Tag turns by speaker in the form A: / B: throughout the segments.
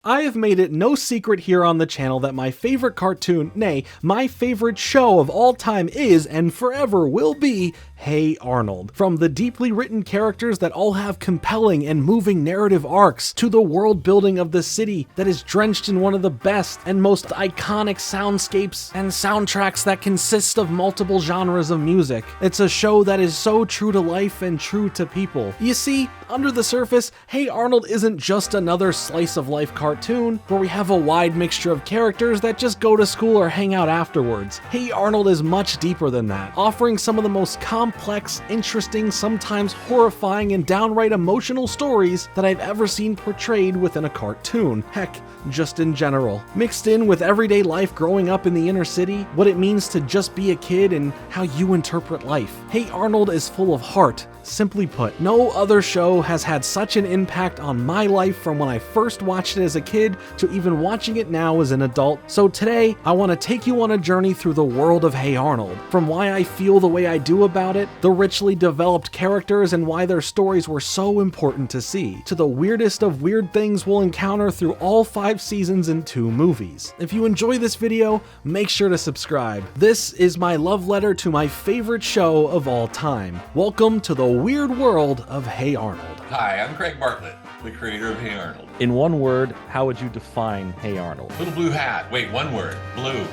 A: I have made it no secret here on the channel that my favorite cartoon, nay, my favorite show of all time is, and forever will be, Hey Arnold. From the deeply written characters that all have compelling and moving narrative arcs, to the world building of the city that is drenched in one of the best and most iconic soundscapes and soundtracks that consist of multiple genres of music. It's a show that is so true to life and true to people. You see, under the surface, Hey Arnold isn't just another slice of life cartoon where we have a wide mixture of characters that just go to school or hang out afterwards. Hey Arnold is much deeper than that, offering some of the most complex, interesting, sometimes horrifying, and downright emotional stories that I've ever seen portrayed within a cartoon. Heck, just in general. Mixed in with everyday life growing up in the inner city, what it means to just be a kid, and how you interpret life. Hey Arnold is full of heart. Simply put, no other show has had such an impact on my life from when I first watched it as a kid to even watching it now as an adult. So today, I want to take you on a journey through the world of Hey Arnold, from why I feel the way I do about it, the richly developed characters and why their stories were so important to see, to the weirdest of weird things we'll encounter through all 5 seasons and 2 movies. If you enjoy this video, make sure to subscribe. This is my love letter to my favorite show of all time. Welcome to the weird world of Hey Arnold.
B: Hi, I'm Craig Bartlett, the creator of Hey Arnold.
C: In one word, how would you define Hey Arnold?
B: Little blue hat. Wait, one word. Blue.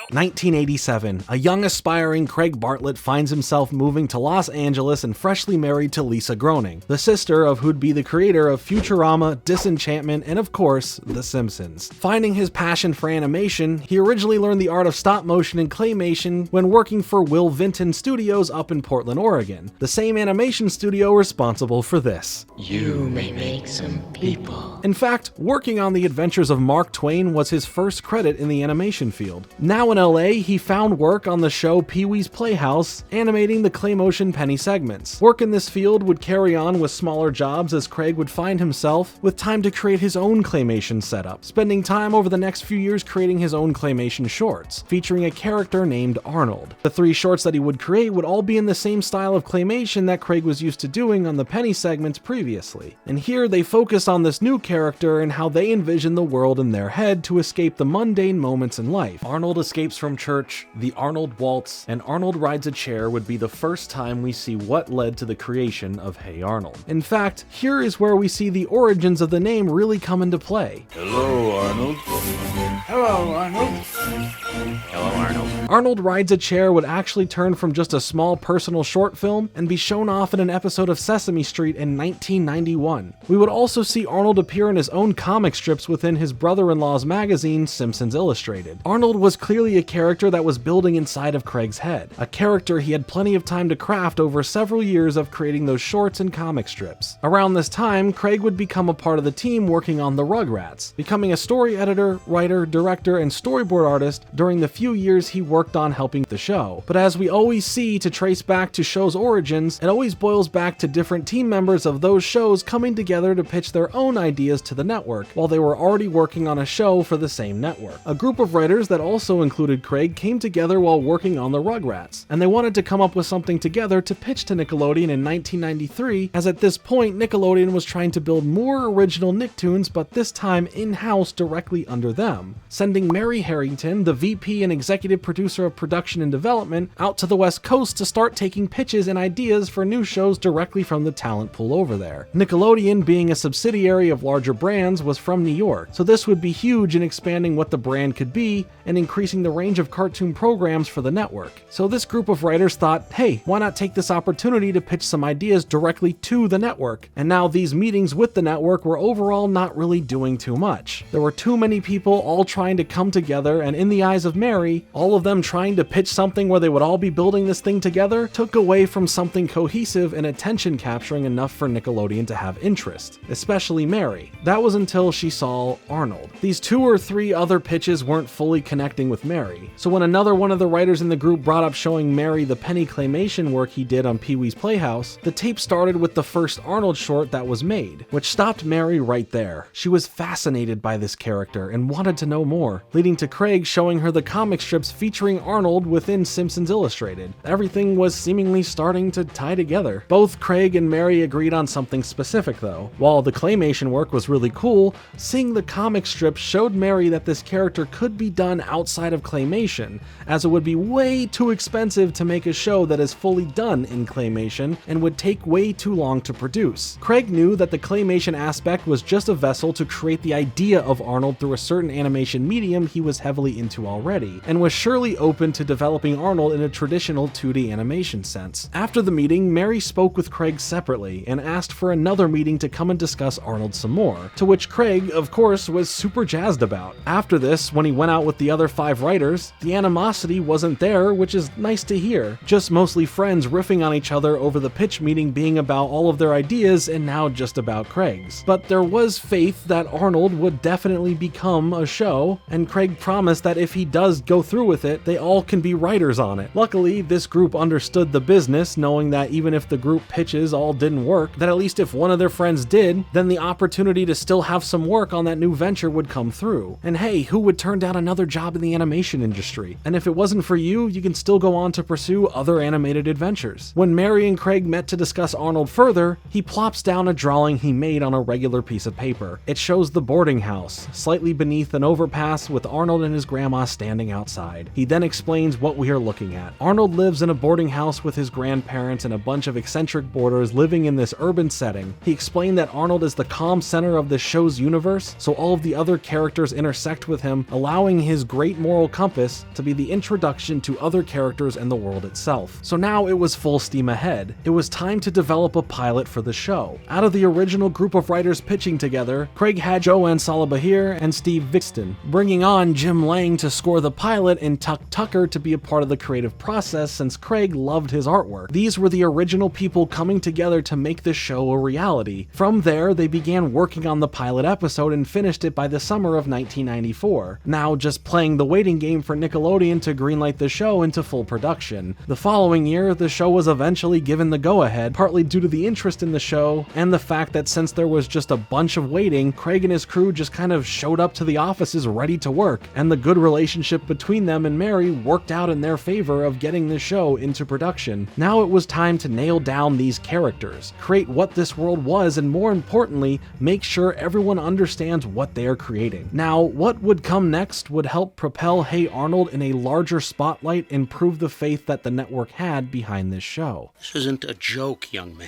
A: 1987, a young aspiring Craig Bartlett finds himself moving to Los Angeles and freshly married to Lisa Groening, the sister of who'd be the creator of Futurama, Disenchantment, and of course, The Simpsons. Finding his passion for animation, he originally learned the art of stop motion and claymation when working for Will Vinton Studios up in Portland, Oregon, the same animation studio responsible for this.
D: You may make some people.
A: In fact, working on the adventures of Mark Twain was his first credit in the animation field. Now in LA, he found work on the show Pee-wee's Playhouse, animating the Claymotion penny segments. Work in this field would carry on with smaller jobs as Craig would find himself with time to create his own claymation setup, spending time over the next few years creating his own claymation shorts, featuring a character named Arnold. The 3 shorts that he would create would all be in the same style of claymation that Craig was used to doing on the penny segments previously. And here they focus on this new character and how they envision the world in their head to escape the mundane moments in life. Arnold escapes from church, the Arnold Waltz, and Arnold Rides a Chair would be the first time we see what led to the creation of Hey Arnold. In fact, here is where we see the origins of the name really come into play.
E: Hello, Arnold.
D: Hello, Arnold.
E: Hello, Arnold.
A: Arnold Rides a Chair would actually turn from just a small personal short film and be shown off in an episode of Sesame Street in 1991. We would also see Arnold appear in his own comic strips within his brother-in-law's magazine, Simpsons Illustrated. Arnold was clearly a character that was building inside of Craig's head, a character he had plenty of time to craft over several years of creating those shorts and comic strips. Around this time, Craig would become a part of the team working on the Rugrats, becoming a story editor, writer, director, and storyboard artist during the few years he worked on helping the show. But as we always see, to trace back to show's origins, it always boils back to different team members of those shows coming together to pitch their own ideas to the network, while they were already working on a show for the same network. A group of writers that also included Craig came together while working on the Rugrats, and they wanted to come up with something together to pitch to Nickelodeon in 1993, as at this point Nickelodeon was trying to build more original Nicktoons, but this time in-house directly under them, sending Mary Harrington, the VP and executive producer of production and development, out to the West Coast to start taking pitches and ideas for new shows directly from the talent pool over there. Nickelodeon, being a subsidiary of larger brands, was from New York, so this would be huge in expanding what the brand could be and increasing the range of cartoon programs for the network. So this group of writers thought, hey, why not take this opportunity to pitch some ideas directly to the network? And now these meetings with the network were overall not really doing too much. There were too many people all trying to come together, and in the eyes of Mary, all of them trying to pitch something where they would all be building this thing together took away from something cohesive and attention capturing enough for Nickelodeon to have interest, especially Mary. That was until she saw Arnold. These 2 or 3 other pitches weren't fully connecting with Mary. Mary. So when another one of the writers in the group brought up showing Mary the penny claymation work he did on Pee-wee's Playhouse, the tape started with the first Arnold short that was made, which stopped Mary right there. She was fascinated by this character and wanted to know more, leading to Craig showing her the comic strips featuring Arnold within Simpsons Illustrated. Everything was seemingly starting to tie together. Both Craig and Mary agreed on something specific though. While the claymation work was really cool, seeing the comic strips showed Mary that this character could be done outside of claymation, as it would be way too expensive to make a show that is fully done in claymation and would take way too long to produce. Craig knew that the claymation aspect was just a vessel to create the idea of Arnold through a certain animation medium he was heavily into already, and was surely open to developing Arnold in a traditional 2D animation sense. After the meeting, Mary spoke with Craig separately and asked for another meeting to come and discuss Arnold some more, to which Craig, of course, was super jazzed about. After this, when he went out with the other 5 writers, the animosity wasn't there, which is nice to hear. Just mostly friends riffing on each other over the pitch meeting being about all of their ideas and now just about Craig's. But there was faith that Arnold would definitely become a show, and Craig promised that if he does go through with it, they all can be writers on it. Luckily, this group understood the business, knowing that even if the group pitches all didn't work, that at least if one of their friends did, then the opportunity to still have some work on that new venture would come through. And hey, who would turn down another job in the animation industry? And if it wasn't for you, you can still go on to pursue other animated adventures. When Mary and Craig met to discuss Arnold further, he plops down a drawing he made on a regular piece of paper. It shows the boarding house, slightly beneath an overpass with Arnold and his grandma standing outside. He then explains what we are looking at. Arnold lives in a boarding house with his grandparents and a bunch of eccentric boarders living in this urban setting. He explained that Arnold is the calm center of the show's universe, so all of the other characters intersect with him, allowing his great moral compass to be the introduction to other characters and the world itself. So now it was full steam ahead. It was time to develop a pilot for the show. Out of the original group of writers pitching together, Craig had Joanne Salabahir and Steve Vixton, bringing on Jim Lang to score the pilot and Tuck Tucker to be a part of the creative process since Craig loved his artwork. These were the original people coming together to make this show a reality. From there, they began working on the pilot episode and finished it by the summer of 1994, now just playing the waiting game for Nickelodeon to greenlight the show into full production. The following year, the show was eventually given the go-ahead, partly due to the interest in the show and the fact that since there was just a bunch of waiting, Craig and his crew just kind of showed up to the offices ready to work, and the good relationship between them and Mary worked out in their favor of getting the show into production. Now it was time to nail down these characters, create what this world was, and more importantly, make sure everyone understands what they are creating. Now, what would come next would help propel Hey Arnold in a larger spotlight and prove the faith that the network had behind this show.
F: This isn't a joke, young man.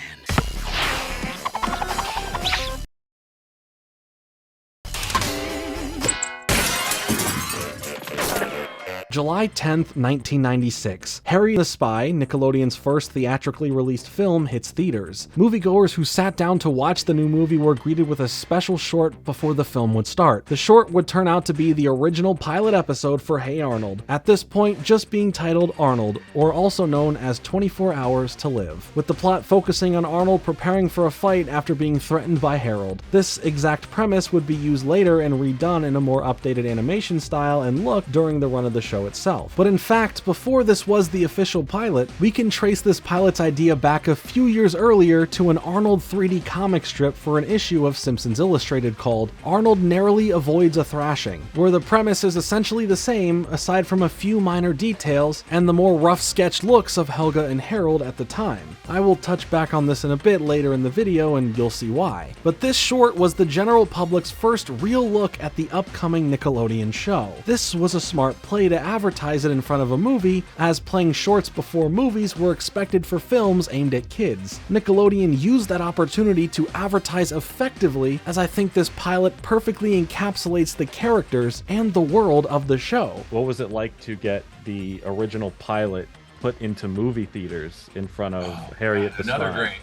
A: July 10th, 1996. Harry the Spy, Nickelodeon's first theatrically released film, hits theaters. Moviegoers who sat down to watch the new movie were greeted with a special short before the film would start. The short would turn out to be the original pilot episode for Hey Arnold, at this point just being titled Arnold, or also known as 24 Hours to Live, with the plot focusing on Arnold preparing for a fight after being threatened by Harold. This exact premise would be used later and redone in a more updated animation style and look during the run of the show itself. But in fact, before this was the official pilot, we can trace this pilot's idea back a few years earlier to an Arnold 3D comic strip for an issue of Simpsons Illustrated called Arnold Narrowly Avoids a Thrashing, where the premise is essentially the same aside from a few minor details and the more rough sketch looks of Helga and Harold at the time. I will touch back on this in a bit later in the video and you'll see why. But this short was the general public's first real look at the upcoming Nickelodeon show. This was a smart play to advertise it in front of a movie, as playing shorts before movies were expected for films aimed at kids. Nickelodeon used that opportunity to advertise effectively, as I think this pilot perfectly encapsulates the characters and the world of the show.
C: What was it like to get the original pilot put into movie theaters in front of Harriet the
B: Another
C: Spy?
B: great.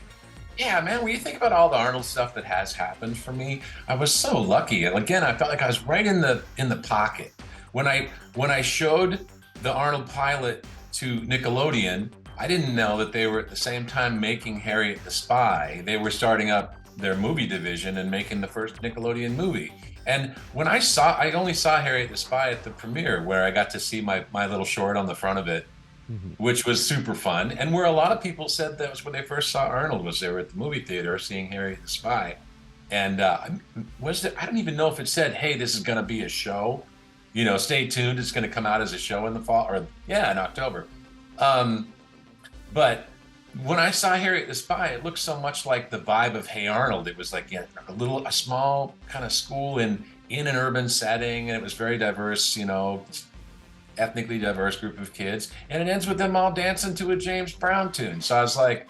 B: Yeah, man, when you think about all the Arnold stuff that has happened for me, I was so lucky. And again, I felt like I was right in the pocket. When I showed the Arnold pilot to Nickelodeon, I didn't know that they were at the same time making Harriet the Spy. They were starting up their movie division and making the first Nickelodeon movie. And when I only saw Harriet the Spy at the premiere, where I got to see my little short on the front of it, which was super fun. And where a lot of people said that was when they first saw Arnold, was they were at the movie theater seeing Harriet the Spy. And I don't even know if it said, hey, this is going to be a show. You know, stay tuned. It's going to come out as a show in the fall, or in October. But when I saw Harriet the Spy, it looked so much like the vibe of Hey Arnold. It was like a small kind of school in an urban setting, and it was very diverse, you know, ethnically diverse group of kids. And it ends with them all dancing to a James Brown tune. So I was like,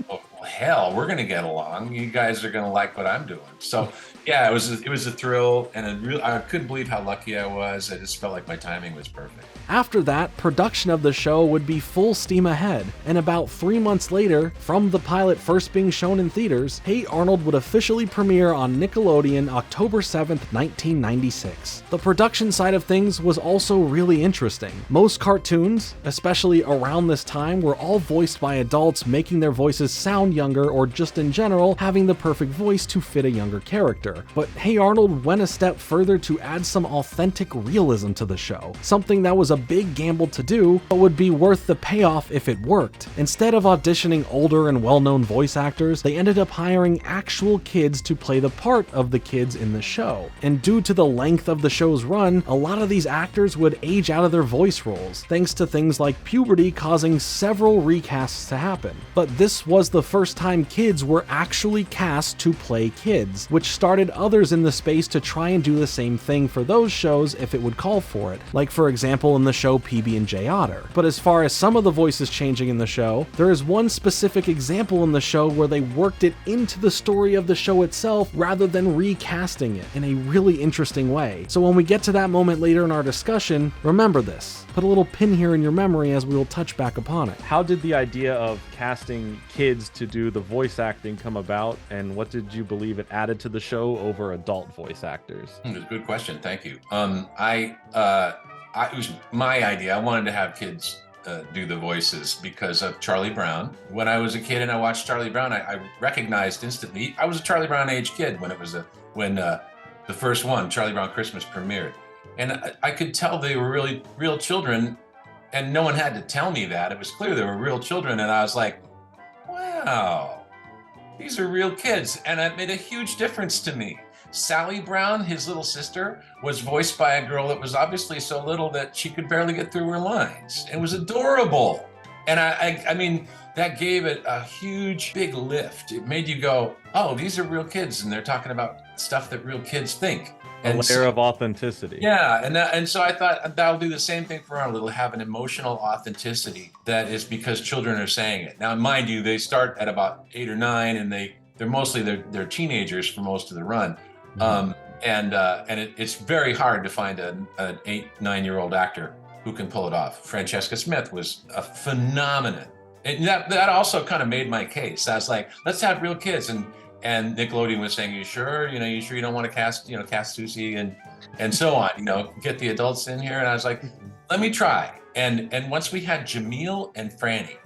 B: oh, well, hell, we're gonna get along. You guys are gonna like what I'm doing. So yeah, it was a thrill, and I couldn't believe how lucky I was. I just felt like my timing was perfect.
A: After that, production of the show would be full steam ahead, and about 3 months later, from the pilot first being shown in theaters, Hey Arnold would officially premiere on Nickelodeon October 7th, 1996. The production side of things was also really interesting. Most cartoons, especially around this time, were all voiced by adults making their voices sound younger, or just in general, having the perfect voice to fit a younger character. But Hey Arnold went a step further to add some authentic realism to the show, something that was a big gamble to do, but would be worth the payoff if it worked. Instead of auditioning older and well-known voice actors, they ended up hiring actual kids to play the part of the kids in the show. And due to the length of the show's run, a lot of these actors would age out of their voice roles, thanks to things like puberty causing several recasts to happen. But this was the first time kids were actually cast to play kids, which started others in the space to try and do the same thing for those shows if it would call for it, like for example in the show PB&J Otter. But as far as some of the voices changing in the show, there is one specific example in the show where they worked it into the story of the show itself rather than recasting it in a really interesting way. So when we get to that moment later in our discussion, remember this. Put a little pin here in your memory as we will touch back upon it.
C: How did the idea of casting kids to do the voice acting come about, and what did you believe it added to the show over adult voice actors?
B: That's a good question. Thank you. It was my idea. I wanted to have kids do the voices because of Charlie Brown. When I was a kid and I watched Charlie Brown, I recognized instantly. I was a Charlie Brown age kid when the first one, Charlie Brown Christmas, premiered. And I could tell they were really real children, and no one had to tell me that. It was clear they were real children, and I was like, wow, these are real kids. And it made a huge difference to me. Sally Brown, his little sister, was voiced by a girl that was obviously so little that she could barely get through her lines. It was adorable. And I mean, that gave it a huge, big lift. It made you go, oh, these are real kids, and they're talking about stuff that real kids think.
C: A layer of authenticity.
B: Yeah, and so I thought that'll do the same thing for Arnold. It'll have an emotional authenticity that is because children are saying it. Now, mind you, they start at about 8 or 9, and they're mostly they're teenagers for most of the run. Mm-hmm. It's very hard to find an 8-9-year-old actor who can pull it off. Francesca Smith was a phenomenon. And that also kind of made my case. I was like, let's have real kids. And Nickelodeon was saying, you sure you don't want to cast Susie and so on, get the adults in here. And I was like, let me try. And once we had Jamil and Franny,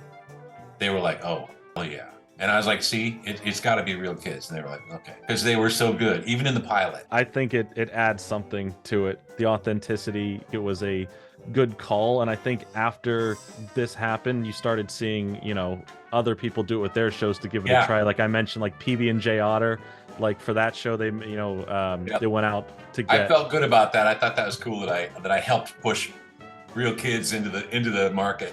B: they were like, oh yeah. And I was like, see, it's got to be real kids. And they were like, okay, because they were so good, even in the pilot.
C: I think it adds something to it. The authenticity, it was a good call. And I think after this happened, you started seeing, other people do it with their shows to give it a try. Like I mentioned, like PB&J Otter, like for that show, they, they went out to get.
B: I felt good about that. I thought that was cool that I helped push real kids into the market.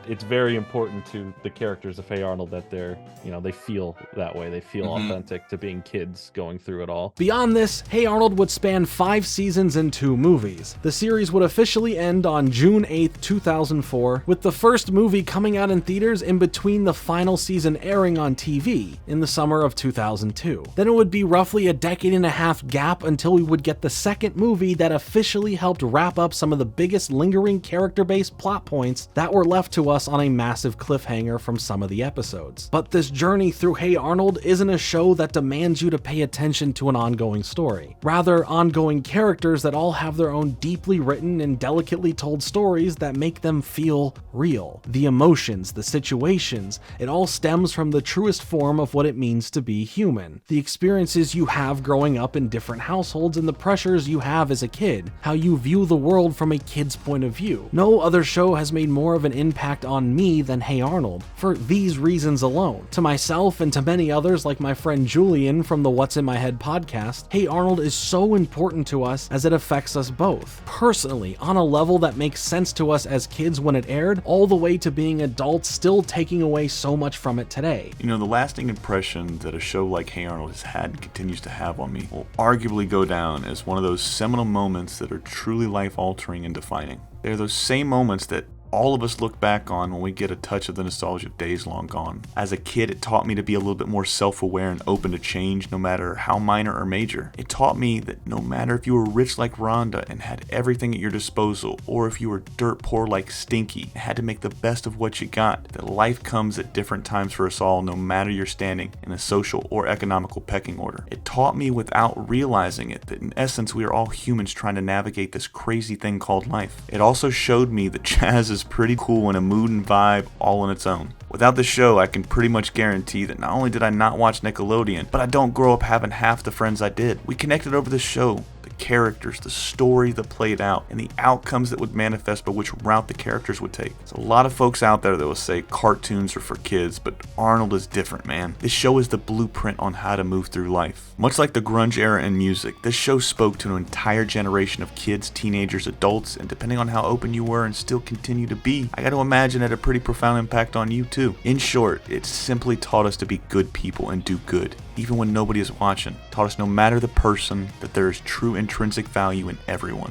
C: It's very important to the characters of Hey Arnold that they're, they feel that way. They feel authentic to being kids going through it all.
A: Beyond this, Hey Arnold would span 5 seasons and 2 movies. The series would officially end on June 8th, 2004, with the first movie coming out in theaters in between the final season airing on TV in the summer of 2002. Then it would be roughly a decade and a half gap until we would get the second movie that officially helped wrap up some of the biggest lingering endearing character-based plot points that were left to us on a massive cliffhanger from some of the episodes. But this journey through Hey Arnold isn't a show that demands you to pay attention to an ongoing story. Rather, ongoing characters that all have their own deeply written and delicately told stories that make them feel real. The emotions, the situations, it all stems from the truest form of what it means to be human. The experiences you have growing up in different households and the pressures you have as a kid. How you view the world from a kid's point of view. No other show has made more of an impact on me than Hey Arnold, for these reasons alone. To myself and to many others like my friend Julian from the What's in My Head podcast, Hey Arnold is so important to us as it affects us both. Personally, on a level that makes sense to us as kids when it aired, all the way to being adults still taking away so much from it today.
E: You know, the lasting impression that a show like Hey Arnold has had and continues to have on me will arguably go down as one of those seminal moments that are truly life-altering and defining. They're those same moments that all of us look back on when we get a touch of the nostalgia of days long gone. As a kid, it taught me to be a little bit more self-aware and open to change, no matter how minor or major. It taught me that no matter if you were rich like Rhonda and had everything at your disposal, or if you were dirt poor like Stinky and had to make the best of what you got, that life comes at different times for us all, no matter your standing in a social or economical pecking order. It taught me without realizing it that in essence we are all humans trying to navigate this crazy thing called life. It also showed me that jazz is pretty cool and a mood and vibe all on its own. Without the show, I can pretty much guarantee that not only did I not watch Nickelodeon, but I don't grow up having half the friends I did. We connected over the show, the characters, the story that played out, and the outcomes that would manifest by which route the characters would take. There's a lot of folks out there that will say cartoons are for kids, but Arnold is different, man. This show is the blueprint on how to move through life. Much like the grunge era in music, this show spoke to an entire generation of kids, teenagers, adults, and depending on how open you were and still continue to be, I gotta imagine it had a pretty profound impact on you too. In short, it simply taught us to be good people and do good, even when nobody is watching. Taught us no matter the person, that there is true intrinsic value in everyone.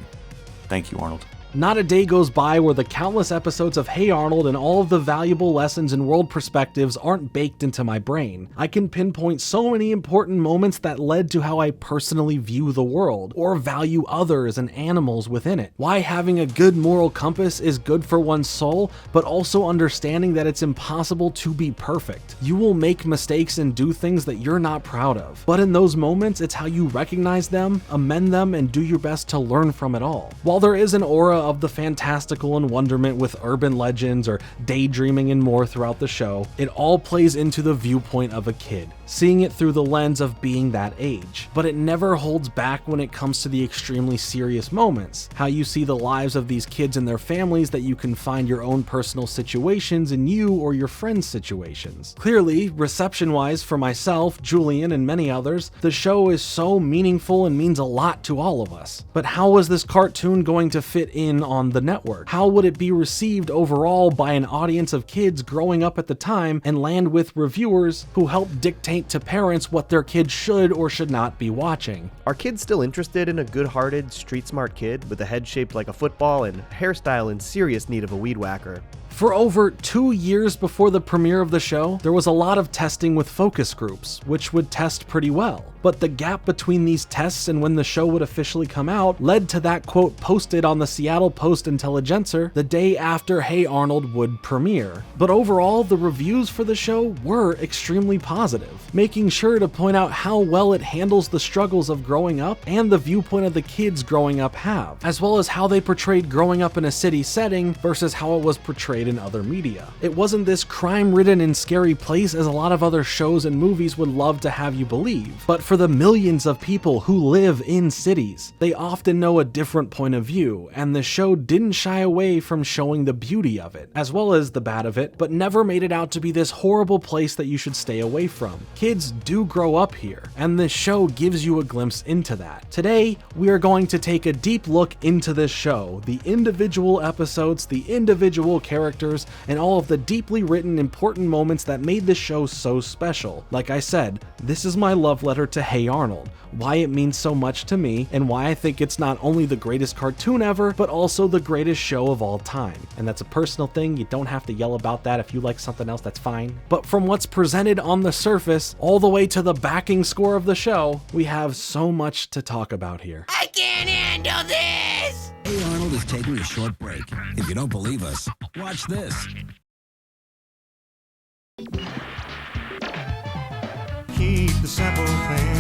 E: Thank you, Arnold.
A: Not a day goes by where the countless episodes of Hey Arnold and all of the valuable lessons and world perspectives aren't baked into my brain. I can pinpoint so many important moments that led to how I personally view the world, or value others and animals within it. Why having a good moral compass is good for one's soul, but also understanding that it's impossible to be perfect. You will make mistakes and do things that you're not proud of. But in those moments, it's how you recognize them, amend them, and do your best to learn from it all. While there is an aura of the fantastical and wonderment with urban legends or daydreaming and more throughout the show, it all plays into the viewpoint of a kid, seeing it through the lens of being that age. But it never holds back when it comes to the extremely serious moments, how you see the lives of these kids and their families, that you can find your own personal situations in you or your friends' situations. Clearly, reception-wise for myself, Julian, and many others, the show is so meaningful and means a lot to all of us. But how was this cartoon going to fit in on the network? How would it be received overall by an audience of kids growing up at the time and land with reviewers who help dictate to parents what their kids should or should not be watching?
G: Are kids still interested in a good-hearted, street-smart kid with a head shaped like a football and hairstyle in serious need of a weed whacker?
A: For over 2 years before the premiere of the show, there was a lot of testing with focus groups, which would test pretty well. But the gap between these tests and when the show would officially come out led to that quote posted on the Seattle Post-Intelligencer the day after Hey Arnold would premiere. But overall, the reviews for the show were extremely positive, making sure to point out how well it handles the struggles of growing up and the viewpoint of the kids growing up have, as well as how they portrayed growing up in a city setting versus how it was portrayed in other media. It wasn't this crime-ridden and scary place as a lot of other shows and movies would love to have you believe, but for the millions of people who live in cities, they often know a different point of view, and the show didn't shy away from showing the beauty of it, as well as the bad of it, but never made it out to be this horrible place that you should stay away from. Kids do grow up here, and this show gives you a glimpse into that. Today, we are going to take a deep look into this show, the individual episodes, the individual characters, and all of the deeply written important moments that made this show so special. Like I said, this is my love letter to Hey Arnold, why it means so much to me, and why I think it's not only the greatest cartoon ever, but also the greatest show of all time. And that's a personal thing, you don't have to yell about that. If you like something else, that's fine. But from what's presented on the surface, all the way to the backing score of the show, we have so much to talk about here.
D: I
H: can't handle this!
I: Hey Arnold is taking a short break. If you don't believe us, watch this.
J: Keep the simple thing.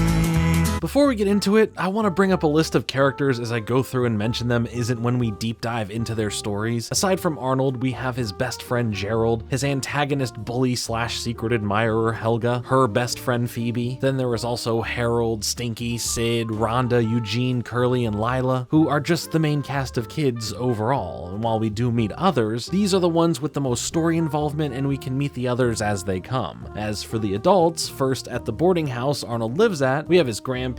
A: Before we get into it, I want to bring up a list of characters as I go through and mention them isn't when we deep dive into their stories. Aside from Arnold, we have his best friend Gerald, his antagonist bully / secret admirer Helga, her best friend Phoebe. Then there is also Harold, Stinky, Sid, Rhonda, Eugene, Curly, and Lila, who are just the main cast of kids overall. And while we do meet others, these are the ones with the most story involvement and we can meet the others as they come. As for the adults, first at the boarding house Arnold lives at, we have his grandparents,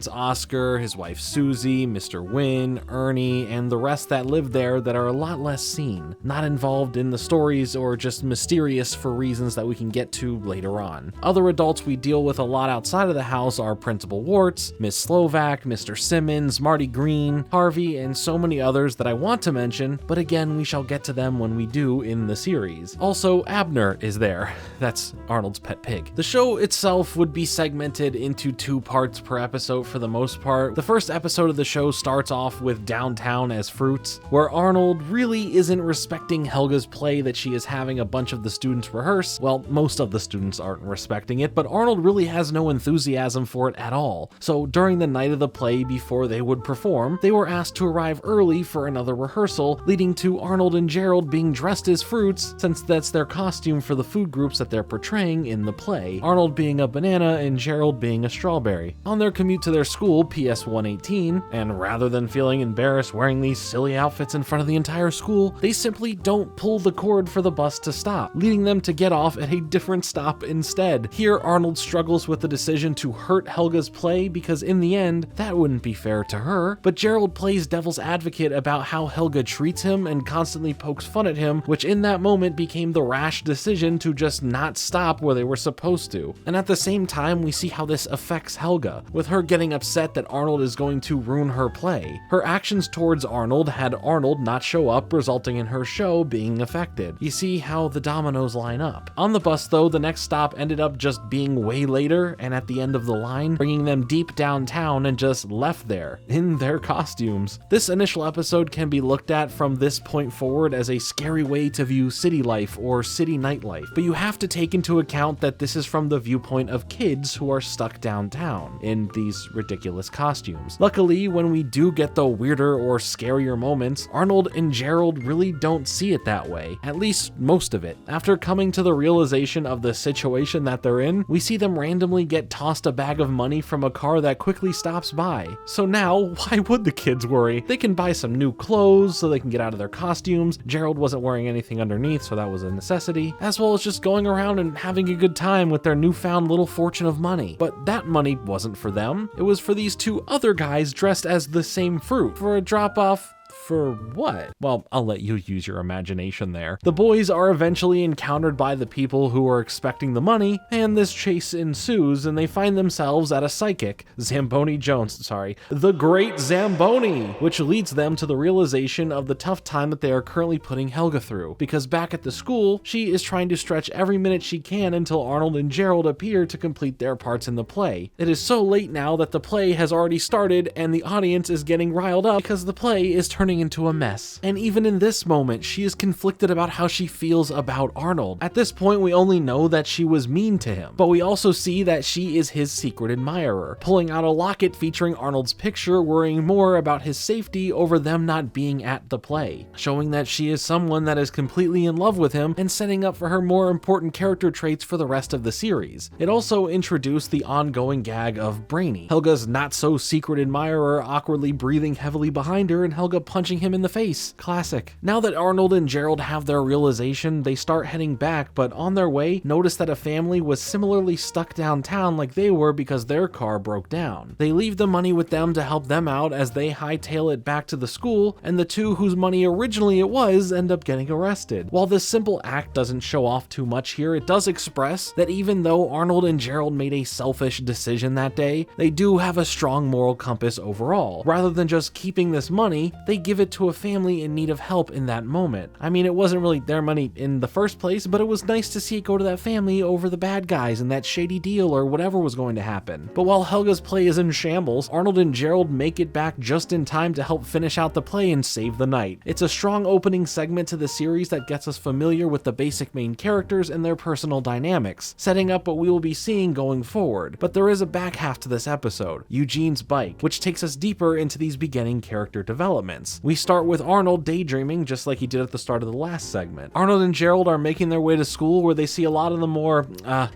A: Oscar, his wife Susie, Mr. Wynn, Ernie, and the rest that live there that are a lot less seen, not involved in the stories or just mysterious for reasons that we can get to later on. Other adults we deal with a lot outside of the house are Principal Warts, Miss Slovak, Mr. Simmons, Marty Green, Harvey, and so many others that I want to mention, but again, we shall get to them when we do in the series. Also, Abner is there. That's Arnold's pet pig. The show itself would be segmented into 2 parts per episode for the most part. The first episode of the show starts off with downtown as Fruits, where Arnold really isn't respecting Helga's play that she is having a bunch of the students rehearse. Well, most of the students aren't respecting it, but Arnold really has no enthusiasm for it at all. So during the night of the play before they would perform, they were asked to arrive early for another rehearsal, leading to Arnold and Gerald being dressed as fruits, since that's their costume for the food groups that they're portraying in the play, Arnold being a banana and Gerald being a strawberry. On their commute to their school, PS 118, and rather than feeling embarrassed wearing these silly outfits in front of the entire school, they simply don't pull the cord for the bus to stop, leading them to get off at a different stop instead. Here, Arnold struggles with the decision to hurt Helga's play because in the end, that wouldn't be fair to her, but Gerald plays devil's advocate about how Helga treats him and constantly pokes fun at him, which in that moment became the rash decision to just not stop where they were supposed to. And at the same time, we see how this affects Helga, with her getting upset that Arnold is going to ruin her play. Her actions towards Arnold had Arnold not show up, resulting in her show being affected. You see how the dominoes line up. On the bus though, the next stop ended up just being way later and at the end of the line, bringing them deep downtown and just left there, in their costumes. This initial episode can be looked at from this point forward as a scary way to view city life or city nightlife, but you have to take into account that this is from the viewpoint of kids who are stuck downtown in these ridiculous costumes. Luckily, when we do get the weirder or scarier moments, Arnold and Gerald really don't see it that way, at least most of it. After coming to the realization of the situation that they're in, we see them randomly get tossed a bag of money from a car that quickly stops by. So now, why would the kids worry? They can buy some new clothes so they can get out of their costumes. Gerald wasn't wearing anything underneath, so that was a necessity, as well as just going around and having a good time with their newfound little fortune of money. But that money wasn't for them. It was for these 2 other guys dressed as the same fruit for a drop-off. For what? Well, I'll let you use your imagination there. The boys are eventually encountered by the people who are expecting the money, and this chase ensues, and they find themselves at a psychic, the Great Zamboni, which leads them to the realization of the tough time that they are currently putting Helga through, because back at the school, she is trying to stretch every minute she can until Arnold and Gerald appear to complete their parts in the play. It is so late now that the play has already started, and the audience is getting riled up because the play is turning into a mess. And even in this moment, she is conflicted about how she feels about Arnold. At this point, we only know that she was mean to him, but we also see that she is his secret admirer, pulling out a locket featuring Arnold's picture, worrying more about his safety over them not being at the play, showing that she is someone that is completely in love with him and setting up for her more important character traits for the rest of the series. It also introduced the ongoing gag of Brainy, Helga's not so secret admirer, awkwardly breathing heavily behind her and Helga punching him in the face. Classic. Now that Arnold and Gerald have their realization, they start heading back, but on their way, notice that a family was similarly stuck downtown like they were because their car broke down. They leave the money with them to help them out as they hightail it back to the school, and the 2 whose money originally it was end up getting arrested. While this simple act doesn't show off too much here, it does express that even though Arnold and Gerald made a selfish decision that day, they do have a strong moral compass overall. Rather than just keeping this money, they give give it to a family in need of help in that moment. I mean, it wasn't really their money in the first place, but it was nice to see it go to that family over the bad guys and that shady deal or whatever was going to happen. But while Helga's play is in shambles, Arnold and Gerald make it back just in time to help finish out the play and save the night. It's a strong opening segment to the series that gets us familiar with the basic main characters and their personal dynamics, setting up what we will be seeing going forward. But there is a back half to this episode, Eugene's bike, which takes us deeper into these beginning character developments. We start with Arnold daydreaming just like he did at the start of the last segment. Arnold and Gerald are making their way to school where they see a lot of the more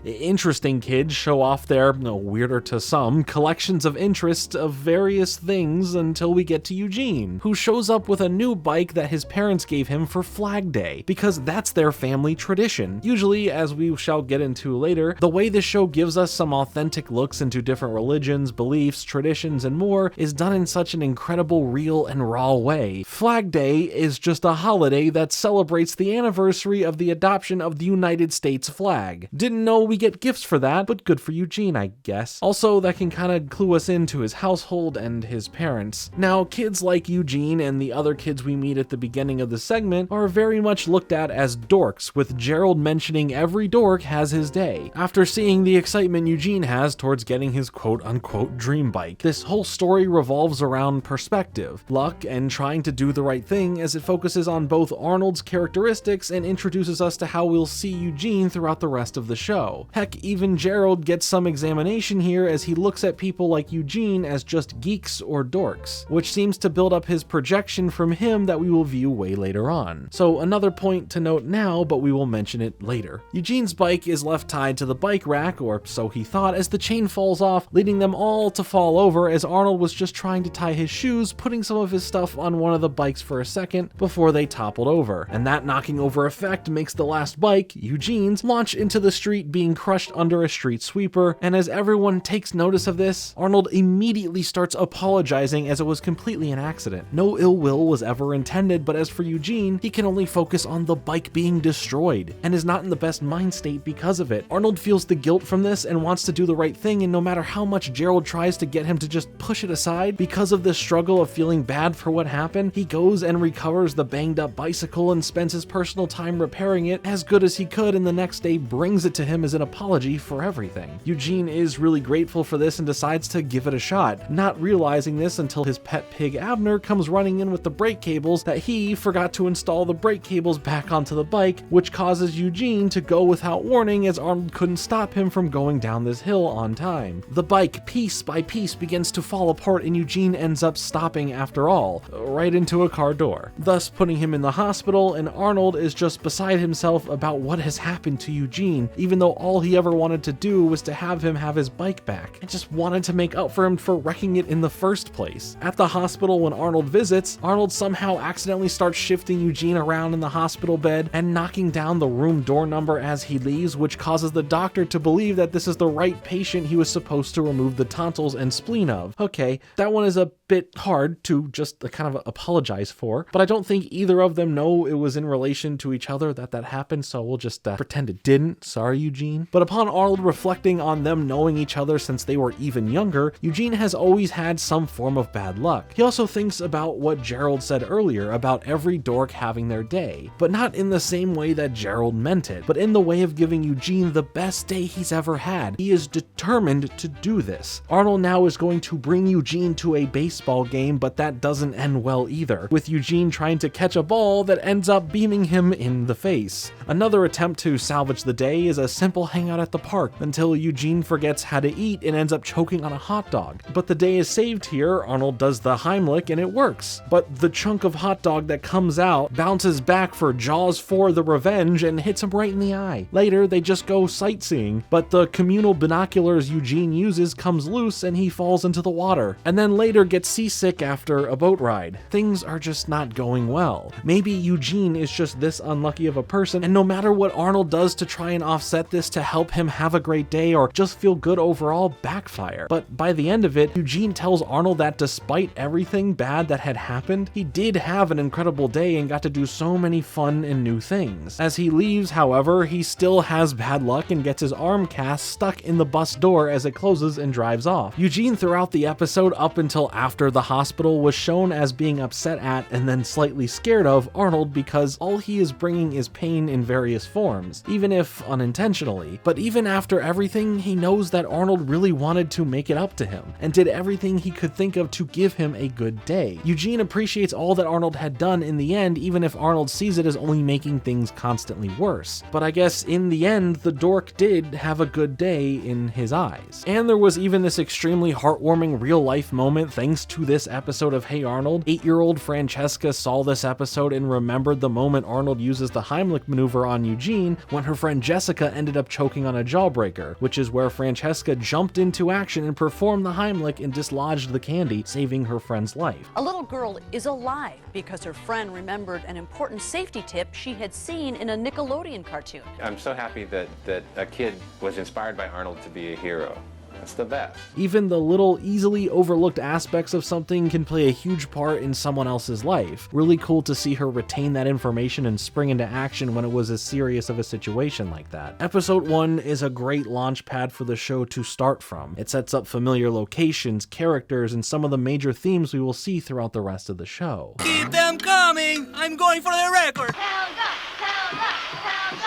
A: interesting kids show off their, weirder to some, collections of interest of various things until we get to Eugene, who shows up with a new bike that his parents gave him for Flag Day, because that's their family tradition. Usually, as we shall get into later, the way this show gives us some authentic looks into different religions, beliefs, traditions, and more is done in such an incredible, real, and raw way. Flag Day is just a holiday that celebrates the anniversary of the adoption of the United States flag. Didn't know we get gifts for that, but good for Eugene, I guess. Also, that can kind of clue us into his household and his parents. Now, kids like Eugene and the other kids we meet at the beginning of the segment are very much looked at as dorks, with Gerald mentioning every dork has his day, after seeing the excitement Eugene has towards getting his quote-unquote dream bike. This whole story revolves around perspective, luck, and trying to do the right thing, as it focuses on both Arnold's characteristics and introduces us to how we'll see Eugene throughout the rest of the show. Heck, even Gerald gets some examination here as he looks at people like Eugene as just geeks or dorks, which seems to build up his projection from him that we will view way later on. So another point to note now, but we will mention it later. Eugene's bike is left tied to the bike rack, or so he thought, as the chain falls off, leading them all to fall over as Arnold was just trying to tie his shoes, putting some of his stuff on one of the bikes for a second before they toppled over. And that knocking over effect makes the last bike, Eugene's, launch into the street, being crushed under a street sweeper. And as everyone takes notice of this, Arnold immediately starts apologizing as it was completely an accident. No ill will was ever intended, but as for Eugene, he can only focus on the bike being destroyed and is not in the best mind state because of it. Arnold feels the guilt from this and wants to do the right thing, and no matter how much Gerald tries to get him to just push it aside, because of this struggle of feeling bad for what happened, he goes and recovers the banged up bicycle and spends his personal time repairing it as good as he could, and the next day brings it to him as an apology for everything. Eugene is really grateful for this and decides to give it a shot, not realizing this until his pet pig Abner comes running in with the brake cables that he forgot to install the brake cables back onto the bike, which causes Eugene to go without warning as Arnold couldn't stop him from going down this hill on time. The bike, piece by piece, begins to fall apart and Eugene ends up stopping after all, right into a car door, thus putting him in the hospital, and Arnold is just beside himself about what has happened to Eugene, even though all he ever wanted to do was to have him have his bike back, and just wanted to make up for him for wrecking it in the first place. At the hospital, when Arnold visits, Arnold somehow accidentally starts shifting Eugene around in the hospital bed and knocking down the room door number as he leaves, which causes the doctor to believe that this is the right patient he was supposed to remove the tonsils and spleen of. Okay, that one is a bit hard to just kind of apologize for, but I don't think either of them know it was in relation to each other that happened, so we'll just pretend it didn't. Sorry, Eugene. But upon Arnold reflecting on them knowing each other since they were even younger, Eugene has always had some form of bad luck. He also thinks about what Gerald said earlier about every dork having their day, but not in the same way that Gerald meant it, but in the way of giving Eugene the best day he's ever had. He is determined to do this. Arnold now is going to bring Eugene to a baseball game, but that doesn't end well either, with Eugene trying to catch a ball that ends up beaming him in the face. Another attempt to salvage the day is a simple hangout at the park until Eugene forgets how to eat and ends up choking on a hot dog. But the day is saved here. Arnold does the Heimlich and it works, but the chunk of hot dog that comes out bounces back for Jaws 4: The Revenge and hits him right in the eye. Later, they just go sightseeing, but the communal binoculars Eugene uses comes loose and he falls into the water, and then later gets seasick after a boat ride. Things are just not going well. Maybe Eugene is just this unlucky of a person, and no matter what Arnold does to try and offset this to help him have a great day or just feel good overall, backfire. But by the end of it, Eugene tells Arnold that despite everything bad that had happened, he did have an incredible day and got to do so many fun and new things. As he leaves, however, he still has bad luck and gets his arm cast stuck in the bus door as it closes and drives off. Eugene throughout the episode up until after the hospital was shown as being upset at and then slightly scared of Arnold because all he is bringing is pain in various forms, even if unintentionally. But even after everything, he knows that Arnold really wanted to make it up to him and did everything he could think of to give him a good day. Eugene appreciates all that Arnold had done in the end, even if Arnold sees it as only making things constantly worse. But I guess in the end, the dork did have a good day in his eyes. And there was even this extremely heartwarming real-life moment thanks to this episode of Hey Arnold. 8-year-old Francesca saw this episode and remembered the moment Arnold uses the Heimlich maneuver on Eugene when her friend Jessica ended up choking on a jawbreaker, which is where Francesca jumped into action and performed the Heimlich and dislodged the candy, saving her friend's life.
K: A little girl is alive because her friend remembered an important safety tip she had seen in a Nickelodeon cartoon.
L: I'm so happy that a kid was inspired by Arnold to be a hero. That's the best.
A: Even the little easily overlooked aspects of something can play a huge part in someone else's life. Really cool to see her retain that information and spring into action when it was as serious of a situation like that. Episode 1 is a great launch pad for the show to start from. It sets up familiar locations, characters, and some of the major themes we will see throughout the rest of the show.
H: Keep them coming! I'm going for the record!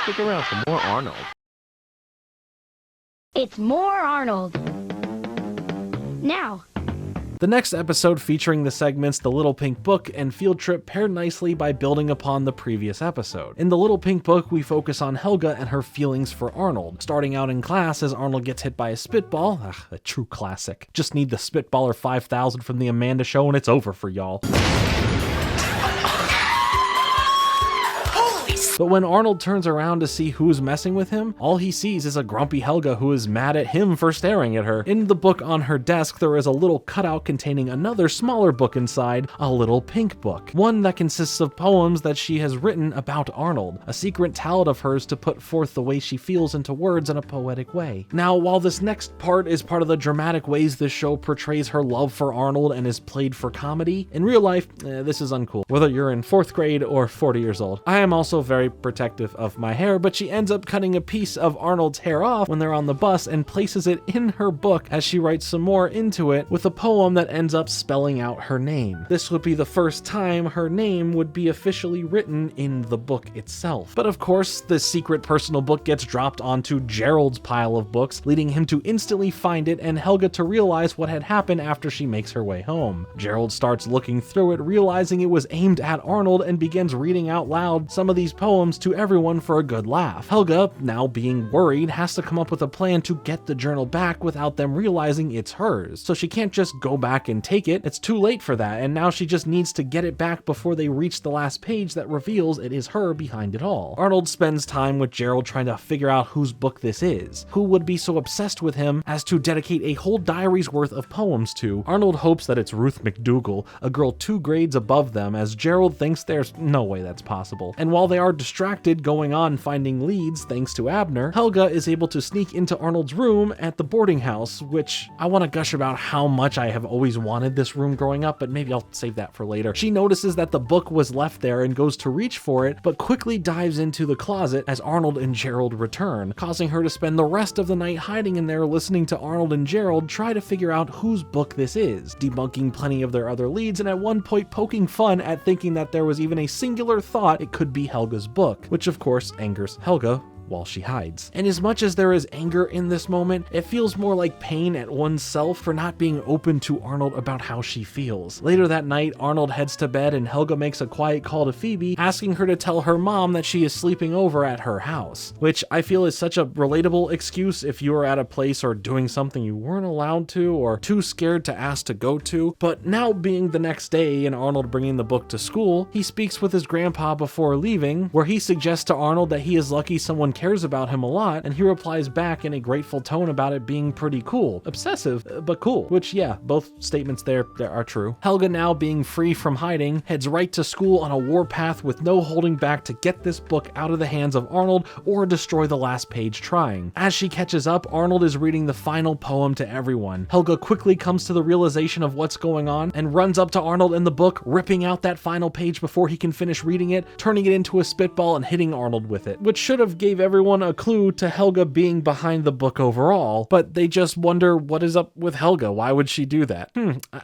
C: Stick around for more Arnold.
M: It's more Arnold. Now.
A: The next episode featuring the segments The Little Pink Book and Field Trip pair nicely by building upon the previous episode. In The Little Pink Book, we focus on Helga and her feelings for Arnold, starting out in class as Arnold gets hit by a spitball. A true classic. Just need the Spitballer 5000 from the Amanda Show and it's over for y'all. But when Arnold turns around to see who's messing with him, all he sees is a grumpy Helga who is mad at him for staring at her. In the book on her desk, there is a little cutout containing another smaller book inside, a little pink book. One that consists of poems that she has written about Arnold, a secret talent of hers to put forth the way she feels into words in a poetic way. Now, while this next part is part of the dramatic ways this show portrays her love for Arnold and is played for comedy, in real life, this is uncool, whether you're in 4th grade or 40 years old. I am also very protective of my hair, but she ends up cutting a piece of Arnold's hair off when they're on the bus and places it in her book as she writes some more into it with a poem that ends up spelling out her name. This would be the first time her name would be officially written in the book itself. But of course, the secret personal book gets dropped onto Gerald's pile of books, leading him to instantly find it and Helga to realize what had happened after she makes her way home. Gerald starts looking through it, realizing it was aimed at Arnold, and begins reading out loud some of these poems to everyone for a good laugh. Helga, now being worried, has to come up with a plan to get the journal back without them realizing it's hers. So she can't just go back and take it. It's too late for that, and now she just needs to get it back before they reach the last page that reveals it is her behind it all. Arnold spends time with Gerald trying to figure out whose book this is, who would be so obsessed with him as to dedicate a whole diary's worth of poems to. Arnold hopes that it's Ruth McDougal, a girl 2 grades above them, as Gerald thinks there's no way that's possible. And while they are distracted going on finding leads thanks to Abner, Helga is able to sneak into Arnold's room at the boarding house, which I want to gush about how much I have always wanted this room growing up, but maybe I'll save that for later. She notices that the book was left there and goes to reach for it, but quickly dives into the closet as Arnold and Gerald return, causing her to spend the rest of the night hiding in there listening to Arnold and Gerald try to figure out whose book this is, debunking plenty of their other leads and at one point poking fun at thinking that there was even a singular thought it could be Helga's book, which of course angers Helga while she hides. And as much as there is anger in this moment, it feels more like pain at oneself for not being open to Arnold about how she feels. Later that night, Arnold heads to bed and Helga makes a quiet call to Phoebe, asking her to tell her mom that she is sleeping over at her house, which I feel is such a relatable excuse if you are at a place or doing something you weren't allowed to or too scared to ask to go to. But now being the next day and Arnold bringing the book to school, he speaks with his grandpa before leaving, where he suggests to Arnold that he is lucky someone cares about him a lot, and he replies back in a grateful tone about it being pretty cool. Obsessive, but cool. Which, yeah, both statements there are true. Helga, now being free from hiding, heads right to school on a warpath with no holding back to get this book out of the hands of Arnold or destroy the last page trying. As she catches up, Arnold is reading the final poem to everyone. Helga quickly comes to the realization of what's going on and runs up to Arnold in the book, ripping out that final page before he can finish reading it, turning it into a spitball and hitting Arnold with it, which should have gave everyone a clue to Helga being behind the book overall, but they just wonder what is up with Helga. Why would she do that?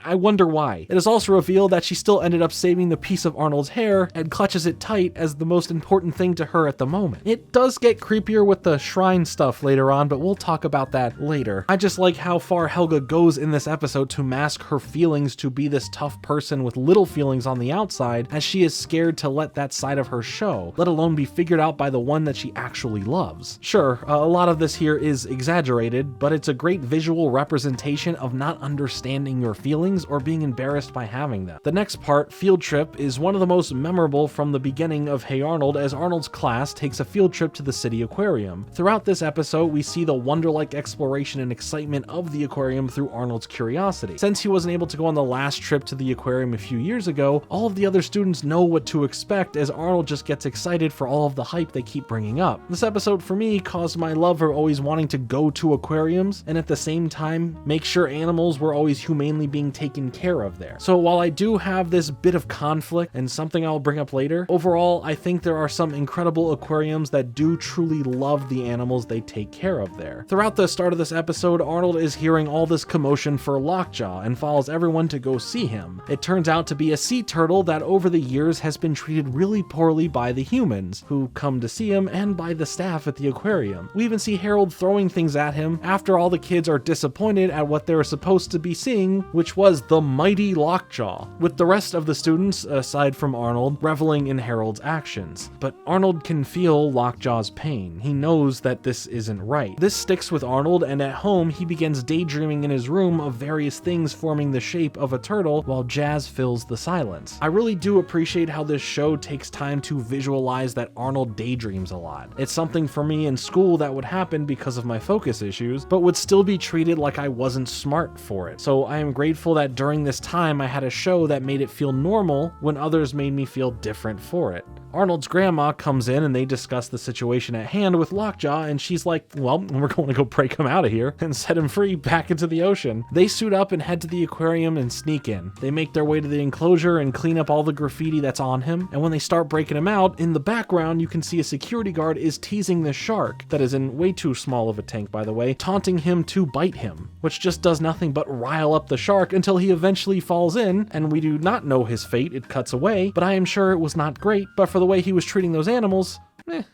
A: I wonder why. It is also revealed that she still ended up saving the piece of Arnold's hair and clutches it tight as the most important thing to her at the moment. It does get creepier with the shrine stuff later on, but we'll talk about that later. I just like how far Helga goes in this episode to mask her feelings to be this tough person with little feelings on the outside, as she is scared to let that side of her show, let alone be figured out by the one that she actually loves. Sure, a lot of this here is exaggerated, but it's a great visual representation of not understanding your feelings or being embarrassed by having them. The next part, Field Trip, is one of the most memorable from the beginning of Hey Arnold, as Arnold's class takes a field trip to the city aquarium. Throughout this episode, we see the wonder-like exploration and excitement of the aquarium through Arnold's curiosity. Since he wasn't able to go on the last trip to the aquarium a few years ago, all of the other students know what to expect, as Arnold just gets excited for all of the hype they keep bringing up. This episode for me caused my love for always wanting to go to aquariums, and at the same time make sure animals were always humanely being taken care of there. So while I do have this bit of conflict and something I'll bring up later, overall I think there are some incredible aquariums that do truly love the animals they take care of there. Throughout the start of this episode, Arnold is hearing all this commotion for Lockjaw and follows everyone to go see him. It turns out to be a sea turtle that over the years has been treated really poorly by the humans who come to see him and by the staff at the aquarium. We even see Harold throwing things at him after all the kids are disappointed at what they were supposed to be seeing, which was the mighty Lockjaw, with the rest of the students, aside from Arnold, reveling in Harold's actions. But Arnold can feel Lockjaw's pain. He knows that this isn't right. This sticks with Arnold, and at home he begins daydreaming in his room of various things forming the shape of a turtle while jazz fills the silence. I really do appreciate how this show takes time to visualize that Arnold daydreams a lot. It's something for me in school that would happen because of my focus issues, but would still be treated like I wasn't smart for it. So I am grateful that during this time I had a show that made it feel normal when others made me feel different for it. Arnold's grandma comes in and they discuss the situation at hand with Lockjaw, and she's like, well, we're going to go break him out of here and set him free back into the ocean. They suit up and head to the aquarium and sneak in. They make their way to the enclosure and clean up all the graffiti that's on him, and when they start breaking him out, in the background you can see a security guard is teasing the shark, that is in way too small of a tank by the way, taunting him to bite him, which just does nothing but rile up the shark until he eventually falls in, and we do not know his fate. It cuts away, but I am sure it was not great, but for the way he was treating those animals,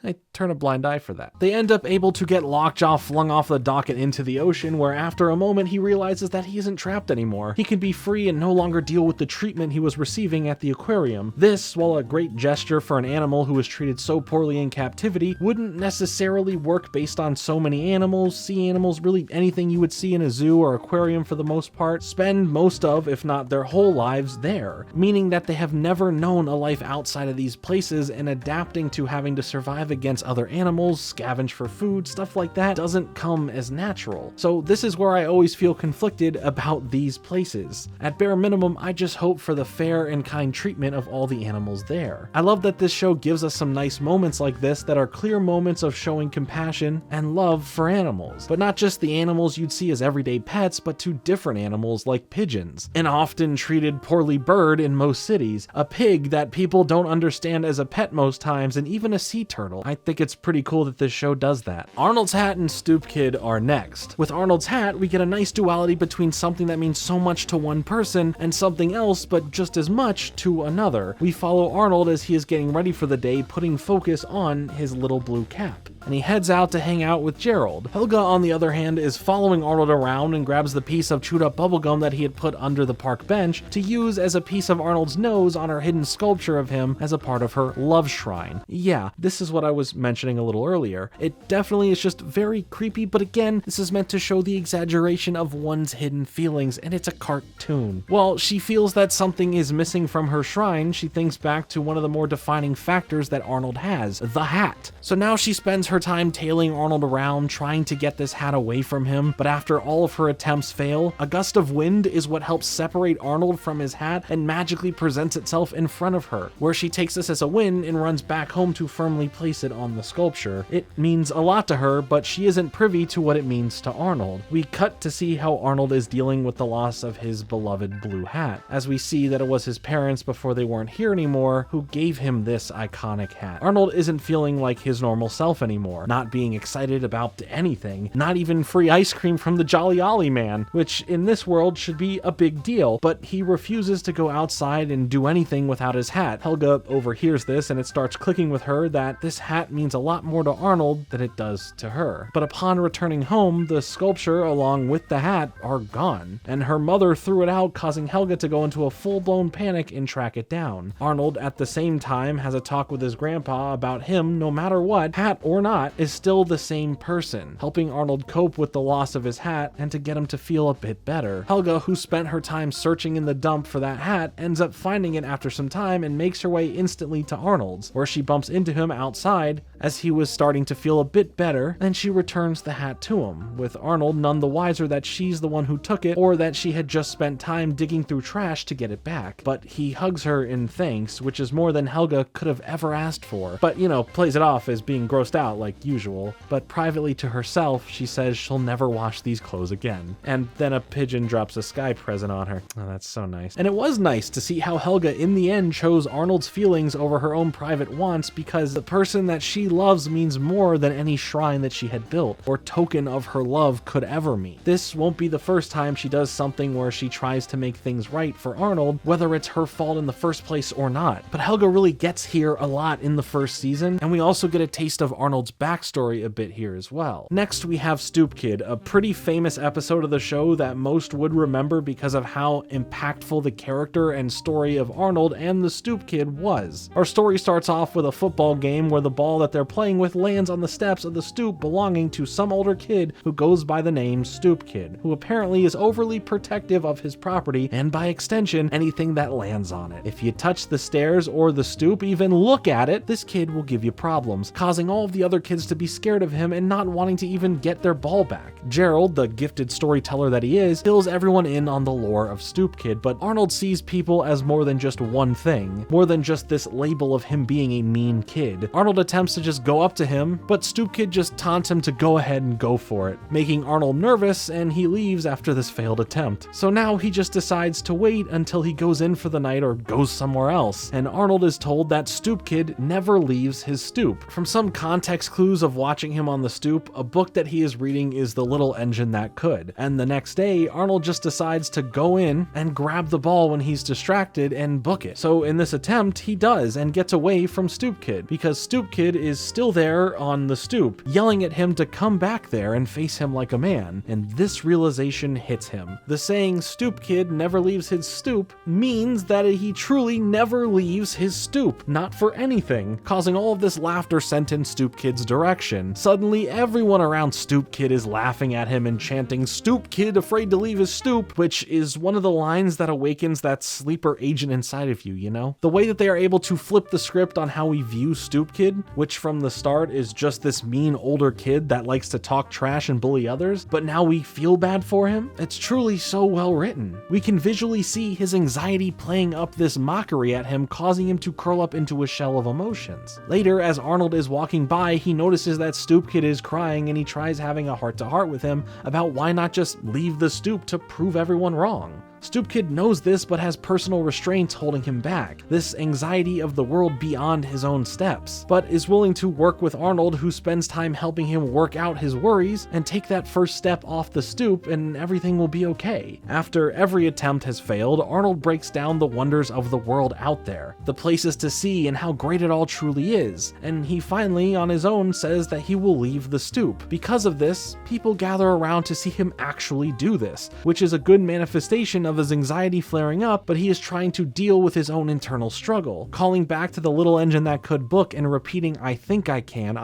A: I turn a blind eye for that. They end up able to get Lockjaw flung off the dock and into the ocean, where after a moment he realizes that he isn't trapped anymore. He can be free and no longer deal with the treatment he was receiving at the aquarium. This, while a great gesture for an animal who was treated so poorly in captivity, wouldn't necessarily work based on so many animals. Sea animals, really anything you would see in a zoo or aquarium for the most part, spend most of, if not their whole lives there, meaning that they have never known a life outside of these places, and adapting to having to survive against other animals, scavenge for food, stuff like that doesn't come as natural. So this is where I always feel conflicted about these places. At bare minimum, I just hope for the fair and kind treatment of all the animals there. I love that this show gives us some nice moments like this that are clear moments of showing compassion and love for animals, but not just the animals you'd see as everyday pets, but to different animals like pigeons, an often treated poorly bird in most cities, a pig that people don't understand as a pet most times, and even a sea turtle. I think it's pretty cool that this show does that. Arnold's hat and Stoop Kid are next. With Arnold's hat, we get a nice duality between something that means so much to one person and something else but just as much to another. We follow Arnold as he is getting ready for the day, putting focus on his little blue cap, and he heads out to hang out with Gerald. Helga, on the other hand, is following Arnold around and grabs the piece of chewed up bubblegum that he had put under the park bench to use as a piece of Arnold's nose on her hidden sculpture of him as a part of her love shrine. Yeah, this is what I was mentioning a little earlier. It definitely is just very creepy, but again, this is meant to show the exaggeration of one's hidden feelings, and it's a cartoon. While she feels that something is missing from her shrine, she thinks back to one of the more defining factors that Arnold has, the hat. So now she spends her time tailing Arnold around, trying to get this hat away from him, but after all of her attempts fail, a gust of wind is what helps separate Arnold from his hat and magically presents itself in front of her, where she takes this as a win and runs back home to firmly place it on the sculpture. It means a lot to her, but she isn't privy to what it means to Arnold. We cut to see how Arnold is dealing with the loss of his beloved blue hat, as we see that it was his parents before they weren't here anymore who gave him this iconic hat. Arnold isn't feeling like his normal self anymore, anymore, not being excited about anything, not even free ice cream from the Jolly Ollie man, which in this world should be a big deal, but he refuses to go outside and do anything without his hat. Helga overhears this, and it starts clicking with her that this hat means a lot more to Arnold than it does to her. But upon returning home, the sculpture along with the hat are gone, and her mother threw it out, causing Helga to go into a full-blown panic and track it down. Arnold at the same time has a talk with his grandpa about him, no matter what, hat or not, is still the same person, helping Arnold cope with the loss of his hat and to get him to feel a bit better. Helga, who spent her time searching in the dump for that hat, ends up finding it after some time and makes her way instantly to Arnold's, where she bumps into him outside as he was starting to feel a bit better, and she returns the hat to him, with Arnold none the wiser that she's the one who took it, or that she had just spent time digging through trash to get it back. But he hugs her in thanks, which is more than Helga could have ever asked for, but plays it off as being grossed out like usual. But privately to herself, she says she'll never wash these clothes again. And then a pigeon drops a sky present on her. Oh, that's so nice. And it was nice to see how Helga in the end chose Arnold's feelings over her own private wants, because the person that she loves means more than any shrine that she had built or token of her love could ever mean. This won't be the first time she does something where she tries to make things right for Arnold, whether it's her fault in the first place or not. But Helga really gets here a lot in the first season, and we also get a taste of Arnold's backstory a bit here as well. Next, we have Stoop Kid, a pretty famous episode of the show that most would remember because of how impactful the character and story of Arnold and the Stoop Kid was. Our story starts off with a football game where the ball that they're playing with lands on the steps of the stoop belonging to some older kid who goes by the name Stoop Kid, who apparently is overly protective of his property and by extension anything that lands on it. If you touch the stairs or the stoop, even look at it, this kid will give you problems, causing all of the other kids to be scared of him and not wanting to even get their ball back. Gerald, the gifted storyteller that he is, fills everyone in on the lore of Stoop Kid, but Arnold sees people as more than just one thing, more than just this label of him being a mean kid. Arnold attempts to just go up to him, but Stoop Kid just taunts him to go ahead and go for it, making Arnold nervous, and he leaves after this failed attempt. So now he just decides to wait until he goes in for the night or goes somewhere else, and Arnold is told that Stoop Kid never leaves his stoop. From some context clues of watching him on the stoop, a book that he is reading is The Little Engine That Could, and the next day, Arnold just decides to go in and grab the ball when he's distracted and book it. So in this attempt, he does and gets away from Stoop Kid, because Stoop Kid is still there on the stoop, yelling at him to come back there and face him like a man, and this realization hits him. The saying Stoop Kid never leaves his stoop means that he truly never leaves his stoop, not for anything, causing all of this laughter sent in Stoop Kid's direction. Suddenly, everyone around Stoop Kid is laughing at him and chanting, "Stoop Kid afraid to leave his stoop," which is one of the lines that awakens that sleeper agent inside of you, The way that they are able to flip the script on how we view Stoop Kid, which from the start is just this mean older kid that likes to talk trash and bully others, but now we feel bad for him. It's truly so well written. We can visually see his anxiety playing up this mockery at him, causing him to curl up into a shell of emotions. Later, as Arnold is walking by, he notices that Stoop Kid is crying, and he tries having a heart-to-heart with him about why not just leave the stoop to prove everyone wrong. Stoop Kid knows this, but has personal restraints holding him back, this anxiety of the world beyond his own steps, but is willing to work with Arnold, who spends time helping him work out his worries and take that first step off the stoop, and everything will be okay. After every attempt has failed, Arnold breaks down the wonders of the world out there, the places to see and how great it all truly is, and he finally, on his own, says that he will leave the stoop. Because of this, people gather around to see him actually do this, which is a good manifestation of his anxiety flaring up, but he is trying to deal with his own internal struggle, calling back to The Little Engine That Could book and repeating I think I can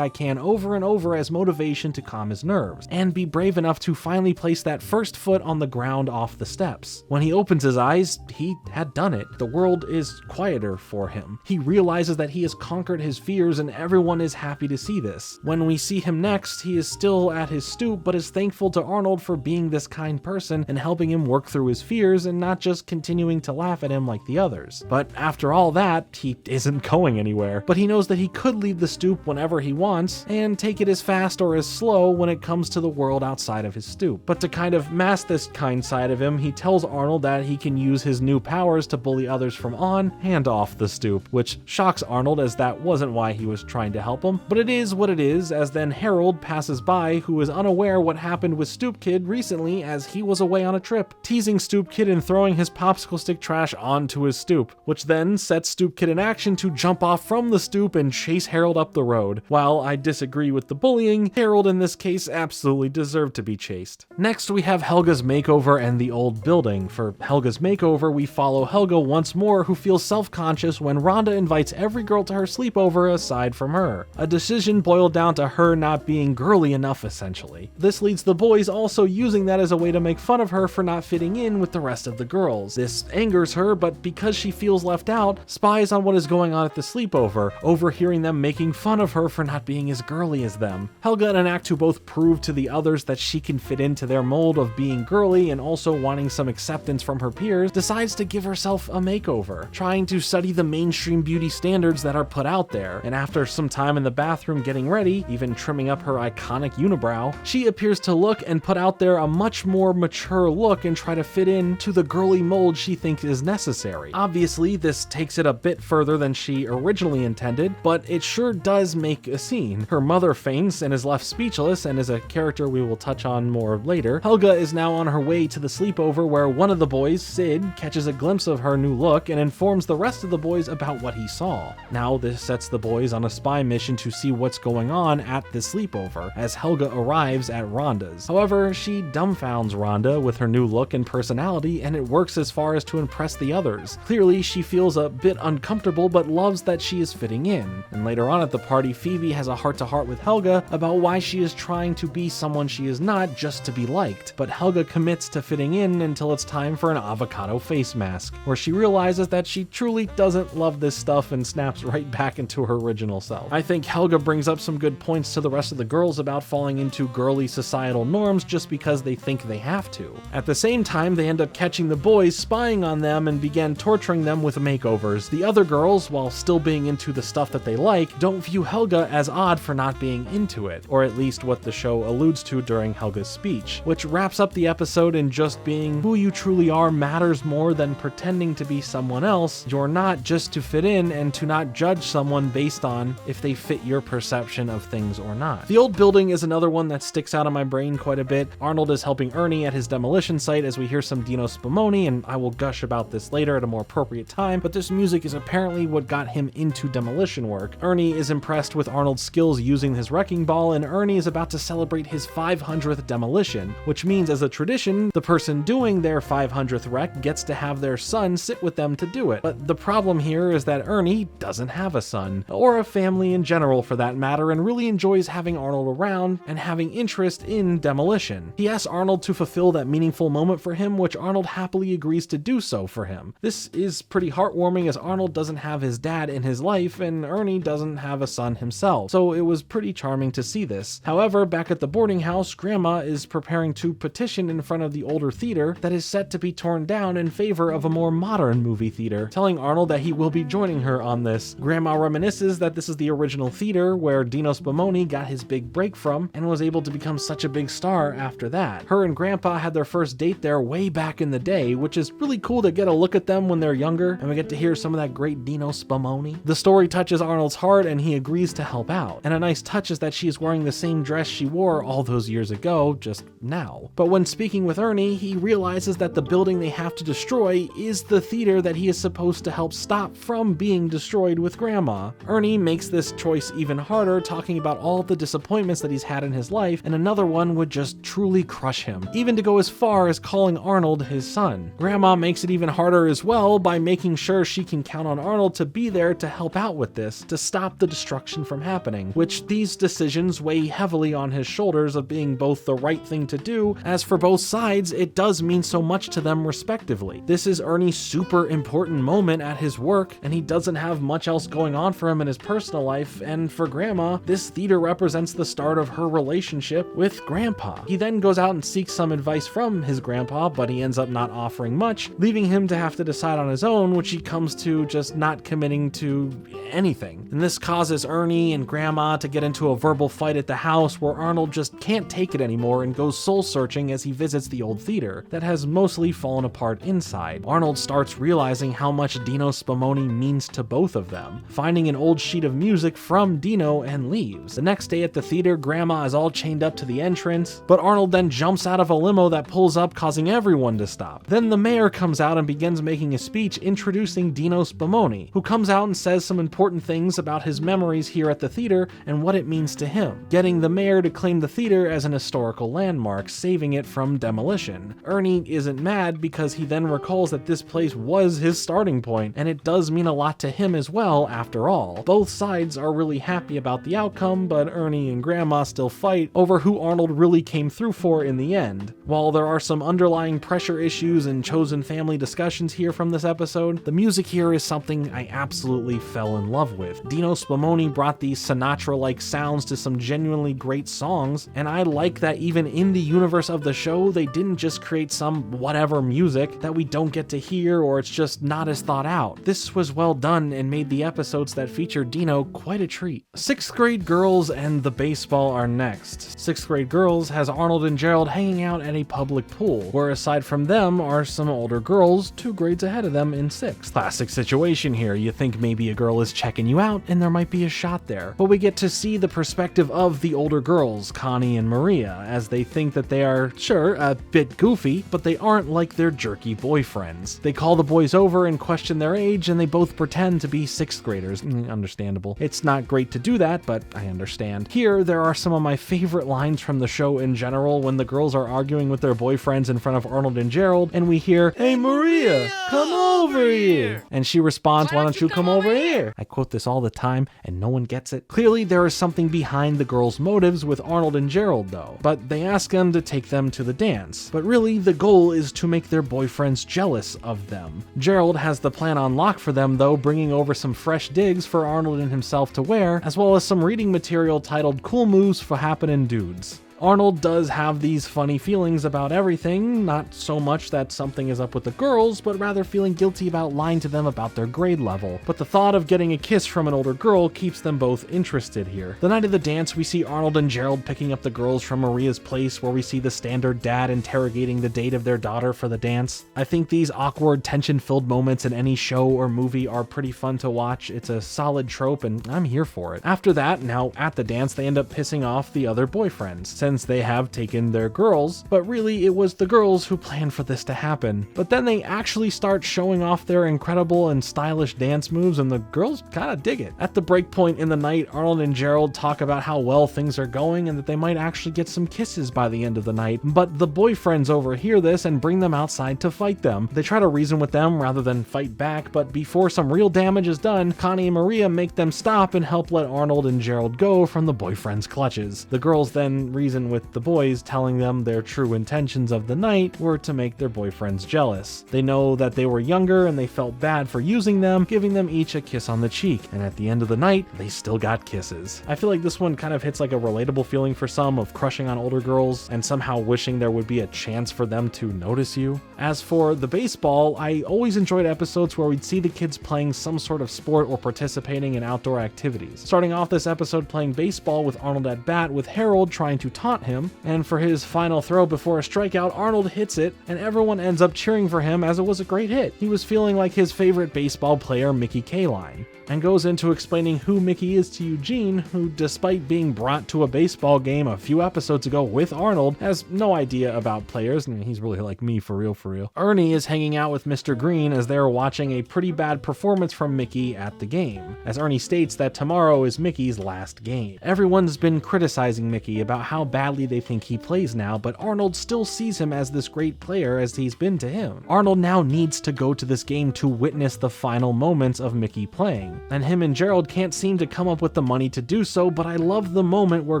A: over and over as motivation to calm his nerves, and be brave enough to finally place that first foot on the ground off the steps. When he opens his eyes, he had done it. The world is quieter for him. He realizes that he has conquered his fears, and everyone is happy to see this. When we see him next, he is still at his stoop, but is thankful to Arnold for being this kind person and helping him work through his fears and not just continuing to laugh at him like the others. But after all that, he isn't going anywhere. But he knows that he could leave the stoop whenever he wants and take it as fast or as slow when it comes to the world outside of his stoop. But to kind of mask this kind side of him, he tells Arnold that he can use his new powers to bully others from on and off the stoop, which shocks Arnold as that wasn't why he was trying to help him. But it is what it is, as then Harold passes by, who is unaware what happened with Stoop Kid recently as he was away on a trip, teasing Stoop Kid and throwing his popsicle stick trash onto his stoop, which then sets Stoop Kid in action to jump off from the stoop and chase Harold up the road. While I disagree with the bullying, Harold in this case absolutely deserved to be chased. Next, we have Helga's makeover and the old building. For Helga's makeover, we follow Helga once more, who feels self-conscious when Rhonda invites every girl to her sleepover aside from her. A decision boiled down to her not being girly enough, essentially. This leads the boys also using that as a way to make fun of her for not fitting in with the rest of the girls. This angers her, but because she feels left out, spies on what is going on at the sleepover, overhearing them making fun of her for not being as girly as them. Helga, in an act to both prove to the others that she can fit into their mold of being girly and also wanting some acceptance from her peers, decides to give herself a makeover, trying to study the mainstream beauty standards that are put out there. And after some time in the bathroom getting ready, even trimming up her iconic unibrow, she appears to look and put out there a much more mature look and try to fit in to the girly mold she thinks is necessary. Obviously, this takes it a bit further than she originally intended, but it sure does make a scene. Her mother faints and is left speechless, and as a character we will touch on more later, Helga is now on her way to the sleepover where one of the boys, Sid, catches a glimpse of her new look and informs the rest of the boys about what he saw. Now this sets the boys on a spy mission to see what's going on at the sleepover as Helga arrives at Rhonda's. However, she dumbfounds Rhonda with her new look and personality, and it works as far as to impress the others. Clearly, she feels a bit uncomfortable but loves that she is fitting in. And later on at the party, Phoebe has a heart-to-heart with Helga about why she is trying to be someone she is not just to be liked. But Helga commits to fitting in until it's time for an avocado face mask, where she realizes that she truly doesn't love this stuff and snaps right back into her original self. I think Helga brings up some good points to the rest of the girls about falling into girly societal norms just because they think they have to. At the same time, they end up catching the boys spying on them and begin torturing them with makeovers. The other girls, while still being into the stuff that they like, don't view Helga as odd for not being into it, or at least what the show alludes to during Helga's speech, which wraps up the episode in just being who you truly are matters more than pretending to be someone else. You're not just to fit in, and to not judge someone based on if they fit your perception of things or not. The old building is another one that sticks out in my brain quite a bit. Arnold is helping Ernie at his demolition site as we hear some Dino Spumoni, and I will gush about this later at a more appropriate time, but this music is apparently what got him into demolition work. Ernie is impressed with Arnold's skills using his wrecking ball, and Ernie is about to celebrate his 500th demolition, which means as a tradition, the person doing their 500th wreck gets to have their son sit with them to do it. But the problem here is that Ernie doesn't have a son, or a family in general for that matter, and really enjoys having Arnold around and having interest in demolition. He asks Arnold to fulfill that meaningful moment for him, which Arnold happily agrees to do so for him. This is pretty heartwarming as Arnold doesn't have his dad in his life and Ernie doesn't have a son himself, so it was pretty charming to see this. However, back at the boarding house, Grandma is preparing to petition in front of the older theater that is set to be torn down in favor of a more modern movie theater, telling Arnold that he will be joining her on this. Grandma reminisces that this is the original theater where Dino Spumoni got his big break from and was able to become such a big star after that. Her and Grandpa had their first date there way back in the day, which is really cool to get a look at them when they're younger and we get to hear some of that great Dino Spumoni. The story touches Arnold's heart and he agrees to help out. And a nice touch is that she is wearing the same dress she wore all those years ago, just now. But when speaking with Ernie, he realizes that the building they have to destroy is the theater that he is supposed to help stop from being destroyed with Grandma. Ernie makes this choice even harder, talking about all the disappointments that he's had in his life, and another one would just truly crush him, even to go as far as calling Arnold his son. Grandma makes it even harder as well by making sure she can count on Arnold to be there to help out with this, to stop the destruction from happening, which these decisions weigh heavily on his shoulders of being both the right thing to do, as for both sides, it does mean so much to them respectively. This is Ernie's super important moment at his work, and he doesn't have much else going on for him in his personal life, and for Grandma, this theater represents the start of her relationship with Grandpa. He then goes out and seeks some advice from his grandpa, but but he ends up not offering much, leaving him to have to decide on his own, which he comes to just not committing to anything. And this causes Ernie and Grandma to get into a verbal fight at the house where Arnold just can't take it anymore and goes soul searching as he visits the old theater that has mostly fallen apart inside. Arnold starts realizing how much Dino Spumoni means to both of them, finding an old sheet of music from Dino and leaves. The next day at the theater, Grandma is all chained up to the entrance, but Arnold then jumps out of a limo that pulls up, causing everyone to stop. Then the mayor comes out and begins making a speech introducing Dino Spumoni, who comes out and says some important things about his memories here at the theater and what it means to him, getting the mayor to claim the theater as an historical landmark, saving it from demolition. Ernie isn't mad because he then recalls that this place was his starting point, and it does mean a lot to him as well after all. Both sides are really happy about the outcome, but Ernie and Grandma still fight over who Arnold really came through for in the end. While there are some underlying pressure issues and chosen family discussions here from this episode, the music here is something I absolutely fell in love with. Dino Spumoni brought these Sinatra-like sounds to some genuinely great songs, and I like that even in the universe of the show, they didn't just create some whatever music that we don't get to hear or it's just not as thought out. This was well done and made the episodes that feature Dino quite a treat. 6th Grade Girls and the Baseball are next. 6th Grade Girls has Arnold and Gerald hanging out at a public pool, where aside from them are some older girls 2 grades ahead of them in 6th. Classic situation here. You think maybe a girl is checking you out and there might be a shot there. But we get to see the perspective of the older girls, Connie and Maria, as they think that they are, sure, a bit goofy, but they aren't like their jerky boyfriends. They call the boys over and question their age, and they both pretend to be 6th graders. Understandable. It's not great to do that, but I understand. Here, there are some of my favorite lines from the show in general when the girls are arguing with their boyfriends in front of Arnold and Gerald, and we hear, "Hey Maria, come over here!" And she responds, "Why don't you come over here?" I quote this all the time, and no one gets it. Clearly, there is something behind the girls' motives with Arnold and Gerald, though. But they ask them to take them to the dance. But really, the goal is to make their boyfriends jealous of them. Gerald has the plan on lock for them, though, bringing over some fresh digs for Arnold and himself to wear, as well as some reading material titled "Cool Moves for Happenin' Dudes." Arnold does have these funny feelings about everything, not so much that something is up with the girls, but rather feeling guilty about lying to them about their grade level. But the thought of getting a kiss from an older girl keeps them both interested here. The night of the dance, we see Arnold and Gerald picking up the girls from Maria's place, where we see the standard dad interrogating the date of their daughter for the dance. I think these awkward, tension-filled moments in any show or movie are pretty fun to watch. It's a solid trope, and I'm here for it. After that, now at the dance, they end up pissing off the other boyfriends, since they have taken their girls, but really it was the girls who planned for this to happen. But then they actually start showing off their incredible and stylish dance moves, and the girls kinda dig it. At the break point in the night, Arnold and Gerald talk about how well things are going and that they might actually get some kisses by the end of the night, but the boyfriends overhear this and bring them outside to fight them. They try to reason with them rather than fight back, but before some real damage is done, Connie and Maria make them stop and help let Arnold and Gerald go from the boyfriend's clutches. The girls then reason with the boys, telling them their true intentions of the night were to make their boyfriends jealous. They know that they were younger and they felt bad for using them, giving them each a kiss on the cheek, and at the end of the night, they still got kisses. I feel like this one kind of hits like a relatable feeling for some of crushing on older girls and somehow wishing there would be a chance for them to notice you. As for the baseball, I always enjoyed episodes where we'd see the kids playing some sort of sport or participating in outdoor activities. Starting off this episode playing baseball with Arnold at bat, with Harold trying to taunt him, and for his final throw before a strikeout, Arnold hits it, and everyone ends up cheering for him as it was a great hit. He was feeling like his favorite baseball player, Mickey Kaline, and goes into explaining who Mickey is to Eugene, who, despite being brought to a baseball game a few episodes ago with Arnold, has no idea about players, and he's really like me for real. Ernie is hanging out with Mr. Green as they're watching a pretty bad performance from Mickey at the game, as Ernie states that tomorrow is Mickey's last game. Everyone's been criticizing Mickey about how badly they think he plays now, but Arnold still sees him as this great player as he's been to him. Arnold now needs to go to this game to witness the final moments of Mickey playing, and him and Gerald can't seem to come up with the money to do so, but I love the moment where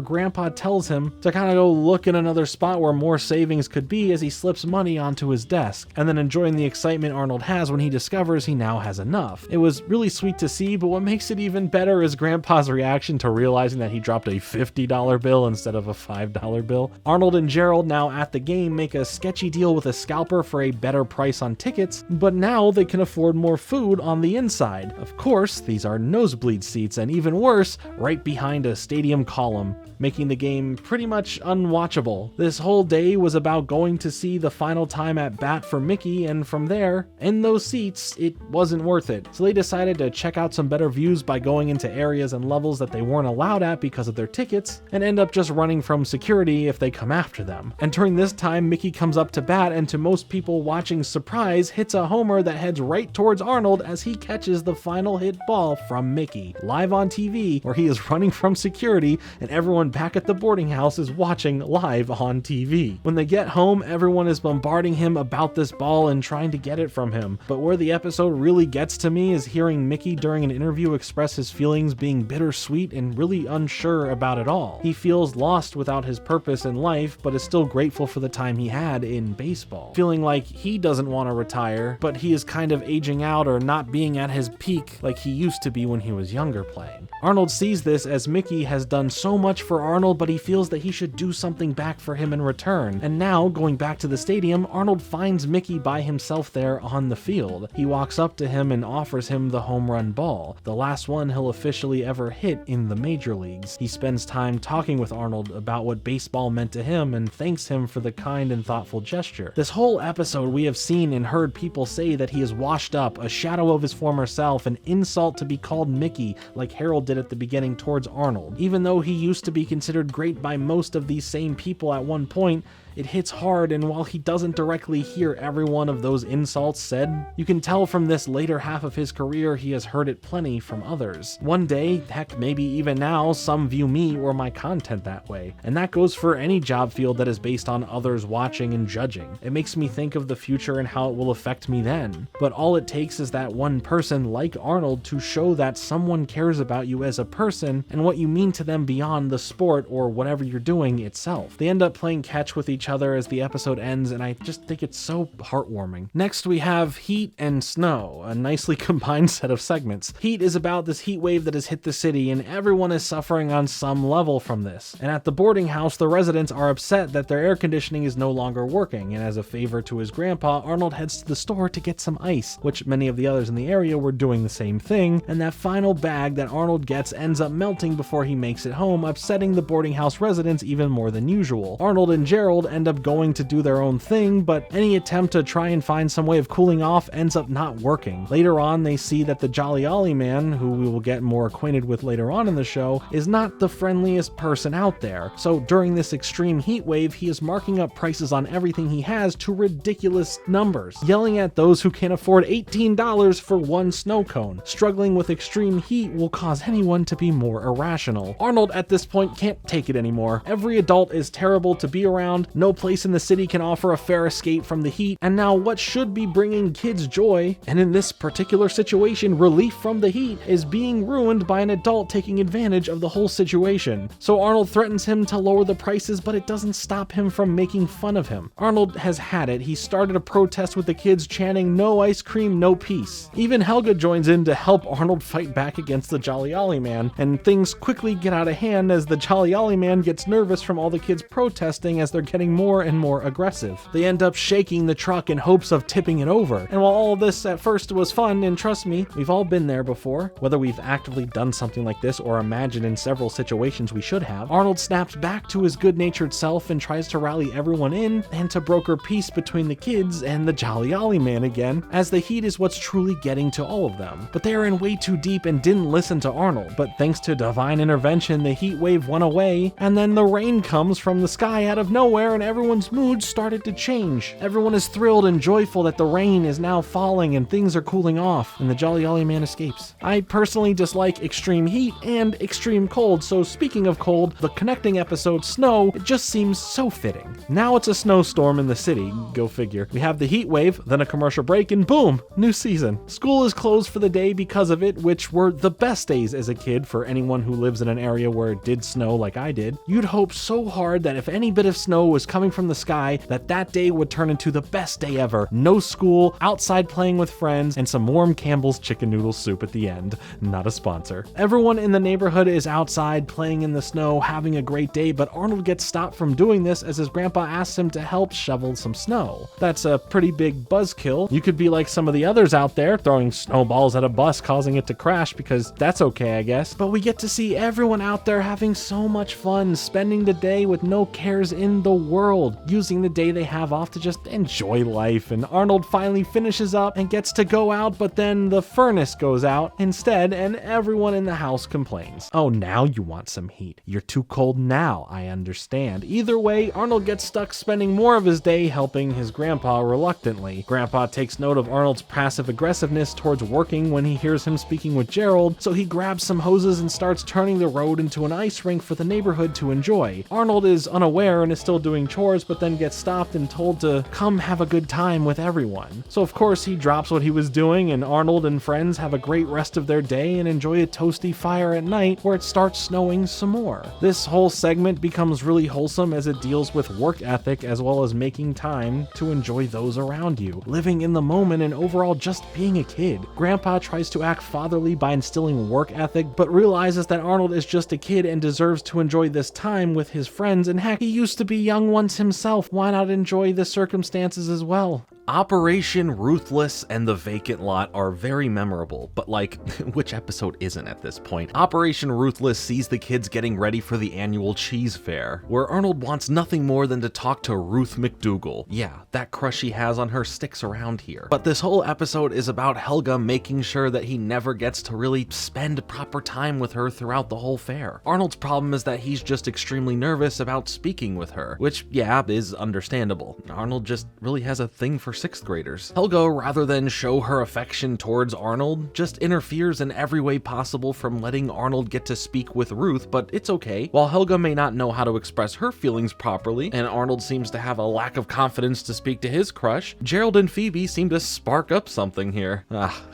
A: Grandpa tells him to kind of go look in another spot where more savings could be as he slips money onto his desk, and then enjoying the excitement Arnold has when he discovers he now has enough. It was really sweet to see, but what makes it even better is Grandpa's reaction to realizing that he dropped a $50 bill instead of a $5 $5 bill. Arnold and Gerald, now at the game, make a sketchy deal with a scalper for a better price on tickets, but now they can afford more food on the inside. Of course, these are nosebleed seats, and even worse, right behind a stadium column, making the game pretty much unwatchable. This whole day was about going to see the final time at bat for Mickey, and from there, in those seats, it wasn't worth it. So they decided to check out some better views by going into areas and levels that they weren't allowed at because of their tickets, and end up just running from security if they come after them. And during this time, Mickey comes up to bat, and to most people watching surprise, hits a homer that heads right towards Arnold as he catches the final hit ball from Mickey, live on TV, where he is running from security and everyone back at the boarding house is watching live on TV. When they get home, everyone is bombarding him about this ball and trying to get it from him. But where the episode really gets to me is hearing Mickey during an interview express his feelings being bittersweet and really unsure about it all. He feels lost without his purpose in life, but is still grateful for the time he had in baseball. Feeling like he doesn't want to retire, but he is kind of aging out or not being at his peak like he used to be when he was younger playing. Arnold sees this as Mickey has done so much for Arnold, but he feels that he should do something back for him in return. And now, going back to the stadium, Arnold finds Mickey by himself there on the field. He walks up to him and offers him the home run ball, the last one he'll officially ever hit in the major leagues. He spends time talking with Arnold about what baseball meant to him and thanks him for the kind and thoughtful gesture. This whole episode we have seen and heard people say that he is washed up, a shadow of his former self, an insult to be called Mickey like Harold did at the beginning towards Arnold. Even though he used to be considered great by most of these same people at one point, it hits hard, and while he doesn't directly hear every one of those insults said, you can tell from this later half of his career he has heard it plenty from others. One day, heck, maybe even now, some view me or my content that way. And that goes for any job field that is based on others watching and judging. It makes me think of the future and how it will affect me then. But all it takes is that one person like Arnold to show that someone cares about you as a person and what you mean to them beyond the sport or whatever you're doing itself. They end up playing catch with each other as the episode ends, and I just think it's so heartwarming. Next we have Heat and Snow, a nicely combined set of segments. Heat is about this heat wave that has hit the city, and everyone is suffering on some level from this. And at the boarding house, the residents are upset that their air conditioning is no longer working, and as a favor to his grandpa, Arnold heads to the store to get some ice, which many of the others in the area were doing the same thing, and that final bag that Arnold gets ends up melting before he makes it home, upsetting the boarding house residents even more than usual. Arnold and Gerald end up going to do their own thing, but any attempt to try and find some way of cooling off ends up not working. Later on, they see that the Jolly Ollie Man, who we will get more acquainted with later on in the show, is not the friendliest person out there. So during this extreme heat wave, he is marking up prices on everything he has to ridiculous numbers, yelling at those who can't afford $18 for one snow cone. Struggling with extreme heat will cause anyone to be more irrational. Arnold at this point can't take it anymore. Every adult is terrible to be around, no place in the city can offer a fair escape from the heat, and now what should be bringing kids joy, and in this particular situation relief from the heat, is being ruined by an adult taking advantage of the whole situation. So Arnold threatens him to lower the prices, but it doesn't stop him from making fun of him. Arnold has had it. He started a protest with the kids chanting "No ice cream, no peace." Even Helga joins in to help Arnold fight back against the Jolly Ollie Man, and things quickly get out of hand as the Jolly Ollie Man gets nervous from all the kids protesting as they're getting more and more aggressive. They end up shaking the truck in hopes of tipping it over. And while all of this at first was fun, and trust me, we've all been there before, whether we've actively done something like this or imagined in several situations we should have, Arnold snaps back to his good-natured self and tries to rally everyone in and to broker peace between the kids and the Jolly Ollie Man again, as the heat is what's truly getting to all of them. But they are in way too deep and didn't listen to Arnold, but thanks to divine intervention, the heat wave went away, and then the rain comes from the sky out of nowhere and everyone's mood started to change. Everyone is thrilled and joyful that the rain is now falling and things are cooling off, and the Jolly Ollie Man escapes. I personally dislike extreme heat and extreme cold, so speaking of cold, the connecting episode Snow, it just seems so fitting. Now it's a snowstorm in the city, go figure. We have the heat wave, then a commercial break, and boom, new season. School is closed for the day because of it, which were the best days as a kid for anyone who lives in an area where it did snow like I did. You'd hope so hard that if any bit of snow was coming from the sky that that day would turn into the best day ever. No school, outside playing with friends, and some warm Campbell's chicken noodle soup at the end. Not a sponsor. Everyone in the neighborhood is outside playing in the snow, having a great day, but Arnold gets stopped from doing this as his grandpa asks him to help shovel some snow. That's a pretty big buzzkill. You could be like some of the others out there, throwing snowballs at a bus causing it to crash, because that's okay, I guess. But we get to see everyone out there having so much fun, spending the day with no cares in the world, using the day they have off to just enjoy life. And Arnold finally finishes up and gets to go out, but then the furnace goes out instead, and everyone in the house complains. Oh, now you want some heat. You're too cold now, I understand. Either way, Arnold gets stuck spending more of his day helping his grandpa reluctantly. Grandpa takes note of Arnold's passive aggressiveness towards working when he hears him speaking with Gerald, so he grabs some hoses and starts turning the road into an ice rink for the neighborhood to enjoy. Arnold is unaware and is still doing chores, but then gets stopped and told to come have a good time with everyone. So of course he drops what he was doing, and Arnold and friends have a great rest of their day and enjoy a toasty fire at night where it starts snowing some more. This whole segment becomes really wholesome as it deals with work ethic as well as making time to enjoy those around you, living in the moment, and overall just being a kid. Grandpa tries to act fatherly by instilling work ethic, but realizes that Arnold is just a kid and deserves to enjoy this time with his friends, and heck, he used to be young once himself. Why not enjoy the circumstances as well? Operation Ruthless and the Vacant Lot are very memorable, but like, which episode isn't at this point? Operation Ruthless sees the kids getting ready for the annual cheese fair, where Arnold wants nothing more than to talk to Ruth McDougal. Yeah, that crush he has on her sticks around here. But this whole episode is about Helga making sure that he never gets to really spend proper time with her throughout the whole fair. Arnold's problem is that he's just extremely nervous about speaking with her, which, yeah, is understandable. Arnold just really has a thing for sixth graders. Helga, rather than show her affection towards Arnold, just interferes in every way possible from letting Arnold get to speak with Ruth, but it's okay. While Helga may not know how to express her feelings properly, and Arnold seems to have a lack of confidence to speak to his crush, Gerald and Phoebe seem to spark up something here.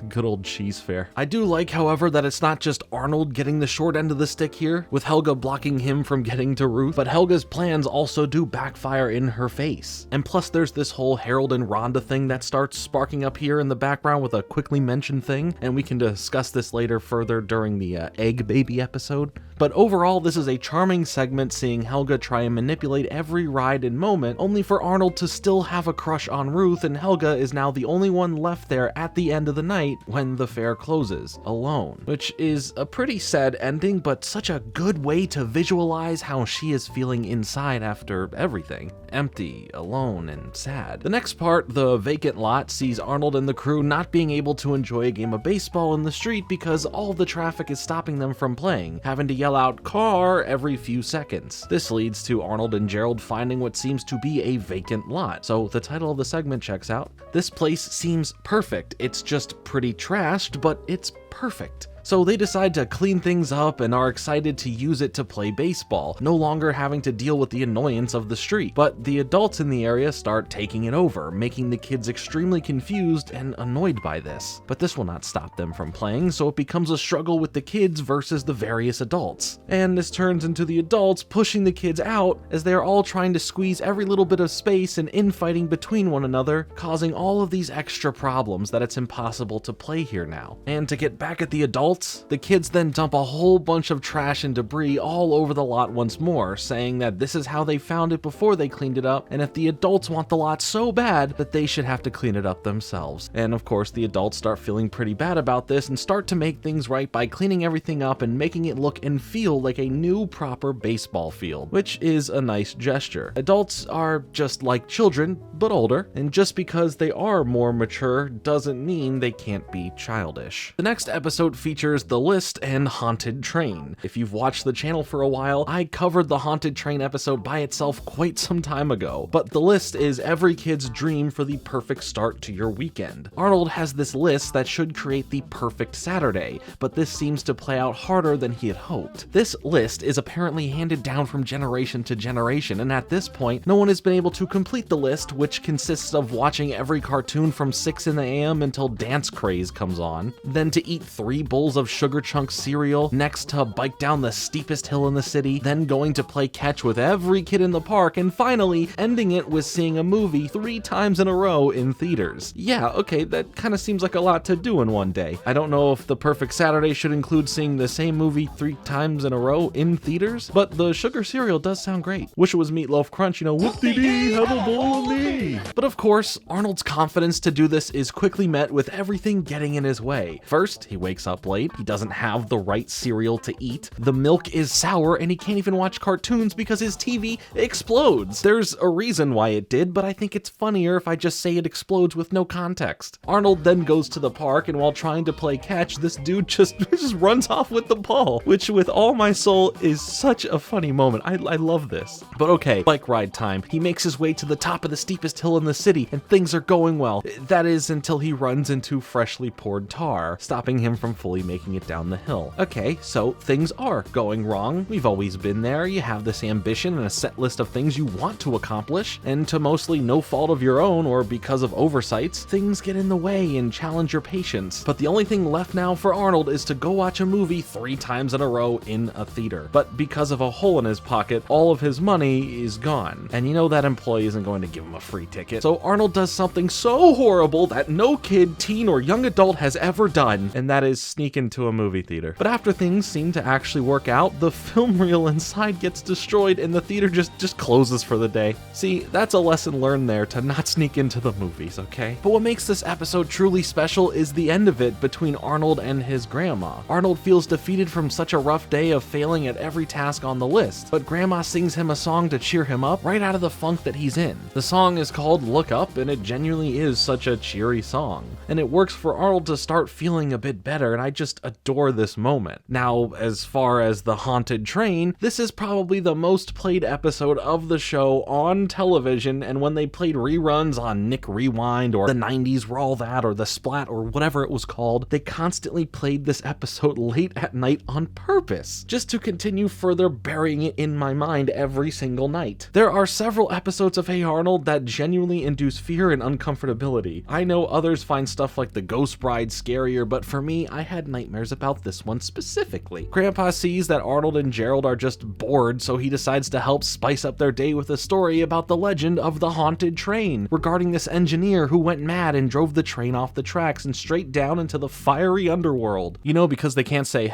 A: Good old cheese fair. I do like, however, that it's not just Arnold getting the short end of the stick here, with Helga blocking him from getting to Ruth, but Helga's plans also do backfire in her face. And plus there's this whole Harold and Rhonda thing that starts sparking up here in the background with a quickly mentioned thing, and we can discuss this later further during the egg baby episode. But overall, this is a charming segment, seeing Helga try and manipulate every ride and moment, only for Arnold to still have a crush on Ruth, and Helga is now the only one left there at the end of the night when the fair closes, alone. Which is a pretty sad ending, but such a good way to visualize how she is feeling inside after everything. Empty, alone, and sad. The next part, the Vacant Lot, sees Arnold and the crew not being able to enjoy a game of baseball in the street because all the traffic is stopping them from playing, having to yell out "car" every few seconds. This leads to Arnold and Gerald finding what seems to be a vacant lot, so the title of the segment checks out. This place seems perfect. It's just pretty trashed, but it's perfect. So they decide to clean things up and are excited to use it to play baseball, no longer having to deal with the annoyance of the street. But the adults in the area start taking it over, making the kids extremely confused and annoyed by this. But this will not stop them from playing, so it becomes a struggle with the kids versus the various adults. And this turns into the adults pushing the kids out as they are all trying to squeeze every little bit of space and infighting between one another, causing all of these extra problems that it's impossible to play here now. And to get back at the adults, the kids then dump a whole bunch of trash and debris all over the lot once more, saying that this is how they found it before they cleaned it up, and if the adults want the lot so bad that they should have to clean it up themselves. And of course the adults start feeling pretty bad about this and start to make things right by cleaning everything up and making it look and feel like a new proper baseball field, which is a nice gesture. Adults are just like children, but older, and just because they are more mature doesn't mean they can't be childish. The next episode features The List and Haunted Train. If you've watched the channel for a while, I covered the Haunted Train episode by itself quite some time ago, but The List is every kid's dream for the perfect start to your weekend. Arnold has this list that should create the perfect Saturday, but this seems to play out harder than he had hoped. This list is apparently handed down from generation to generation, and at this point, no one has been able to complete the list, which consists of watching every cartoon from 6 in the AM until Dance Craze comes on, then to eat 3 bowls bowls of sugar chunk cereal, next to bike down the steepest hill in the city, then going to play catch with every kid in the park, and finally ending it with seeing a movie 3 times in a row in theaters. Yeah, okay, that kind of seems like a lot to do in one day. I don't know if the perfect Saturday should include seeing the same movie 3 times in a row in theaters, but the sugar cereal does sound great. Wish it was Meatloaf Crunch, whoop-dee-dee, have a bowl of me. But of course, Arnold's confidence to do this is quickly met with everything getting in his way. First, he wakes up late, he doesn't have the right cereal to eat, the milk is sour, and he can't even watch cartoons because his TV explodes. There's a reason why it did, but I think it's funnier if I just say it explodes with no context. Arnold then goes to the park, and while trying to play catch, this dude just runs off with the ball, which with all my soul is such a funny moment. I love this. But okay, bike ride time. He makes his way to the top of the steepest hill in the city, and things are going well. That is until he runs into freshly poured tar, stopping him from fully making it down the hill. Okay, so things are going wrong. We've always been there. You have this ambition and a set list of things you want to accomplish, and to mostly no fault of your own or because of oversights, things get in the way and challenge your patience. But the only thing left now for Arnold is to go watch a movie 3 times in a row in a theater. But because of a hole in his pocket, all of his money is gone. And that employee isn't going to give him a free ticket. So Arnold does something so horrible that no kid, teen, or young adult has ever done, and that is sneak into a movie theater. But after things seem to actually work out, the film reel inside gets destroyed and the theater just closes for the day. See, that's a lesson learned there, to not sneak into the movies, okay? But what makes this episode truly special is the end of it between Arnold and his grandma. Arnold feels defeated from such a rough day of failing at every task on the list, but grandma sings him a song to cheer him up right out of the funk that he's in. The song is called Look Up, and it genuinely is such a cheery song. And it works for Arnold to start feeling a bit better, and I just adore this moment. Now, as far as the haunted train, this is probably the most played episode of the show on television, and when they played reruns on Nick Rewind or the 90s Were All That or The Splat or whatever it was called, they constantly played this episode late at night on purpose, just to continue further burying it in my mind every single night. There are several episodes of Hey Arnold that genuinely induce fear and uncomfortability. I know others find stuff like The Ghost Bride scarier, but for me, I had nightmares about this one specifically. Grandpa sees that Arnold and Gerald are just bored, so he decides to help spice up their day with a story about the legend of the haunted train, regarding this engineer who went mad and drove the train off the tracks and straight down into the fiery underworld. Because they can't say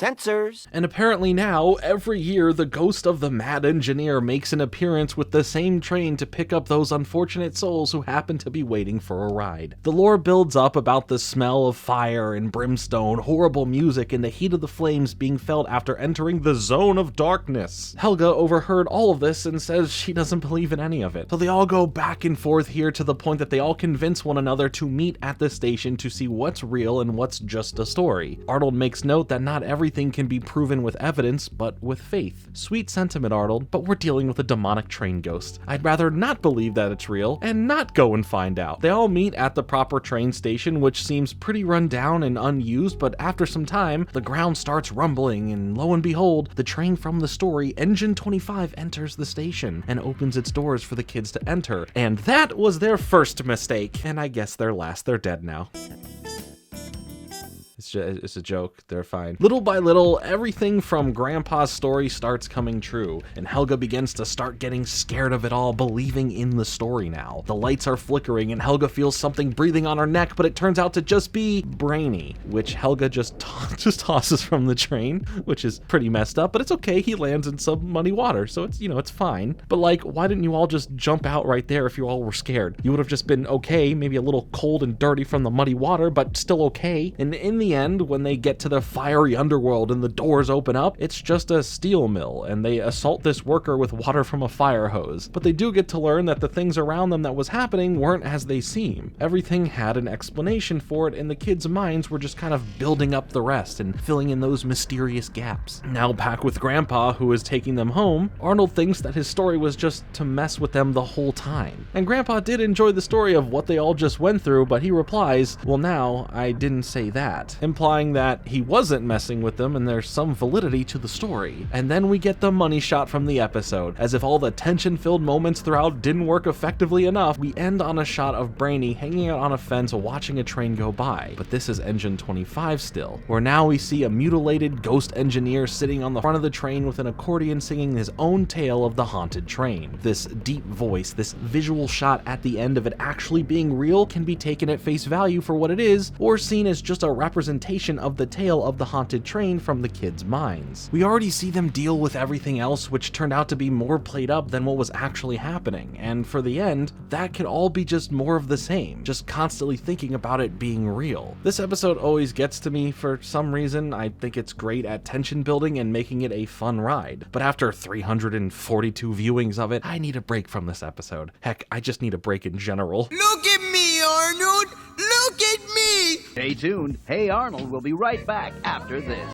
A: Censors. And apparently now, every year, the ghost of the mad engineer makes an appearance with the same train to pick up those unfortunate souls who happen to be waiting for a ride. The lore builds up about the smell of fire and brimstone, horrible music, and the heat of the flames being felt after entering the zone of darkness. Helga overheard all of this and says she doesn't believe in any of it. So they all go back and forth here to the point that they all convince one another to meet at the station to see what's real and what's just a story. Arnold makes note that not everything can be proven with evidence, but with faith. Sweet sentiment, Arnold, but we're dealing with a demonic train ghost. I'd rather not believe that it's real and not go and find out. They all meet at the proper train station, which seems pretty run down and unused, but after some time, the ground starts rumbling, and lo and behold, the train from the story, Engine 25, enters the station and opens its doors for the kids to enter. And that was their first mistake, and I guess their last. They're dead now. It's a joke. They're fine. Little by little, everything from Grandpa's story starts coming true, and Helga begins to start getting scared of it all, believing in the story now. The lights are flickering, and Helga feels something breathing on her neck, but it turns out to just be Brainy, which Helga just tosses from the train, which is pretty messed up, but it's okay. He lands in some muddy water, so it's, it's fine. But why didn't you all just jump out right there if you all were scared? You would have just been okay, maybe a little cold and dirty from the muddy water, but still okay. And in the end, when they get to the fiery underworld and the doors open up, it's just a steel mill, and they assault this worker with water from a fire hose. But they do get to learn that the things around them that was happening weren't as they seem. Everything had an explanation for it, and the kids' minds were just kind of building up the rest and filling in those mysterious gaps. Now back with Grandpa, who is taking them home, Arnold thinks that his story was just to mess with them the whole time. And Grandpa did enjoy the story of what they all just went through, but he replies, "Well, now, I didn't say that." implying that he wasn't messing with them and there's some validity to the story. And then we get the money shot from the episode. As if all the tension-filled moments throughout didn't work effectively enough, we end on a shot of Brainy hanging out on a fence watching a train go by. But this is Engine 25 still, where now we see a mutilated ghost engineer sitting on the front of the train with an accordion singing his own tale of the haunted train. This deep voice, this visual shot at the end of it actually being real, can be taken at face value for what it is, or seen as just a representation of the tale of the haunted train from the kids' minds. We already see them deal with everything else, which turned out to be more played up than what was actually happening, and for the end, that could all be just more of the same, just constantly thinking about it being real. This episode always gets to me for some reason. I think it's great at tension building and making it a fun ride, but after 342 viewings of it, I need a break from this episode. Heck, I just need a break in general.
H: Look at me, Arnold! Look at me!
M: Stay tuned. Hey Arnold will be right back after this.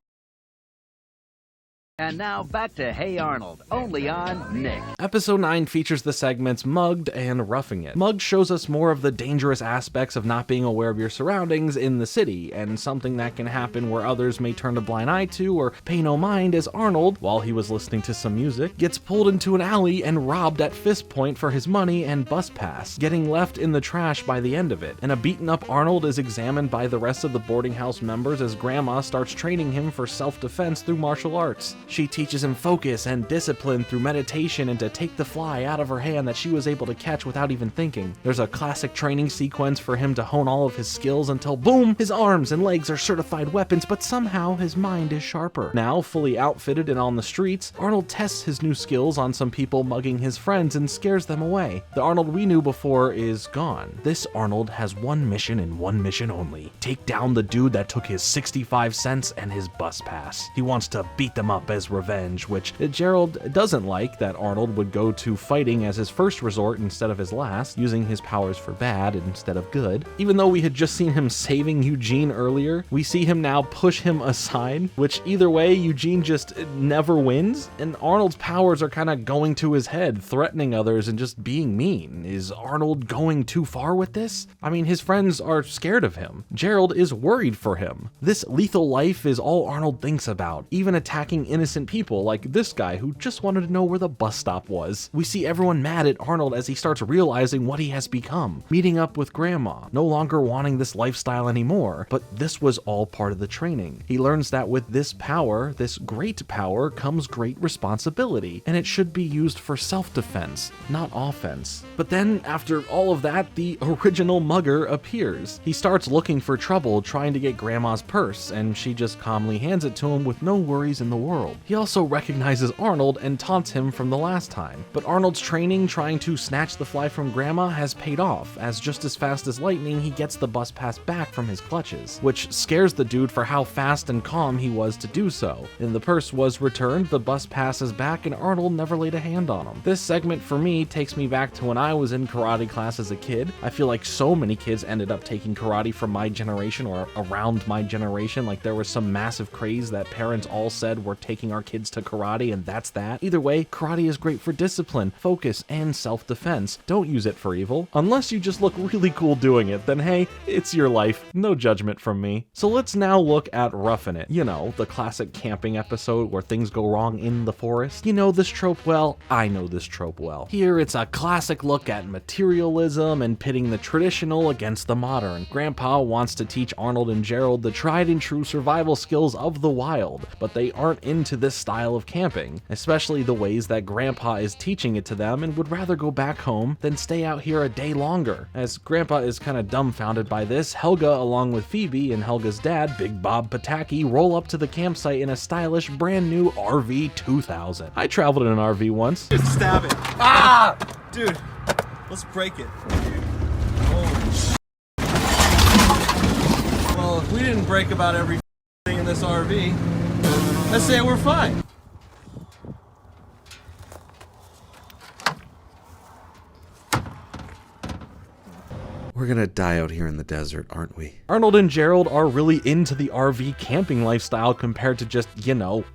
M: And now back to Hey Arnold, only on Nick.
A: Episode 9 features the segments Mugged and Roughing It. Mugged shows us more of the dangerous aspects of not being aware of your surroundings in the city, and something that can happen where others may turn a blind eye to or pay no mind, as Arnold, while he was listening to some music, gets pulled into an alley and robbed at fist point for his money and bus pass, getting left in the trash by the end of it. And a beaten up Arnold is examined by the rest of the boarding house members as Grandma starts training him for self-defense through martial arts. She teaches him focus and discipline through meditation and to take the fly out of her hand that she was able to catch without even thinking. There's a classic training sequence for him to hone all of his skills until boom, his arms and legs are certified weapons, but somehow his mind is sharper. Now, fully outfitted and on the streets, Arnold tests his new skills on some people mugging his friends and scares them away. The Arnold we knew before is gone. This Arnold has one mission and one mission only: take down the dude that took his 65 cents and his bus pass. He wants to beat them up as revenge, which Gerald doesn't like that Arnold would go to fighting as his first resort instead of his last, using his powers for bad instead of good. Even though we had just seen him saving Eugene earlier, we see him now push him aside, which either way, Eugene just never wins, and Arnold's powers are kind of going to his head, threatening others and just being mean. Is Arnold going too far with this? I mean, his friends are scared of him. Gerald is worried for him. This lethal life is all Arnold thinks about, even attacking innocent people like this guy who just wanted to know where the bus stop was. We see everyone mad at Arnold as he starts realizing what he has become, meeting up with Grandma, no longer wanting this lifestyle anymore, but this was all part of the training. He learns that with this power, this great power, comes great responsibility, and it should be used for self-defense, not offense. But then, after all of that, the original mugger appears. He starts looking for trouble, trying to get Grandma's purse, and she just calmly hands it to him with no worries in the world. He also recognizes Arnold and taunts him from the last time. But Arnold's training trying to snatch the fly from Grandma has paid off, as just as fast as lightning he gets the bus pass back from his clutches, which scares the dude for how fast and calm he was to do so. And the purse was returned, the bus pass is back, and Arnold never laid a hand on him. This segment for me takes me back to when I was in karate class as a kid. I feel like so many kids ended up taking karate from my generation or around my generation. Like there was some massive craze that parents all said we're taking our kids to karate, and that's that. Either way, karate is great for discipline, focus, and self-defense. Don't use it for evil. Unless you just look really cool doing it, then hey, it's your life. No judgment from me. So let's now look at Roughing It. You know, the classic camping episode where things go wrong in the forest. You know this trope well, I know this trope well. Here it's a classic look at materialism and pitting the traditional against the modern. Grandpa wants to teach Arnold and Gerald the tried and true survival skills of the wild, but they aren't into this style of camping, especially the ways that Grandpa is teaching it to them, and would rather go back home than stay out here a day longer. As Grandpa is kind of dumbfounded by this, Helga, along with Phoebe and Helga's dad, Big Bob Pataki, roll up to the campsite in a stylish brand new RV 2000. I traveled in an RV once.
N: Just stab it. Ah! Dude, let's break it. Holy shit. Well, if we didn't break about every thing in this RV, let's say we're fine.
O: We're gonna die out here in the desert, aren't we?
A: Arnold and Gerald are really into the RV camping lifestyle compared to just,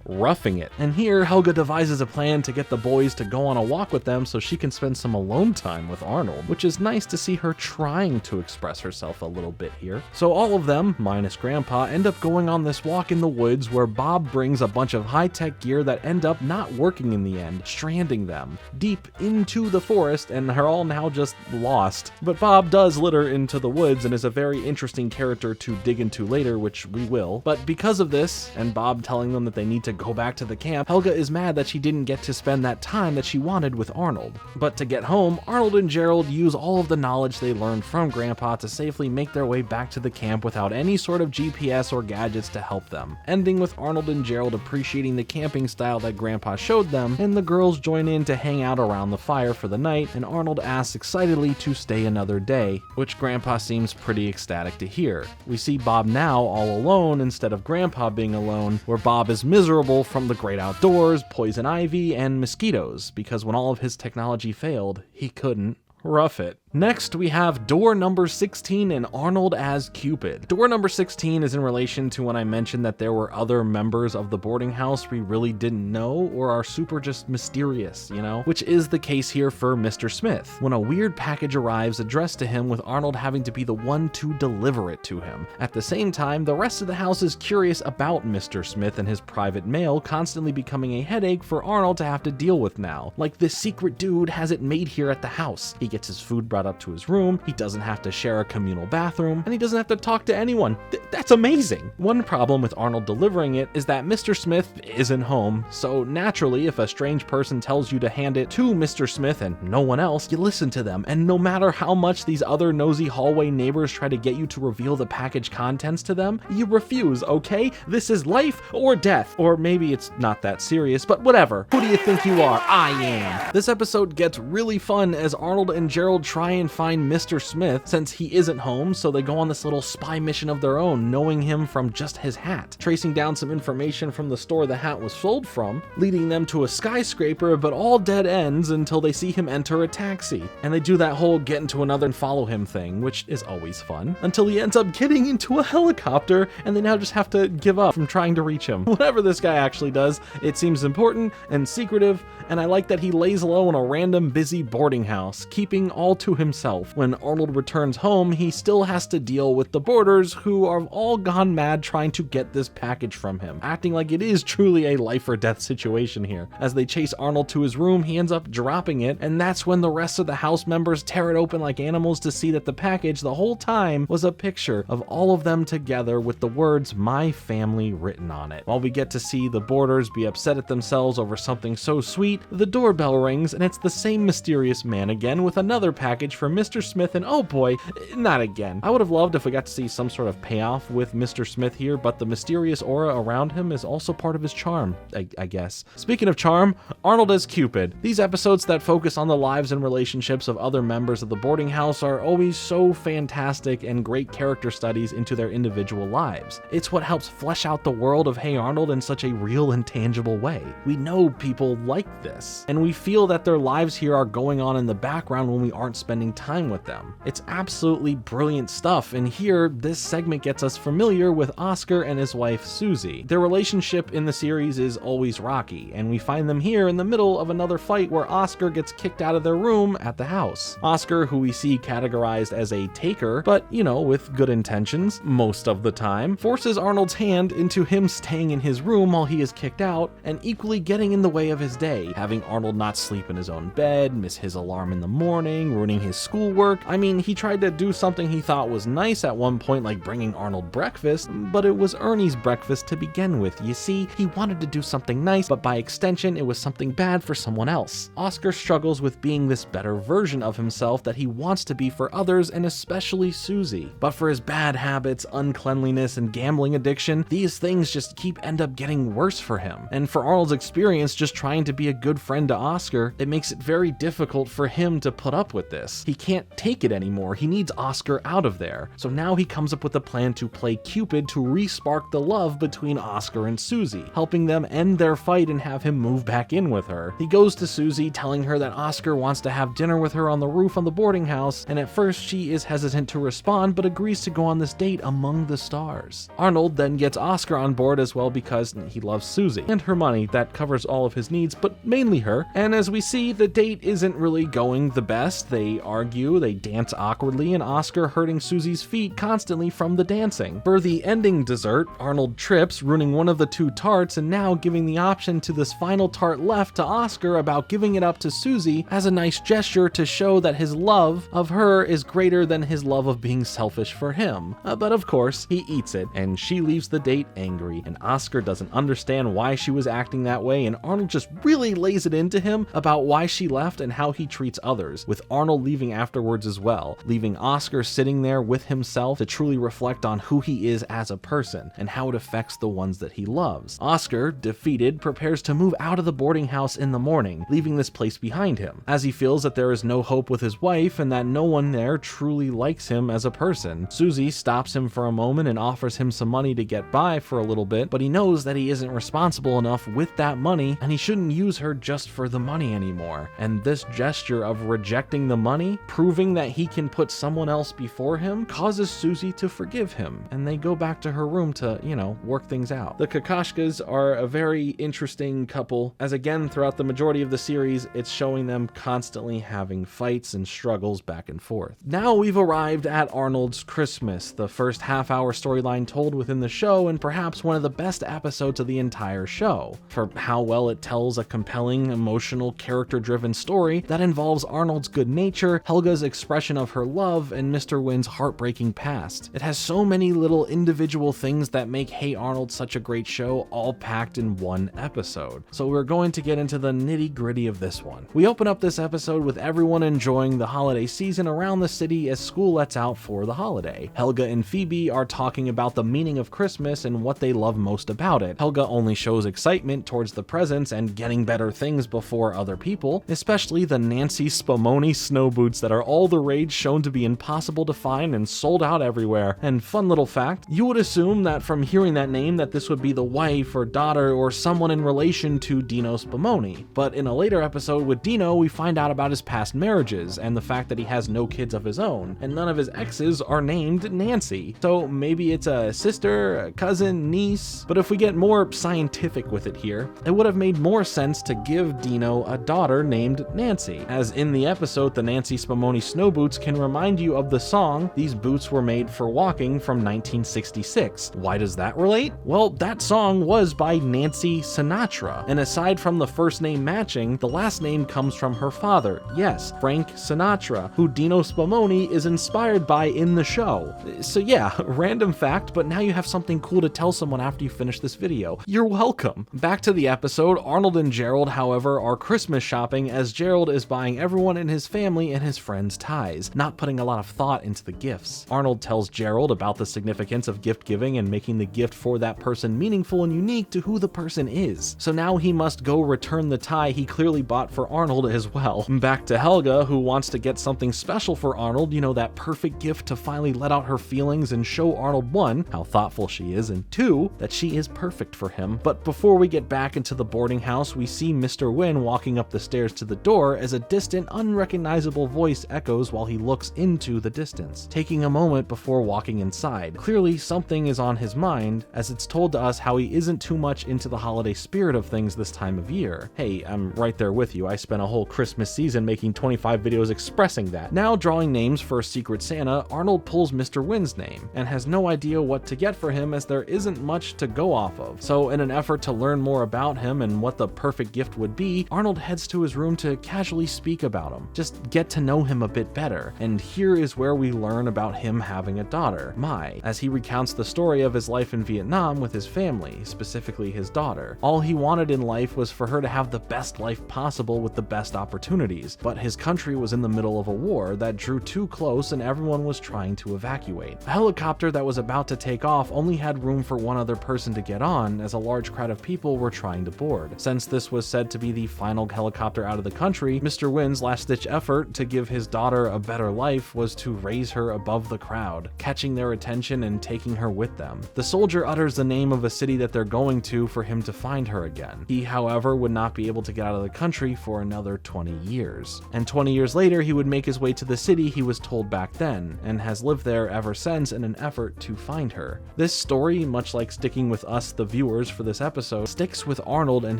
A: roughing it. And here, Helga devises a plan to get the boys to go on a walk with them so she can spend some alone time with Arnold, which is nice to see her trying to express herself a little bit here. So all of them, minus Grandpa, end up going on this walk in the woods where Bob brings a bunch of high-tech gear that end up not working in the end, stranding them deep into the forest, and are all now just lost. But Bob does litter into the woods and is a very interesting character to dig into later, which we will. But because of this, and Bob telling them that they need to go back to the camp, Helga is mad that she didn't get to spend that time that she wanted with Arnold. But to get home, Arnold and Gerald use all of the knowledge they learned from Grandpa to safely make their way back to the camp without any sort of GPS or gadgets to help them, ending with Arnold and Gerald appreciating the camping style that Grandpa showed them, and the girls join in to hang out around the fire for the night, and Arnold asks excitedly to stay another day, which Grandpa seems pretty ecstatic to hear. We see Bob now all alone instead of Grandpa being alone, where Bob is miserable from the great outdoors, poison ivy, and mosquitoes, because when all of his technology failed, he couldn't rough it. Next, we have door number 16 and Arnold as Cupid. Door number 16 is in relation to when I mentioned that there were other members of the boarding house we really didn't know or are super just mysterious, which is the case here for Mr. Smith, when a weird package arrives addressed to him with Arnold having to be the one to deliver it to him. At the same time, the rest of the house is curious about Mr. Smith and his private mail constantly becoming a headache for Arnold to have to deal with now. Like, this secret dude has it made here at the house. He gets his food brought up to his room, he doesn't have to share a communal bathroom, and he doesn't have to talk to anyone. That's amazing! One problem with Arnold delivering it is that Mr. Smith isn't home, so naturally if a strange person tells you to hand it to Mr. Smith and no one else, you listen to them, and no matter how much these other nosy hallway neighbors try to get you to reveal the package contents to them, you refuse, okay? This is life or death. Or maybe it's not that serious, but whatever. Who do you think you are? I am. This episode gets really fun as Arnold and Gerald try and find Mr. Smith since he isn't home, so they go on this little spy mission of their own, knowing him from just his hat, tracing down some information from the store the hat was sold from, leading them to a skyscraper, but all dead ends until they see him enter a taxi. And they do that whole get into another and follow him thing, which is always fun, until he ends up getting into a helicopter, and they now just have to give up from trying to reach him. Whatever this guy actually does, it seems important and secretive, and I like that he lays low in a random busy boarding house, keeping all to himself. When Arnold returns home, he still has to deal with the boarders who are all gone mad trying to get this package from him, acting like it is truly a life or death situation here. As they chase Arnold to his room, he ends up dropping it, and that's when the rest of the house members tear it open like animals to see that the package the whole time was a picture of all of them together with the words "My Family" written on it. While we get to see the boarders be upset at themselves over something so sweet, the doorbell rings and it's the same mysterious man again with another package for Mr. Smith, and oh boy, not again. I would have loved if we got to see some sort of payoff with Mr. Smith here, but the mysterious aura around him is also part of his charm, I guess. Speaking of charm, Arnold as Cupid. These episodes that focus on the lives and relationships of other members of the boarding house are always so fantastic and great character studies into their individual lives. It's what helps flesh out the world of Hey Arnold in such a real and tangible way. We know people like this, and we feel that their lives here are going on in the background when we aren't spending time with them. It's absolutely brilliant stuff, and here, this segment gets us familiar with Oscar and his wife Susie. Their relationship in the series is always rocky, and we find them here in the middle of another fight where Oscar gets kicked out of their room at the house. Oscar, who we see categorized as a taker, but with good intentions most of the time, forces Arnold's hand into him staying in his room while he is kicked out, and equally getting in the way of his day, having Arnold not sleep in his own bed, miss his alarm in the morning, ruining his schoolwork. I mean, he tried to do something he thought was nice at one point, like bringing Arnold breakfast, but it was Ernie's breakfast to begin with. You see, he wanted to do something nice, but by extension, it was something bad for someone else. Oscar struggles with being this better version of himself that he wants to be for others, and especially Susie. But for his bad habits, uncleanliness, and gambling addiction, these things just end up getting worse for him. And for Arnold's experience just trying to be a good friend to Oscar, it makes it very difficult for him to put up with this. this. He can't take it anymore. He needs Oscar out of there. So now he comes up with a plan to play Cupid to re-spark the love between Oscar and Susie, helping them end their fight and have him move back in with her. He goes to Susie, telling her that Oscar wants to have dinner with her on the roof on the boarding house, and at first she is hesitant to respond but agrees to go on this date among the stars. Arnold then gets Oscar on board as well because he loves Susie and her money that covers all of his needs, but mainly her. And as we see, the date isn't really going the best. They argue, they dance awkwardly, and Oscar hurting Susie's feet constantly from the dancing. For the ending dessert, Arnold trips, ruining one of the two tarts, and now giving the option to this final tart left to Oscar about giving it up to Susie as a nice gesture to show that his love of her is greater than his love of being selfish for him. But of course, he eats it, and she leaves the date angry, and Oscar doesn't understand why she was acting that way, and Arnold just really lays it into him about why she left and how he treats others, with Arnold leaving afterwards as well, leaving Oscar sitting there with himself to truly reflect on who he is as a person and how it affects the ones that he loves. Oscar, defeated, prepares to move out of the boarding house in the morning, leaving this place behind him, as he feels that there is no hope with his wife and that no one there truly likes him as a person. Susie stops him for a moment and offers him some money to get by for a little bit, but he knows that he isn't responsible enough with that money and he shouldn't use her just for the money anymore. And this gesture of rejecting the money, proving that he can put someone else before him, causes Susie to forgive him, and they go back to her room to, work things out. The Kokoschkas are a very interesting couple, as again, throughout the majority of the series, it's showing them constantly having fights and struggles back and forth. Now we've arrived at Arnold's Christmas, the first half-hour storyline told within the show, and perhaps one of the best episodes of the entire show, for how well it tells a compelling, emotional, character-driven story that involves Arnold's good nature, Helga's expression of her love, and Mr. Wynn's heartbreaking past. It has so many little individual things that make Hey Arnold such a great show, all packed in one episode. So we're going to get into the nitty-gritty of this one. We open up this episode with everyone enjoying the holiday season around the city as school lets out for the holiday. Helga and Phoebe are talking about the meaning of Christmas and what they love most about it. Helga only shows excitement towards the presents and getting better things before other people, especially the Nancy Spumoni snow boots that are all the rage, shown to be impossible to find and sold out everywhere. And fun little fact, you would assume that from hearing that name that this would be the wife or daughter or someone in relation to Dino Spumoni. But in a later episode with Dino, we find out about his past marriages and the fact that he has no kids of his own, and none of his exes are named Nancy. So maybe it's a sister, a cousin, niece, but if we get more scientific with it here, it would have made more sense to give Dino a daughter named Nancy, as in the episode the Nancy Spumoni snow boots can remind you of the song These Boots Were Made for Walking from 1966. Why does that relate? Well, that song was by Nancy Sinatra, and aside from the first name matching, the last name comes from her father, yes, Frank Sinatra, who Dino Spumoni is inspired by in the show. So yeah, random fact, but now you have something cool to tell someone after you finish this video. You're welcome. Back to the episode, Arnold and Gerald, however, are Christmas shopping as Gerald is buying everyone in his family and his friends ties, not putting a lot of thought into the gifts. Arnold tells Gerald about the significance of gift giving and making the gift for that person meaningful and unique to who the person is. So now he must go return the tie he clearly bought for Arnold as well. Back to Helga, who wants to get something special for Arnold, that perfect gift to finally let out her feelings and show Arnold, 1, how thoughtful she is, and 2, that she is perfect for him. But before we get back into the boarding house, we see Mr. Wynn walking up the stairs to the door as a distant, unrecognizable voice echoes while he looks into the distance, taking a moment before walking inside. Clearly, something is on his mind, as it's told to us how he isn't too much into the holiday spirit of things this time of year. Hey, I'm right there with you. I spent a whole Christmas season making 25 videos expressing that. Now drawing names for Secret Santa, Arnold pulls Mr. Wynn's name, and has no idea what to get for him as there isn't much to go off of. So in an effort to learn more about him and what the perfect gift would be, Arnold heads to his room to casually speak about him, just get to know him a bit better. And here is where we learn about him having a daughter, Mai, as he recounts the story of his life in Vietnam with his family, specifically his daughter. All he wanted in life was for her to have the best life possible with the best opportunities, but his country was in the middle of a war that drew too close and everyone was trying to evacuate. A helicopter that was about to take off only had room for one other person to get on, as a large crowd of people were trying to board. Since this was said to be the final helicopter out of the country, Mr. Wynn's last-ditch effort to give his daughter a better life was to raise her above the crowd, catching their attention and taking her with them. The soldier utters the name of a city that they're going to for him to find her again. He, however, would not be able to get out of the country for another 20 years. And 20 years later, he would make his way to the city he was told back then, and has lived there ever since in an effort to find her. This story, much like sticking with us, the viewers, for this episode, sticks with Arnold and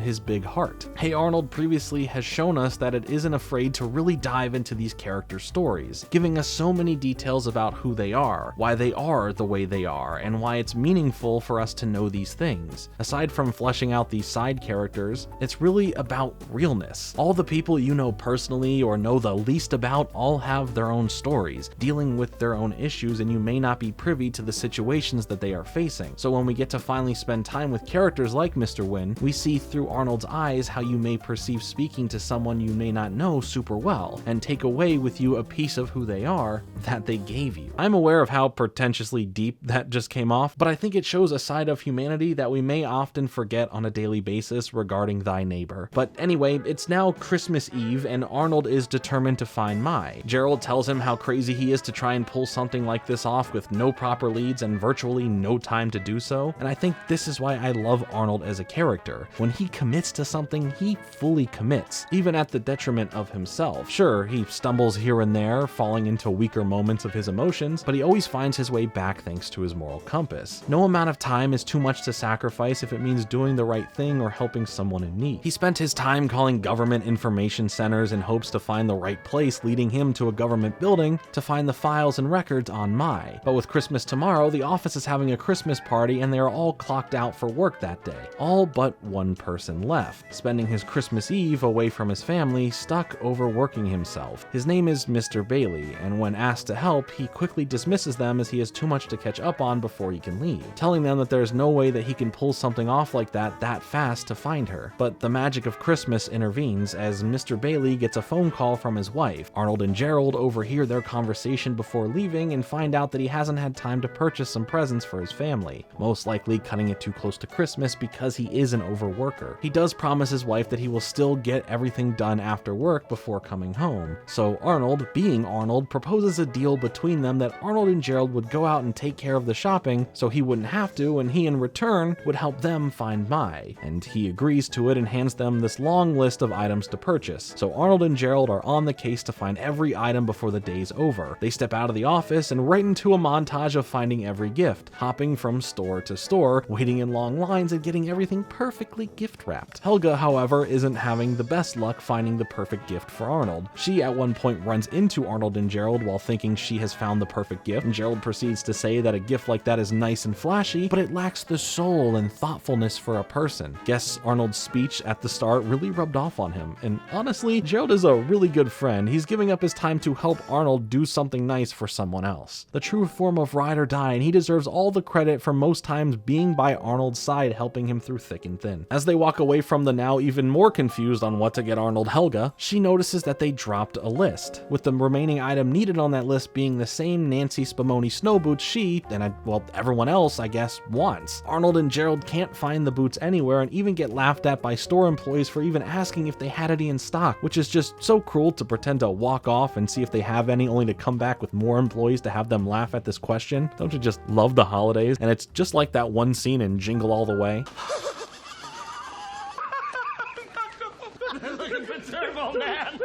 A: his big heart. Hey Arnold previously has shown us that it isn't afraid to really dive into these characters' stories, giving us so many details about who they are, why they are the way they are, and why it's meaningful for us to know these things. Aside from fleshing out these side characters, it's really about realness. All the people you know personally or know the least about all have their own stories, dealing with their own issues, and you may not be privy to the situations that they are facing. So when we get to finally spend time with characters like Mr. Wynn, we see through Arnold's eyes how you may perceive speaking to someone you may not know super well, and take away with you a piece of who they are that they gave you. I'm aware of how pretentiously deep that just came off, but I think it shows a side of humanity that we may often forget on a daily basis regarding thy neighbor. But anyway, it's now Christmas Eve, and Arnold is determined to find Mai. Gerald tells him how crazy he is to try and pull something like this off with no proper leads and virtually no time to do so, and I think this is why I love Arnold as a character. When he commits to something, he fully commits, even at the detriment of himself. Sure, he stumbles here and there, falling into weaker moments of his emotions, but he always finds his way back thanks to his moral compass. No amount of time is too much to sacrifice if it means doing the right thing or helping someone in need. He spent his time calling government information centers in hopes to find the right place, leading him to a government building to find the files and records on Mai. But with Christmas tomorrow, the office is having a Christmas party and they are all clocked out for work that day. All but one person left, spending his Christmas Eve away from his family, stuck overworking himself. His name is Mr. Bailey, and when asked to help, he quickly dismisses them as he has too much to catch up on before he can leave, telling them that there's no way that he can pull something off like that fast to find her. But the magic of Christmas intervenes as Mr. Bailey gets a phone call from his wife. Arnold and Gerald overhear their conversation before leaving and find out that he hasn't had time to purchase some presents for his family, most likely cutting it too close to Christmas because he is an overworker. He does promise his wife that he will still get everything done after work before coming home. So Arnold, being Arnold, proposes a deal between them that Arnold and Gerald would go out and take care of the shopping so he wouldn't have to, and he in return would help them find Mai. And he agrees to it and hands them this long list of items to purchase. So Arnold and Gerald are on the case to find every item before the day's over. They step out of the office and right into a montage of finding every gift, hopping from store to store, waiting in long lines and getting everything perfectly gift wrapped. Helga, however, isn't having the best luck finding the perfect gift for Arnold. She at one point runs into Arnold and Gerald while thinking she has found the perfect gift, and Gerald proceeds to say that a gift like that is nice and flashy, but it lacks the soul and thoughtfulness for a person. Guess Arnold's speech at the start really rubbed off on him, and honestly, Gerald is a really good friend. He's giving up his time to help Arnold do something nice for someone else. The true form of ride or die, and he deserves all the credit for most times being by Arnold's side, helping him through thick and thin. As they walk away from the now even more confused on what to get Arnold Helga, she notices that they dropped a list, with the remaining item needed on that list being the same Nancy Spumoni snow boots she, and everyone else, I guess, wants. Arnold and Gerald can't find the boots anywhere and even get laughed at by store employees for even asking if they had any in stock, which is just so cruel to pretend to walk off and see if they have any only to come back with more employees to have them laugh at this question. Don't you just love the holidays? And it's just like that one scene in Jingle All the Way.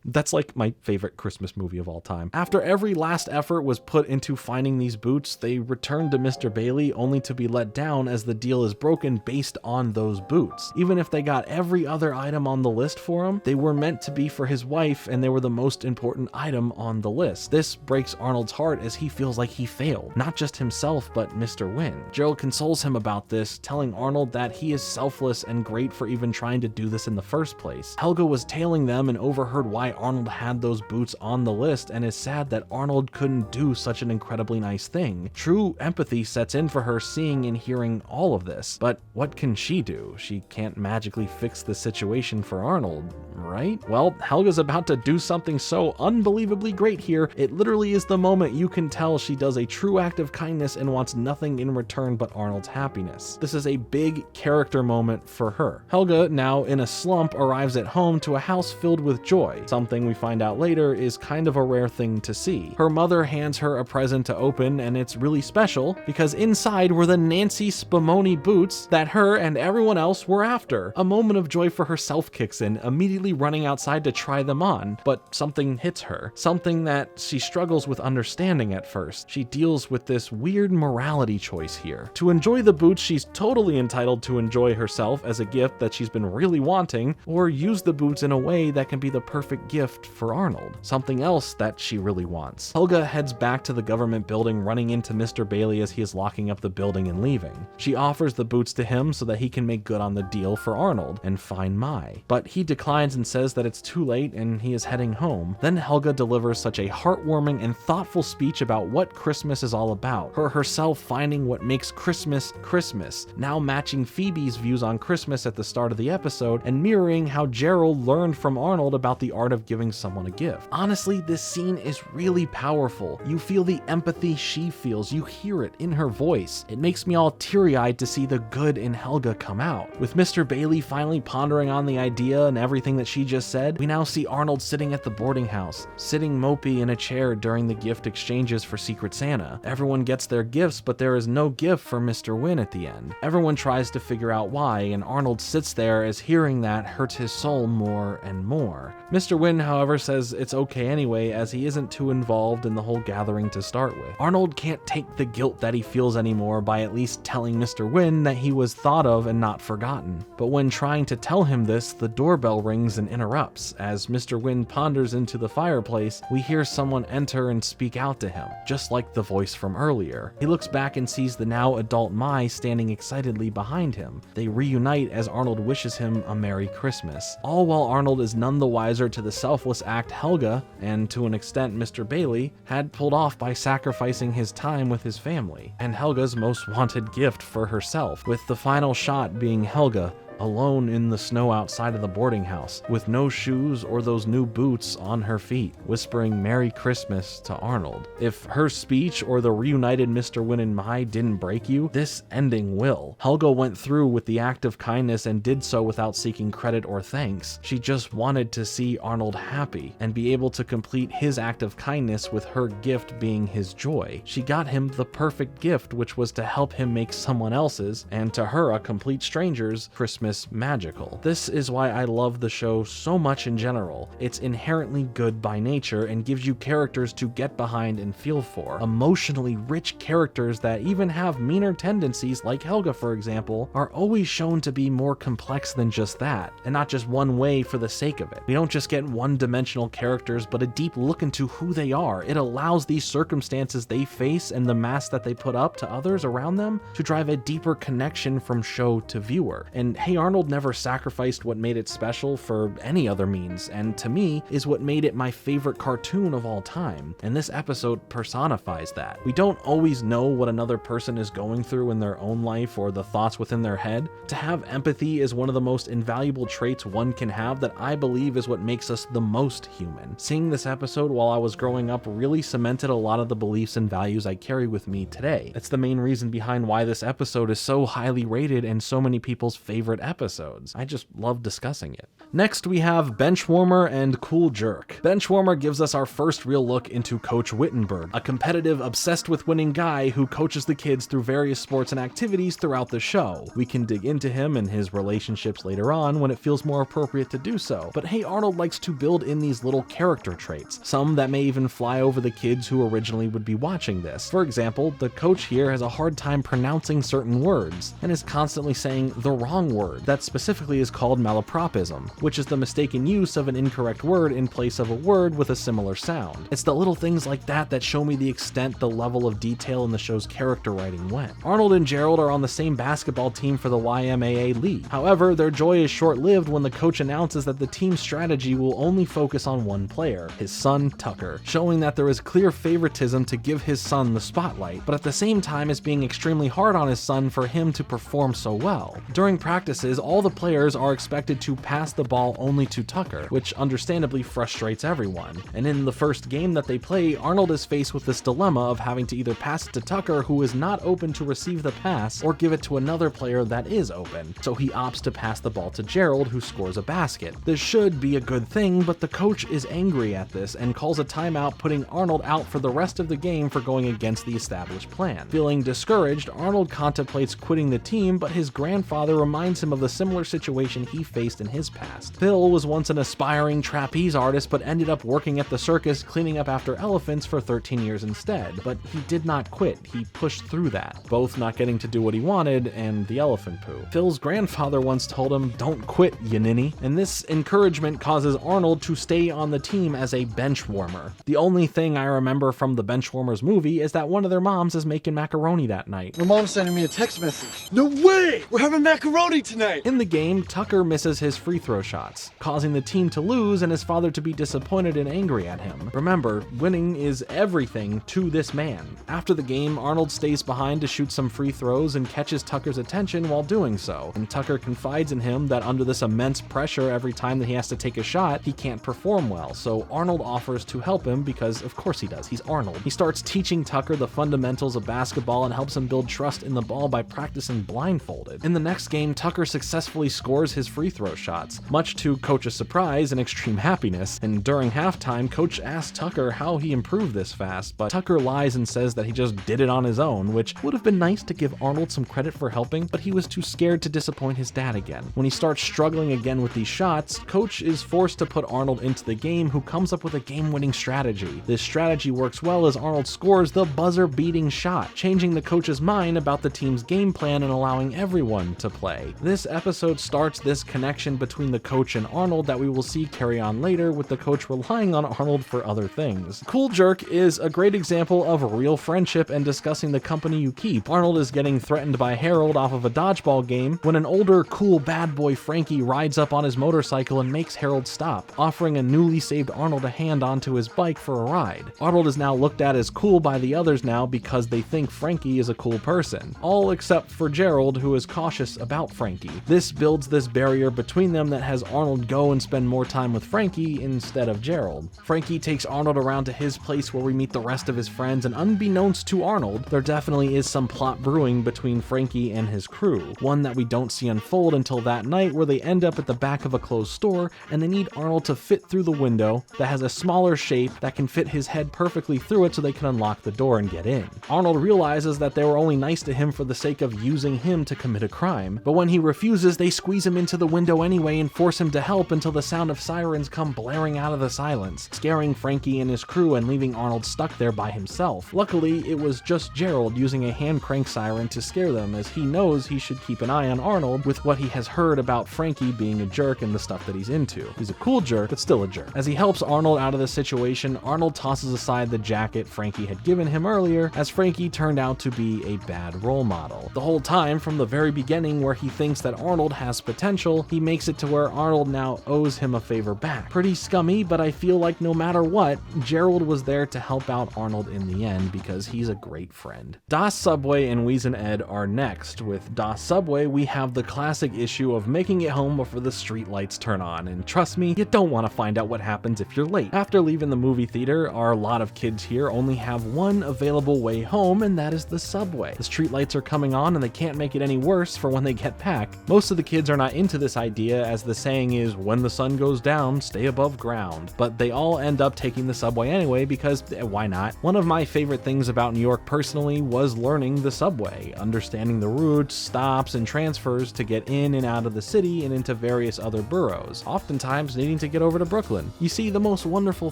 A: That's like my favorite Christmas movie of all time. After every last effort was put into finding these boots, they return to Mr. Bailey only to be let down as the deal is broken based on those boots. Even if they got every other item on the list for him, they were meant to be for his wife and they were the most important item on the list. This breaks Arnold's heart as he feels like he failed, not just himself but Mr. Wynn. Gerald consoles him about this, telling Arnold that he is selfless and great for even trying to do this in the first place. Helga was tailing them and overheard why Arnold had those boots on the list and is sad that Arnold couldn't do such an incredibly nice thing. True empathy sets in for her seeing and hearing all of this, but what can she do? She can't magically fix the situation for Arnold, right? Well, Helga's about to do something so unbelievably great here, it literally is the moment you can tell she does a true act of kindness and wants nothing in return but Arnold's happiness. This is a big character moment for her. Helga, now in a slump, arrives at home to a house filled with joy, something something we find out later is kind of a rare thing to see. Her mother hands her a present to open, and it's really special because inside were the Nancy Spumoni boots that her and everyone else were after. A moment of joy for herself kicks in, immediately running outside to try them on, but something hits her. Something that she struggles with understanding at first. She deals with this weird morality choice here. To enjoy the boots, she's totally entitled to enjoy herself as a gift that she's been really wanting, or use the boots in a way that can be the perfect gift for Arnold. Something else that she really wants. Helga heads back to the government building, running into Mr. Bailey as he is locking up the building and leaving. She offers the boots to him so that he can make good on the deal for Arnold and find Mai. But he declines and says that it's too late and he is heading home. Then Helga delivers such a heartwarming and thoughtful speech about what Christmas is all about. Her herself finding what makes Christmas Christmas, now matching Phoebe's views on Christmas at the start of the episode and mirroring how Gerald learned from Arnold about the art of giving someone a gift. Honestly, this scene is really powerful. You feel the empathy she feels, you hear it in her voice. It makes me all teary-eyed to see the good in Helga come out. With Mr. Bailey finally pondering on the idea and everything that she just said, we now see Arnold sitting at the boarding house, sitting mopey in a chair during the gift exchanges for Secret Santa. Everyone gets their gifts, but there is no gift for Mr. Wynn at the end. Everyone tries to figure out why, and Arnold sits there as hearing that hurts his soul more and more. Mr. Wynn, however, says it's okay anyway, as he isn't too involved in the whole gathering to start with. Arnold can't take the guilt that he feels anymore by at least telling Mr. Wynn that he was thought of and not forgotten. But when trying to tell him this, the doorbell rings and interrupts. As Mr. Wynn ponders into the fireplace, we hear someone enter and speak out to him, just like the voice from earlier. He looks back and sees the now adult Mai standing excitedly behind him. They reunite as Arnold wishes him a Merry Christmas. All while Arnold is none the wiser to the selfless act Helga, and to an extent Mr. Bailey, had pulled off by sacrificing his time with his family, and Helga's most wanted gift for herself, with the final shot being Helga alone in the snow outside of the boarding house, with no shoes or those new boots on her feet, whispering Merry Christmas to Arnold. If her speech or the reunited Mr. Wynn and Mai didn't break you, this ending will. Helga went through with the act of kindness and did so without seeking credit or thanks. She just wanted to see Arnold happy and be able to complete his act of kindness with her gift being his joy. She got him the perfect gift, which was to help him make someone else's, and to her a complete stranger's, Christmas magical. This is why I love the show so much in general. It's inherently good by nature and gives you characters to get behind and feel for. Emotionally rich characters that even have meaner tendencies, like Helga for example, are always shown to be more complex than just that, and not just one way for the sake of it. We don't just get one-dimensional characters, but a deep look into who they are. It allows these circumstances they face and the mask that they put up to others around them to drive a deeper connection from show to viewer. And Hey Arnold never sacrificed what made it special for any other means, and to me is what made it my favorite cartoon of all time, and this episode personifies that. We don't always know what another person is going through in their own life or the thoughts within their head. To have empathy is one of the most invaluable traits one can have that I believe is what makes us the most human. Seeing this episode while I was growing up really cemented a lot of the beliefs and values I carry with me today. It's the main reason behind why this episode is so highly rated and so many people's favorite episodes. I just love discussing it. Next we have Benchwarmer and Cool Jerk. Benchwarmer gives us our first real look into Coach Wittenberg, a competitive, obsessed with winning guy who coaches the kids through various sports and activities throughout the show. We can dig into him and his relationships later on when it feels more appropriate to do so, but Hey Arnold likes to build in these little character traits, some that may even fly over the kids who originally would be watching this. For example, the coach here has a hard time pronouncing certain words, and is constantly saying the wrong word. That specifically is called malapropism, which is the mistaken use of an incorrect word in place of a word with a similar sound. It's the little things like that that show me the extent the level of detail in the show's character writing went. Arnold and Gerald are on the same basketball team for the YMAA league. However, their joy is short-lived when the coach announces that the team's strategy will only focus on one player, his son Tucker, showing that there is clear favoritism to give his son the spotlight, but at the same time is being extremely hard on his son for him to perform so well. During practices, all the players are expected to pass the ball only to Tucker, which understandably frustrates everyone. And in the first game that they play, Arnold is faced with this dilemma of having to either pass it to Tucker, who is not open to receive the pass, or give it to another player that is open. So he opts to pass the ball to Gerald, who scores a basket. This should be a good thing, but the coach is angry at this and calls a timeout, putting Arnold out for the rest of the game for going against the established plan. Feeling discouraged, Arnold contemplates quitting the team, but his grandfather reminds him of the similar situation he faced in his past. Phil was once an aspiring trapeze artist, but ended up working at the circus cleaning up after elephants for 13 years instead. But he did not quit, he pushed through that, both not getting to do what he wanted and the elephant poo. Phil's grandfather once told him, "Don't quit, you ninny," and this encouragement causes Arnold to stay on the team as a bench warmer. The only thing I remember from the Benchwarmers movie is that one of their moms is making macaroni that night.
P: My mom's sending me a text message. No way! We're having macaroni tonight!
A: In the game, Tucker misses his free throw shots, causing the team to lose and his father to be disappointed and angry at him. Remember, winning is everything to this man. After the game, Arnold stays behind to shoot some free throws and catches Tucker's attention while doing so, and Tucker confides in him that under this immense pressure every time that he has to take a shot, he can't perform well, so Arnold offers to help him because of course he does, he's Arnold. He starts teaching Tucker the fundamentals of basketball and helps him build trust in the ball by practicing blindfolded. In the next game, Tucker successfully scores his free throw shots, much to Coach's surprise and extreme happiness, and during halftime, Coach asks Tucker how he improved this fast, but Tucker lies and says that he just did it on his own, which would have been nice to give Arnold some credit for helping, but he was too scared to disappoint his dad again. When he starts struggling again with these shots, Coach is forced to put Arnold into the game, who comes up with a game-winning strategy. This strategy works well as Arnold scores the buzzer-beating shot, changing the coach's mind about the team's game plan and allowing everyone to play. This episode starts this connection between the coach and Arnold that we will see carry on later, with the coach relying on Arnold for other things. Cool Jerk is a great example of real friendship and discussing the company you keep. Arnold is getting threatened by Harold off of a dodgeball game when an older, cool bad boy Frankie rides up on his motorcycle and makes Harold stop, offering a newly saved Arnold a hand onto his bike for a ride. Arnold is now looked at as cool by the others now because they think Frankie is a cool person, all except for Gerald, who is cautious about Frankie. This builds this barrier between them that has Arnold go and spend more time with Frankie instead of Gerald. Frankie takes Arnold around to his place where we meet the rest of his friends, and unbeknownst to Arnold, there definitely is some plot brewing between Frankie and his crew, one that we don't see unfold until that night, where they end up at the back of a closed store and they need Arnold to fit through the window that has a smaller shape that can fit his head perfectly through it so they can unlock the door and get in. Arnold realizes that they were only nice to him for the sake of using him to commit a crime, but when he refuses, they squeeze him into the window anyway and force him to help until the sound of sirens come blaring out of the silence, scaring Frankie and his crew and leaving Arnold stuck there by himself. Luckily, it was just Gerald using a hand crank siren to scare them, as he knows he should keep an eye on Arnold with what he has heard about Frankie being a jerk and the stuff that he's into. He's a cool jerk, but still a jerk. As he helps Arnold out of the situation, Arnold tosses aside the jacket Frankie had given him earlier, as Frankie turned out to be a bad role model. The whole time, from the very beginning where he thinks that Arnold has potential, he makes it to where Arnold now owes him a favor back. Pretty scummy, but I feel like no matter what, Gerald was there to help out Arnold in the end because he's a great friend. Das Subway and Wies and Ed are next. With Das Subway, we have the classic issue of making it home before the street lights turn on, and trust me, you don't want to find out what happens if you're late. After leaving the movie theater, our lot of kids here only have one available way home, and that is the subway. The street lights are coming on and they can't make it any worse for when they get back. Most of the kids are not into this idea, as the saying is, when the sun goes down, stay above ground, but they all end up taking the subway anyway because why not? One of my favorite things about New York personally was learning the subway, understanding the routes, stops, and transfers to get in and out of the city and into various other boroughs, oftentimes needing to get over to Brooklyn. You see, the most wonderful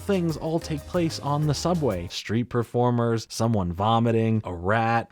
A: things all take place on the subway. Street performers, someone vomiting, a rat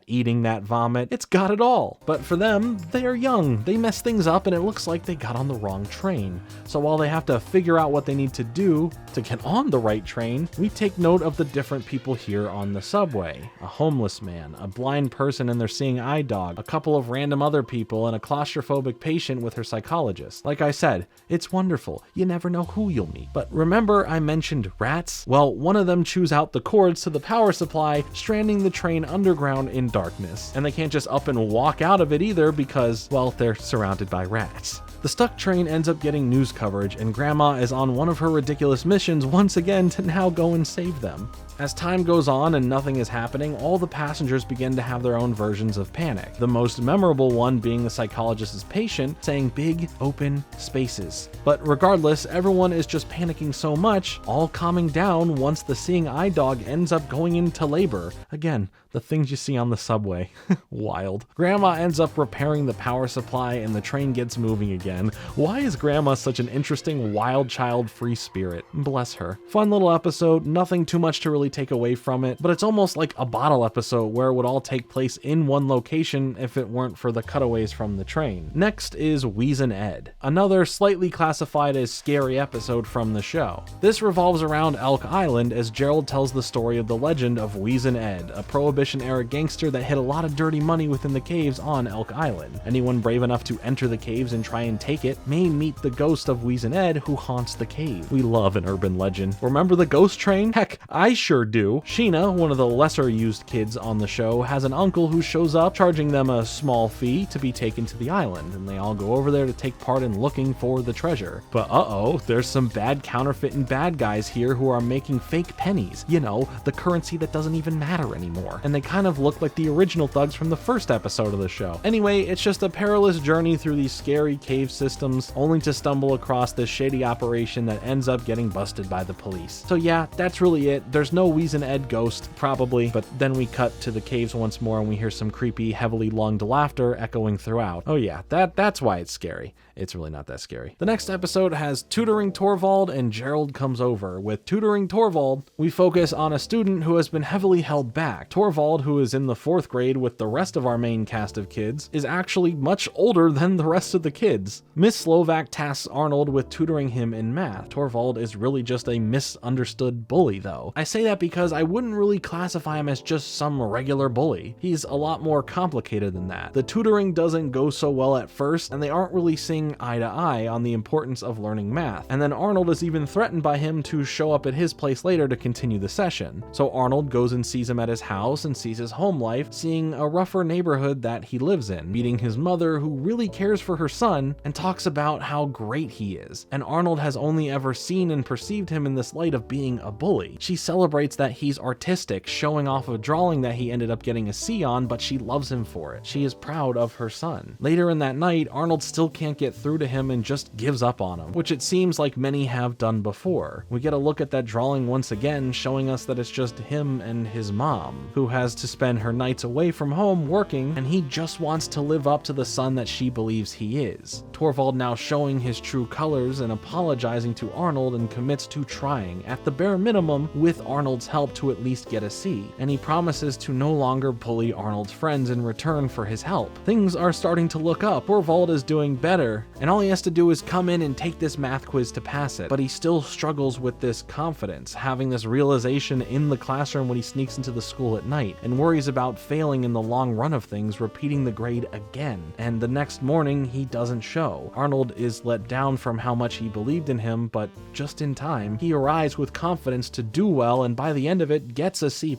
A: eating that vomit. It's got it all. But for them, they are young. They mess things up and it looks like they got on the wrong train. So while they have to figure out what they need to do to get on the right train, we take note of the different people here on the subway. A homeless man, a blind person and their seeing eye dog, a couple of random other people, and a claustrophobic patient with her psychologist. Like I said, it's wonderful. You never know who you'll meet. But remember I mentioned rats? Well, one of them chews out the cords to the power supply, stranding the train underground in darkness. And they can't just up and walk out of it either because, well, they're surrounded by rats. The stuck train ends up getting news coverage, and Grandma is on one of her ridiculous missions once again to now go and save them. As time goes on and nothing is happening, all the passengers begin to have their own versions of panic. The most memorable one being the psychologist's patient saying big open spaces. But regardless, everyone is just panicking so much, all calming down once the seeing eye dog ends up going into labor. Again, the things you see on the subway. Wild. Grandma ends up repairing the power supply and the train gets moving again. Why is Grandma such an interesting wild child free spirit? Bless her. Fun little episode, nothing too much to really take away from it, but it's almost like a bottle episode where it would all take place in one location if it weren't for the cutaways from the train. Next is Wheezin' Ed, another slightly classified as scary episode from the show. This revolves around Elk Island as Gerald tells the story of the legend of Wheezin' Ed, a Prohibition-era gangster that hid a lot of dirty money within the caves on Elk Island. Anyone brave enough to enter the caves and try and take it may meet the ghost of Wheezin' Ed who haunts the cave. We love an urban legend. Remember the ghost train? Heck, I sure do. Sheena, one of the lesser used kids on the show, has an uncle who shows up charging them a small fee to be taken to the island, and they all go over there to take part in looking for the treasure. But uh-oh, there's some bad counterfeiting bad guys here who are making fake pennies. You know, the currency that doesn't even matter anymore. And they kind of look like the original thugs from the first episode of the show. Anyway, it's just a perilous journey through these scary cave systems, only to stumble across this shady operation that ends up getting busted by the police. So yeah, that's really it. There's no Wheezin' Ed ghost, probably, but then we cut to the caves once more and we hear some creepy, heavily lunged laughter echoing throughout. Oh yeah, that's why it's scary. It's really not that scary. The next episode has Tutoring Torvald and Gerald Comes Over. With Tutoring Torvald, we focus on a student who has been heavily held back. Torvald, who is in the 4th grade with the rest of our main cast of kids, is actually much older than the rest of the kids. Miss Slovak tasks Arnold with tutoring him in math. Torvald is really just a misunderstood bully though. I say that because I wouldn't really classify him as just some regular bully. He's a lot more complicated than that. The tutoring doesn't go so well at first, and they aren't really seeing eye to eye on the importance of learning math. And then Arnold is even threatened by him to show up at his place later to continue the session. So Arnold goes and sees him at his house and sees his home life, seeing a rougher neighborhood that he lives in, meeting his mother who really cares for her son and talks about how great he is. And Arnold has only ever seen and perceived him in this light of being a bully. She celebrates that he's artistic, showing off a drawing that he ended up getting a C on, but she loves him for it. She is proud of her son. Later in that night, Arnold still can't get through to him and just gives up on him, which it seems like many have done before. We get a look at that drawing once again, showing us that it's just him and his mom, who has to spend her nights away from home working, and he just wants to live up to the son that she believes he is. Torvald now showing his true colors and apologizing to Arnold and commits to trying, at the bare minimum, with Arnold's help to at least get a C, and he promises to no longer bully Arnold's friends in return for his help. Things are starting to look up. Torvald is doing better, and all he has to do is come in and take this math quiz to pass it, but he still struggles with this confidence, having this realization in the classroom when he sneaks into the school at night, and worries about failing in the long run of things, repeating the grade again. And the next morning, he doesn't show. Arnold is let down from how much he believed in him, but just in time, he arrives with confidence to do well, and by the end of it, gets a C+.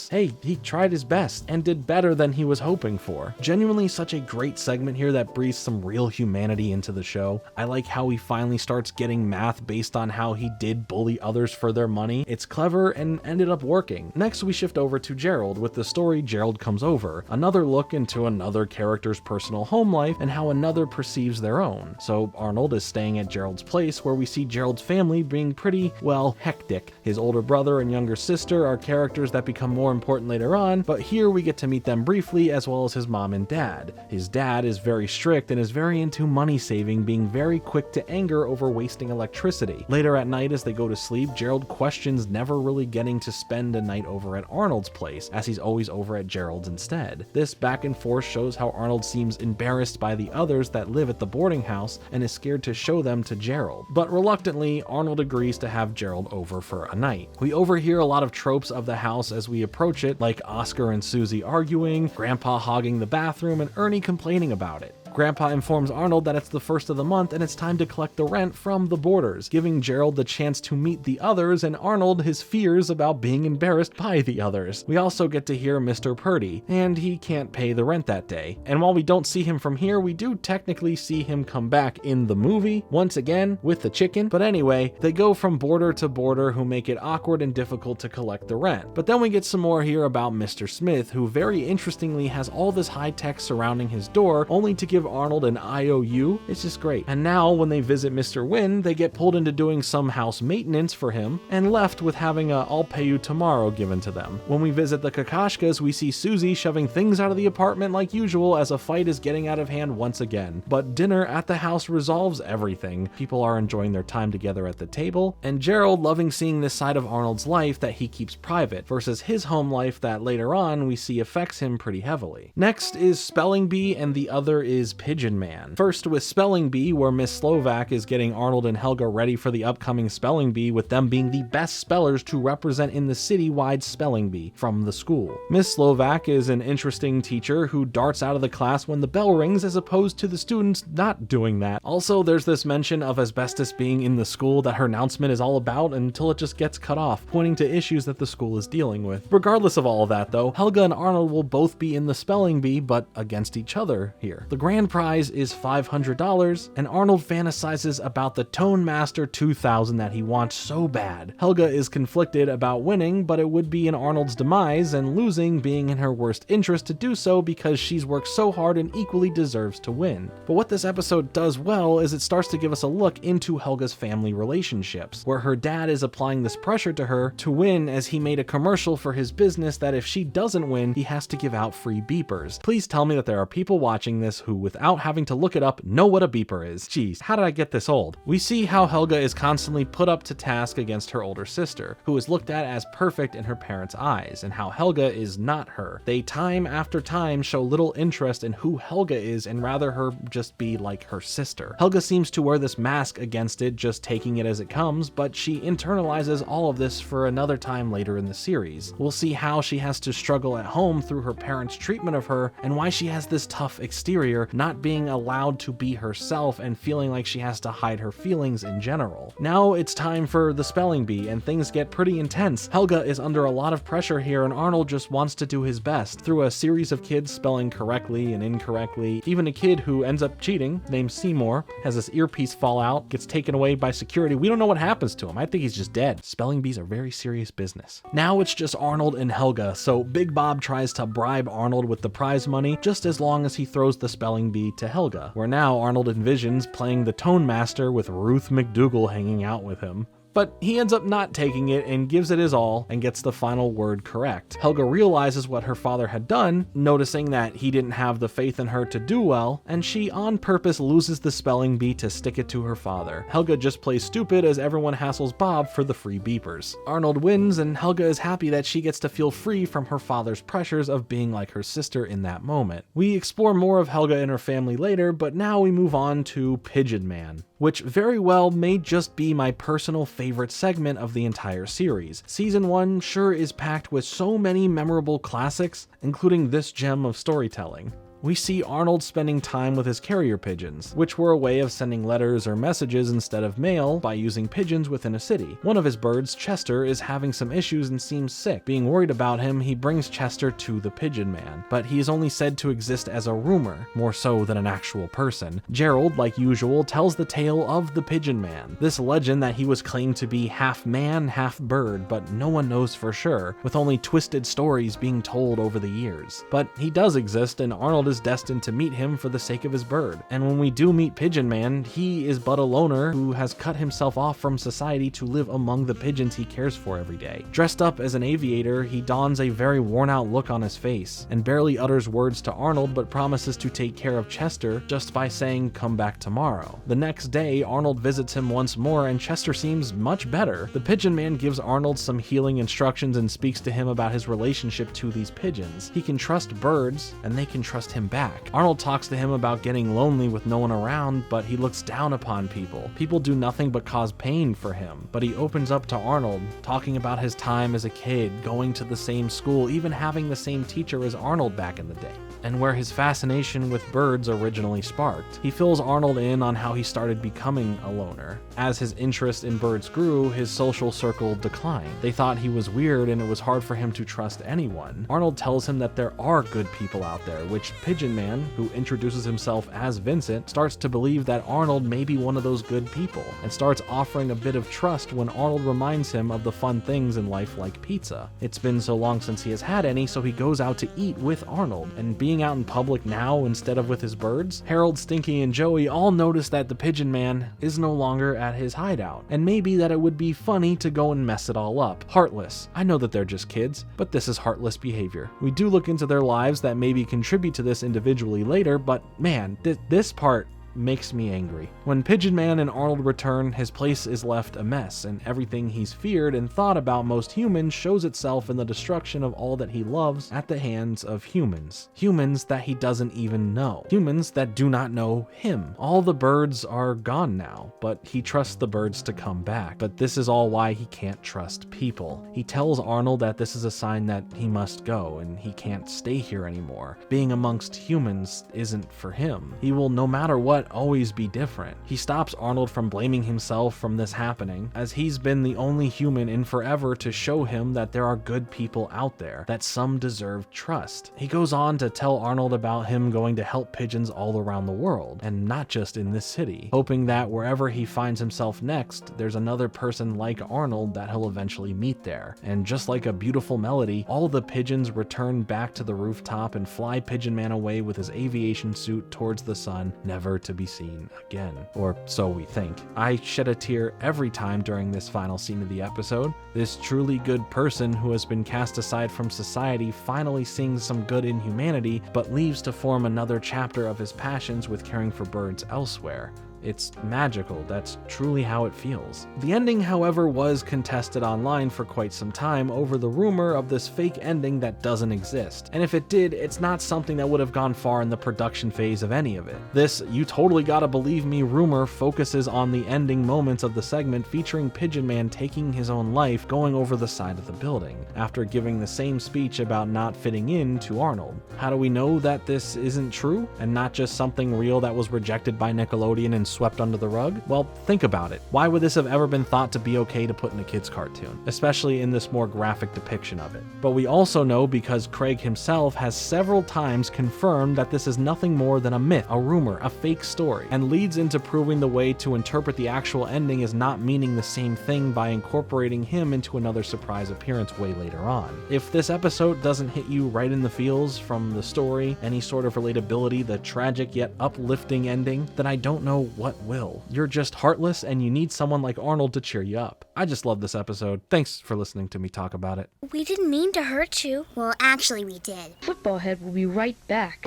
A: Hey, he tried his best, and did better than he was hoping for. Genuinely such a great segment here that breathes some real humanity into the show. I like how he finally starts getting math based on how he did bully others for their money. It's clever and ended up working. Next, we shift over to Gerald with the story Gerald Comes Over, another look into another character's personal home life and how another perceives their own. So Arnold is staying at Gerald's place, where we see Gerald's family being pretty, well, hectic. His older brother and younger sister are characters that become more important later on, but here we get to meet them briefly, as well as his mom and dad. His dad is very strict and is very into money saving, being very quick to anger over wasting electricity. Later at night, as they go to sleep, Gerald questions never really getting to spend a night over at Arnold's place, as he's always over at Gerald's instead. This back and forth shows how Arnold seems embarrassed by the others that live at the boarding house and is scared to show them to Gerald. But reluctantly, Arnold agrees to have Gerald over for a night. We overhear a lot of tropes of the house as we approach it, like Oscar and Susie arguing, Grandpa hogging the bathroom, and Ernie complaining about it. Grandpa informs Arnold that it's the first of the month and it's time to collect the rent from the boarders, giving Gerald the chance to meet the others and Arnold his fears about being embarrassed by the others. We also get to hear Mr. Purdy, and he can't pay the rent that day. And while we don't see him from here, we do technically see him come back in the movie, once again, with the chicken. But anyway, they go from boarder to boarder who make it awkward and difficult to collect the rent. But then we get some more here about Mr. Smith, who very interestingly has all this high tech surrounding his door, only to give Arnold an IOU. It's just great. And now when they visit Mr. Wynn, they get pulled into doing some house maintenance for him and left with having a "I'll pay you tomorrow" given to them. When we visit the Kakashkas, we see Susie shoving things out of the apartment like usual as a fight is getting out of hand once again. But dinner at the house resolves everything. People are enjoying their time together at the table, and Gerald loving seeing this side of Arnold's life that he keeps private versus his home life that later on we see affects him pretty heavily. Next is Spelling Bee, and the other is Pigeon Man. First with Spelling Bee, where Miss Slovak is getting Arnold and Helga ready for the upcoming Spelling Bee, with them being the best spellers to represent in the citywide Spelling Bee from the school. Miss Slovak is an interesting teacher who darts out of the class when the bell rings as opposed to the students not doing that. Also, there's this mention of asbestos being in the school that her announcement is all about until it just gets cut off, pointing to issues that the school is dealing with. Regardless of all of that though, Helga and Arnold will both be in the Spelling Bee, but against each other here. The grand prize is $500, and Arnold fantasizes about the Tone Master 2000 that he wants so bad. Helga is conflicted about winning, but it would be in Arnold's demise, and losing being in her worst interest to do so because she's worked so hard and equally deserves to win. But what this episode does well is it starts to give us a look into Helga's family relationships, where her dad is applying this pressure to her to win, as he made a commercial for his business that if she doesn't win, he has to give out free beepers. Please tell me that there are people watching this who, without having to look it up, know what a beeper is. Jeez, how did I get this old? We see how Helga is constantly put up to task against her older sister, who is looked at as perfect in her parents' eyes, and how Helga is not her. They time after time show little interest in who Helga is and rather her just be like her sister. Helga seems to wear this mask against it, just taking it as it comes, but she internalizes all of this for another time later in the series. We'll see how she has to struggle at home through her parents' treatment of her, and why she has this tough exterior, not being allowed to be herself and feeling like she has to hide her feelings in general. Now it's time for the Spelling Bee, and things get pretty intense. Helga is under a lot of pressure here, and Arnold just wants to do his best through a series of kids spelling correctly and incorrectly. Even a kid who ends up cheating, named Seymour, has this earpiece fall out, gets taken away by security. We don't know what happens to him. I think he's just dead. Spelling bees are very serious business. Now it's just Arnold and Helga, so Big Bob tries to bribe Arnold with the prize money just as long as he throws the Spelling Bee to Helga, where now Arnold envisions playing the Tone Master with Ruth McDougal hanging out with him. But he ends up not taking it and gives it his all and gets the final word correct. Helga realizes what her father had done, noticing that he didn't have the faith in her to do well, and she on purpose loses the Spelling Bee to stick it to her father. Helga just plays stupid as everyone hassles Bob for the free beepers. Arnold wins, and Helga is happy that she gets to feel free from her father's pressures of being like her sister in that moment. We explore more of Helga and her family later, but now we move on to Pigeon Man, which very well may just be my personal favorite segment of the entire series. Season 1 sure is packed with so many memorable classics, including this gem of storytelling. We see Arnold spending time with his carrier pigeons, which were a way of sending letters or messages instead of mail by using pigeons within a city. One of his birds, Chester, is having some issues and seems sick. Being worried about him, he brings Chester to the Pigeon Man, but he is only said to exist as a rumor, more so than an actual person. Gerald, like usual, tells the tale of the Pigeon Man, this legend that he was claimed to be half man, half bird, but no one knows for sure, with only twisted stories being told over the years. But he does exist, and Arnold is destined to meet him for the sake of his bird. And when we do meet Pigeon Man, he is but a loner who has cut himself off from society to live among the pigeons he cares for every day. Dressed up as an aviator, he dons a very worn out look on his face and barely utters words to Arnold, but promises to take care of Chester just by saying, "Come back tomorrow." The next day, Arnold visits him once more and Chester seems much better. The Pigeon Man gives Arnold some healing instructions and speaks to him about his relationship to these pigeons. He can trust birds and they can trust him him back. Arnold talks to him about getting lonely with no one around, but he looks down upon people. People do nothing but cause pain for him, but he opens up to Arnold, talking about his time as a kid, going to the same school, even having the same teacher as Arnold back in the day, and where his fascination with birds originally sparked. He fills Arnold in on how he started becoming a loner. As his interest in birds grew, his social circle declined. They thought he was weird and it was hard for him to trust anyone. Arnold tells him that there are good people out there, which Pigeon Man, who introduces himself as Vincent, starts to believe that Arnold may be one of those good people, and starts offering a bit of trust when Arnold reminds him of the fun things in life like pizza. It's been so long since he has had any, so he goes out to eat with Arnold, and being out in public now instead of with his birds, Harold, Stinky, and Joey all notice that the Pigeon Man is no longer at his hideout, and maybe that it would be funny to go and mess it all up. Heartless. I know that they're just kids, but this is heartless behavior. We do look into their lives that maybe contribute to this individually later, but man, this part makes me angry. When Pigeon Man and Arnold return, his place is left a mess, and everything he's feared and thought about most humans shows itself in the destruction of all that he loves at the hands of humans. Humans that he doesn't even know. Humans that do not know him. All the birds are gone now, but he trusts the birds to come back. But this is all why he can't trust people. He tells Arnold that this is a sign that he must go, and he can't stay here anymore. Being amongst humans isn't for him. He will, no matter what, always be different. He stops Arnold from blaming himself from this happening, as he's been the only human in forever to show him that there are good people out there, that some deserve trust. He goes on to tell Arnold about him going to help pigeons all around the world, and not just in this city, hoping that wherever he finds himself next, there's another person like Arnold that he'll eventually meet there. And just like a beautiful melody, all the pigeons return back to the rooftop and fly Pigeon Man away with his aviation suit towards the sun, never to be seen again. Or so we think. I shed a tear every time during this final scene of the episode. This truly good person who has been cast aside from society finally sees some good in humanity, but leaves to form another chapter of his passions with caring for birds elsewhere. It's magical. That's truly how it feels. The ending, however, was contested online for quite some time over the rumor of this fake ending that doesn't exist. And if it did, it's not something that would have gone far in the production phase of any of it. This "you totally gotta believe me" rumor focuses on the ending moments of the segment featuring Pigeon Man taking his own life going over the side of the building, after giving the same speech about not fitting in to Arnold. How do we know that this isn't true, and not just something real that was rejected by Nickelodeon and swept under the rug? Well, think about it. Why would this have ever been thought to be okay to put in a kid's cartoon, especially in this more graphic depiction of it? But we also know because Craig himself has several times confirmed that this is nothing more than a myth, a rumor, a fake story, and leads into proving the way to interpret the actual ending as not meaning the same thing by incorporating him into another surprise appearance way later on. If this episode doesn't hit you right in the feels from the story, any sort of relatability, the tragic yet uplifting ending, then I don't know what will. You're just heartless and you need someone like Arnold to cheer you up. I just love this episode. Thanks for listening to me talk about it.
Q: We didn't mean to hurt you. Well, actually we did.
R: Football Head will be right back.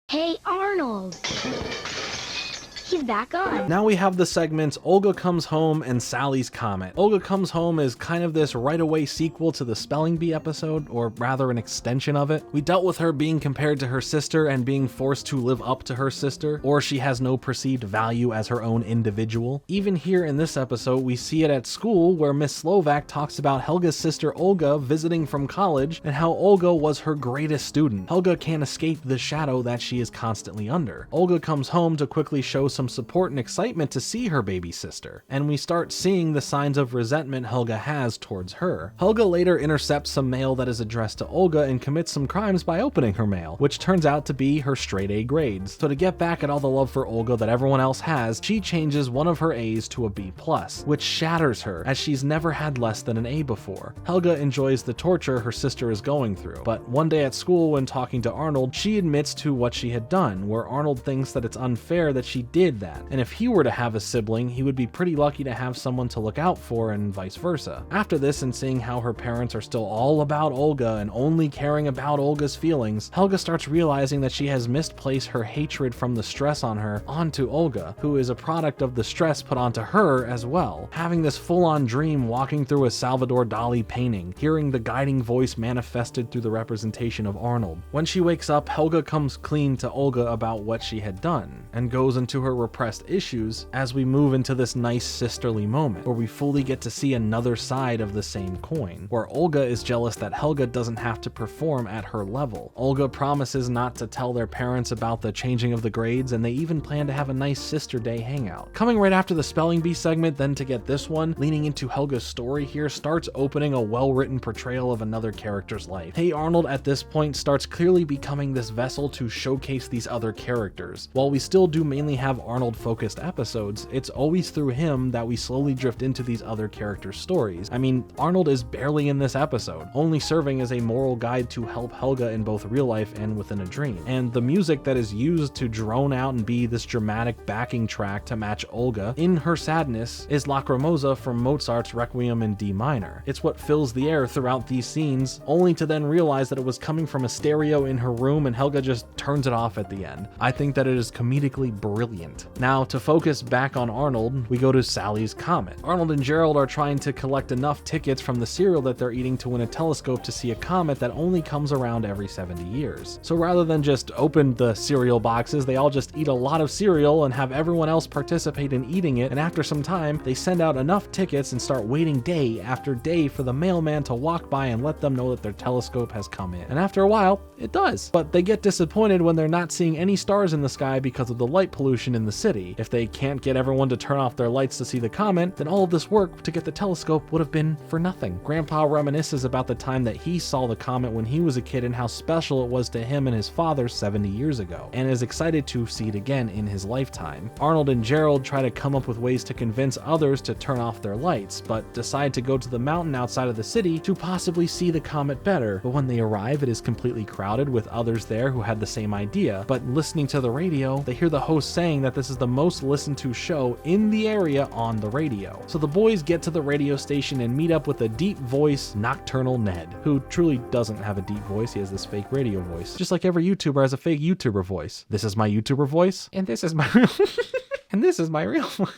Q: Hey, Arnold! He's back on.
A: Now we have the segments Olga Comes Home and Sally's Comet. Olga Comes Home is kind of this right away sequel to the Spelling Bee episode, or rather an extension of it. We dealt with her being compared to her sister and being forced to live up to her sister, or she has no perceived value as her own individual. Even here in this episode, we see it at school where Miss Slovak talks about Helga's sister Olga visiting from college and how Olga was her greatest student. Helga can't escape the shadow that she is constantly under. Olga comes home to quickly show some support and excitement to see her baby sister, and we start seeing the signs of resentment Helga has towards her. Helga later intercepts some mail that is addressed to Olga and commits some crimes by opening her mail, which turns out to be her straight A grades. So to get back at all the love for Olga that everyone else has, she changes one of her A's to a B+, which shatters her, as she's never had less than an A before. Helga enjoys the torture her sister is going through, but one day at school when talking to Arnold, she admits to what she had done, where Arnold thinks that it's unfair that she did need that. And if he were to have a sibling, he would be pretty lucky to have someone to look out for and vice versa. After this, and seeing how her parents are still all about Olga and only caring about Olga's feelings, Helga starts realizing that she has misplaced her hatred from the stress on her onto Olga, who is a product of the stress put onto her as well. Having this full-on dream walking through a Salvador Dali painting, hearing the guiding voice manifested through the representation of Arnold. When she wakes up, Helga comes clean to Olga about what she had done, and goes into her repressed issues as we move into this nice sisterly moment, where we fully get to see another side of the same coin, where Olga is jealous that Helga doesn't have to perform at her level. Olga promises not to tell their parents about the changing of the grades, and they even plan to have a nice sister day hangout. Coming right after the spelling bee segment, then to get this one, leaning into Helga's story here, starts opening a well-written portrayal of another character's life. Hey Arnold at this point starts clearly becoming this vessel to showcase these other characters. While we still do mainly have Arnold-focused episodes, it's always through him that we slowly drift into these other characters' stories. I mean, Arnold is barely in this episode, only serving as a moral guide to help Helga in both real life and within a dream. And the music that is used to drone out and be this dramatic backing track to match Olga in her sadness is Lacrimosa from Mozart's Requiem in D minor. It's what fills the air throughout these scenes, only to then realize that it was coming from a stereo in her room and Helga just turns it off at the end. I think that it is comedically brilliant. Now, to focus back on Arnold, we go to Sally's Comet. Arnold and Gerald are trying to collect enough tickets from the cereal that they're eating to win a telescope to see a comet that only comes around every 70 years. So rather than just open the cereal boxes, they all just eat a lot of cereal and have everyone else participate in eating it, and after some time, they send out enough tickets and start waiting day after day for the mailman to walk by and let them know that their telescope has come in. And after a while, it does. But they get disappointed when they're not seeing any stars in the sky because of the light pollution in the city. If they can't get everyone to turn off their lights to see the comet, then all of this work to get the telescope would have been for nothing. Grandpa reminisces about the time that he saw the comet when he was a kid and how special it was to him and his father 70 years ago, and is excited to see it again in his lifetime. Arnold and Gerald try to come up with ways to convince others to turn off their lights, but decide to go to the mountain outside of the city to possibly see the comet better. But when they arrive, it is completely crowded with others there who had the same idea. But listening to the radio, they hear the host saying that this is the most listened to show in the area on the radio. So the boys get to the radio station and meet up with a deep voice Nocturnal Ned, who truly doesn't have a deep voice. He has this fake radio voice, just like every YouTuber has a fake YouTuber voice. This is my YouTuber voice, and this is my real and this is my real one.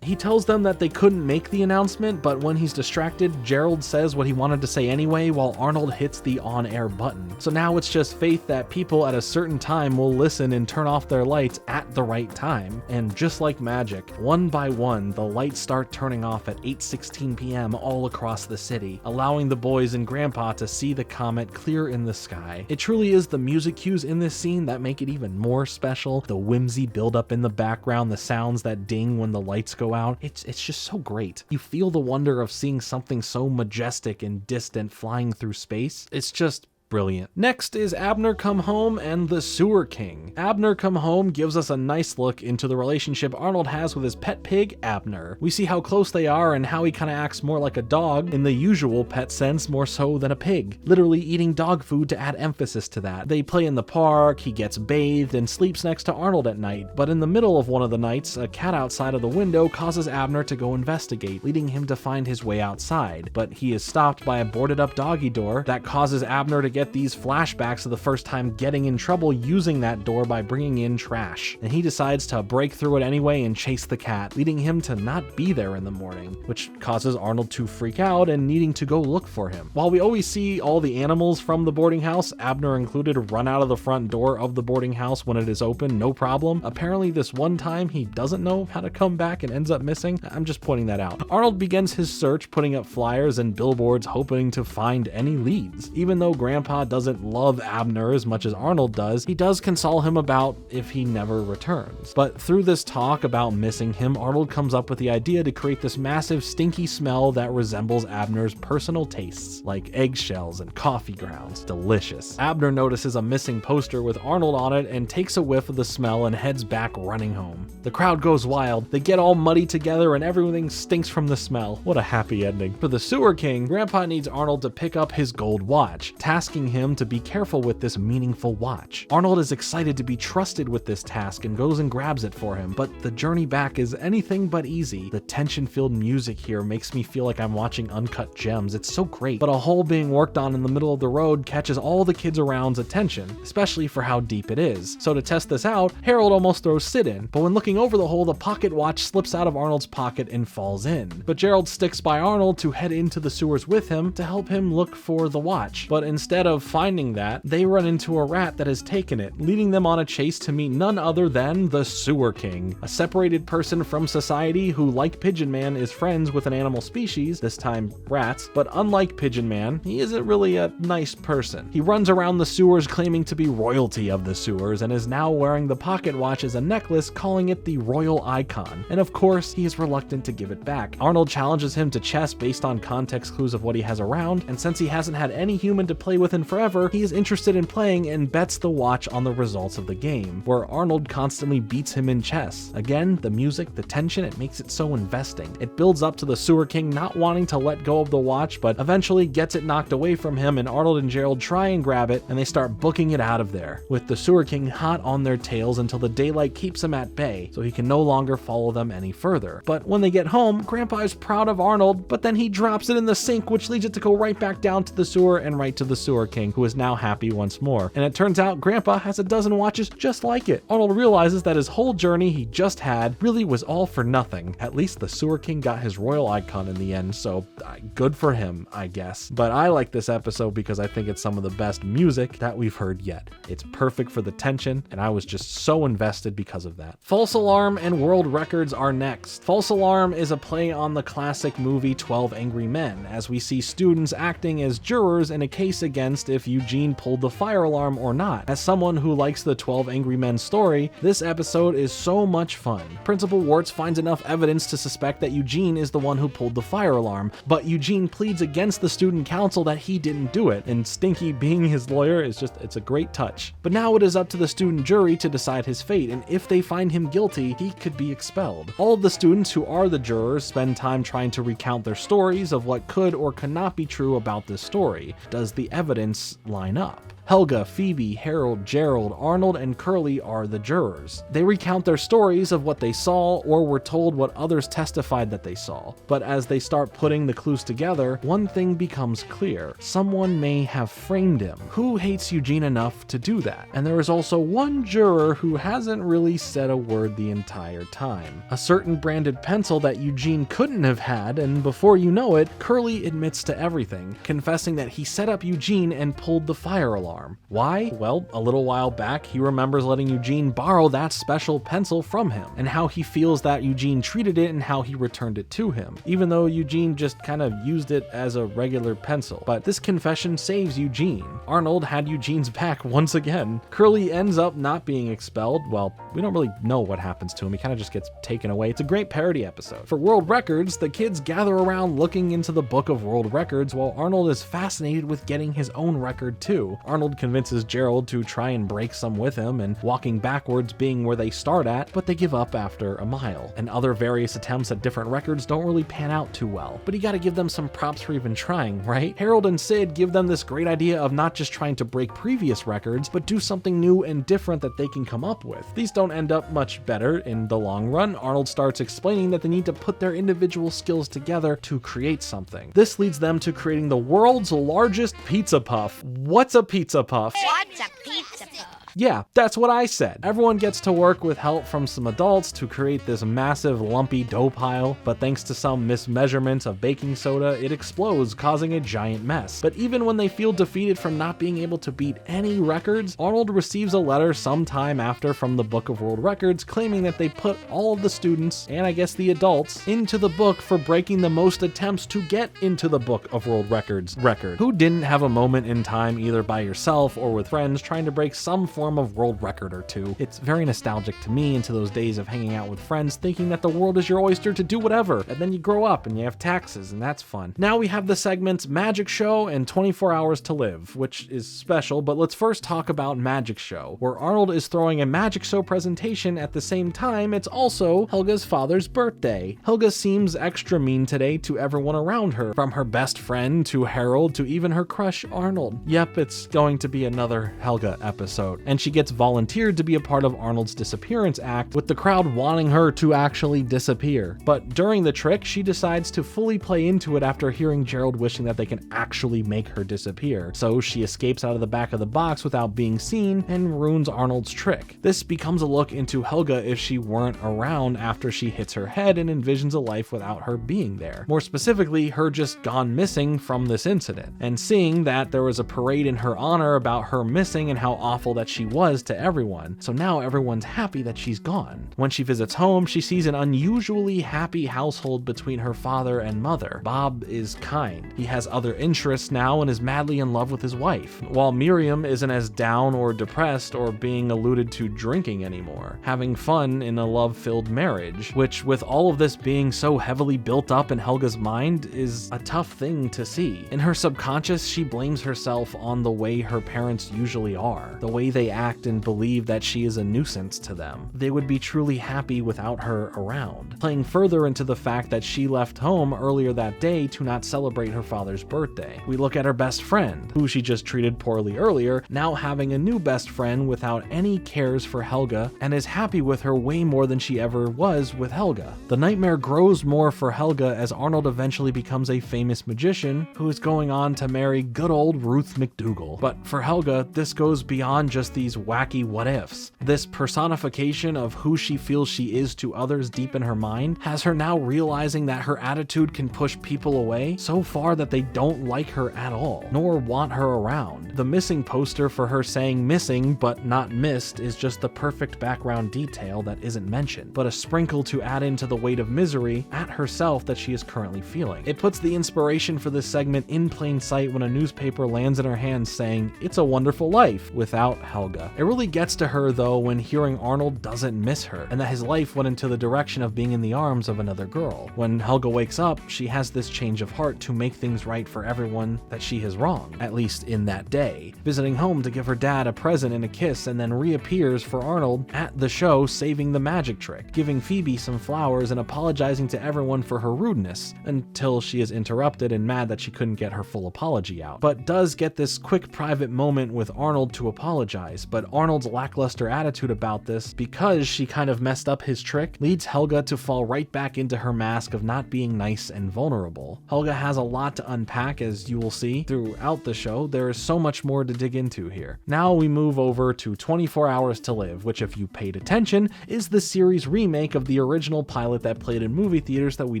A: He tells them that they couldn't make the announcement, but when he's distracted, Gerald says what he wanted to say anyway while Arnold hits the on-air button. So now it's just faith that people at a certain time will listen and turn off their lights at the right time. And just like magic, one by one, the lights start turning off at 8:16 p.m. all across the city, allowing the boys and Grandpa to see the comet clear in the sky. It truly is the music cues in this scene that make it even more special. The whimsy build-up in the background, the sounds that ding when the lights go out. It's just so great. You feel the wonder of seeing something so majestic and distant flying through space. It's just brilliant. Next is Abner Come Home and the Sewer King. Abner Come Home gives us a nice look into the relationship Arnold has with his pet pig, Abner. We see how close they are and how he kind of acts more like a dog in the usual pet sense more so than a pig, literally eating dog food to add emphasis to that. They play in the park, he gets bathed, and sleeps next to Arnold at night. But in the middle of one of the nights, a cat outside of the window causes Abner to go investigate, leading him to find his way outside. But he is stopped by a boarded up doggy door that causes Abner to get these flashbacks of the first time getting in trouble using that door by bringing in trash, and he decides to break through it anyway and chase the cat, leading him to not be there in the morning, which causes Arnold to freak out and needing to go look for him. While we always see all the animals from the boarding house, Abner included, run out of the front door of the boarding house when it is open, no problem. Apparently this one time he doesn't know how to come back and ends up missing. I'm just pointing that out. Arnold begins his search, putting up flyers and billboards hoping to find any leads. Even though Grandpa doesn't love Abner as much as Arnold does, he does console him about if he never returns. But through this talk about missing him, Arnold comes up with the idea to create this massive stinky smell that resembles Abner's personal tastes, like eggshells and coffee grounds. Delicious. Abner notices a missing poster with Arnold on it and takes a whiff of the smell and heads back running home. The crowd goes wild, they get all muddy together and everything stinks from the smell. What a happy ending. For the Sewer King, Grandpa needs Arnold to pick up his gold watch, tasking asking him to be careful with this meaningful watch. Arnold is excited to be trusted with this task and goes and grabs it for him, but the journey back is anything but easy. The tension-filled music here makes me feel like I'm watching Uncut Gems. It's so great, but a hole being worked on in the middle of the road catches all the kids around's attention, especially for how deep it is. So to test this out, Harold almost throws Sid in, but when looking over the hole, the pocket watch slips out of Arnold's pocket and falls in. But Gerald sticks by Arnold to head into the sewers with him to help him look for the watch. But instead of finding that, they run into a rat that has taken it, leading them on a chase to meet none other than the Sewer King, a separated person from society who, like Pigeon Man, is friends with an animal species, this time rats, but unlike Pigeon Man, he isn't really a nice person. He runs around the sewers claiming to be royalty of the sewers and is now wearing the pocket watch as a necklace, calling it the royal icon. And of course, he is reluctant to give it back. Arnold challenges him to chess based on context clues of what he has around, and since he hasn't had any human to play with in forever, he is interested in playing and bets the watch on the results of the game, where Arnold constantly beats him in chess. Again, the music, the tension, it makes it so investing. It builds up to the Sewer King not wanting to let go of the watch, but eventually gets it knocked away from him, and Arnold and Gerald try and grab it, and they start booking it out of there, with the Sewer King hot on their tails until the daylight keeps him at bay, so he can no longer follow them any further. But when they get home, Grandpa is proud of Arnold, but then he drops it in the sink, which leads it to go right back down to the sewer and right to the Sewer King, who is now happy once more. And it turns out Grandpa has a dozen watches just like it. Arnold realizes that his whole journey he just had really was all for nothing. At least the Sewer King got his royal icon in the end, so good for him, I guess. But I like this episode because I think it's some of the best music that we've heard yet. It's perfect for the tension, and I was just so invested because of that. False Alarm and World Records are next. False Alarm is a play on the classic movie 12 Angry Men, as we see students acting as jurors in a case against if Eugene pulled the fire alarm or not. As someone who likes the 12 Angry Men story, this episode is so much fun. Principal Warts finds enough evidence to suspect that Eugene is the one who pulled the fire alarm, but Eugene pleads against the student council that he didn't do it, and Stinky being his lawyer is it's a great touch. But now it is up to the student jury to decide his fate, and if they find him guilty, he could be expelled. All of the students who are the jurors spend time trying to recount their stories of what could or could not be true about this story. Does the evidence line up? Helga, Phoebe, Harold, Gerald, Arnold, and Curly are the jurors. They recount their stories of what they saw or were told what others testified that they saw. But as they start putting the clues together, one thing becomes clear. Someone may have framed him. Who hates Eugene enough to do that? And there is also one juror who hasn't really said a word the entire time. A certain branded pencil that Eugene couldn't have had, and before you know it, Curly admits to everything, confessing that he set up Eugene and pulled the fire alarm. Why? Well, a little while back, he remembers letting Eugene borrow that special pencil from him, and how he feels that Eugene treated it and how he returned it to him, even though Eugene just kind of used it as a regular pencil. But this confession saves Eugene. Arnold had Eugene's back once again. Curly ends up not being expelled. Well, we don't really know what happens to him. He kind of just gets taken away. It's a great parody episode. For World Records, the kids gather around looking into the book of World Records while Arnold is fascinated with getting his own record too. Arnold convinces Gerald to try and break some with him, and walking backwards being where they start at, but they give up after a mile. And other various attempts at different records don't really pan out too well. But you gotta give them some props for even trying, right? Harold and Sid give them this great idea of not just trying to break previous records, but do something new and different that they can come up with. These don't end up much better in the long run. Arnold starts explaining that they need to put their individual skills together to create something. This leads them to creating the world's largest pizza puff. What's a pizza puff?
Q: What's a pizza puff?
A: Yeah, that's what I said. Everyone gets to work with help from some adults to create this massive lumpy dough pile, but thanks to some mismeasurement of baking soda, it explodes, causing a giant mess. But even when they feel defeated from not being able to beat any records, Arnold receives a letter sometime after from the Book of World Records claiming that they put all of the students, and I guess the adults, into the book for breaking the most attempts to get into the Book of World Records record. Who didn't have a moment in time, either by yourself or with friends, trying to break some form form of world record or two. It's very nostalgic to me and to those days of hanging out with friends thinking that the world is your oyster to do whatever, and then you grow up and you have taxes and that's fun. Now we have the segments Magic Show and 24 Hours to Live, which is special, but let's first talk about Magic Show, where Arnold is throwing a magic show presentation at the same time it's also Helga's father's birthday. Helga seems extra mean today to everyone around her, from her best friend to Harold to even her crush Arnold. Yep, it's going to be another Helga episode, and she gets volunteered to be a part of Arnold's disappearance act, with the crowd wanting her to actually disappear. But during the trick, she decides to fully play into it after hearing Gerald wishing that they can actually make her disappear. So she escapes out of the back of the box without being seen and ruins Arnold's trick. This becomes a look into Helga if she weren't around after she hits her head and envisions a life without her being there. More specifically, her just gone missing from this incident, and seeing that there was a parade in her honor about her missing and how awful that she was to everyone. So now everyone's happy that she's gone. When she visits home, she sees an unusually happy household between her father and mother. Bob is kind. He has other interests now and is madly in love with his wife, while Miriam isn't as down or depressed or being alluded to drinking anymore, having fun in a love-filled marriage, which, with all of this being so heavily built up in Helga's mind, is a tough thing to see. In her subconscious, she blames herself on the way her parents usually are, the way they act and believe that she is a nuisance to them. They would be truly happy without her around, playing further into the fact that she left home earlier that day to not celebrate her father's birthday. We look at her best friend, who she just treated poorly earlier, now having a new best friend without any cares for Helga and is happy with her way more than she ever was with Helga. The nightmare grows more for Helga as Arnold eventually becomes a famous magician who is going on to marry good old Ruth McDougal. But for Helga, this goes beyond just these wacky what-ifs. This personification of who she feels she is to others deep in her mind has her now realizing that her attitude can push people away so far that they don't like her at all, nor want her around. The missing poster for her saying missing but not missed is just the perfect background detail that isn't mentioned, but a sprinkle to add into the weight of misery at herself that she is currently feeling. It puts the inspiration for this segment in plain sight when a newspaper lands in her hands saying, "It's a Wonderful Life," without Helga. It really gets to her though when hearing Arnold doesn't miss her, and that his life went into the direction of being in the arms of another girl. When Helga wakes up, she has this change of heart to make things right for everyone that she has wronged, at least in that day, visiting home to give her dad a present and a kiss, and then reappears for Arnold at the show saving the magic trick, giving Phoebe some flowers and apologizing to everyone for her rudeness, until she is interrupted and mad that she couldn't get her full apology out, but does get this quick private moment with Arnold to apologize. But Arnold's lackluster attitude about this, because she kind of messed up his trick, leads Helga to fall right back into her mask of not being nice and vulnerable. Helga has a lot to unpack, as you will see throughout the show. There is so much more to dig into here. Now we move over to 24 Hours to Live, which, if you paid attention, is the series remake of the original pilot that played in movie theaters that we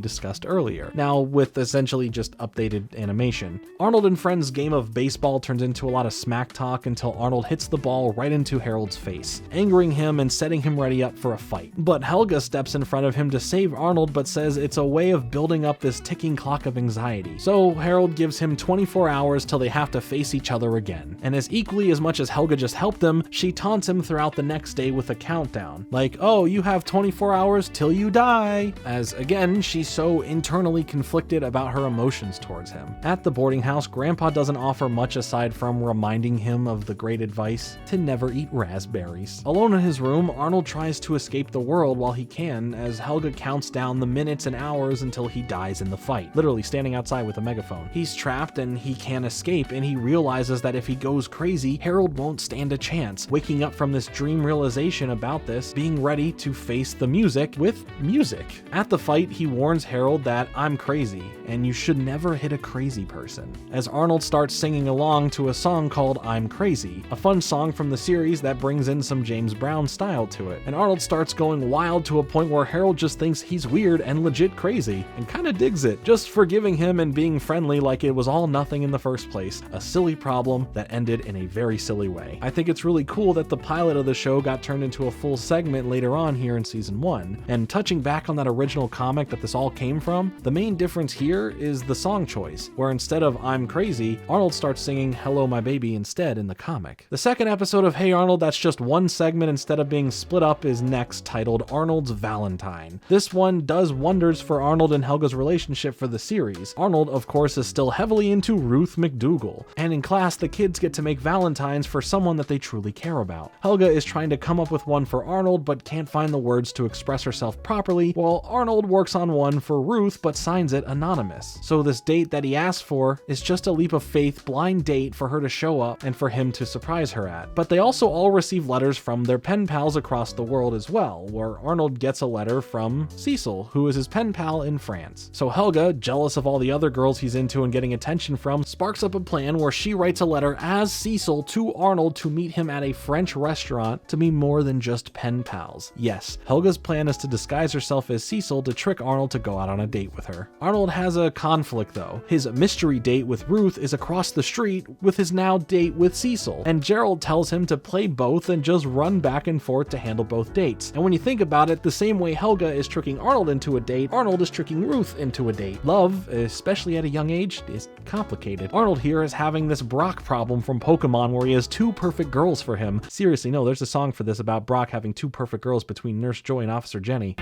A: discussed earlier, now with essentially just updated animation. Arnold and friends' game of baseball turns into a lot of smack talk until Arnold hits the ball right into Harold's face, angering him and setting him ready up for a fight. But Helga steps in front of him to save Arnold, but says it's a way of building up this ticking clock of anxiety. So Harold gives him 24 hours till they have to face each other again. And as equally as much as Helga just helped him, she taunts him throughout the next day with a countdown, like, "Oh, you have 24 hours till you die," as again, she's so internally conflicted about her emotions towards him. At the boarding house, Grandpa doesn't offer much aside from reminding him of the great advice to never eat raspberries. Alone in his room, Arnold tries to escape the world while he can, as Helga counts down the minutes and hours until he dies in the fight, literally standing outside with a megaphone. He's trapped and he can't escape, and he realizes that if he goes crazy, Harold won't stand a chance. Waking up from this dream realization about this, being ready to face the music with music. At the fight, he warns Harold that "I'm crazy, and you should never hit a crazy person," as Arnold starts singing along to a song called "I'm Crazy," a fun song from the series that brings in some James Brown style to it. And Arnold starts going wild to a point where Harold just thinks he's weird and legit crazy, and kinda digs it, just forgiving him and being friendly like it was all nothing in the first place, a silly problem that ended in a very silly way. I think it's really cool that the pilot of the show got turned into a full segment later on here in season 1, and touching back on that original comic that this all came from, the main difference here is the song choice, where instead of "I'm Crazy," Arnold starts singing "Hello My Baby" instead in the comic. The second episode episode of Hey Arnold that's just one segment instead of being split up is next, titled Arnold's Valentine. This one does wonders for Arnold and Helga's relationship for the series. Arnold, of course, is still heavily into Ruth McDougal, and in class the kids get to make valentines for someone that they truly care about. Helga is trying to come up with one for Arnold but can't find the words to express herself properly, while Arnold works on one for Ruth but signs it anonymous. So this date that he asked for is just a leap of faith blind date for her to show up and for him to surprise her at. But they also all receive letters from their pen pals across the world as well, where Arnold gets a letter from Cecil, who is his pen pal in France. So Helga, jealous of all the other girls he's into and getting attention from, sparks up a plan where she writes a letter as Cecil to Arnold to meet him at a French restaurant to be more than just pen pals. Yes, Helga's plan is to disguise herself as Cecil to trick Arnold to go out on a date with her. Arnold has a conflict though. His mystery date with Ruth is across the street with his now date with Cecil, and Gerald tells him to play both and just run back and forth to handle both dates. And when you think about it, the same way Helga is tricking Arnold into a date, Arnold is tricking Ruth into a date. Love, especially at a young age, is complicated. Arnold here is having this Brock problem from Pokemon where he has two perfect girls for him. Seriously, no, there's a song for this about Brock having two perfect girls between Nurse Joy and Officer Jenny.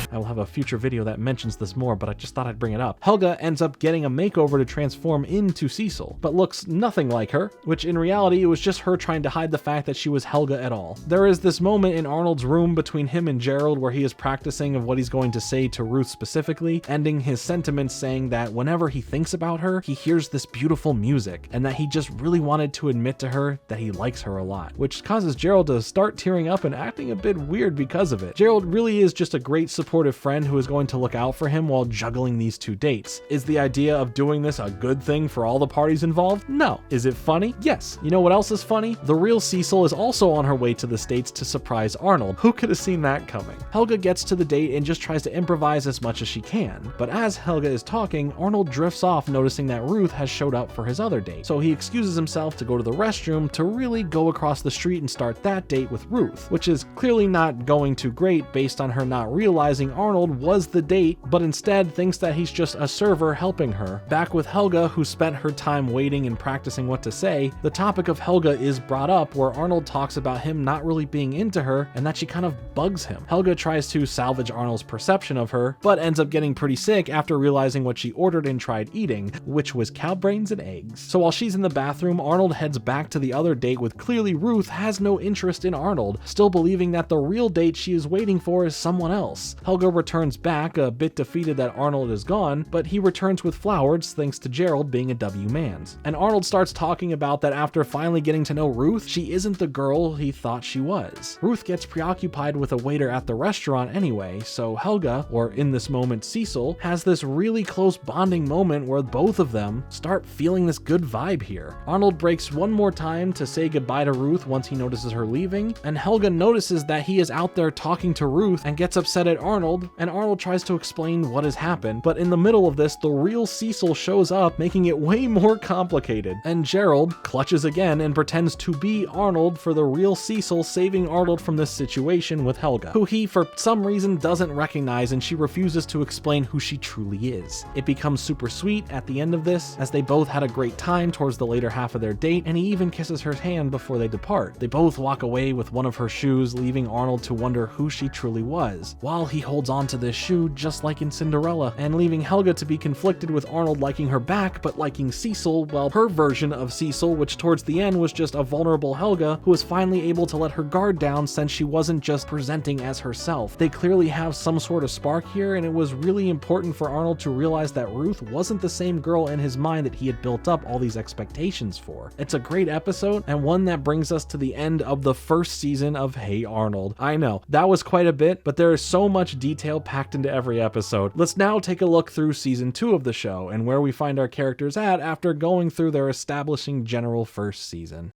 A: I will have a future video that mentions this more, but I just thought I'd bring it up. Helga ends up getting a makeover to transform into Cecil, but looks nothing like her, which in reality it was just her trying to hide the fact that she was Helga at all. There is this moment in Arnold's room between him and Gerald where he is practicing of what he's going to say to Ruth specifically, ending his sentiments saying that whenever he thinks about her, he hears this beautiful music, and that he just really wanted to admit to her that he likes her a lot, which causes Gerald to start tearing up and acting a bit weird because of it. Gerald really is just a great supportive friend who is going to look out for him while juggling these two dates. Is the idea of doing this a good thing for all the parties involved? No. Is it funny? Yes. You know what else is funny? The real Cecil is also on her way to the States to surprise Arnold. Who could have seen that coming? Helga gets to the date and just tries to improvise as much as she can, but as Helga is talking, Arnold drifts off, noticing that Ruth has showed up for his other date. So he excuses himself to go to the restroom to really go across the street and start that date with Ruth, which is clearly not going too great based on her not realizing Arnold was the date, but instead thinks that he's just a server helping her. Back with Helga, who spent her time waiting and practicing what to say, the topic of Helga is brought up where Arnold talks about him not really being into her and that she kind of bugs him. Helga tries to salvage Arnold's perception of her, but ends up getting pretty sick after realizing what she ordered and tried eating, which was cow brains and eggs. So while she's in the bathroom, Arnold heads back to the other date with clearly Ruth has no interest in Arnold, still believing that the real date she is waiting for is someone else. Helga returns back, a bit defeated that Arnold is gone, but he returns with flowers thanks to Gerald being a W-Mans. And Arnold starts talking about that after finally getting to know Ruth, she isn't the girl he thought she was. Ruth gets preoccupied with a waiter at the restaurant anyway, so Helga, or in this moment Cecil, has this really close bonding moment where both of them start feeling this good vibe here. Arnold breaks one more time to say goodbye to Ruth once he notices her leaving, and Helga notices that he is out there talking to Ruth and gets upset at Arnold, and Arnold tries to explain what has happened, but in the middle of this, the real Cecil shows up, making it way more complicated, and Gerald clutches again and pretends to be Arnold for the real Cecil, saving Arnold from this situation with Helga, who he for some reason doesn't recognize, and she refuses to explain who she truly is. It becomes super sweet at the end of this, as they both had a great time towards the later half of their date, and he even kisses her hand before they depart. They both walk away with one of her shoes, leaving Arnold to wonder who she truly was, while he holds on to this shoe just like in Cinderella, and leaving Helga to be conflicted with Arnold liking her back but liking Cecil, while her version of Cecil, which towards the end was just a vulnerable Helga who was finally able to let her guard down since she wasn't just presenting as herself. They clearly have some sort of spark here, and it was really important for Arnold to realize that Ruth wasn't the same girl in his mind that he had built up all these expectations for. It's a great episode, and one that brings us to the end of the first season of Hey Arnold. I know, that was quite a bit, but there is so much detail packed into every episode. Let's now take a look through season 2 of the show and where we find our characters at after going through their establishing general first season.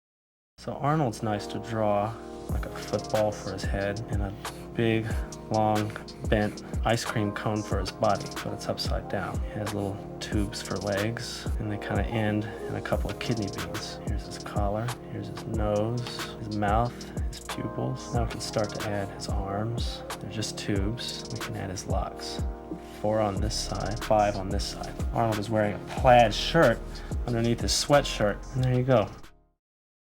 S: So Arnold's nice to draw, like a football for his head and a big, long, bent ice cream cone for his body, but it's upside down. He has little tubes for legs, and they kind of end in a couple of kidney beans. Here's his collar, here's his nose, his mouth, his pupils. Now we can start to add his arms. They're just tubes. We can add his locks. 4 on this side, 5 on this side. Arnold is wearing a plaid shirt underneath his sweatshirt, and there you go.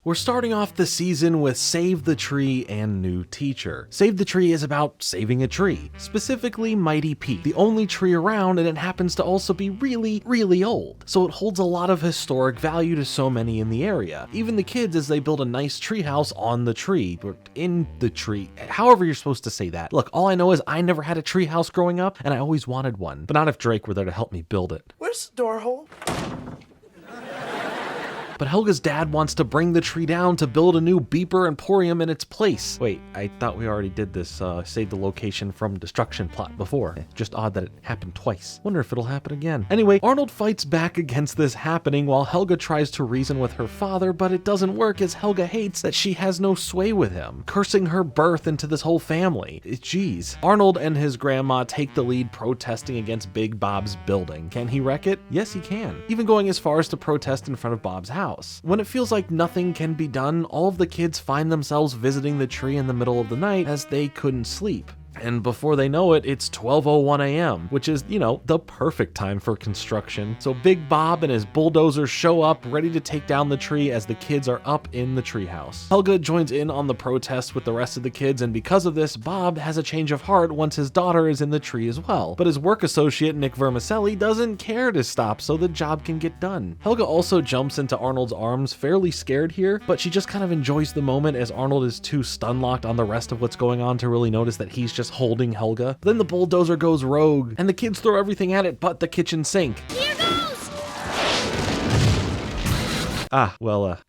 A: We're starting off the season with Save the Tree and New Teacher. Save the Tree is about saving a tree, specifically Mighty Peak, the only tree around, and it happens to also be really, really old. So it holds a lot of historic value to so many in the area. Even the kids as they build a nice tree house on the tree, or in the tree, however you're supposed to say that. Look, all I know is I never had a tree house growing up, and I always wanted one, but not if Drake were there to help me build it.
H: Where's the door hole?
A: But Helga's dad wants to bring the tree down to build a new beeper emporium in its place. Wait, I thought we already did this save the location from destruction plot before. Just odd that it happened twice. Wonder if it'll happen again. Anyway, Arnold fights back against this happening while Helga tries to reason with her father, but it doesn't work as Helga hates that she has no sway with him, cursing her birth into this whole family. Jeez. Arnold and his grandma take the lead protesting against Big Bob's building. Can he wreck it? Yes, he can. Even going as far as to protest in front of Bob's house. When it feels like nothing can be done, all of the kids find themselves visiting the tree in the middle of the night as they couldn't sleep. And before they know it, it's 12:01 a.m., which is, the perfect time for construction. So Big Bob and his bulldozers show up, ready to take down the tree as the kids are up in the treehouse. Helga joins in on the protest with the rest of the kids, and because of this, Bob has a change of heart once his daughter is in the tree as well. But his work associate, Nick Vermicelli, doesn't care to stop so the job can get done. Helga also jumps into Arnold's arms, fairly scared here, but she just kind of enjoys the moment as Arnold is too stun-locked on the rest of what's going on to really notice that he's just holding Helga. Then the bulldozer goes rogue, and the kids throw everything at it but the kitchen sink.
Q: Here goes!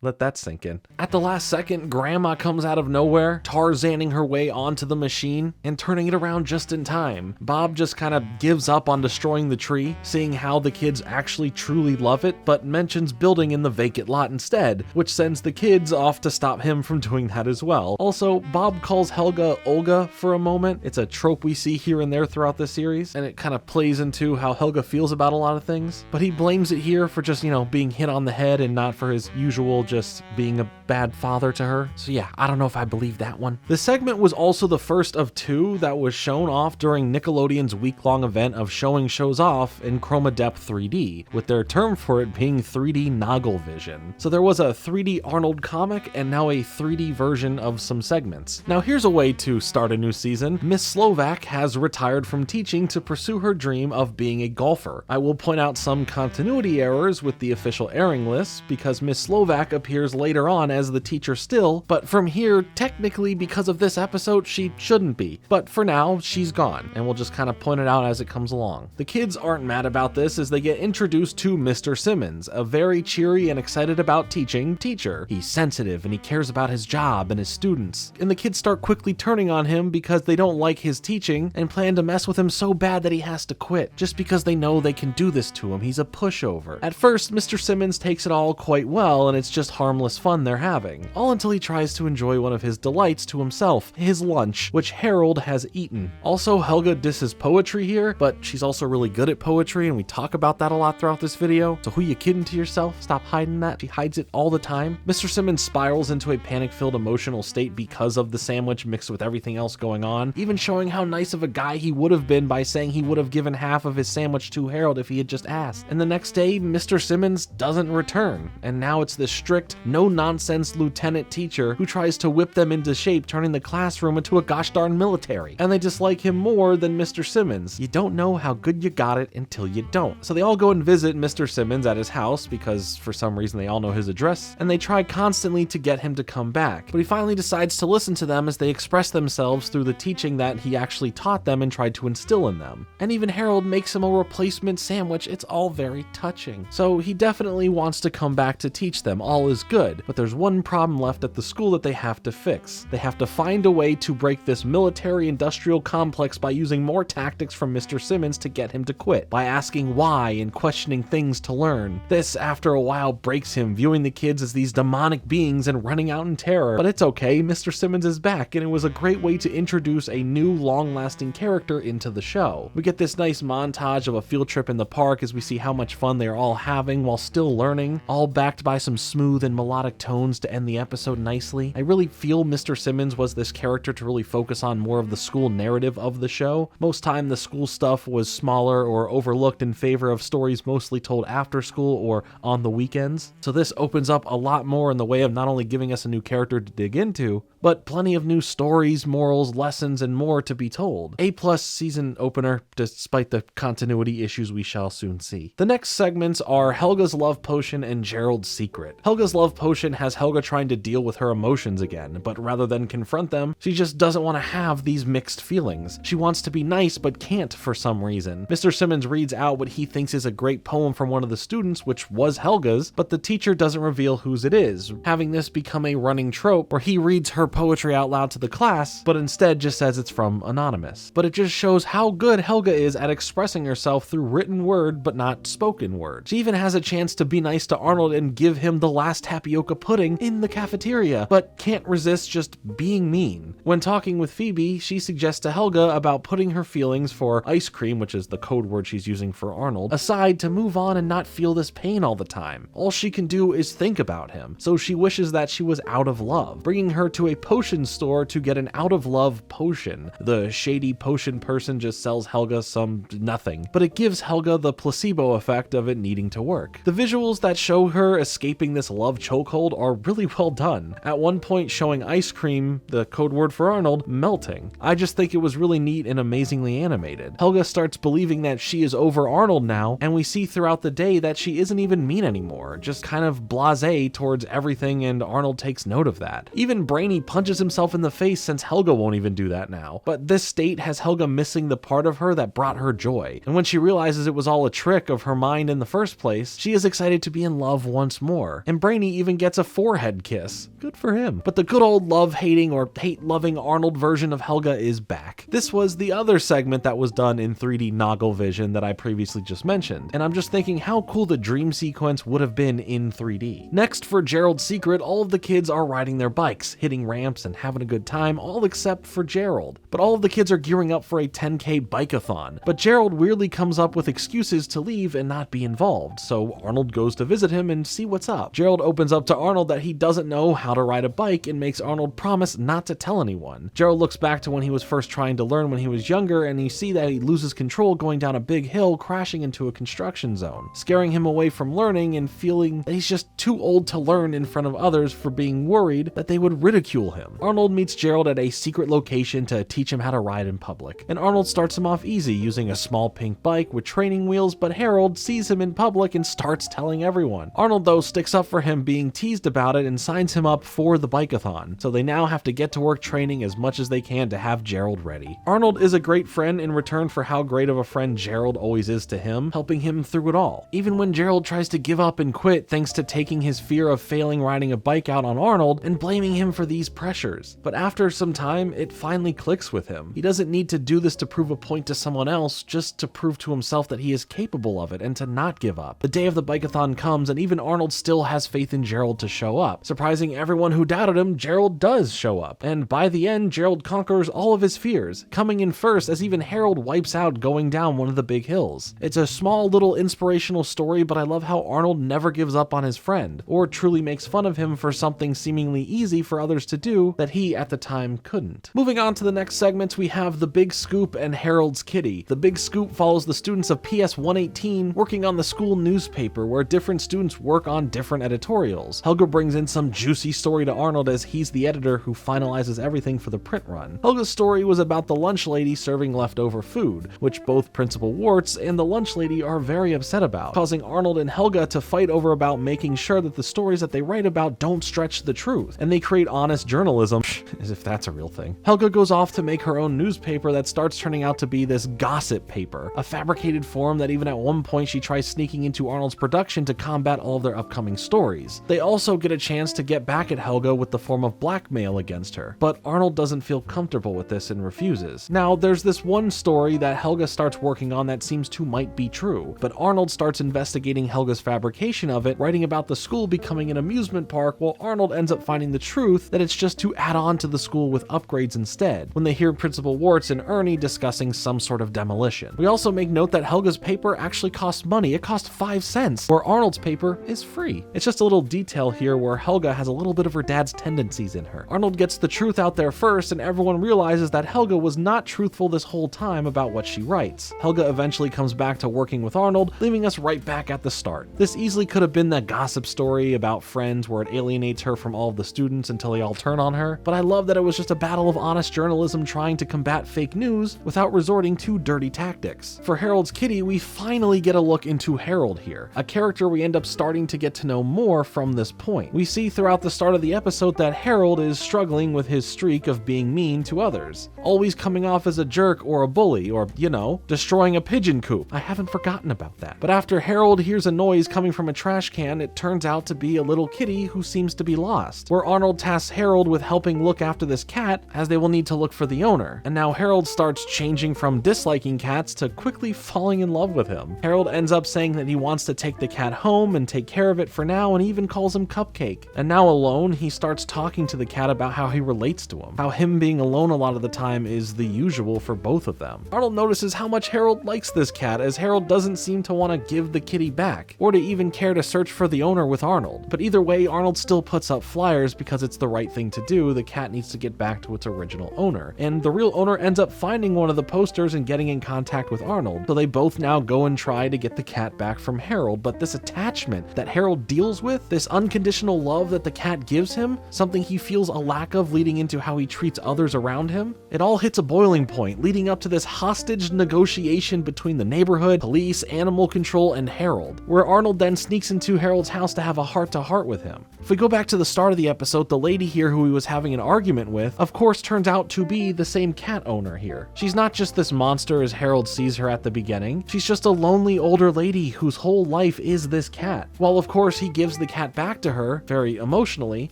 A: Let that sink in. At the last second, Grandma comes out of nowhere, Tarzaning her way onto the machine and turning it around just in time. Bob just kind of gives up on destroying the tree, seeing how the kids actually truly love it, but mentions building in the vacant lot instead, which sends the kids off to stop him from doing that as well. Also, Bob calls Helga Olga for a moment. It's a trope we see here and there throughout the series, and it kind of plays into how Helga feels about a lot of things, but he blames it here for just, being hit on the head and not for his usual just being a bad father to her. So yeah, I don't know if I believe that one. The segment was also the first of two that was shown off during Nickelodeon's week-long event of showing shows off in Chroma Depth 3D, with their term for it being 3D Noggle Vision. So there was a 3D Arnold comic and now a 3D version of some segments. Now here's a way to start a new season. Miss Slovak has retired from teaching to pursue her dream of being a golfer. I will point out some continuity errors with the official airing list because Miss Slovak appears later on as the teacher still, but from here, technically because of this episode, she shouldn't be. But for now, she's gone, and we'll just kind of point it out as it comes along. The kids aren't mad about this as they get introduced to Mr. Simmons, a very cheery and excited about teaching teacher. He's sensitive and he cares about his job and his students. And the kids start quickly turning on him because they don't like his teaching and plan to mess with him so bad that he has to quit, just because they know they can do this to him. He's a pushover. At first, Mr. Simmons takes it all quite well, and it's just harmless fun they're having, all until he tries to enjoy one of his delights to himself, his lunch, which Harold has eaten. Also, Helga disses poetry here, but she's also really good at poetry, and we talk about that a lot throughout this video. So who you kidding to yourself? Stop hiding that. She hides it all the time. Mr. Simmons spirals into a panic-filled emotional state because of the sandwich mixed with everything else going on, even showing how nice of a guy he would have been by saying he would have given half of his sandwich to Harold if he had just asked. And the next day, Mr. Simmons doesn't return, and now it's this strict, no-nonsense lieutenant teacher who tries to whip them into shape, turning the classroom into a gosh darn military. And they dislike him more than Mr. Simmons. You don't know how good you got it until you don't. So they all go and visit Mr. Simmons at his house because for some reason they all know his address, and they try constantly to get him to come back. But he finally decides to listen to them as they express themselves through the teaching that he actually taught them and tried to instill in them. And even Harold makes him a replacement sandwich. It's all very touching. So he definitely wants to come back to teach them. All is good, but there's one problem left at the school that they have to fix. They have to find a way to break this military-industrial complex by using more tactics from Mr. Simmons to get him to quit, by asking why and questioning things to learn. This, after a while, breaks him, viewing the kids as these demonic beings and running out in terror. But it's okay, Mr. Simmons is back, and it was a great way to introduce a new, long-lasting character into the show. We get this nice montage of a field trip in the park as we see how much fun they're all having while still learning, all backed backed by some smooth and melodic tones to end the episode nicely. I really feel Mr. Simmons was this character to really focus on more of the school narrative of the show. Most time the school stuff was smaller or overlooked in favor of stories mostly told after school or on the weekends. So this opens up a lot more in the way of not only giving us a new character to dig into, but plenty of new stories, morals, lessons, and more to be told. A+ season opener, despite the continuity issues we shall soon see. The next segments are Helga's love potion and Gerald's secret. Helga's love potion has Helga trying to deal with her emotions again, but rather than confront them, she just doesn't want to have these mixed feelings. She wants to be nice, but can't for some reason. Mr. Simmons reads out what he thinks is a great poem from one of the students, which was Helga's, but the teacher doesn't reveal whose it is, having this become a running trope where he reads her poetry out loud to the class, but instead just says it's from Anonymous. But it just shows how good Helga is at expressing herself through written word, but not spoken word. She even has a chance to be nice to Arnold and give him the last tapioca pudding in the cafeteria, but can't resist just being mean. When talking with Phoebe, she suggests to Helga about putting her feelings for ice cream, which is the code word she's using for Arnold, aside to move on and not feel this pain all the time. All she can do is think about him, so she wishes that she was out of love, bringing her to a potion store to get an out of love potion. The shady potion person just sells Helga some nothing, but it gives Helga the placebo effect of it needing to work. The visuals that show her escaping this love chokehold are really well done. At one point showing ice cream, the code word for Arnold, melting. I just think it was really neat and amazingly animated. Helga starts believing that she is over Arnold now, and we see throughout the day that she isn't even mean anymore, just kind of blasé towards everything, and Arnold takes note of that. Even Brainy punches himself in the face since Helga won't even do that now. But this state has Helga missing the part of her that brought her joy, and when she realizes it was all a trick of her mind in the first place, she is excited to be in love once more. And Brainy even gets a forehead kiss. Good for him. But the good old love-hating or hate-loving Arnold version of Helga is back. This was the other segment that was done in 3D Noggle Vision that I previously just mentioned, and I'm just thinking how cool the dream sequence would have been in 3D. Next, for Gerald's secret, all of the kids are riding their bikes, hitting ramps and having a good time, all except for Gerald. But all of the kids are gearing up for a 10K bike-a-thon, but Gerald weirdly comes up with excuses to leave and not be involved, so Arnold goes to visit him and see what's up. Gerald opens up to Arnold that he doesn't know how to ride a bike and makes Arnold promise not to tell anyone. Gerald looks back to when he was first trying to learn when he was younger, and you see that he loses control going down a big hill, crashing into a construction zone, scaring him away from learning and feeling that he's just too old to learn in front of others for being worried that they would ridicule him. Arnold meets Gerald at a secret location to teach him how to ride in public, and Arnold starts him off easy using a small pink bike with training wheels, but Harold sees him in public and starts telling everyone. Arnold though sticks up for him being teased about it and signs him up for the bike-a-thon, so they now have to get to work training as much as they can to have Gerald ready. Arnold is a great friend in return for how great of a friend Gerald always is to him, helping him through it all. Even when Gerald tries to give up and quit thanks to taking his fear of failing riding a bike out on Arnold and blaming him for these pressures. But after some time, it finally clicks with him. He doesn't need to do this to prove a point to someone else, just to prove to himself that he is capable of it and to not give up. The day of the bike-a-thon comes, and even Arnold still has faith in Gerald to show up. Surprising everyone who doubted him, Gerald does show up, and by the end, Gerald conquers all of his fears, coming in first as even Harold wipes out going down one of the big hills. It's a small little inspirational story, but I love how Arnold never gives up on his friend, or truly makes fun of him for something seemingly easy for others to do that he at the time couldn't. Moving on to the next segments, we have The Big Scoop and Harold's Kitty. The Big Scoop follows the students of PS 118 working on the school newspaper, where different students work on different editorials. Helga brings in some juicy story to Arnold as he's the editor who finalizes everything for the print run. Helga's story was about the lunch lady serving leftover food, which both Principal Warts and the lunch lady are very upset about, causing Arnold and Helga to fight over about making sure that the stories that they write about don't stretch the truth, and they create honest journalism, as if that's a real thing. Helga goes off to make her own newspaper that starts turning out to be this gossip paper, a fabricated form that even at one point she tries sneaking into Arnold's production to combat all of their upcoming stories. They also get a chance to get back at Helga with the form of blackmail against her, but Arnold doesn't feel comfortable with this and refuses. Now, there's this one story that Helga starts working on that seems to might be true, but Arnold starts investigating Helga's fabrication of it, writing about the school becoming an amusement park, while Arnold ends up finding the truth that it's just to add on to the school with upgrades instead, when they hear Principal Warts and Ernie discussing some sort of demolition. We also make note that Helga's paper actually costs money. It costs 5 cents, where Arnold's paper is free. It's just a little detail here where Helga has a little bit of her dad's tendencies in her. Arnold gets the truth out there first, and everyone realizes that Helga was not truthful this whole time about what she writes. Helga eventually comes back to working with Arnold, leaving us right back at the start. This easily could have been that gossip story about friends where it alienates her from all of the students until they all turn on her, but I love that it was just a battle of honest journalism trying to combat fake news without resorting to dirty tactics. For Harold's kitty, we finally get a look into Harold here, a character we end up starting to get to know more from this point. We see throughout the start of the episode that Harold is struggling with his streak of being mean to others, always coming off as a jerk or a bully, or, you know, destroying a pigeon coop. I haven't forgotten about that. But after Harold hears a noise coming from a trash can, it turns out to be a little kitty who seems to be lost, where Arnold tasks Harold with helping look after this cat, as they will need to look for the owner. And now Harold starts changing from disliking cats to quickly falling in love with him. Harold ends up saying that he wants to take the cat home and take care of it for now, and even calls him Cupcake. And now alone, he starts talking to the cat about how he relates to him, how him being alone a lot of the time is the usual for both of them. Arnold notices how much Harold likes this cat, as Harold doesn't seem to want to give the kitty back, or to even care to search for the owner with Arnold. But either way, Arnold still puts up flyers because it's the right thing to do. The cat needs to get back to its original owner. And the real owner ends up finding one of the posters and getting in contact with Arnold, so they both now go and try to get the cat back from Harold. But this attachment that Harold deals with, this unconditional love that the cat gives him, something he feels a lack of leading into how he treats others around him, it all hits a boiling point, leading up to this hostage negotiation between the neighborhood, police, animal control, and Harold, where Arnold then sneaks into Harold's house to have a heart-to-heart with him. If we go back to the start of the episode, the lady here who he was having an argument with, of course, turns out to be the same cat owner here. She's not just this monster as Harold sees her at the beginning, she's just a lonely older lady whose whole life is this cat. While of course he gives the cat back to her, very emotionally,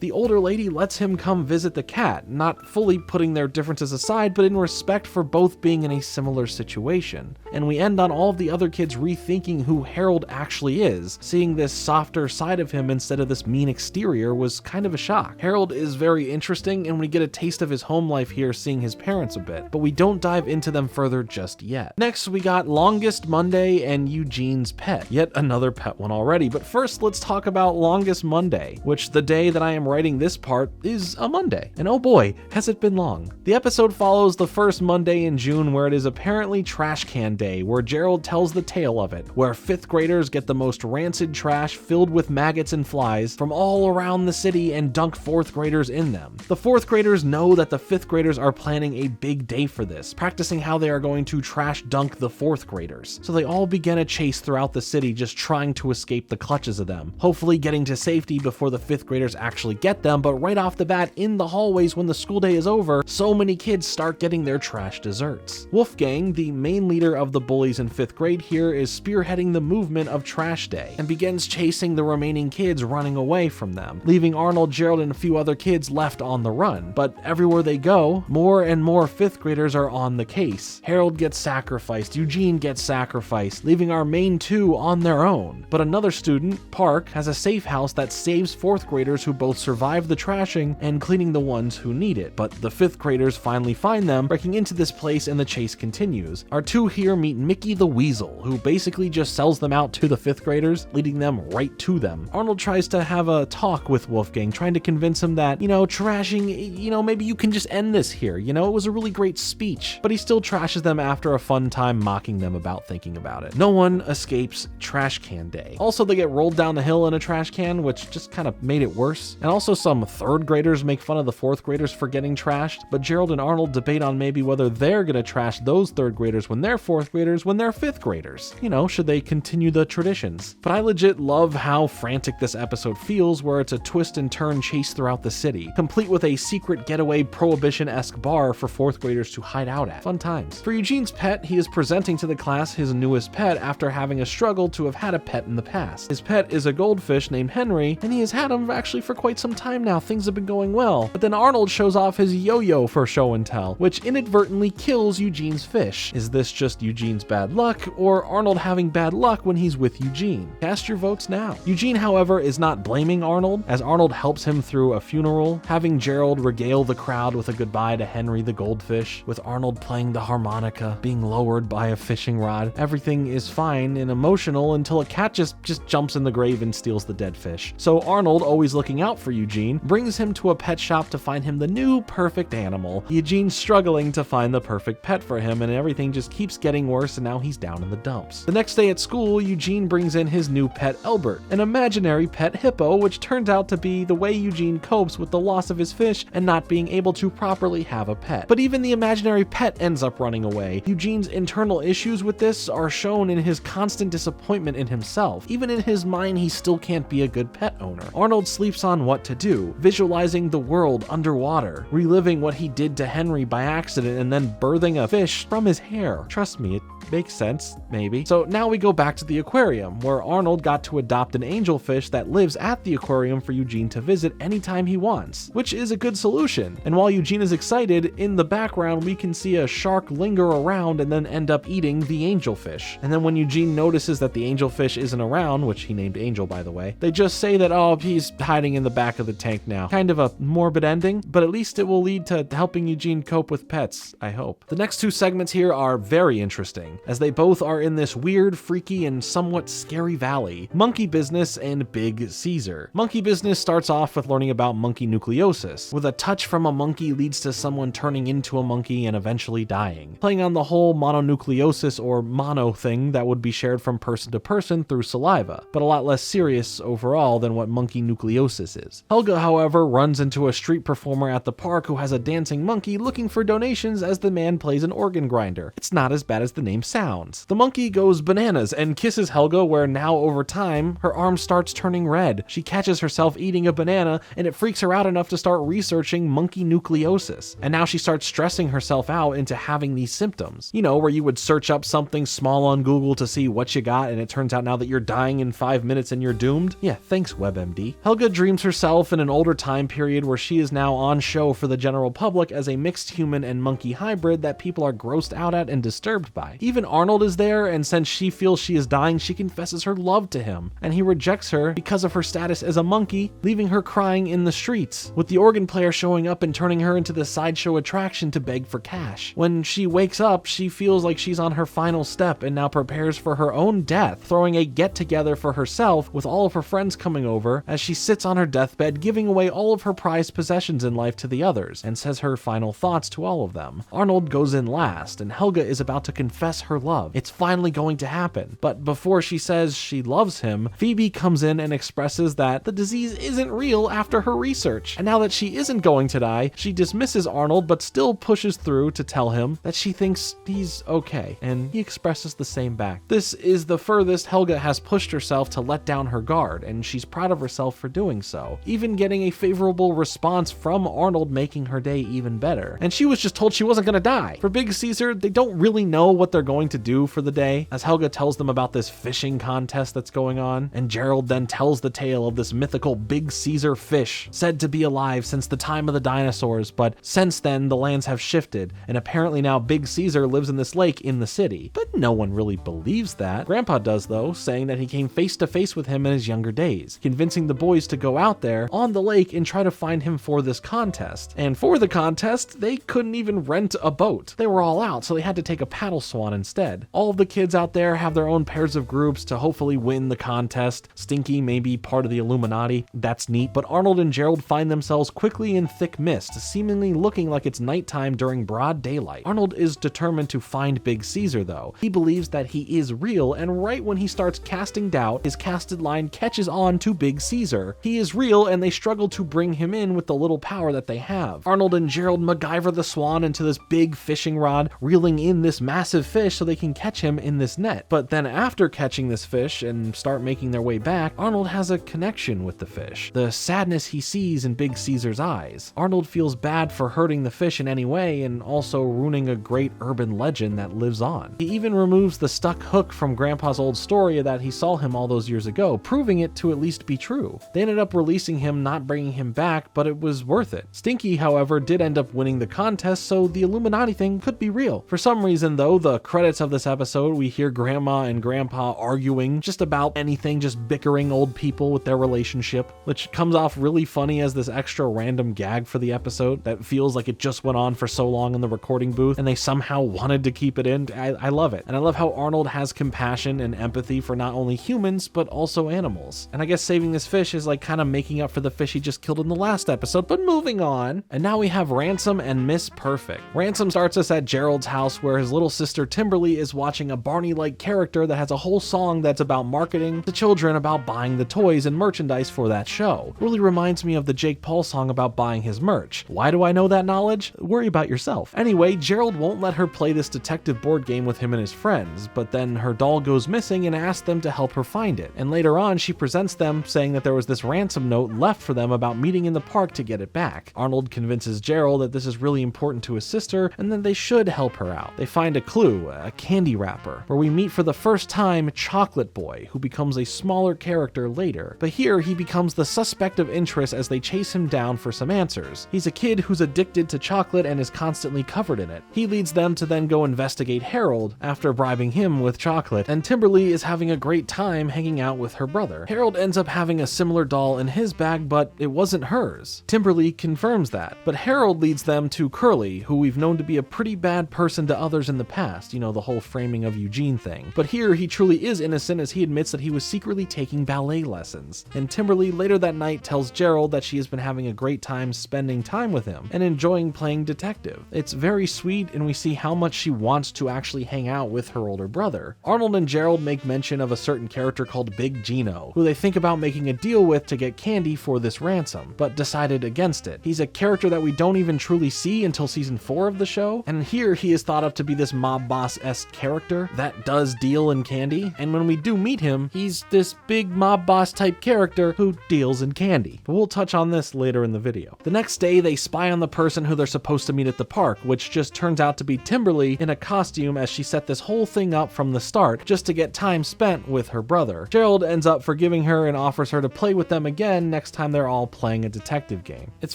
A: the older lady lets him come visit the cat, not fully putting their differences aside, but in respect for both being in a similar situation. And we end on all of the other kids rethinking who Harold actually is. Seeing this softer side of him instead of this mean exterior was kind of a shock. Harold is very interesting, and we get a taste of his home life here seeing his parents a bit, but we don't dive into them further just yet. Next, we got Longest Monday and Eugene's pet. Yet another pet one already, but first let's talk about Longest Monday, which the day that I am writing this part is a Monday. And oh boy, has it been long. The episode follows the first Monday in June, where it is apparently Trash Can Day, where Gerald tells the tale of it, where 5th graders get the most rancid trash filled with maggots and flies from all around the city and dunk 4th graders in them. The 4th graders know that the 5th graders are planning a big day for this, practicing how they are going to trash dunk the 4th graders. So they all begin a chase throughout the city, just trying to escape the clutches of them, hopefully getting to safety before the 5th graders actually get them. But right off the bat, in the hallways when the school day is over, so many kids start getting their trash desserts. Wolfgang, the main leader of the bullies in 5th grade here, is spearheading the movement of Trash Day and begins chasing the remaining kids running away from them, leaving Arnold, Gerald, and a few other kids left on the run. But everywhere they go, more and more 5th graders are on the case. Harold gets sacrificed, Eugene gets sacrificed, leaving our main two on their own. But another student, Park, has a safe house that saves 4th graders who both survive the trashing and cleaning the ones who need it. But the 5th graders finally find them, breaking into this place, and the chase continues. Our two here meet Mickey the Weasel, who basically just sells them out to the 5th graders, leading them right to them. Arnold tries to have a talk with Wolfgang, trying to convince him that, trashing, maybe you can just end this here, it was a really great speech. But he still trashes them after a fun time mocking them about thinking about it. No one escapes Trash Can Day. Also, they get rolled down the hill in a trash can, which just kind of made it worse. And also some 3rd graders make fun of the 4th graders for getting trashed, but Gerald and Arnold debate on maybe whether they're gonna trash those 3rd graders when they're 4th graders when they're 5th graders. Should they continue the traditions? But I legit love how frantic this episode feels, where it's a twist and turn chase throughout the city, complete with a secret getaway prohibition-esque bar for 4th graders to hide out at. Fun times. For Eugene's pet, he is presenting to the class his newest pet after having a struggle to have had a pet in the past. His pet is a goldfish named Henry, and he has had him actually for quite some time now. Things have been going well. But then Arnold shows off his yo-yo for show and tell, which inadvertently kills Eugene's fish. Is this just Eugene's bad luck, or Arnold having bad luck when he's with Eugene? Cast your votes now. Eugene, however, is not blaming Arnold, as Arnold helps him through a funeral, having Gerald regale the crowd with a goodbye to Henry the goldfish, with Arnold playing the harmonica, being lowered by a fishing rod. Everything is fine and emotional until a cat just jumps in the grave and steals the dead fish. So Arnold, always looking out for Eugene, brings him to a pet shop to find him the new perfect animal. Eugene's struggling to find the perfect pet for him, and everything just keeps getting worse, and now he's down in the dumps. The next day at school, Eugene brings in his new pet Albert, an imaginary pet hippo, which turns out to be the way Eugene copes with the loss of his fish and not being able to properly have a pet. But even the imaginary pet ends up running away. Eugene's internal issues with this are shown in his constant disappointment in himself. Even in his mind, he still can't be a good pet owner. Arnold sleeps on what to do, visualizing the world underwater, reliving what he did to Henry by accident and then birthing a fish from his hair. Trust me, it makes sense, maybe. So now we go back to the aquarium, where Arnold got to adopt an angelfish that lives at the aquarium for Eugene to visit anytime he wants, which is a good solution. And while Eugene is excited, in the background we can see a shark linger around and then end up eating the angelfish. And then when Eugene notices that the angelfish isn't around, which he named Angel by the way, they just say that, oh, he's hiding in the back of the tank now. Kind of a morbid ending, but at least it will lead to helping Eugene cope with pets, I hope. The next two segments here are very interesting, as they both are in this weird, freaky, and somewhat scary valley: Monkey Business and Big Caesar. Monkey Business starts off with learning about monkey nucleosis, with a touch from a monkey leads to someone turning into a monkey and eventually dying, playing on the whole mononucleosis or mono thing that would be shared from person to person through saliva, but a lot less serious overall than what monkey nucleosis is. Helga, however, runs into a street performer at the park who has a dancing monkey looking for donations as the man plays an organ grinder. It's not as bad as the name sounds. The monkey goes bananas and kisses Helga, where now over time, her arm starts turning red. She catches herself eating a banana and it freaks her out enough to start researching monkey nucleosis. And now she starts stressing herself out into having these symptoms. You know, where you would search up something small on Google to see what you got and it turns out now that you're dying in 5 minutes and you're doomed? Yeah, thanks WebMD. Helga dreams herself in an older time period where she is now on show for the general public as a mixed human and monkey hybrid that people are grossed out at and disturbed by. Even Arnold is there, and since she feels she is dying, she confesses her love to him, and he rejects her because of her status as a monkey, leaving her crying in the streets, with the organ player showing up and turning her into the sideshow attraction to beg for cash. When she wakes up, she feels like she's on her final step and now prepares for her own death, throwing a get-together for herself with all of her friends coming over as she sits on her deathbed, giving away all of her prized possessions in life to the others, and says her final thoughts to all of them. Arnold goes in last, and Helga is about to confess her love. It's finally going to happen. But before she says she loves him, Phoebe comes in and expresses that the disease isn't real after her research. And now that she isn't going to die, she dismisses Arnold but still pushes through to tell him that she thinks he's okay, and he expresses the same back. This is the furthest Helga has pushed herself to let down her guard, and she's proud of herself for doing so, even getting a favorable response from Arnold, making her day even better. And she was just told she wasn't gonna die. For Big Caesar, they don't really know what they're going to do for the day, as Helga tells them about this fishing contest that's going on, and Gerald then tells the tale of this mythical Big Caesar fish, said to be alive since the time of the dinosaurs, but since then the lands have shifted, and apparently now Big Caesar lives in this lake in the city. But no one really believes that. Grandpa does though, saying that he came face to face with him in his younger days, convincing the boys to go out there on the lake and try to find him for this contest. And for the contest, they couldn't even rent a boat. They were all out, so they had to take a paddle swan instead. All of the kids out there have their own pairs of groups to hopefully win the contest. Stinky may be part of the Illuminati. That's neat. But Arnold and Gerald find themselves quickly in thick mist, seemingly looking like it's nighttime during broad daylight. Arnold is determined to find Big Caesar though. He believes that he is real, and right when he starts casting doubt, his casted line catches on to Big Caesar. He is real, and they struggle to bring him in with the little power that they have. Arnold and Gerald MacGyver the swan into this big fishing rod, reeling in this massive fish so they can catch him in this net. But then after catching this fish and start making their way back, Arnold has a connection with the fish. The sadness he sees in Big Caesar's eyes. Arnold feels bad for hurting the fish in any way and also ruining a great urban legend that lives on. He even removes the stuck hook from Grandpa's old story that he saw him all those years ago, proving it to at least be true. They ended up releasing him, not bringing him back, but it was worth it. Stinky, however, did end up winning the contest, so the Illuminati thing could be real. For some reason though, the credits of this episode, we hear Grandma and Grandpa arguing just about anything, just bickering old people with their relationship, which comes off really funny as this extra random gag for the episode that feels like it just went on for so long in the recording booth and they somehow wanted to keep it in. I love it. And I love how Arnold has compassion and empathy for not only humans, but also animals. And I guess saving this fish is like kind of making up for the fish he just killed in the last episode, but moving on. And now we have Ransom and Miss Perfect. Ransom starts us at Gerald's house where his little sister Timberly is watching a Barney-like character that has a whole song that's about marketing to children about buying the toys and merchandise for that show. Really reminds me of the Jake Paul song about buying his merch. Why do I know that knowledge? Worry about yourself. Anyway, Gerald won't let her play this detective board game with him and his friends, but then her doll goes missing and asks them to help her find it. And later on, she presents them saying that there was this ransom note left for them about meeting in the park to get it back. Arnold convinces Gerald that this is really important to his sister and that they should help her out. They find a clue, a candy wrapper, where we meet for the first time Chocolate Boy, who becomes a smaller character later. But here he becomes the suspect of interest as they chase him down for some answers. He's a kid who's addicted to chocolate and is constantly covered in it. He leads them to then go investigate Harold after bribing him with chocolate, and Timberly is having a great time hanging out with her brother. Harold ends up having a similar doll in his bag, but it wasn't hers. Timberly confirms that, but Harold leads them to Curly, who we've known to be a pretty bad person to others in the past, you know, the whole framing of Eugene thing. But here he truly is innocent as he admits that he was secretly taking ballet lessons. And Timberly later that night tells Gerald that she has been having a great time spending time with him and enjoying playing detective. It's very sweet, and we see how much she wants to actually hang out with her older brother. Arnold and Gerald make mention of a certain character called Big Gino, who they think about making a deal with to get candy for this ransom, but decided against it. He's a character that we don't even truly see until season 4 of the show, and here he is thought of to be this mob boss-esque character that does deal in candy, and when we do meet him, he's this big mob boss type character who deals in candy. But we'll touch on this later in the video. The next day, they spy on the person who they're supposed to meet at the park, which just turns out to be Timberly in a costume as she set this whole thing up from the start just to get time spent with her brother. Gerald ends up forgiving her and offers her to play with them again next time they're all playing a detective game. It's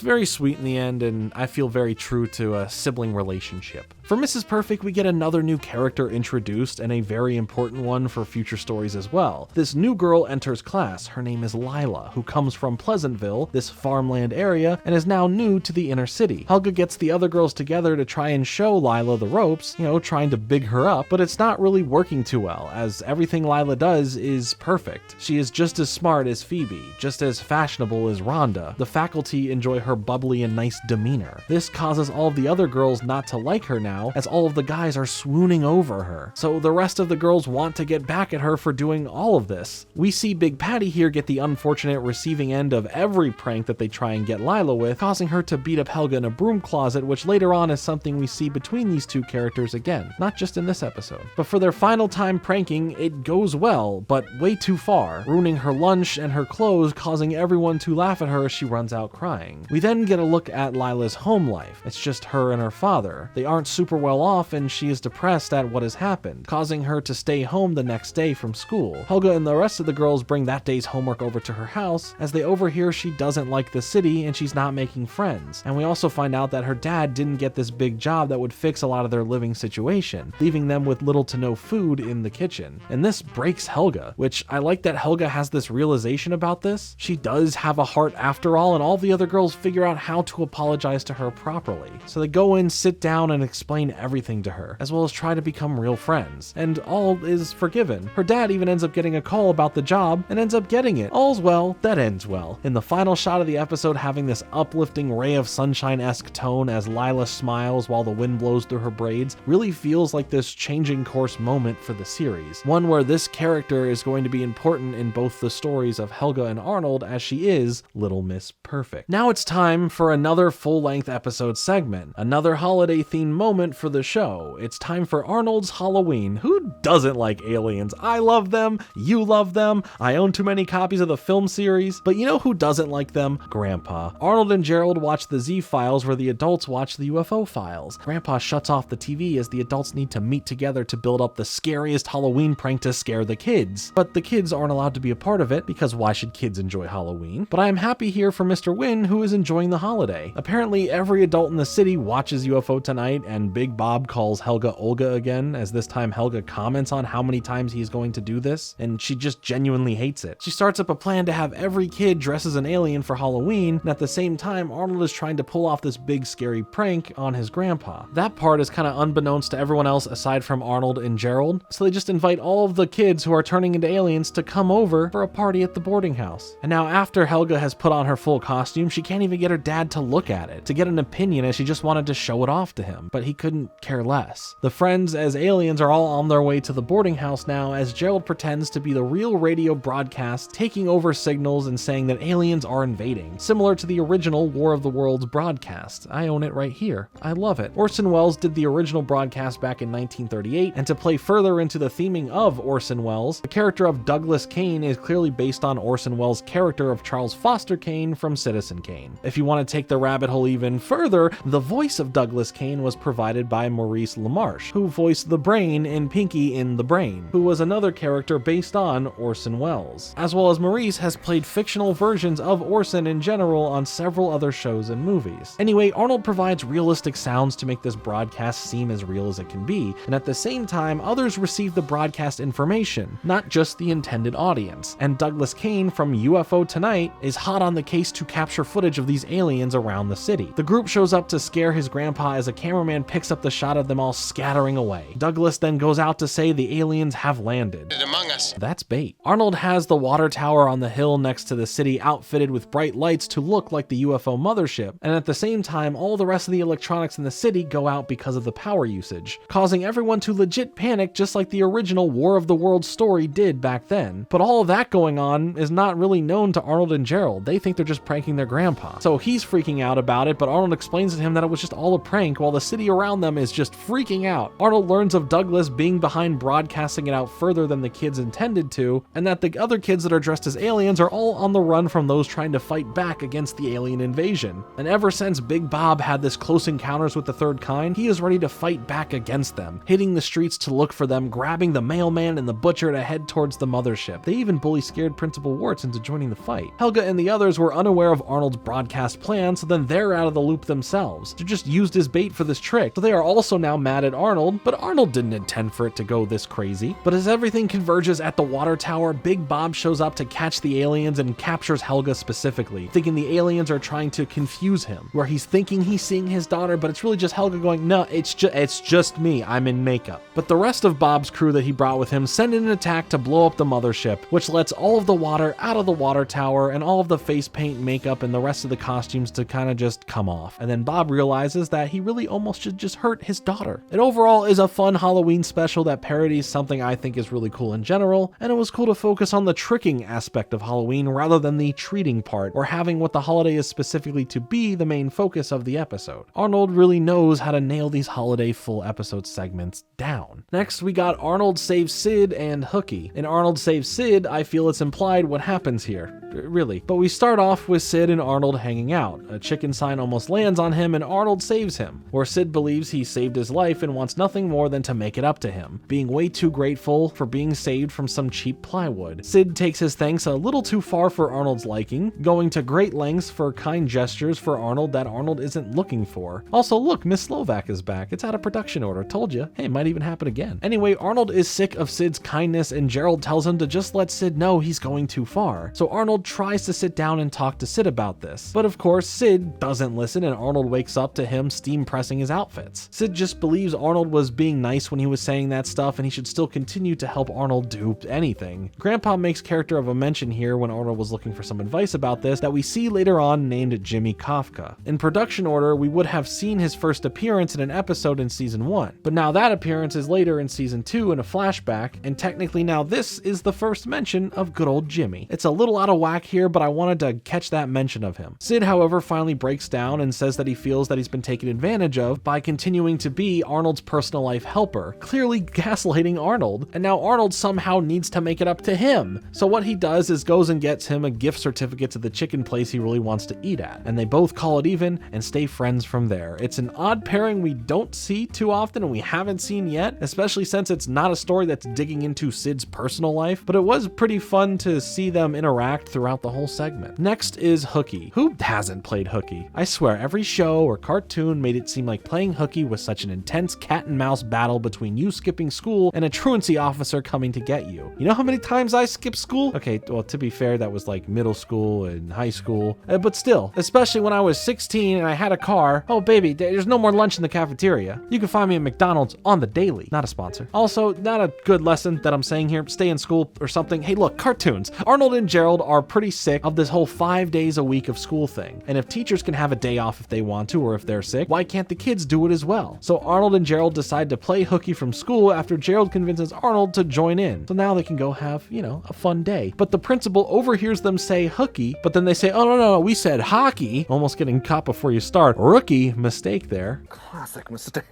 A: very sweet in the end, and I feel very true to a sibling relationship. For Mrs. Perfect, we get another new character introduced, and a very important one for future stories as well. This new girl enters class. Her name is Lila, who comes from Pleasantville, this farmland area, and is now new to the inner city. Helga gets the other girls together to try and show Lila the ropes, you know, trying to big her up, but it's not really working too well, as everything Lila does is perfect. She is just as smart as Phoebe, just as fashionable as Rhonda. The faculty enjoy her bubbly and nice demeanor. This causes all of the other girls not to like her now, as all of the guys are swooning over her. So the rest of the girls want to get back at her for doing all of this. We see Big Patty here get the unfortunate receiving end of every prank that they try and get Lila with, causing her to beat up Helga in a broom closet, which later on is something we see between these two characters again, not just in this episode. But for their final time pranking, it goes well, but way too far, ruining her lunch and her clothes, causing everyone to laugh at her as she runs out crying. We then get a look at Lila's home life. It's just her and her father. They aren't super well off, and she is depressed at what has happened, causing her to stay home the next day from school. Helga and the rest of the girls bring that day's homework over to her house, as they overhear she doesn't like the city and she's not making friends. And we also find out that her dad didn't get this big job that would fix a lot of their living situation, leaving them with little to no food in the kitchen. And this breaks Helga, which I like that Helga has this realization about this. She does have a heart after all, and all the other girls figure out how to apologize to her properly. So they go in, sit down, and explain everything to her, as well as try to become real friends, and all is forgiven. Her dad even ends up getting a call about the job and ends up getting it. All's well that ends well. In the final shot of the episode, having this uplifting ray of sunshine-esque tone as Lila smiles while the wind blows through her braids really feels like this changing course moment for the series, one where this character is going to be important in both the stories of Helga and Arnold, as she is Little Miss Perfect. Now it's time for another full-length episode segment, another holiday-themed moment for the show. It's time for Arnold's Halloween. Who doesn't like aliens? I love them, you love them, I own too many copies of the film series, but you know who doesn't like them? Grandpa. Arnold and Gerald watch the Z-Files where the adults watch the UFO files. Grandpa shuts off the TV as the adults need to meet together to build up the scariest Halloween prank to scare the kids. But the kids aren't allowed to be a part of it, because why should kids enjoy Halloween? But I am happy here for Mr. Wynn, who is enjoying the holiday. Apparently every adult in the city watches UFO Tonight, and Big Bob calls Helga Olga Helga again, as this time Helga comments on how many times he's going to do this, and she just genuinely hates it. She starts up a plan to have every kid dress as an alien for Halloween, and at the same time, Arnold is trying to pull off this big scary prank on his grandpa. That part is kind of unbeknownst to everyone else aside from Arnold and Gerald, so they just invite all of the kids who are turning into aliens to come over for a party at the boarding house. And now after Helga has put on her full costume, she can't even get her dad to look at it, to get an opinion, as she just wanted to show it off to him, but he couldn't care less. The friends as aliens are all on their way to the boarding house now, as Gerald pretends to be the real radio broadcast, taking over signals and saying that aliens are invading, similar to the original War of the Worlds broadcast. I own it right here. I love it. Orson Welles did the original broadcast back in 1938, and to play further into the theming of Orson Welles, the character of Douglas Kane is clearly based on Orson Welles' character of Charles Foster Kane from Citizen Kane. If you want to take the rabbit hole even further, the voice of Douglas Kane was provided by Maurice LaMarche, who voiced the Brain in Pinky in the Brain, who was another character based on Orson Welles. As well as Maurice has played fictional versions of Orson in general on several other shows and movies. Anyway, Arnold provides realistic sounds to make this broadcast seem as real as it can be, and at the same time, others receive the broadcast information, not just the intended audience. And Douglas Kane from UFO Tonight is hot on the case to capture footage of these aliens around the city. The group shows up to scare his grandpa as a cameraman picks up the shot of them all scattering away. Douglas then goes out to say the aliens have landed.
H: Among us.
A: That's bait. Arnold has the water tower on the hill next to the city outfitted with bright lights to look like the UFO mothership, and at the same time, all the rest of the electronics in the city go out because of the power usage, causing everyone to legit panic just like the original War of the Worlds story did back then. But all of that going on is not really known to Arnold and Gerald. They think they're just pranking their grandpa. So he's freaking out about it, but Arnold explains to him that it was just all a prank while the city around them is just freaking out. Arnold learns of Douglas being behind broadcasting it out further than the kids intended to, and that the other kids that are dressed as aliens are all on the run from those trying to fight back against the alien invasion. And ever since Big Bob had this close encounters with the third kind, he is ready to fight back against them, hitting the streets to look for them, grabbing the mailman and the butcher to head towards the mothership. They even bully scared Principal Warts into joining the fight. Helga and the others were unaware of Arnold's broadcast plan, so then they're out of the loop themselves. They're just used as bait for this trick, so they are also now mad at Arnold, but Arnold didn't intend for it to go this crazy. But as everything converges at the water tower, Big Bob shows up to catch the aliens and captures Helga specifically, thinking the aliens are trying to confuse him, where he's thinking he's seeing his daughter, but it's really just Helga going, no, it's just me, I'm in makeup. But the rest of Bob's crew that he brought with him send in an attack to blow up the mothership, which lets all of the water out of the water tower and all of the face paint, makeup, and the rest of the costumes to kind of just come off. And then Bob realizes that he really almost should just hurt his daughter. It overall is a fun Halloween special that parodies something I think is really cool in general, and it was cool to focus on the tricking aspect of Halloween rather than the treating part, or having what the holiday is specifically to be the main focus of the episode. Arnold really knows how to nail these holiday full episode segments down. Next, we got Arnold Saves Sid and Hooky. In Arnold Saves Sid, I feel it's implied what happens here. Really. But we start off with Sid and Arnold hanging out. A chicken sign almost lands on him and Arnold saves him, where Sid believes he saved his life and wants nothing more than to make it up to him, being way too grateful for being saved from some cheap plywood. Sid takes his thanks a little too far for Arnold's liking, going to great lengths for kind gestures for Arnold that Arnold isn't looking for. Also, look, Miss Slovak is back. It's out of production order. Told you. Hey, it might even happen again. Anyway, Arnold is sick of Sid's kindness and Gerald tells him to just let Sid know he's going too far. So Arnold tries to sit down and talk to Sid about this. But of course, Sid doesn't listen and Arnold wakes up to him steam pressing his outfits. Sid just believes Arnold was being nice when he was saying that stuff and he should still continue to help Arnold do anything. Grandpa makes character of a mention here when Arnold was looking for some advice about this that we see later on named Jimmy Kafka. In production order, we would have seen his first appearance in an episode in season 1, but now that appearance is later in season 2 in a flashback, and technically now this is the first mention of good old Jimmy. It's a little out of whack here, but I wanted to catch that mention of him. Sid, however, finally breaks down and says that he feels that he's been taken advantage of by continuing to be Arnold's personal life helper, clearly gaslighting Arnold, and now Arnold somehow needs to make it up to him. So what he does is goes and gets him a gift certificate to the chicken place he really wants to eat at, and they both call it even and stay friends from there. It's an odd pairing we don't see too often and we haven't seen yet, especially since it's not a story that's digging into Sid's personal life, but it was pretty fun to see them interact throughout the whole segment. Next is hooky. Who hasn't played hooky? I swear every show or cartoon made it seem like playing hooky was such an intense cat and mouse battle between you skipping school and a truancy officer coming to get you. You know how many times I skipped school? Okay, well, to be fair, that was like middle school and high school, but still, especially when I was 16 and I had a car. Oh baby, there's no more lunch in the cafeteria. You can find me at McDonald's on the daily. Not a sponsor. Also, not a good lesson that I'm saying here. Stay in school or something. Hey look, cartoons. Arnold and Gerald are pretty sick of this whole 5 days a week of school thing. And if teachers can have a day off if they want to, or if they're sick, why can't the kids do it as well? So Arnold and Gerald decide to play hooky from school after Gerald convinces Arnold to join in. So now they can go have, a fun day. But the principal overhears them say hooky, but then they say, oh no, we said hockey. Almost getting caught before you start. Rookie mistake there.
N: Classic mistake.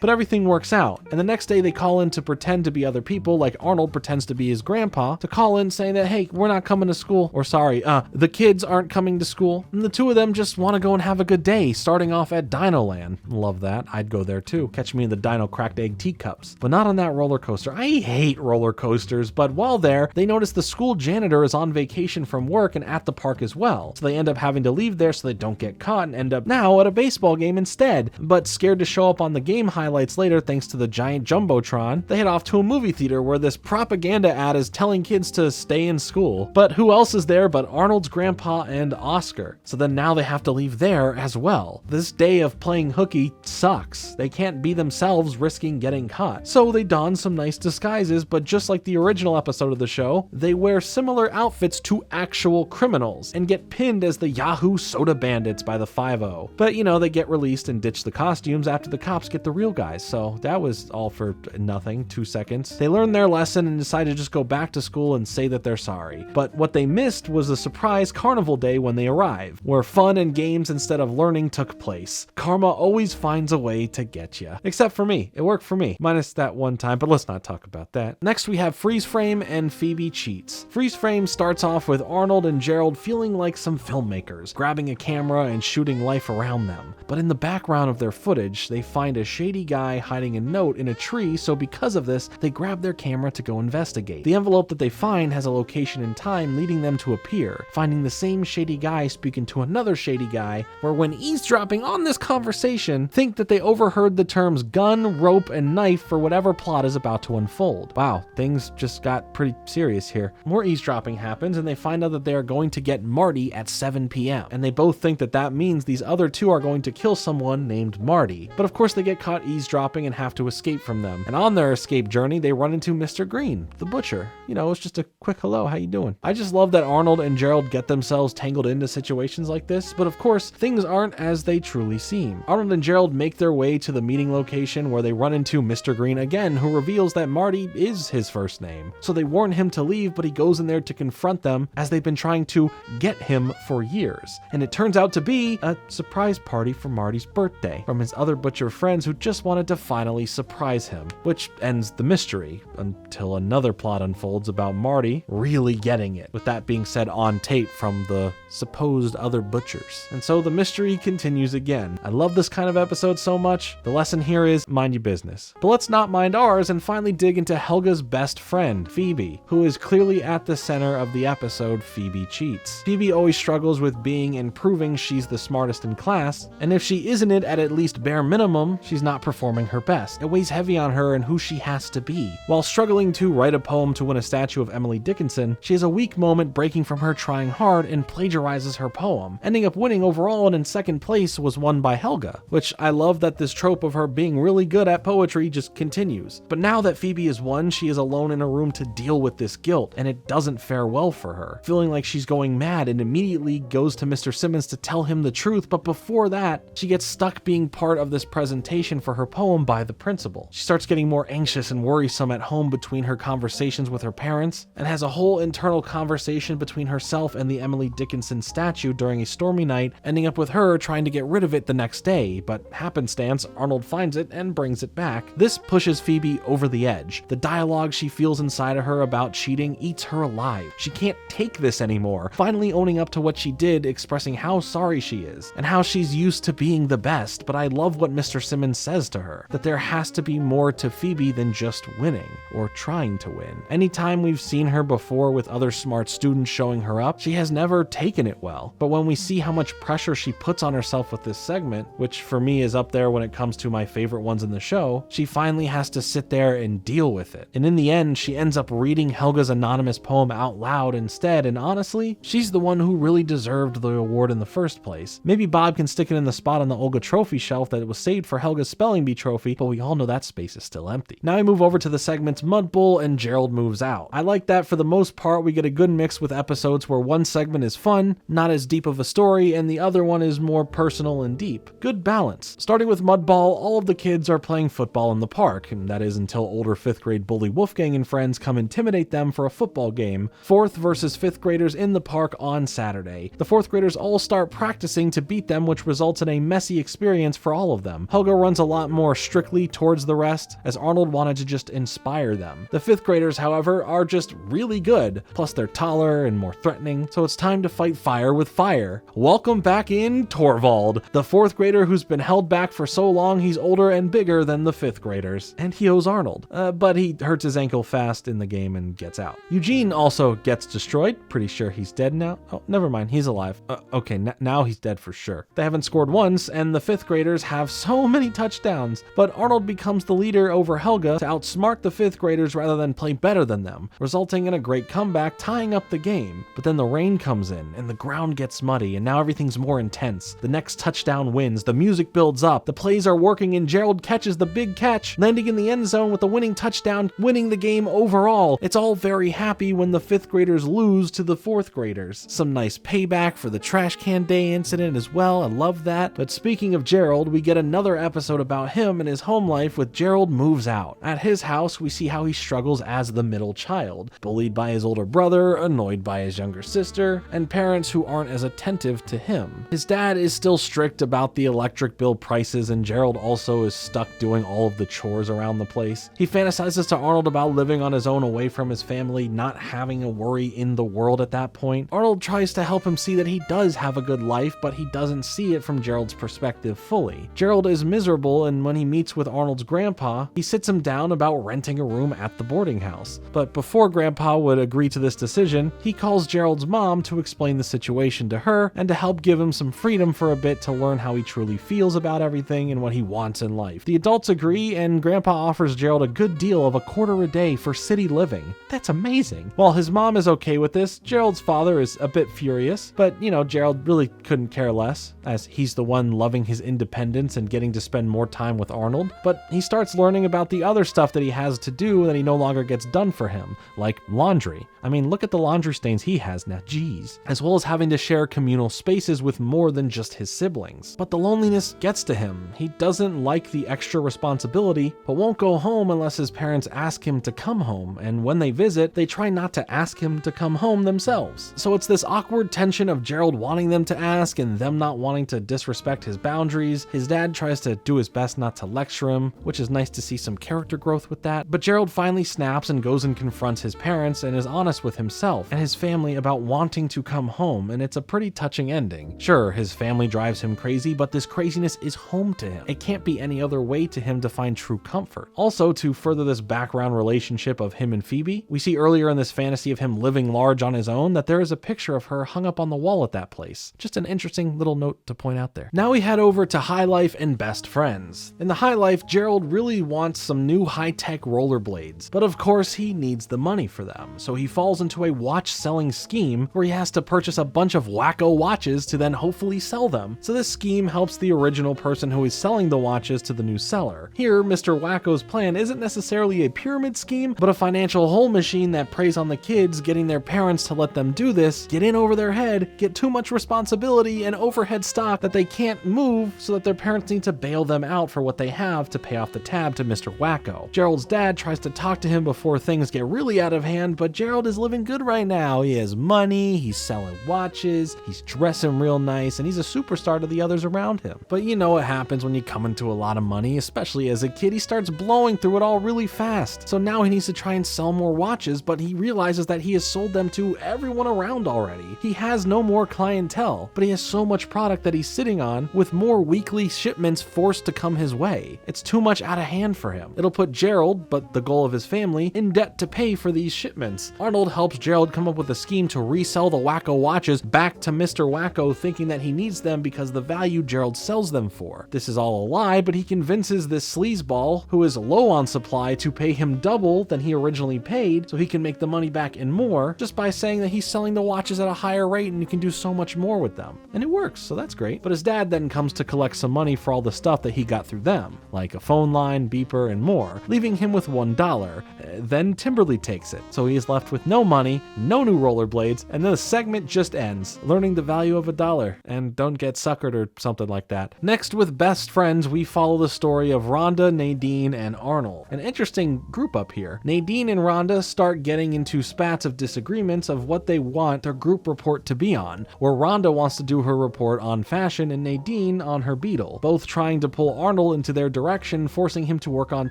A: But everything works out, and the next day they call in to pretend to be other people, like Arnold pretends to be his grandpa, to call in saying that, hey, we're not coming to school, or sorry, the kids aren't coming to school, and the two of them just want to go and have a good day, starting off at Dino Land. Love that. I'd go there too. Catch me in the Dino Cracked Egg teacups, but not on that roller coaster. I hate roller coasters, but while there, they notice the school janitor is on vacation from work and at the park as well, so they end up having to leave there so they don't get caught and end up now at a baseball game instead, but scared to show up on the game highlights later thanks to the giant jumbotron, they head off to a movie theater where this propaganda ad is telling kids to stay in school. But who else is there but Arnold's grandpa and Oscar? So then now they have to leave there as well. This day of playing hooky sucks. They can't be themselves risking getting caught. So they don some nice disguises, but just like the original episode of the show, they wear similar outfits to actual criminals and get pinned as the Yahoo Soda Bandits by the 5-0. But they get released and ditch the costumes after the cops get the real guys. So that was all for nothing, 2 seconds. They learned their lesson and decided to just go back to school and say that they're sorry. But what they missed was a surprise carnival day when they arrived, where fun and games instead of learning took place. Karma always finds a way to get you. Except for me. It worked for me. Minus that one time, but let's not talk about that. Next we have Freeze Frame and Phoebe Cheats. Freeze Frame starts off with Arnold and Gerald feeling like some filmmakers, grabbing a camera and shooting life around them. But in the background of their footage, they find a shady guy hiding a note in a tree, so because of this, they grab their camera to go investigate. The envelope that they find has a location and time leading them to a pier, finding the same shady guy speaking to another shady guy, where when eavesdropping on this conversation, think that they overheard the terms gun, rope, and knife for whatever plot is about to unfold. Wow, things just got pretty serious here. More eavesdropping happens, and they find out that they are going to get Marty at 7 p.m., and they both think that that means these other two are going to kill someone named Marty. But of course they get caught eavesdropping and have to escape from them. And on their escape journey, they run into Mr. Green, the butcher. It's just a quick hello, how you doing? I just love that Arnold and Gerald get themselves tangled into situations like this, but of course, things aren't as they truly seem. Arnold and Gerald make their way to the meeting location where they run into Mr. Green again, who reveals that Marty is his first name. So they warn him to leave, but he goes in there to confront them as they've been trying to get him for years. And it turns out to be a surprise party for Marty's birthday from his other butcher friends who just wanted to finally surprise him, which ends the mystery until another plot unfolds about Marty really getting it, with that being said on tape from the supposed other butchers. And so the mystery continues again. I love this kind of episode so much. The lesson here is mind your business. But let's not mind ours and finally dig into Helga's best friend, Phoebe, who is clearly at the center of the episode Phoebe Cheats. Phoebe always struggles with being and proving she's the smartest in class, and if she isn't it at least bare minimum, she's not performing her best. It weighs heavy on her and who she has to be. While struggling to write a poem to win a statue of Emily Dickinson, she has a weak moment breaking from her trying hard and plagiarizes her poem, ending up winning overall, and in second place was won by Helga, which I love that this trope of her being really good at poetry just continues. But now that Phoebe is won, she is alone in a room to deal with this guilt, and it doesn't fare well for her, feeling like she's going mad and immediately goes to Mr. Simmons to tell him the truth, but before that, she gets stuck being part of this presentation for her poem by the principal. She starts getting more anxious and worrisome at home between her conversations with her parents, and has a whole internal conversation between herself and the Emily Dickinson statue during a stormy night, ending up with her trying to get rid of it the next day, but happenstance, Arnold finds it and brings it back. This pushes Phoebe over the edge. The dialogue she feels inside of her about cheating eats her alive. She can't take this anymore, finally owning up to what she did, expressing how sorry she is, and how she's used to being the best, but I love what Mr. Simmons says to her, that there has to be more to Phoebe than just winning or trying to win. Anytime we've seen her before with other smart students showing her up, she has never taken it well. But when we see how much pressure she puts on herself with this segment, which for me is up there when it comes to my favorite ones in the show, she finally has to sit there and deal with it. And in the end, she ends up reading Helga's anonymous poem out loud instead, and honestly, she's the one who really deserved the award in the first place. Maybe Bob can stick it in the spot on the Olga trophy shelf that was saved for Helga's spelling bee trophy, but we all know that space is still empty. Now we move over to the segments Mud Bull and Gerald Moves Out. I like that for the most part. We get a good mix with episodes where one segment is fun, not as deep of a story, and the other one is more personal and deep. Good balance. Starting with Mud Ball, all of the kids are playing football in the park, and that is until older 5th grade bully Wolfgang and friends come intimidate them for a football game. 4th versus 5th graders in the park on Saturday. The 4th graders all start practicing to beat them, which results in a messy experience for all of them. Helga runs a lot more strictly towards the rest, as Arnold wanted to just inspire them. The 5th graders, however, are just really good, plus they're taller and more threatening, so it's time to fight fire with fire. Welcome back in Torvald, the 4th grader who's been held back for so long he's older and bigger than the 5th graders. And he owes Arnold, but he hurts his ankle fast in the game and gets out. Eugene also gets destroyed. Pretty sure he's dead now. Oh, never mind, he's alive. Okay, now he's dead for sure. They haven't scored once, and the 5th graders have so many touchdowns, but Arnold becomes the leader over Helga to outsmart the 5th graders rather than play better than them, resulting in a great comeback, tying up the game. But then the rain comes in, and the ground gets muddy, and now everything's more intense. The next touchdown wins, the music builds up, the plays are working, and Gerald catches the big catch, landing in the end zone with the winning touchdown, winning the game overall. It's all very happy when the 5th graders lose to the 4th graders. Some nice payback for the trash can day incident as well, I love that. But speaking of Gerald, we get another episode about him and his home life with Gerald Moves Out. At his house, we see how he struggles as the middle child, bullied by his older brother, annoyed by his younger sister, and parents who aren't as attentive to him. His dad is still strict about the electric bill prices, and Gerald also is stuck doing all of the chores around the place. He fantasizes to Arnold about living on his own away from his family, not having a worry in the world at that point. Arnold tries to help him see that he does have a good life, but he doesn't see it from Gerald's perspective fully. Gerald is miserable, and when he meets with Arnold's grandpa, he sits him down about renting a room at the boarding house. But before grandpa would agree to this decision, he calls Gerald's mom to explain the situation to her and to help give him some freedom for a bit to learn how he truly feels about everything and what he wants in life. The adults agree, and grandpa offers Gerald a good deal of $1/4 a day for city living. That's amazing. While his mom is okay with this, Gerald's father is a bit furious, but Gerald really couldn't care less, as he's the one loving his independence and getting to spend more time with Arnold. But he starts learning about the other stuff that he has to do that he no longer gets done for him, like laundry. I mean, look at the laundry stains he has now, geez. As well as having to share communal spaces with more than just his siblings. But the loneliness gets to him. He doesn't like the extra responsibility, but won't go home unless his parents ask him to come home, and when they visit, they try not to ask him to come home themselves. So it's this awkward tension of Gerald wanting them to ask and them not wanting to disrespect his boundaries. His dad tries to do his best not to lecture him, which is nice to see some character growth with that. But Gerald finally snaps and goes and confronts his parents and is honest with himself and his family about wanting to come home, and it's a pretty touching ending. Sure, his family drives him crazy, but this craziness is home to him. It can't be any other way to him to find true comfort. Also, to further this background relationship of him and Phoebe, we see earlier in this fantasy of him living large on his own that there is a picture of her hung up on the wall at that place. Just an interesting little note to point out there. Now we head over to High Life and Best Friends. In the High Life, Gerald really wants some new high-tech rollerblades, but of course he needs the money for them, so he falls into a watch-selling scheme where he has to purchase a bunch of wacko watches to then hopefully sell them. So this scheme helps the original person who is selling the watches to the new seller. Here, Mr. Wacko's plan isn't necessarily a pyramid scheme, but a financial hole machine that preys on the kids, getting their parents to let them do this, get in over their head, get too much responsibility and overhead stock that they can't move, so that their parents need to bail them out for what they have to pay off the tab to Mr. Wacko. Gerald's dad tries to talk to him before things get really out of hand, but Gerald is living good right now. He has money, he's selling watches, he's dressing real nice, and he's a superstar to the others around him. But you know what happens when you come into a lot of money, especially as a kid. He starts blowing through it all really fast. So now he needs to try and sell more watches, but he realizes that he has sold them to everyone around already. He has no more clientele, but he has so much product that he's sitting on, with more weekly shipments forced to come his way. It's too much out of hand for him. It'll put Gerald, but the goal of his family, in debt to pay for these shipments. Arnold helps Gerald come up with a scheme to resell the Wacko watches back to Mr. Wacko, thinking that he needs them because the value Gerald sells them for. This is all a lie, but he convinces this sleazeball, who is low on supply, to pay him double than he originally paid so he can make the money back and more, just by saying that he's selling the watches at a higher rate and he can do so much more with them. And it works, so that's great. But his dad then comes to collect some money for all the stuff that he got through them, like a phone line, beeper, and more, leaving him with $1. Then Timberly takes it, so he is left with no money, no new rollerblades, and then the segment just ends, learning the value of $1, and don't get suckered or something like that. Next, with Best Friends, we follow the story of Rhonda, Nadine, and Arnold. An interesting group up here. Nadine and Rhonda start getting into spats of disagreements of what they want their group report to be on, where Rhonda wants to do her report on fashion and Nadine on her Beetle, both trying to pull Arnold into their direction, forcing him to work on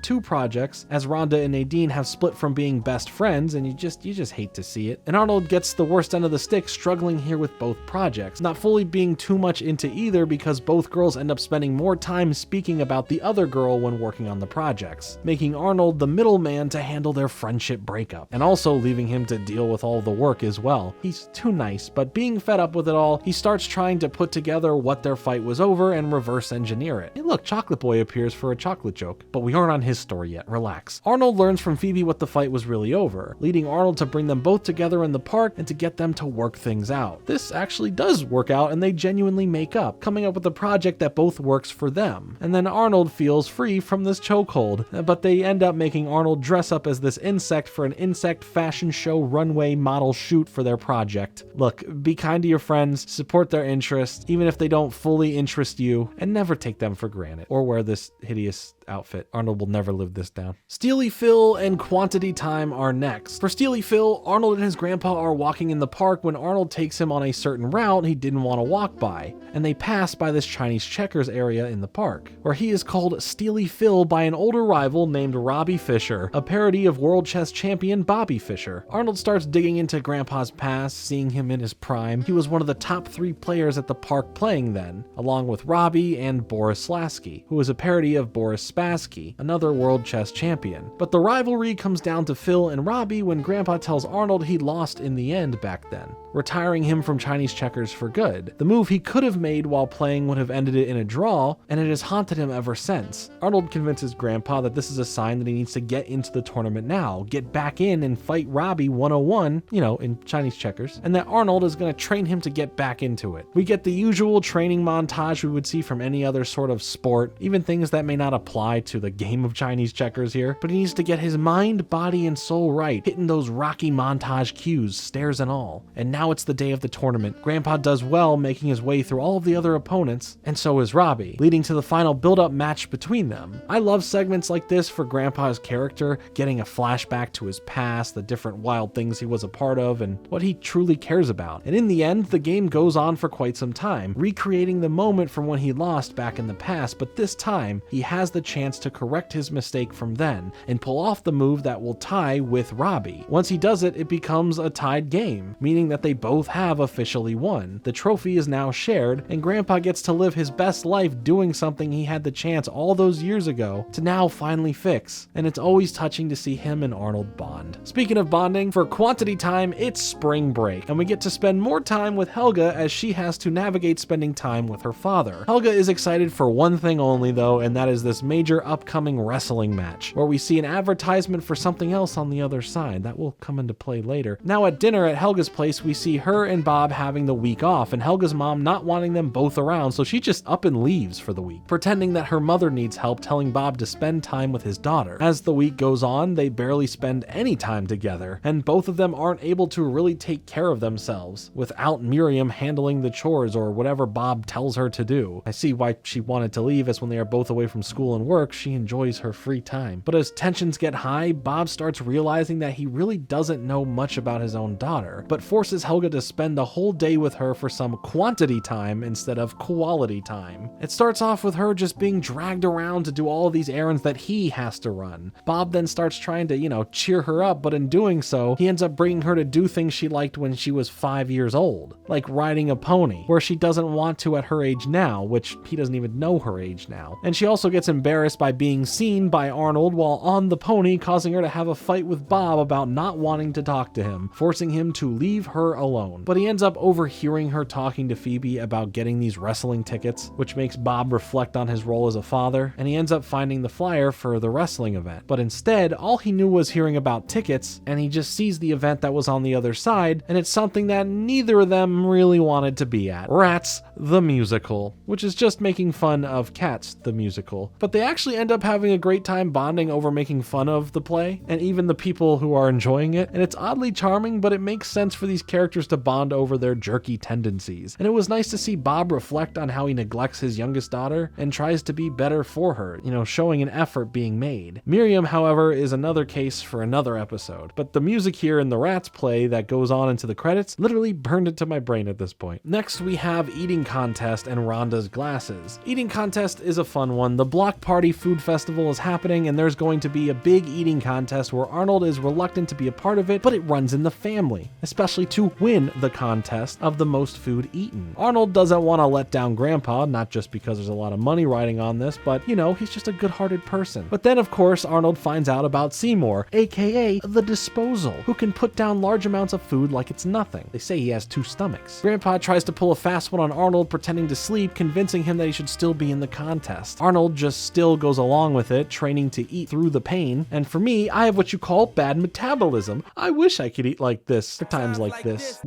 A: 2 projects, as Rhonda and Nadine have split from being best friends, and you just hate to see it. And Arnold gets the worst end of the stick, struggling here with both projects, not fully being too much into either because both girls end up spending more time speaking about the other girl when working on the projects, making Arnold the middleman to handle their friendship breakup, and also leaving him to deal with all the work as well. He's too nice, but being fed up with it all, he starts trying to put together what their fight was over and reverse engineer it. Hey look, Chocolate Boy appears for a chocolate joke, but we aren't on his story yet, relax. Arnold learns from Phoebe what the fight was really over, leading Arnold to bring them both together in the park and to get them to work things out. This actually does work out and they genuinely make up, coming up with a project that both works for them. And then Arnold feels free from this chokehold, but they end up making Arnold dress up as this insect for an insect fashion show runway model shoot for their project. Look, be kind to your friends, support their interests, even if they don't fully interest you, and never take them for granted, or wear this hideous outfit. Arnold will never live this down. Steely Phil and Quantity Time are next. For Steely Phil, Arnold and his grandpa are walking in the park when Arnold takes him on a certain route he didn't want to walk by, and they pass by this Chinese checkers area in the park, where he is called Steely Phil by an older rival named Robbie Fischer, a parody of world chess champion Bobby Fischer. Arnold starts digging into Grandpa's past, seeing him in his prime. He was one of the top 3 players at the park playing then, along with Robbie and Boris Lasky, who was a parody of Boris Spassky, another world chess champion. But the rivalry comes down to Phil and Robbie when Grandpa tells Arnold he lost in the end back then, retiring him from Chinese checkers for good. The move he could have made while playing would have ended it in a draw, and it has haunted him ever since. Arnold convinces Grandpa that this is a sign that he needs to get into the tournament now, get back in and fight Robbie 101, in Chinese checkers, and that Arnold is going to train him to get back into it. We get the usual training montage we would see from any other sort of sport, even things that may not apply to the game of Chinese checkers here, but he needs to get his mind, body, and soul right, hitting those Rocky montage cues, stairs and all. And now it's the day of the tournament. Grandpa does well, making his way through all of the other opponents, and so is Robbie, leading to the final build-up match between them. I love segments like this for Grandpa's character, getting a flashback to his past, the different wild things he was a part of, and what he truly cares about. And in the end, the game goes on for quite some time, recreating the moment from when he lost back in the past, but this time, he has the chance to correct his mistake from then, and pull off the move that will tie with Robbie. Once he does it, it becomes a tied game, meaning that they both have officially won. The trophy is now shared, and Grandpa gets to live his best life doing something he had the chance all those years ago to now finally fix, and it's always touching to see him and Arnold bond. Speaking of bonding, for Quantity Time, it's spring break, and we get to spend more time with Helga as she has to navigate spending time with her father. Helga is excited for one thing only though, and that is this major upcoming wrestling match, where we see an advertisement for something else on the other side. That will come into play later. Now at dinner at Helga's place, we see her and Bob having the week off, and Helga's mom not wanting them both around, so she just up and leaves for the week, pretending that her mother needs help, telling Bob to spend time with his daughter. As the week goes on, they barely spend any time together, and both of them aren't able to really take care of themselves without Miriam handling the chores or whatever Bob tells her to do. I see why she wanted to leave, as when they are both away from school and work, work, she enjoys her free time. But as tensions get high, Bob starts realizing that he really doesn't know much about his own daughter, but forces Helga to spend the whole day with her for some quantity time instead of quality time. It starts off with her just being dragged around to do all of these errands that he has to run. Bob then starts trying to, cheer her up, but in doing so, he ends up bringing her to do things she liked when she was 5 years old, like riding a pony, where she doesn't want to at her age now, which he doesn't even know her age now. And she also gets embarrassed by being seen by Arnold while on the pony, causing her to have a fight with Bob about not wanting to talk to him, forcing him to leave her alone. But he ends up overhearing her talking to Phoebe about getting these wrestling tickets, which makes Bob reflect on his role as a father, and he ends up finding the flyer for the wrestling event. But instead, all he knew was hearing about tickets, and he just sees the event that was on the other side, and it's something that neither of them really wanted to be at. Rats the Musical, which is just making fun of Cats the Musical. But they actually end up having a great time bonding over making fun of the play, and even the people who are enjoying it, and it's oddly charming, but it makes sense for these characters to bond over their jerky tendencies. And it was nice to see Bob reflect on how he neglects his youngest daughter and tries to be better for her, showing an effort being made. Miriam, however, is another case for another episode, but the music here in the Rats play that goes on into the credits literally burned into my brain at this point. Next, we have Eating Contest and Rhonda's glasses. Eating Contest is a fun one. The Block Party Food Festival is happening, and there's going to be a big eating contest where Arnold is reluctant to be a part of it, but it runs in the family, especially to win the contest of the most food eaten. Arnold doesn't want to let down Grandpa, not just because there's a lot of money riding on this, but he's just a good-hearted person. But then, of course, Arnold finds out about Seymour, aka the Disposal, who can put down large amounts of food like it's nothing. They say he has 2 stomachs. Grandpa tries to pull a fast one on Arnold, pretending to sleep, convincing him that he should still be in the contest. Arnold just still goes along with it, training to eat through the pain. And for me, I have what you call bad metabolism. I wish I could eat like this for times like this.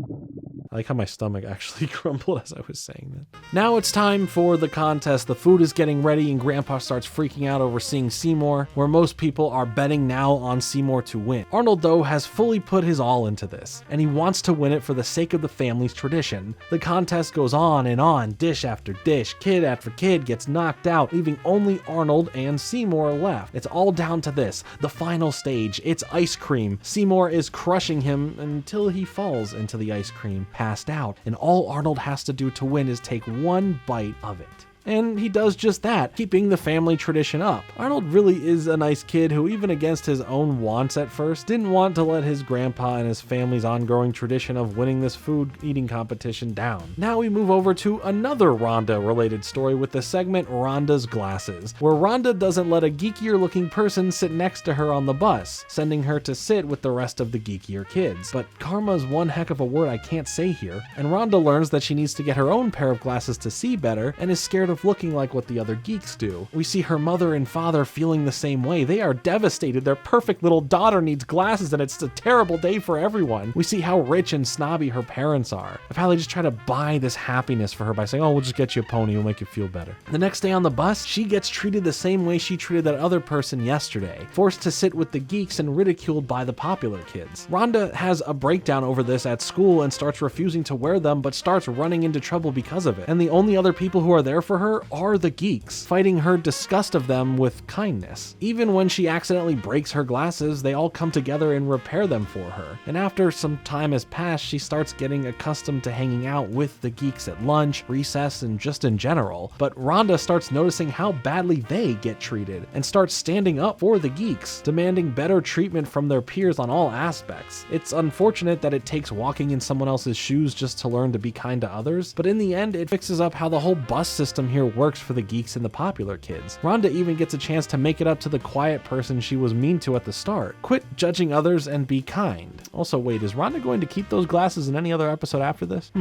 A: I like how my stomach actually grumbled as I was saying that. Now it's time for the contest. The food is getting ready and Grandpa starts freaking out over seeing Seymour, where most people are betting now on Seymour to win. Arnold, though, has fully put his all into this, and he wants to win it for the sake of the family's tradition. The contest goes on and on, dish after dish, kid after kid gets knocked out, leaving only Arnold and Seymour left. It's all down to this, the final stage. It's ice cream. Seymour is crushing him until he falls into the ice cream, passed out, and all Arnold has to do to win is take one bite of it. And he does just that, keeping the family tradition up. Arnold really is a nice kid who, even against his own wants at first, didn't want to let his grandpa and his family's ongoing tradition of winning this food eating competition down. Now we move over to another Rhonda-related story with the segment Rhonda's Glasses, where Rhonda doesn't let a geekier looking person sit next to her on the bus, sending her to sit with the rest of the geekier kids. But karma's one heck of a word I can't say here, and Rhonda learns that she needs to get her own pair of glasses to see better, and is scared of looking like what the other geeks do. We see her mother and father feeling the same way. They are devastated. Their perfect little daughter needs glasses and it's a terrible day for everyone. We see how rich and snobby her parents are, of how they just try to buy this happiness for her by saying, oh, we'll just get you a pony, we'll make you feel better. The next day on the bus, she gets treated the same way she treated that other person yesterday, forced to sit with the geeks and ridiculed by the popular kids. Rhonda has a breakdown over this at school and starts refusing to wear them, but starts running into trouble because of it. And the only other people who are there for her are the geeks, fighting her disgust of them with kindness. Even when she accidentally breaks her glasses, they all come together and repair them for her. And after some time has passed, she starts getting accustomed to hanging out with the geeks at lunch, recess, and just in general. But Rhonda starts noticing how badly they get treated and starts standing up for the geeks, demanding better treatment from their peers on all aspects. It's unfortunate that it takes walking in someone else's shoes just to learn to be kind to others, but in the end, it fixes up how the whole bus system here works for the geeks and the popular kids. Rhonda even gets a chance to make it up to the quiet person she was mean to at the start. Quit judging others and be kind. Also, wait, is Rhonda going to keep those glasses in any other episode after this?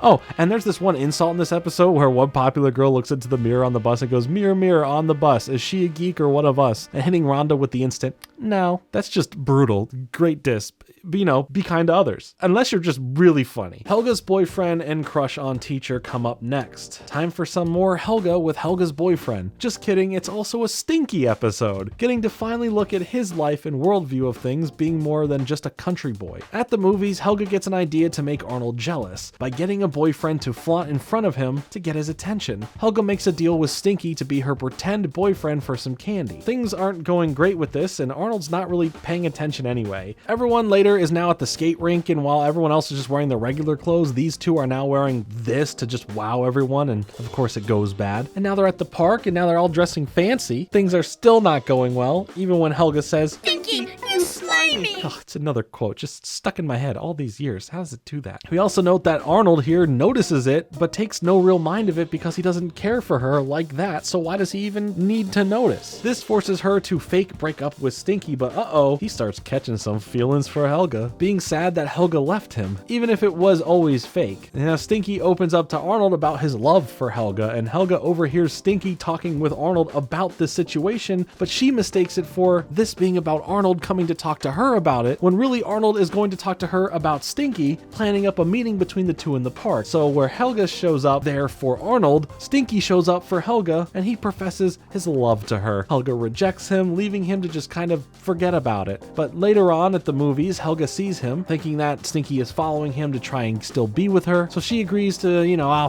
A: Oh, and there's this one insult in this episode where one popular girl looks into the mirror on the bus and goes, "Mirror, mirror on the bus, is she a geek or one of us?" And hitting Rhonda with the instant, "No, that's just brutal." Great diss. be kind to others. Unless you're just really funny. Helga's boyfriend and crush on teacher come up next. Time for some more Helga with Helga's boyfriend. Just kidding, it's also a Stinky episode. Getting to finally look at his life and worldview of things being more than just a country boy. At the movies, Helga gets an idea to make Arnold jealous by getting a boyfriend to flaunt in front of him to get his attention. Helga makes a deal with Stinky to be her pretend boyfriend for some candy. Things aren't going great with this, and Arnold's not really paying attention anyway. Everyone later is now at the skate rink, and while everyone else is just wearing their regular clothes, these two are now wearing this to just wow everyone, and of course it goes bad. And now they're at the park, and now they're all dressing fancy. Things are still not going well, even when Helga says,
H: Stinky, you slimy!
A: Oh, it's another quote just stuck in my head all these years. How does it do that? We also note that Arnold here notices it, but takes no real mind of it because he doesn't care for her like that, so why does he even need to notice? This forces her to fake break up with Stinky, but he starts catching some feelings for Helga, being sad that Helga left him, even if it was always fake. Now Stinky opens up to Arnold about his love for Helga, and Helga overhears Stinky talking with Arnold about this situation, but she mistakes it for this being about Arnold coming to talk to her about it, when really Arnold is going to talk to her about Stinky, planning up a meeting between the two in the park. So where Helga shows up there for Arnold, Stinky shows up for Helga, and he professes his love to her. Helga rejects him, leaving him to just kind of forget about it. But later on at the movies, Helga sees him, thinking that Stinky is following him to try and still be with her. So she agrees to,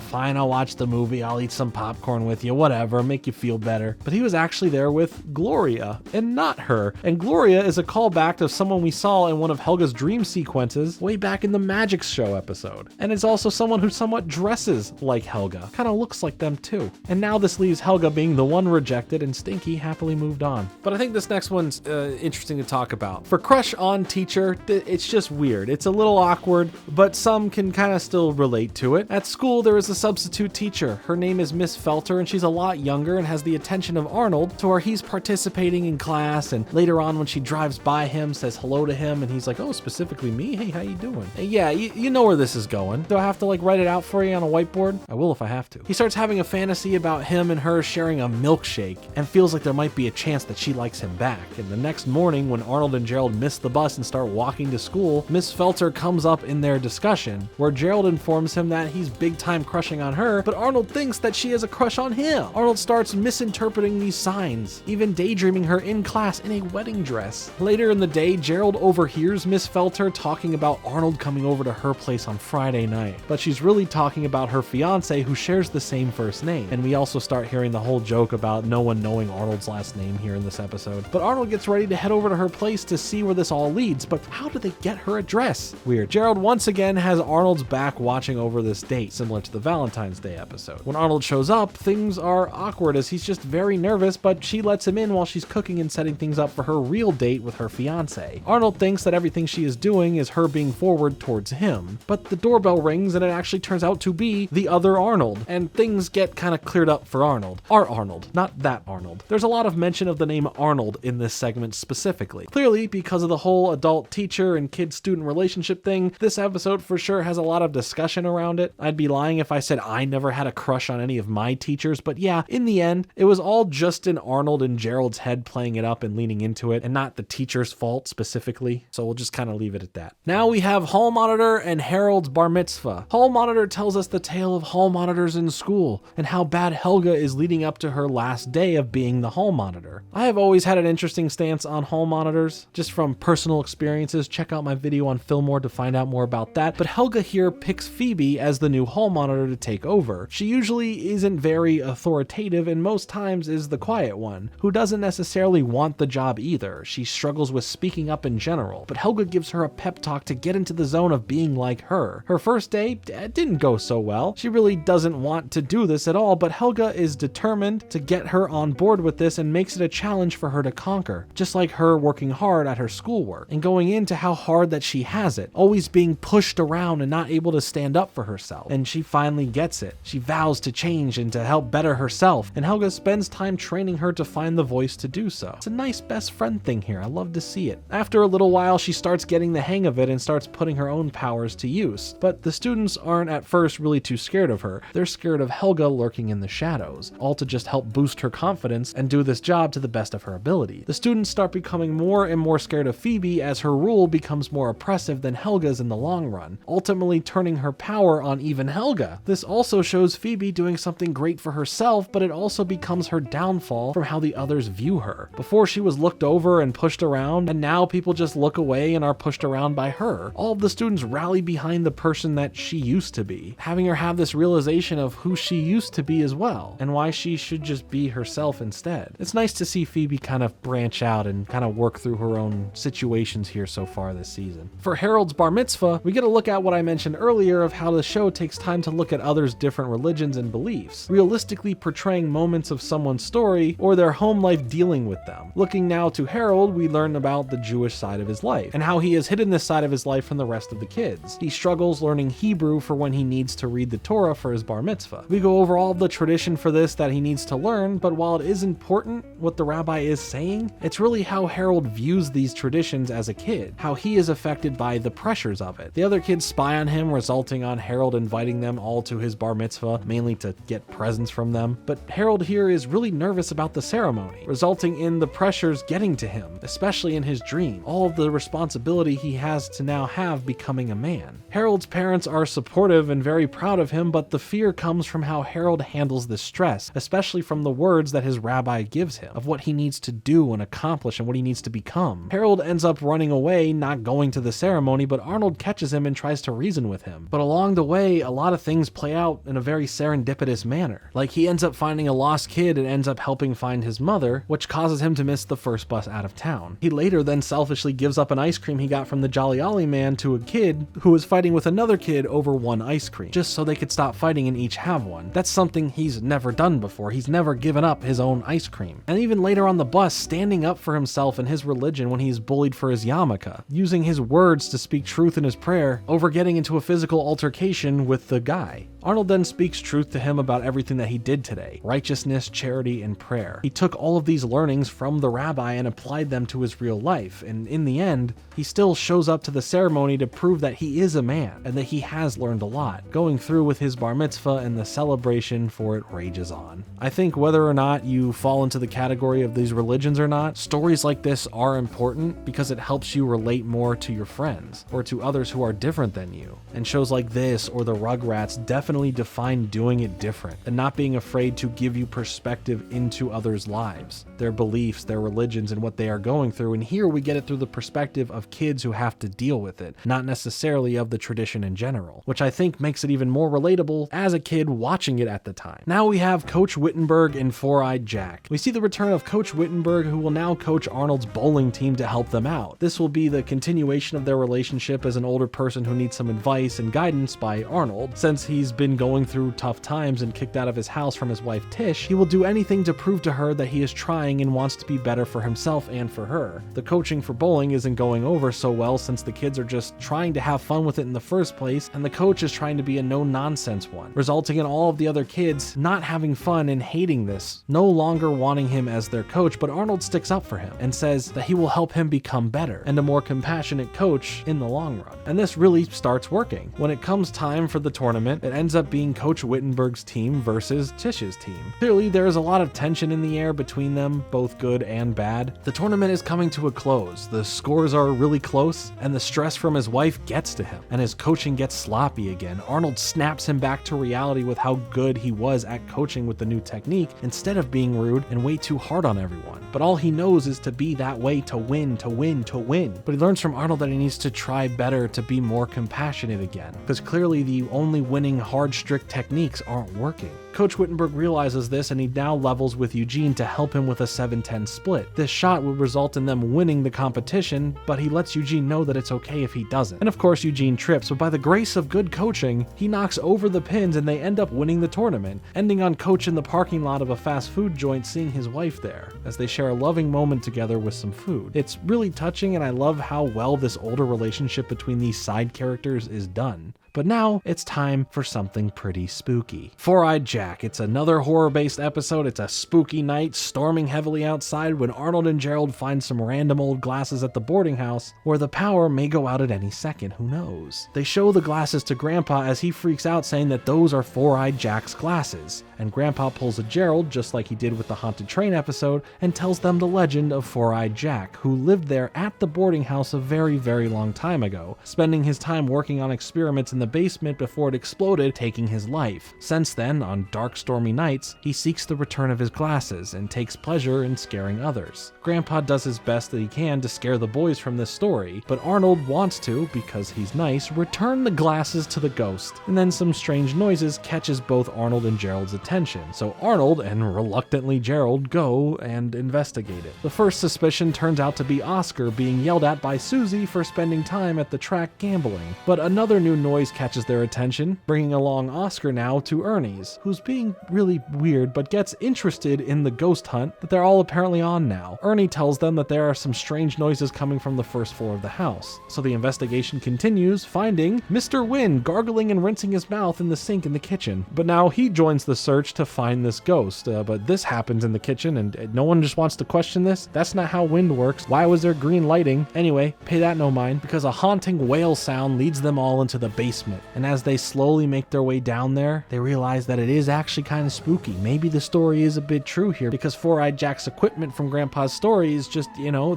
A: fine, I'll watch the movie, I'll eat some popcorn with you, whatever, make you feel better. But he was actually there with Gloria, and not her. And Gloria is a callback to someone we saw in one of Helga's dream sequences way back in the Magic Show episode. And it's also someone who somewhat dresses like Helga, kind of looks like them too. And now this leaves Helga being the one rejected and Stinky happily moved on. But I think this next one's interesting to talk about. For crush on teacher, it's just weird. It's a little awkward, but some can kind of still relate to it. At school, there is a substitute teacher. Her name is Miss Felter, and she's a lot younger and has the attention of Arnold, to where he's participating in class, and later on when she drives by him, says hello to him, and he's like, oh, specifically me? Hey, how you doing? And yeah, you know where this is going. Do I have to write it out for you on a whiteboard? I will if I have to. He starts having a fantasy about him and her sharing a milkshake, and feels like there might be a chance that she likes him back. And the next morning, when Arnold and Gerald miss the bus and start walking to school, Miss Felter comes up in their discussion, where Gerald informs him that he's big time crushing on her, but Arnold thinks that she has a crush on him. Arnold starts misinterpreting these signs, even daydreaming her in class in a wedding dress. Later in the day, Gerald overhears Miss Felter talking about Arnold coming over to her place on Friday night, but she's really talking about her fiance who shares the same first name. And we also start hearing the whole joke about no one knowing Arnold's last name here in this episode. But Arnold gets ready to head over to her place to see where this all leads, but how do they get her address? Weird. Gerald once again has Arnold's back watching over this date, similar to the Valentine's Day episode. When Arnold shows up, things are awkward as he's just very nervous, but she lets him in while she's cooking and setting things up for her real date with her fiance. Arnold thinks that everything she is doing is her being forward towards him, but the doorbell rings and it actually turns out to be the other Arnold, and things get kind of cleared up for Arnold. Our Arnold, not that Arnold. There's a lot of mention of the name Arnold in this segment specifically. Clearly, because of the whole adult teacher and kid-student relationship thing, this episode for sure has a lot of discussion around it. I'd be lying if I said I never had a crush on any of my teachers, but yeah, in the end, it was all just in Arnold and Gerald's head playing it up and leaning into it, and not the teacher's fault specifically, so we'll just kind of leave it at that. Now we have Hall Monitor and Harold's bar mitzvah. Hall Monitor tells us the tale of hall monitors in school, and how bad Helga is leading up to her last day of being the hall monitor. I have always had an interesting stance on hall monitors, just from personal experiences. Check out my video on Fillmore to find out more about that, but Helga here picks Phoebe as the new hall monitor to take over. She usually isn't very authoritative and most times is the quiet one, who doesn't necessarily want the job either. She struggles with speaking up in general, but Helga gives her a pep talk to get into the zone of being like her. Her first day didn't go so well. She really doesn't want to do this at all, but Helga is determined to get her on board with this and makes it a challenge for her to conquer, just like her working hard at her schoolwork and going into how hard that she has it, always being pushed around and not able to stand up for herself. And she finally gets it. She vows to change and to help better herself, and Helga spends time training her to find the voice to do so. It's a nice best friend thing here. I love to see it. After After a little while, she starts getting the hang of it and starts putting her own powers to use. But the students aren't at first really too scared of her. They're scared of Helga lurking in the shadows, all to just help boost her confidence and do this job to the best of her ability. The students start becoming more and more scared of Phoebe as her rule becomes more oppressive than Helga's in the long run, ultimately turning her power on even Helga. This also shows Phoebe doing something great for herself, but it also becomes her downfall from how the others view her. Before she was looked over and pushed around, and now people just look away and are pushed around by her. All of the students rally behind the person that she used to be, having her have this realization of who she used to be as well, and why she should just be herself instead. It's nice to see Phoebe kind of branch out and kind of work through her own situations here so far this season. For Harold's bar mitzvah, we get a look at what I mentioned earlier of how the show takes time to look at others' different religions and beliefs, realistically portraying moments of someone's story or their home life dealing with them. Looking now to Harold, we learn about the Jewish side of his life and how he has hidden this side of his life from the rest of the kids. He struggles learning Hebrew for when he needs to read the Torah for his bar mitzvah. We go over all of the tradition for this that he needs to learn, but while it is important what the rabbi is saying, it's really how Harold views these traditions as a kid, how he is affected by the pressures of it. The other kids spy on him, resulting on Harold inviting them all to his bar mitzvah, mainly to get presents from them. But Harold here is really nervous about the ceremony, resulting in the pressures getting to him, especially in his dream. All of the responsibility he has to now have becoming a man. Harold's parents are supportive and very proud of him, but the fear comes from how Harold handles this stress, especially from the words that his rabbi gives him, of what he needs to do and accomplish and what he needs to become. Harold ends up running away, not going to the ceremony, but Arnold catches him and tries to reason with him. But along the way, a lot of things play out in a very serendipitous manner. Like he ends up finding a lost kid and ends up helping find his mother, which causes him to miss the first bus out of town. He later then selfishly gives up an ice cream he got from the Jolly Ollie man to a kid who was fighting with another kid over one ice cream, just so they could stop fighting and each have one. That's something he's never done before. He's never given up his own ice cream. And even later on the bus, standing up for himself and his religion when he's bullied for his yarmulke, using his words to speak truth in his prayer over getting into a physical altercation with the guy. Arnold then speaks truth to him about everything that he did today: righteousness, charity, and prayer. He took all of these learnings from the rabbi and applied them to his real life, and in the end, he still shows up to the ceremony to prove that he is a man and that he has learned a lot, going through with his bar mitzvah, and the celebration for it rages on. I think whether or not you fall into the category of these religions or not, stories like this are important because it helps you relate more to your friends or to others who are different than you. And shows like this or the Rugrats definitely define doing it different and not being afraid to give you perspective into others' lives, their beliefs, their religions, and what they are going through. And here we get it through the perspective of kids who have to deal with it, not necessarily of the tradition in general, which I think makes it even more relatable as a kid watching it at the time. Now we have Coach Wittenberg and Four-Eyed Jack. We see the return of Coach Wittenberg, who will now coach Arnold's bowling team to help them out. This will be the continuation of their relationship as an older person who needs some advice and guidance by Arnold. Since he's been going through tough times and kicked out of his house from his wife Tish, he will do anything to prove to her that he is trying and wants to be better for himself and for her. The coaching for bowling isn't going over so well since the kids are just trying to have fun with it in the first place, and the coach is trying to be a no-nonsense one, resulting in all of the other kids not having fun and hating this, no longer wanting him as their coach. But Arnold sticks up for him and says that he will help him become better and a more compassionate coach in the long run. And this really starts working. When it comes time for the tournament, it ends up being Coach Wittenberg's team versus Tish's team. Clearly, there is a lot of tension in the air between them, both good and bad. The tournament is coming to a close. The scores are really close, and the stress from his wife gets to him, and his coaching gets sloppy again. Arnold snaps him back to reality with how good he was at coaching with the new technique, instead of being rude and way too hard on everyone. But all he knows is to be that way, to win, to win, to win. But he learns from Arnold that he needs to try better, to be more compassionate again, because clearly the only winning hard, strict techniques aren't working. Coach Wittenberg realizes this, and he now levels with Eugene to help him with a 7-10 split. This shot would result in them winning the competition, but he lets Eugene know that it's okay if he doesn't. And of course Eugene trips, but by the grace of good coaching, he knocks over the pins and they end up winning the tournament, ending on Coach in the parking lot of a fast food joint seeing his wife there, as they share a loving moment together with some food. It's really touching, and I love how well this older relationship between these side characters is done. But now it's time for something pretty spooky. Four-Eyed Jack. It's another horror-based episode. It's a spooky night, storming heavily outside when Arnold and Gerald find some random old glasses at the boarding house where the power may go out at any second, who knows. They show the glasses to Grandpa as he freaks out, saying that those are Four-Eyed Jack's glasses. And Grandpa pulls a Gerald, just like he did with the Haunted Train episode, and tells them the legend of Four-Eyed Jack, who lived there at the boarding house a very, very long time ago, spending his time working on experiments in the basement before it exploded, taking his life. Since then, on dark, stormy nights, he seeks the return of his glasses and takes pleasure in scaring others. Grandpa does his best that he can to scare the boys from this story, but Arnold wants to, because he's nice, return the glasses to the ghost. And then some strange noises catches both Arnold and Gerald's attention, so Arnold and reluctantly Gerald go and investigate it. The first suspicion turns out to be Oscar being yelled at by Susie for spending time at the track gambling, but another new noise catches their attention, bringing along Oscar now to Ernie's, who's being really weird but gets interested in the ghost hunt that they're all apparently on now. Ernie tells them that there are some strange noises coming from the first floor of the house, so the investigation continues, finding Mr. Wynn gargling and rinsing his mouth in the sink in the kitchen. But now he joins the search to find this ghost, but this happens in the kitchen and no one just wants to question this. That's not how wind works. Why was there green lighting? Anyway, pay that no mind, because a haunting wail sound leads them all into the basement, and as they slowly make their way down there, they realize that it is actually kind of spooky. Maybe the story is a bit true here, because Four-Eyed Jack's equipment from Grandpa's story is just,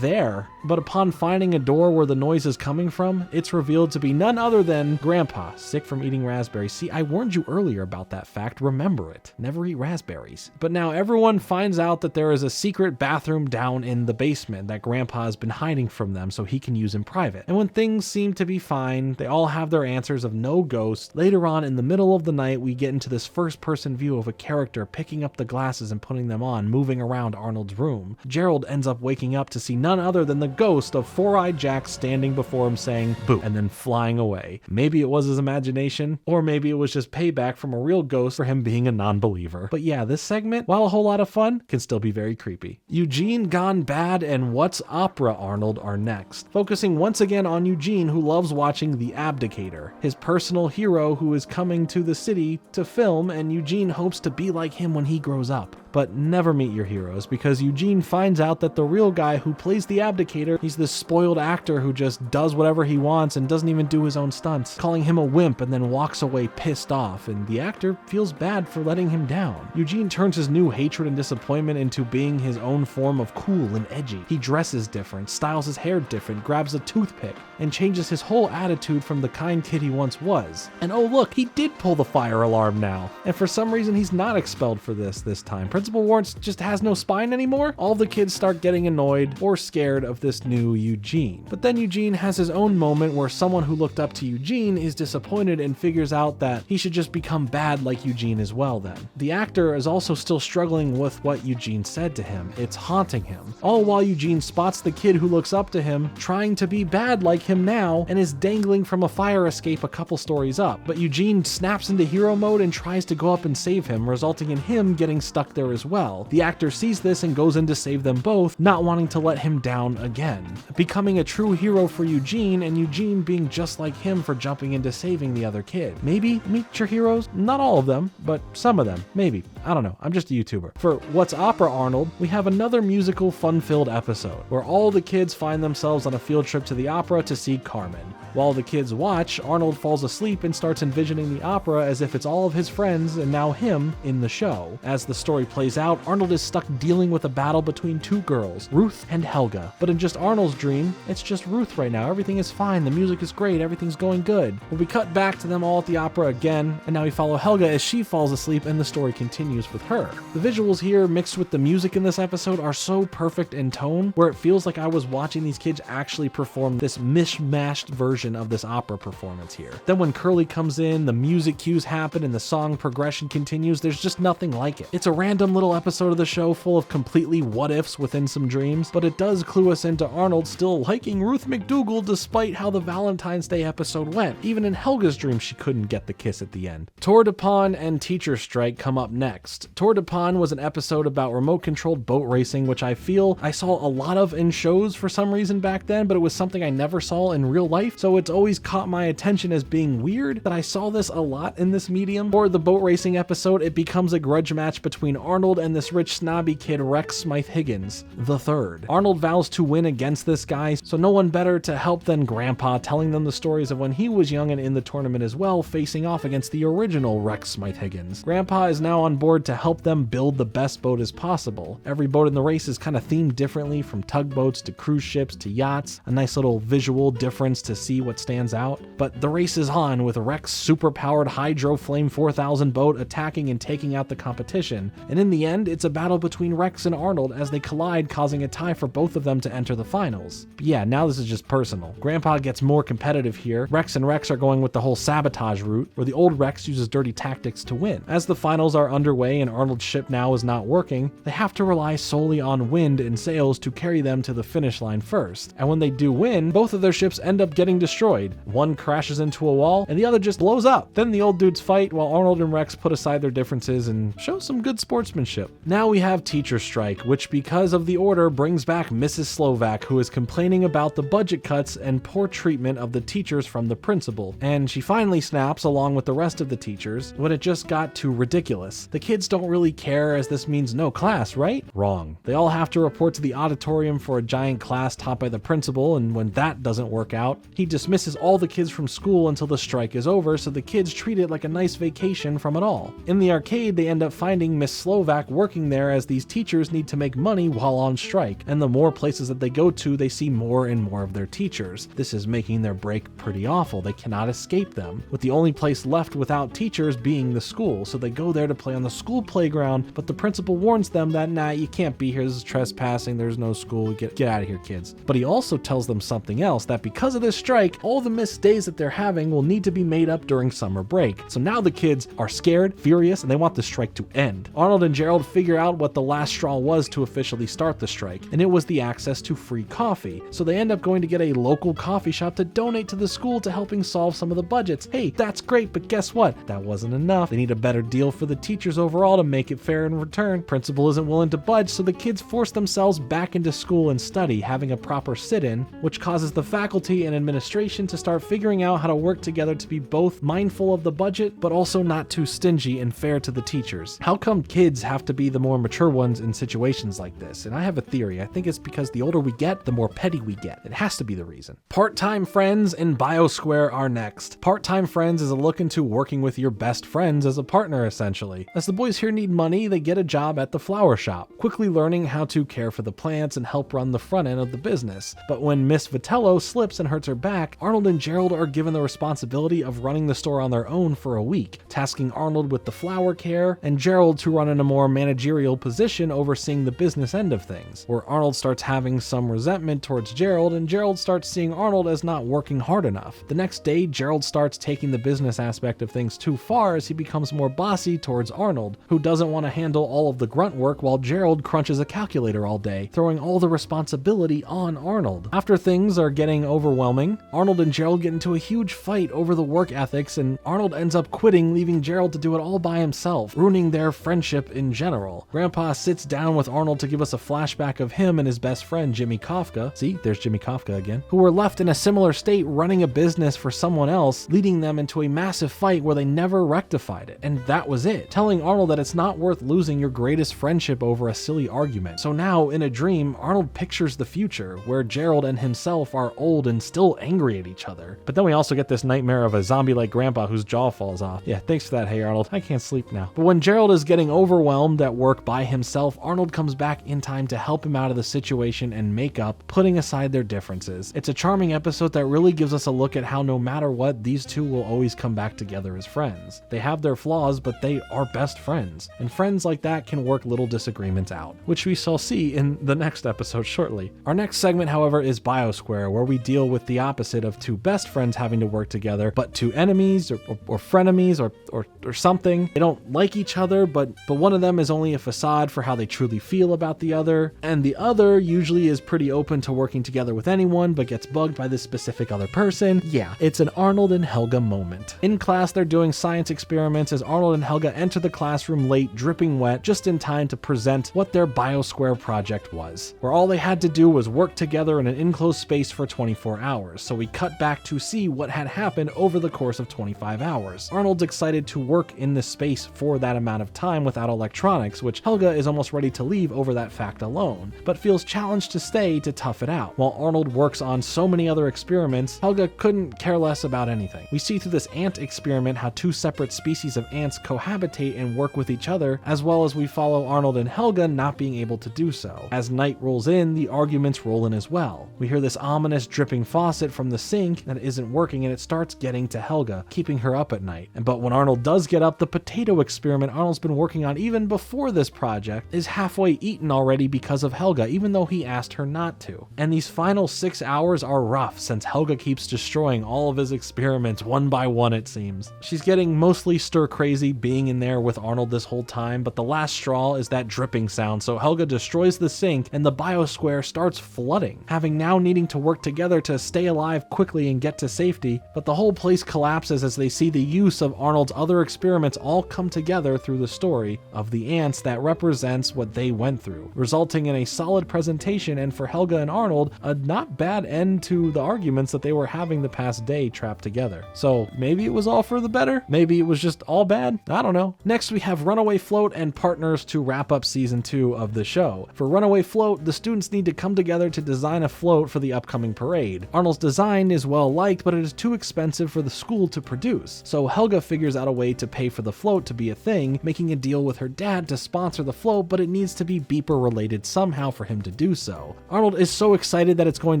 A: there. But upon finding a door where the noise is coming from, it's revealed to be none other than Grandpa, sick from eating raspberries. See, I warned you earlier about that fact. Remember it. Never eat raspberries. But now everyone finds out that there is a secret bathroom down in the basement that Grandpa has been hiding from them so he can use in private. And when things seem to be fine, they all have their answers of no ghosts. Later on, in the middle of the night, we get into this first-person view of a character picking up the glasses and putting them on, moving around Arnold's room. Gerald ends up waking up to see none other than the ghost of Four-Eyed Jack standing before him saying, "Boo," and then flying away. Maybe it was his imagination, or maybe it was just payback from a real ghost for him being a non-believer. But yeah, this segment, while a whole lot of fun, can still be very creepy. Eugene Gone Bad and What's Opera Arnold are next, focusing once again on Eugene, who loves watching The Abdicator, his personal hero who is coming to the city to film, and Eugene hopes to be like him when he grows up. But never meet your heroes, because Eugene finds out that the real guy who plays the Abdicator, he's this spoiled actor who just does whatever he wants and doesn't even do his own stunts, calling him a wimp and then walks away pissed off, and the actor feels bad for letting him down. Eugene turns his new hatred and disappointment into being his own form of cool and edgy. He dresses different, styles his hair different, grabs a toothpick, and changes his whole attitude from the kind kid he once was. And oh look, he did pull the fire alarm now. And for some reason he's not expelled for this time. Principal Lawrence just has no spine anymore? All the kids start getting annoyed or scared of this new Eugene. But then Eugene has his own moment where someone who looked up to Eugene is disappointed and figures out that he should just become bad like Eugene as well then. The actor is also still struggling with what Eugene said to him. It's haunting him. All while Eugene spots the kid who looks up to him trying to be bad like him now and is dangling from a fire escape a couple stories up. But Eugene snaps into hero mode and tries to go up and save him, resulting in him getting stuck there as well. The actor sees this and goes in to save them both, not wanting to let him down again. Becoming a true hero for Eugene, and Eugene being just like him for jumping into saving the other kid. Maybe meet your heroes? Not all of them, but some of them. Maybe. I don't know. I'm just a YouTuber. For What's Opera Arnold, we have another musical fun-filled episode where all the kids find themselves on a field trip to the opera to see Carmen. While the kids watch, Arnold falls asleep and starts envisioning the opera as if it's all of his friends and now him in the show. As the story plays out, Arnold is stuck dealing with a battle between two girls, Ruth and Helga. But in just Arnold's dream, it's just Ruth right now. Everything is fine, the music is great, everything's going good. But we cut back to them all at the opera again, and now we follow Helga as she falls asleep and the story continues with her. The visuals here mixed with the music in this episode are so perfect in tone, where it feels like I was watching these kids actually perform this mishmashed version of this opera performance here. Then when Curly comes in, the music cues happen and the song progression continues, there's just nothing like it. It's a random fun little episode of the show full of completely what-ifs within some dreams, but it does clue us into Arnold still liking Ruth McDougal despite how the Valentine's Day episode went. Even in Helga's dream, she couldn't get the kiss at the end. Tour de Pan and Teacher Strike come up next. Tour de Pan was an episode about remote-controlled boat racing, which I feel I saw a lot of in shows for some reason back then, but it was something I never saw in real life, so it's always caught my attention as being weird that I saw this a lot in this medium. For the boat racing episode, it becomes a grudge match between Arnold and this rich snobby kid Rex Smythe Higgins III. Arnold vows to win against this guy, so no one better to help than Grandpa, telling them the stories of when he was young and in the tournament as well, facing off against the original Rex Smythe Higgins. Grandpa is now on board to help them build the best boat as possible. Every boat in the race is kind of themed differently, from tugboats to cruise ships to yachts, a nice little visual difference to see what stands out. But the race is on, with Rex super-powered Hydro Flame 4000 boat attacking and taking out the competition, and in the end, it's a battle between Rex and Arnold as they collide, causing a tie for both of them to enter the finals. But yeah, now this is just personal. Grandpa gets more competitive here. Rex and Rex are going with the whole sabotage route, where the old Rex uses dirty tactics to win. As the finals are underway and Arnold's ship now is not working, they have to rely solely on wind and sails to carry them to the finish line first. And when they do win, both of their ships end up getting destroyed. One crashes into a wall, and the other just blows up. Then the old dudes fight while Arnold and Rex put aside their differences and show some good sportsmanship. Now we have Teacher Strike, which because of the order brings back Mrs. Slovak, who is complaining about the budget cuts and poor treatment of the teachers from the principal. And she finally snaps along with the rest of the teachers when it just got too ridiculous. The kids don't really care, as this means no class, right? Wrong. They all have to report to the auditorium for a giant class taught by the principal, and when that doesn't work out, he dismisses all the kids from school until the strike is over, so the kids treat it like a nice vacation from it all. In the arcade, they end up finding Miss Slovak working there, as these teachers need to make money while on strike, and the more places that they go to, they see more and more of their teachers. This is making their break pretty awful. They cannot escape them, with the only place left without teachers being the school, so they go there to play on the school playground, but the principal warns them that, nah, you can't be here, this is trespassing, there's no school, get out of here, kids. But he also tells them something else, that because of this strike, all the missed days that they're having will need to be made up during summer break. So now the kids are scared, furious, and they want the strike to end. Arnold and Gerald figure out what the last straw was to officially start the strike, and it was the access to free coffee. So they end up going to get a local coffee shop to donate to the school to helping solve some of the budgets. Hey, that's great, but guess what? That wasn't enough. They need a better deal for the teachers overall to make it fair in return. Principal isn't willing to budge, so the kids force themselves back into school and study, having a proper sit-in, which causes the faculty and administration to start figuring out how to work together to be both mindful of the budget, but also not too stingy and fair to the teachers. How come kids have to be the more mature ones in situations like this? And I have a theory. I think it's because the older we get, the more petty we get. It has to be the reason. Part-Time Friends and BioSquare are next. Part-Time Friends is a look into working with your best friends as a partner, essentially. As the boys here need money, they get a job at the flower shop, quickly learning how to care for the plants and help run the front end of the business. But when Miss Vitello slips and hurts her back, Arnold and Gerald are given the responsibility of running the store on their own for a week, tasking Arnold with the flower care and Gerald to run in a more managerial position overseeing the business end of things, where Arnold starts having some resentment towards Gerald and Gerald starts seeing Arnold as not working hard enough. The next day, Gerald starts taking the business aspect of things too far as he becomes more bossy towards Arnold, who doesn't want to handle all of the grunt work while Gerald crunches a calculator all day, throwing all the responsibility on Arnold. After things are getting overwhelming, Arnold and Gerald get into a huge fight over the work ethics, and Arnold ends up quitting, leaving Gerald to do it all by himself, ruining their friendship in general. Grandpa sits down with Arnold to give us a flashback of him and his best friend Jimmy Kafka, see, there's Jimmy Kafka again, who were left in a similar state running a business for someone else, leading them into a massive fight where they never rectified it. And that was it, telling Arnold that it's not worth losing your greatest friendship over a silly argument. So now, in a dream, Arnold pictures the future, where Gerald and himself are old and still angry at each other. But then we also get this nightmare of a zombie-like grandpa whose jaw falls off. Yeah, thanks for that, Hey Arnold. I can't sleep now. But when Gerald is getting overwhelmed at work by himself, Arnold comes back in time to help him out of the situation and make up, putting aside their differences. It's a charming episode that really gives us a look at how no matter what, these two will always come back together as friends. They have their flaws, but they are best friends. And friends like that can work little disagreements out, which we shall see in the next episode shortly. Our next segment, however, is BioSquare, where we deal with the opposite of two best friends having to work together, but two enemies or frenemies or something. They don't like each other, but one of of them is only a facade for how they truly feel about the other, and the other usually is pretty open to working together with anyone but gets bugged by this specific other person. Yeah, it's an Arnold and Helga moment. In class, they're doing science experiments as Arnold and Helga enter the classroom late, dripping wet, just in time to present what their BioSquare project was, where all they had to do was work together in an enclosed space for 24 hours. So we cut back to see what had happened over the course of 25 hours. Arnold's excited to work in this space for that amount of time without electronics, which Helga is almost ready to leave over that fact alone, but feels challenged to stay to tough it out. While Arnold works on so many other experiments, Helga couldn't care less about anything. We see through this ant experiment how two separate species of ants cohabitate and work with each other, as well as we follow Arnold and Helga not being able to do so. As night rolls in, the arguments roll in as well. We hear this ominous dripping faucet from the sink that isn't working, and it starts getting to Helga, keeping her up at night. But when Arnold does get up, the potato experiment Arnold's been working on even before this project is halfway eaten already because of Helga, even though he asked her not to. And these final 6 hours are rough, since Helga keeps destroying all of his experiments one by one, it seems. She's getting mostly stir crazy being in there with Arnold this whole time, but the last straw is that dripping sound, so Helga destroys the sink and the BioSquare starts flooding, having now needing to work together to stay alive quickly and get to safety. But the whole place collapses as they see the use of Arnold's other experiments all come together through the story of the ants that represents what they went through, resulting in a solid presentation and, for Helga and Arnold, a not bad end to the arguments that they were having the past day trapped together. So maybe it was all for the better, maybe it was just all bad, I don't know. Next we have Runaway Float and partners to wrap up season 2 of the show. For Runaway Float, the students need to come together to design a float for the upcoming parade. Arnold's design is well liked, but it is too expensive for the school to produce, so Helga figures out a way to pay for the float to be a thing, making a deal with her dad to sponsor the float, but it needs to be beeper related somehow for him to do so. Arnold is so excited that it's going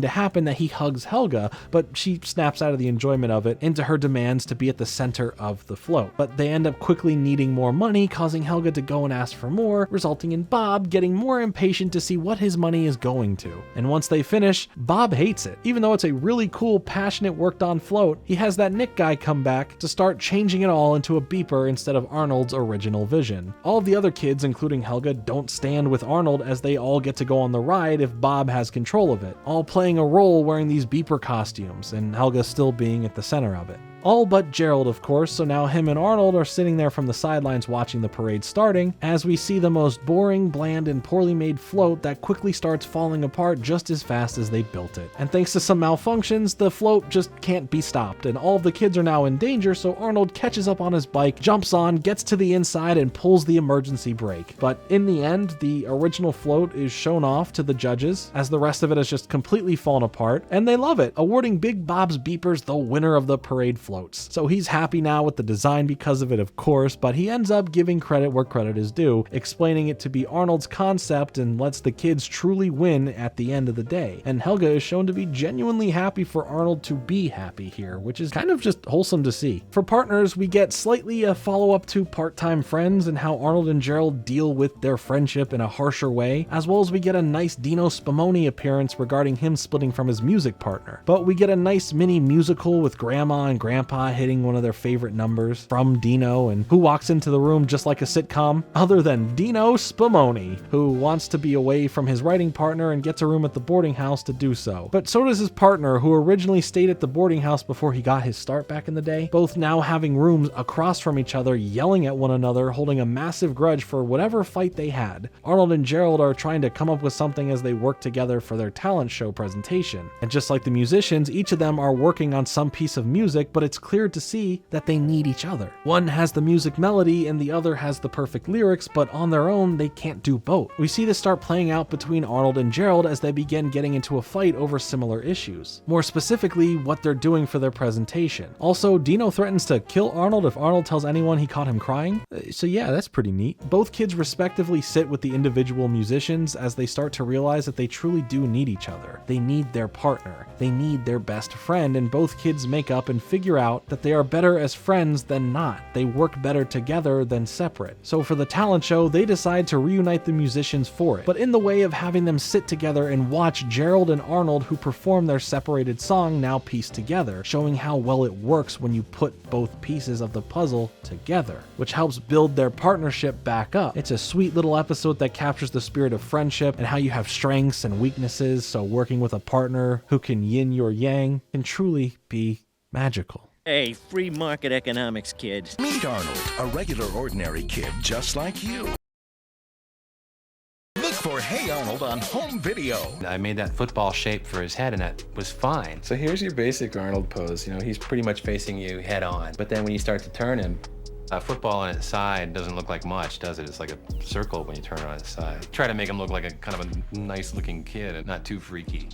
A: to happen that he hugs Helga, but she snaps out of the enjoyment of it into her demands to be at the center of the float. But they end up quickly needing more money, causing Helga to go and ask for more, resulting in Bob getting more impatient to see what his money is going to. And once they finish, Bob hates it. Even though it's a really cool, passionate, worked on float, he has that Nick guy come back to start changing it all into a beeper instead of Arnold's original vision. All of the other kids, including Helga, don't stand with Arnold as they all get to go on the ride if Bob has control of it, all playing a role wearing these beeper costumes, and Helga still being at the center of it. All but Gerald, of course, so now him and Arnold are sitting there from the sidelines watching the parade starting, as we see the most boring, bland, and poorly made float that quickly starts falling apart just as fast as they built it. And thanks to some malfunctions, the float just can't be stopped, and all of the kids are now in danger, so Arnold catches up on his bike, jumps on, gets to the inside, and pulls the emergency brake. But in the end, the original float is shown off to the judges, as the rest of it has just completely fallen apart, and they love it, awarding Big Bob's Beepers the winner of the parade floats. So he's happy now with the design because of it, of course, but he ends up giving credit where credit is due, explaining it to be Arnold's concept and lets the kids truly win at the end of the day. And Helga is shown to be genuinely happy for Arnold to be happy here, which is kind of just wholesome to see. For partners, we get slightly a follow-up to Part-Time Friends and how Arnold and Gerald deal with their friendship in a harsher way, as well as we get a nice Dino Spumoni appearance regarding him splitting from his music partner. But we get a nice mini musical with Grandma and Grandpa hitting one of their favorite numbers from Dino, and who walks into the room just like a sitcom other than Dino Spumoni, who wants to be away from his writing partner and gets a room at the boarding house to do so. But so does his partner, who originally stayed at the boarding house before he got his start back in the day, both now having rooms across from each other, yelling at one another, holding a massive grudge for whatever fight they had. Arnold and Gerald are trying to come up with something as they work together for their talent show presentation. And just like the musicians, each of them are working on some piece of music, but it's clear to see that they need each other. One has the music melody and the other has the perfect lyrics, but on their own, they can't do both. We see this start playing out between Arnold and Gerald as they begin getting into a fight over similar issues. More specifically, what they're doing for their presentation. Also, Dino threatens to kill Arnold if Arnold tells anyone he caught him crying. So yeah, that's pretty neat. Both kids respectively sit with the individual musicians as they start to realize that they truly do need each other. They need their partner. They need their best friend, and both kids make up and figure out that they are better as friends than not. They work better together than separate. So for the talent show, they decide to reunite the musicians for it, but in the way of having them sit together and watch Gerald and Arnold, who perform their separated song, now pieced together, showing how well it works when you put both pieces of the puzzle together, which helps build their partnership back up. It's a sweet little episode that captures the spirit of friendship and how you have strengths and weaknesses, so working with a partner who can yin your yang can truly be magical.
T: Hey, free market economics, kid.
I: Meet Arnold, a regular ordinary kid just like you. Look for Hey Arnold on home video.
L: I made that football shape for his head and that was fine. So here's your basic Arnold pose. You know, he's pretty much facing you head on. But then when you start to turn him, a football on its side doesn't look like much, does it? It's like a circle when you turn it on its side. Try to make him look like a kind of a nice looking kid and not too freaky.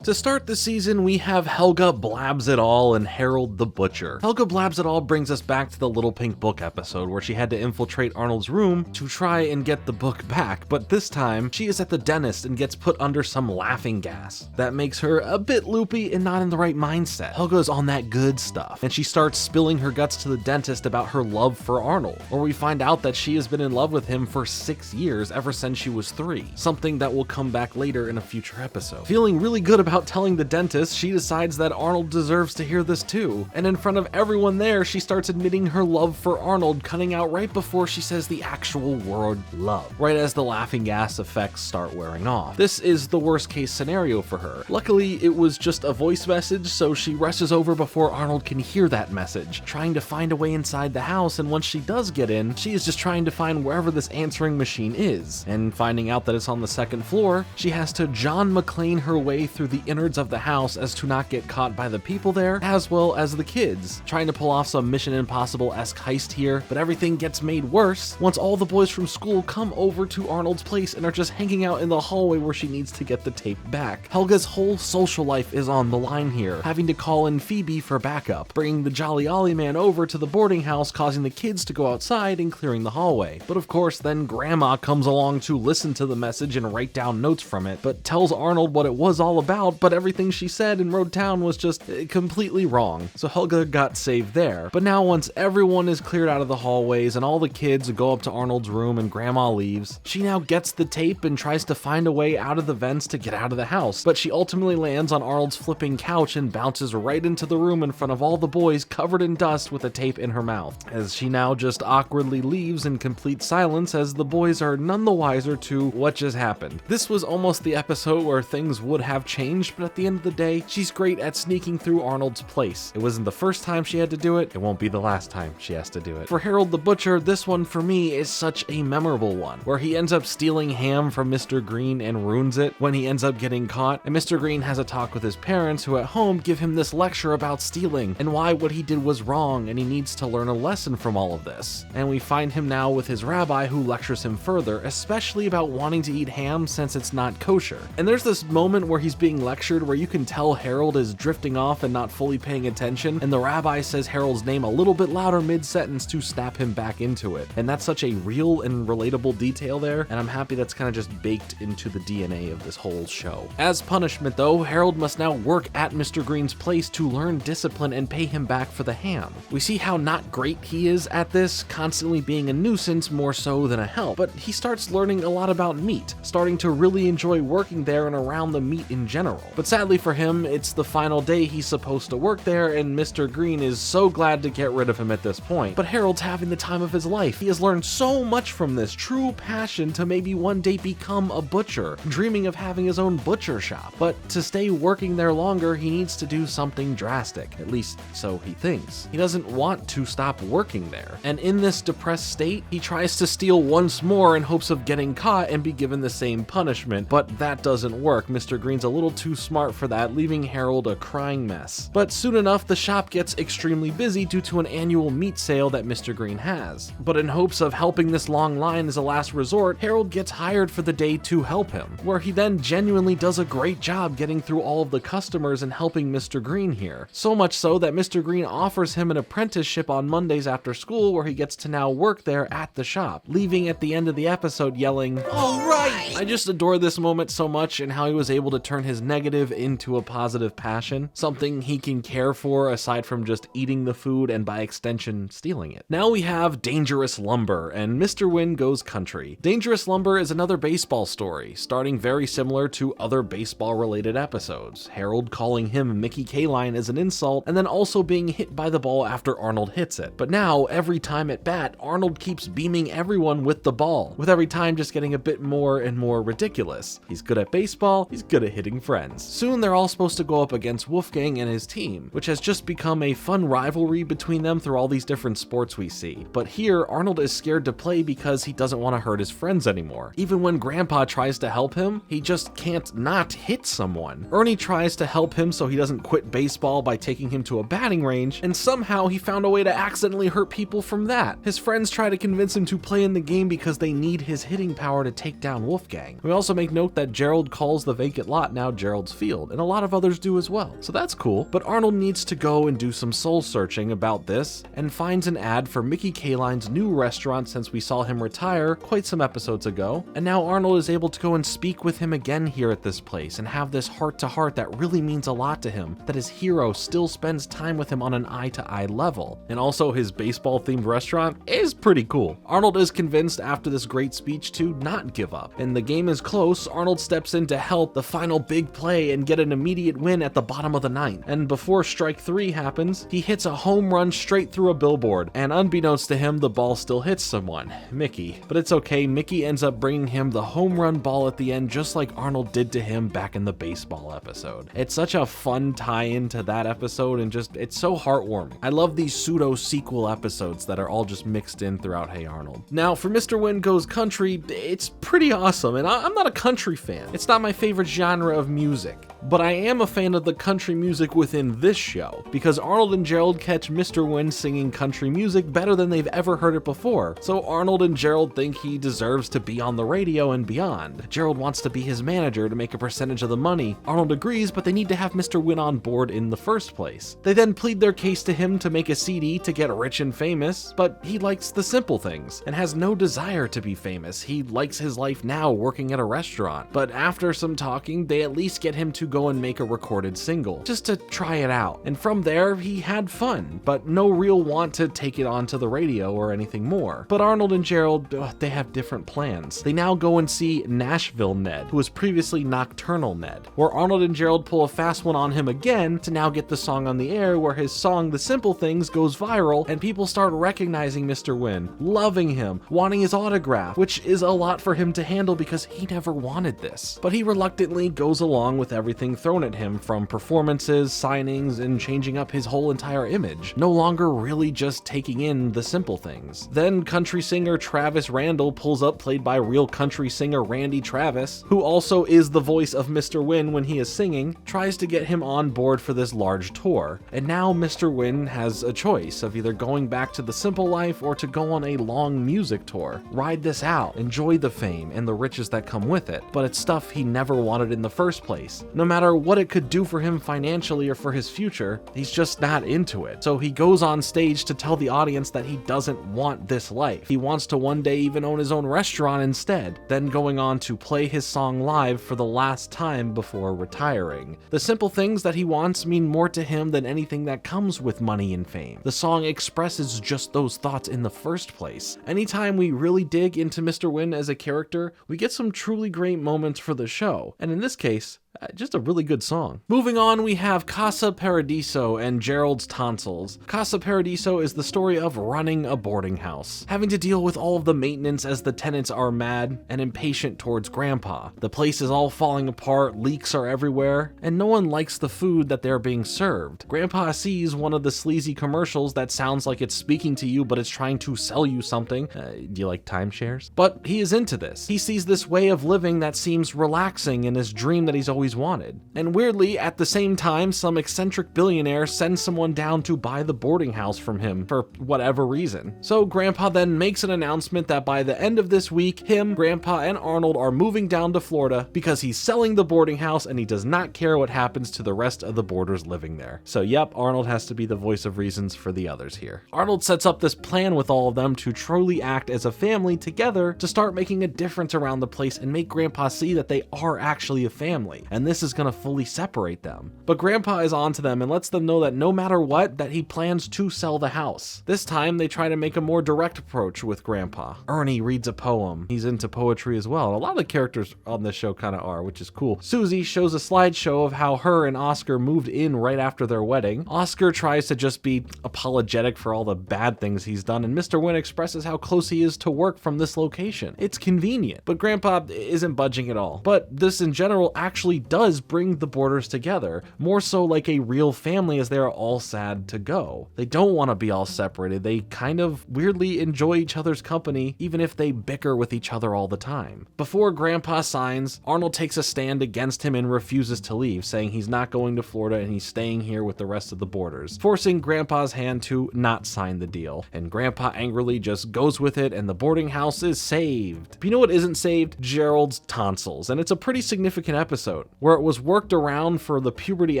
A: To start the season, we have Helga Blabs It All and Harold the Butcher. Helga Blabs It All brings us back to the Little Pink Book episode where she had to infiltrate Arnold's room to try and get the book back, but this time she is at the dentist and gets put under some laughing gas. That makes her a bit loopy and not in the right mindset. Helga's on that good stuff, and she starts spilling her guts to the dentist about her love for Arnold, where we find out that she has been in love with him for 6 years ever since she was 3, something that will come back later in a future episode. Feeling really good about telling the dentist, she decides that Arnold deserves to hear this too, and in front of everyone there, she starts admitting her love for Arnold, cutting out right before she says the actual word love, right as the laughing gas effects start wearing off. This is the worst case scenario for her. Luckily, it was just a voice message, so she rushes over before Arnold can hear that message, trying to find a way inside the house, and once she does get in, she is just trying to find wherever this answering machine is, and finding out that it's on the 2nd floor, she has to John McClane her way through the innards of the house as to not get caught by the people there, as well as the kids, trying to pull off some Mission Impossible-esque heist here, but everything gets made worse once all the boys from school come over to Arnold's place and are just hanging out in the hallway where she needs to get the tape back. Helga's whole social life is on the line here, having to call in Phoebe for backup, bringing the Jolly Ollie man over to the boarding house, causing the kids to go outside and clearing the hallway. But of course, then Grandma comes along to listen to the message and write down notes from it, but tells Arnold what it was all about, but everything she said and wrote down was just completely wrong. So Helga got saved there. But now once everyone is cleared out of the hallways and all the kids go up to Arnold's room and Grandma leaves, she now gets the tape and tries to find a way out of the vents to get out of the house. But she ultimately lands on Arnold's flipping couch and bounces right into the room in front of all the boys covered in dust with the tape in her mouth, as she now just awkwardly leaves in complete silence as the boys are none the wiser to what just happened. This was almost the episode where things would have changed, but at the end of the day, she's great at sneaking through Arnold's place. It wasn't the first time she had to do it, it won't be the last time she has to do it. For Harold the Butcher, this one for me is such a memorable one, where he ends up stealing ham from Mr. Green and ruins it when he ends up getting caught, and Mr. Green has a talk with his parents, who at home give him this lecture about stealing and why what he did was wrong and he needs to learn a lesson from all of this. And we find him now with his rabbi, who lectures him further, especially about wanting to eat ham since it's not kosher. And there's this moment where he's being lectured where you can tell Harold is drifting off and not fully paying attention, and the rabbi says Harold's name a little bit louder mid-sentence to snap him back into it. And that's such a real and relatable detail there, and I'm happy that's kind of just baked into the DNA of this whole show. As punishment though, Harold must now work at Mr. Green's place to learn discipline and pay him back for the ham. We see how not great he is at this, constantly being a nuisance more so than a help, but he starts learning a lot about meat, starting to really enjoy working there and around the meat in general. But sadly for him, it's the final day he's supposed to work there, and Mr. Green is so glad to get rid of him at this point. But Harold's having the time of his life. He has learned so much from this true passion to maybe one day become a butcher, dreaming of having his own butcher shop. But to stay working there longer, he needs to do something drastic, at least so he thinks. He doesn't want to stop working there. And in this depressed state, he tries to steal once more in hopes of getting caught and be given the same punishment, but that doesn't work. Mr. Green's a little too smart for that, leaving Harold a crying mess. But soon enough, the shop gets extremely busy due to an annual meat sale that Mr. Green has. But in hopes of helping this long line as a last resort, Harold gets hired for the day to help him, where he then genuinely does a great job getting through all of the customers and helping Mr. Green here. So much so that Mr. Green offers him an apprenticeship on Mondays after school, where he gets to now work there at the shop, leaving at the end of the episode yelling, "All right!" I just adore this moment so much, and how he was able to turn his negative into a positive passion, something he can care for aside from just eating the food and by extension stealing it. Now we have Dangerous Lumber and Mr. Wynn Goes Country. Dangerous Lumber is another baseball story, starting very similar to other baseball related episodes. Harold calling him Mickey K-Line as an insult and then also being hit by the ball after Arnold hits it. But now every time at bat, Arnold keeps beaming everyone with the ball, with every time just getting a bit more and more ridiculous. He's good at baseball, he's good at hitting friends. Soon they're all supposed to go up against Wolfgang and his team, which has just become a fun rivalry between them through all these different sports we see. But here, Arnold is scared to play because he doesn't want to hurt his friends anymore. Even when Grandpa tries to help him, he just can't not hit someone. Ernie tries to help him so he doesn't quit baseball by taking him to a batting range, and somehow he found a way to accidentally hurt people from that. His friends try to convince him to play in the game because they need his hitting power to take down Wolfgang. We also make note that Gerald calls the vacant lot now Gerald's Field, and a lot of others do as well, so that's cool. But Arnold needs to go and do some soul searching about this, and finds an ad for Mickey K-Line's new restaurant since we saw him retire quite some episodes ago, and now Arnold is able to go and speak with him again here at this place and have this heart-to-heart that really means a lot to him, that his hero still spends time with him on an eye-to-eye level. And also his baseball-themed restaurant is pretty cool. Arnold is convinced after this great speech to not give up, and the game is close. Arnold steps in to help the final big play and get an immediate win at the bottom of the ninth, and before strike 3 happens, he hits a home run straight through a billboard, and unbeknownst to him, the ball still hits someone, Mickey. But it's okay, Mickey ends up bringing him the home run ball at the end, just like Arnold did to him back in the baseball episode. It's such a fun tie-in to that episode, and just, it's so heartwarming. I love these pseudo-sequel episodes that are all just mixed in throughout Hey Arnold. Now, for Mr. Wynn Goes Country, it's pretty awesome, and I'm not a country fan. It's not my favorite genre of music, but I am a fan of the country music within this show, because Arnold and Gerald catch Mr. Wynn singing country music better than they've ever heard it before, so Arnold and Gerald think he deserves to be on the radio and beyond. Gerald wants to be his manager to make a percentage of the money. Arnold agrees, but they need to have Mr. Wynn on board in the first place. They then plead their case to him to make a CD to get rich and famous, but he likes the simple things and has no desire to be famous. He likes his life now working at a restaurant, but after some talking, they at least get him to go and make a recorded single, just to try it out. And from there, he had fun, but no real want to take it onto the radio or anything more. But Arnold and Gerald, they have different plans. They now go and see Nashville Ned, who was previously Nocturnal Ned, where Arnold and Gerald pull a fast one on him again to now get the song on the air, where his song The Simple Things goes viral and people start recognizing Mr. Wynn, loving him, wanting his autograph, which is a lot for him to handle because he never wanted this. But he reluctantly goes along with everything thrown at him, from performances, signings, and changing up his whole entire image, no longer really just taking in the simple things. Then country singer Travis Randall pulls up, played by real country singer Randy Travis, who also is the voice of Mr. Wynn when he is singing, tries to get him on board for this large tour. And now Mr. Wynn has a choice of either going back to the simple life or to go on a long music tour. Ride this out, enjoy the fame and the riches that come with it, but it's stuff he never wanted in the first place. No matter what it could do for him financially or for his future, he's just not into it. So he goes on stage to tell the audience that he doesn't want this life. He wants to one day even own his own restaurant instead, then going on to play his song live for the last time before retiring. The simple things that he wants mean more to him than anything that comes with money and fame. The song expresses just those thoughts in the first place. Anytime we really dig into Mr. Wynn as a character, we get some truly great moments for the show, and in this case, just a really good song. Moving on, we have Casa Paradiso and Gerald's Tonsils. Casa Paradiso is the story of running a boarding house, having to deal with all of the maintenance as the tenants are mad and impatient towards Grandpa. The place is all falling apart, leaks are everywhere, and no one likes the food that they're being served. Grandpa sees one of the sleazy commercials that sounds like it's speaking to you, but it's trying to sell you something. Do you like timeshares? But he is into this. He sees this way of living that seems relaxing in his dream that he's always wanted. And weirdly, at the same time, some eccentric billionaire sends someone down to buy the boarding house from him for whatever reason. So Grandpa then makes an announcement that by the end of this week, him, Grandpa, and Arnold are moving down to Florida because he's selling the boarding house and he does not care what happens to the rest of the boarders living there. So yep, Arnold has to be the voice of reasons for the others here. Arnold sets up this plan with all of them to truly act as a family together to start making a difference around the place and make Grandpa see that they are actually a family. and this is gonna fully separate them. But Grandpa is on to them and lets them know that no matter what, that he plans to sell the house. This time they try to make a more direct approach with Grandpa. Ernie reads a poem. He's into poetry as well, and a lot of the characters on this show kind of are, which is cool. Susie shows a slideshow of how her and Oscar moved in right after their wedding. Oscar tries to just be apologetic for all the bad things he's done, and Mr. Wynn expresses how close he is to work from this location. It's convenient, but Grandpa isn't budging at all. But this in general actually does bring the Borders together, more so like a real family, as they are all sad to go. They don't want to be all separated. They kind of weirdly enjoy each other's company, even if they bicker with each other all the time. Before Grandpa signs, Arnold takes a stand against him and refuses to leave, saying he's not going to Florida and he's staying here with the rest of the Borders, forcing Grandpa's hand to not sign the deal. And Grandpa angrily just goes with it, and the boarding house is saved. But you know what isn't saved? Gerald's tonsils. And it's a pretty significant episode, where it was worked around for the puberty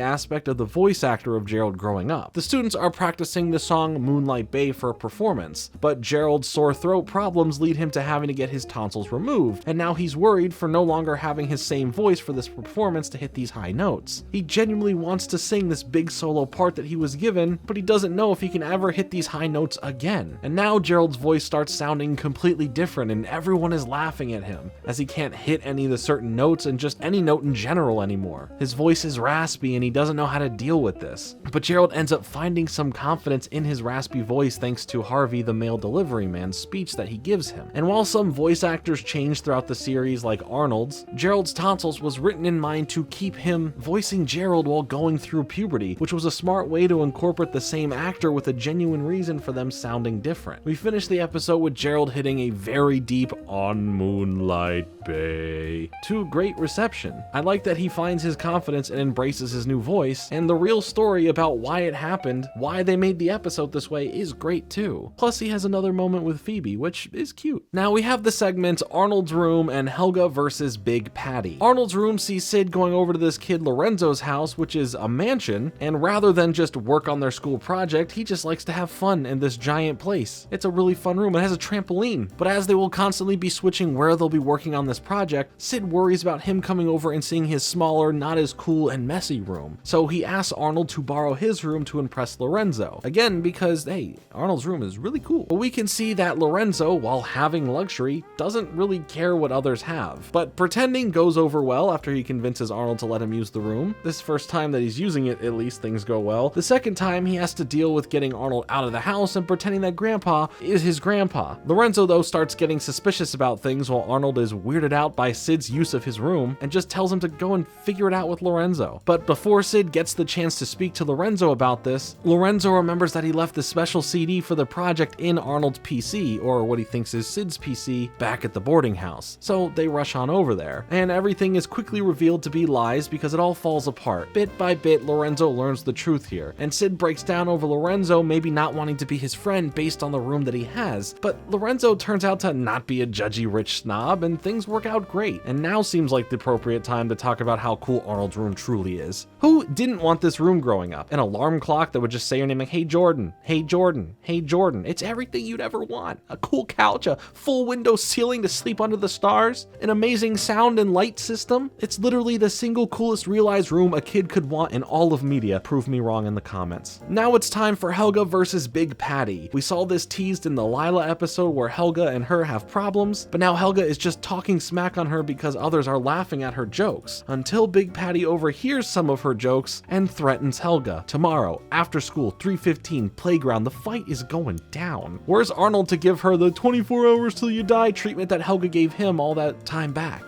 A: aspect of the voice actor of Gerald growing up. The students are practicing the song Moonlight Bay for a performance, but Gerald's sore throat problems lead him to having to get his tonsils removed, and now he's worried for no longer having his same voice for this performance to hit these high notes. He genuinely wants to sing this big solo part that he was given, but he doesn't know if he can ever hit these high notes again. And now Gerald's voice starts sounding completely different, and everyone is laughing at him, as he can't hit any of the certain notes and just any note in general anymore. His voice is raspy and he doesn't know how to deal with this. But Gerald ends up finding some confidence in his raspy voice thanks to Harvey, the mail delivery man's speech that he gives him. And while some voice actors change throughout the series, like Arnold's, Gerald's tonsils was written in mind to keep him voicing Gerald while going through puberty, which was a smart way to incorporate the same actor with a genuine reason for them sounding different. We finished the episode with Gerald hitting a very deep "On Moonlight Bay" to great reception. I like that he finds his confidence and embraces his new voice, and the real story about why it happened, why they made the episode this way, is great too. Plus he has another moment with Phoebe, which is cute. Now we have the segment Arnold's room and Helga versus Big Patty. Arnold's room sees Sid going over to this kid Lorenzo's house, which is a mansion, and rather than just work on their school project, he just likes to have fun in this giant place. It's a really fun room. It has a trampoline, but as they will constantly be switching where they'll be working on this project, Sid worries about him coming over and seeing his smaller, not as cool and messy room. So he asks Arnold to borrow his room to impress Lorenzo. Again, because, hey, Arnold's room is really cool. But we can see that Lorenzo, while having luxury, doesn't really care what others have. But pretending goes over well after he convinces Arnold to let him use the room. This first time that he's using it, at least things go well. The second time, he has to deal with getting Arnold out of the house and pretending that Grandpa is his grandpa. Lorenzo, though, starts getting suspicious about things while Arnold is weirded out by Sid's use of his room and just tells him to go and figure it out with Lorenzo. But before Sid gets the chance to speak to Lorenzo about this, Lorenzo remembers that he left the special CD for the project in Arnold's PC, or what he thinks is Sid's PC, back at the boarding house. So they rush on over there, and everything is quickly revealed to be lies because it all falls apart. Bit by bit, Lorenzo learns the truth here, and Sid breaks down over Lorenzo maybe not wanting to be his friend based on the room that he has. But Lorenzo turns out to not be a judgy rich snob, and things work out great. And now seems like the appropriate time to talk about how cool Arnold's room truly is. Who didn't want this room growing up? An alarm clock that would just say your name like, "Hey Jordan, hey Jordan, hey Jordan." It's everything you'd ever want. A cool couch, a full window ceiling to sleep under the stars, an amazing sound and light system. It's literally the single coolest realized room a kid could want in all of media. Prove me wrong in the comments. Now it's time for Helga versus Big Patty. We saw this teased in the Lila episode where Helga and her have problems, but now Helga is just talking smack on her because others are laughing at her jokes, until Big Patty overhears some of her jokes and threatens Helga. Tomorrow, after school, 3:15, playground, the fight is going down. Where's Arnold to give her the 24 hours till you die treatment that Helga gave him all that time back?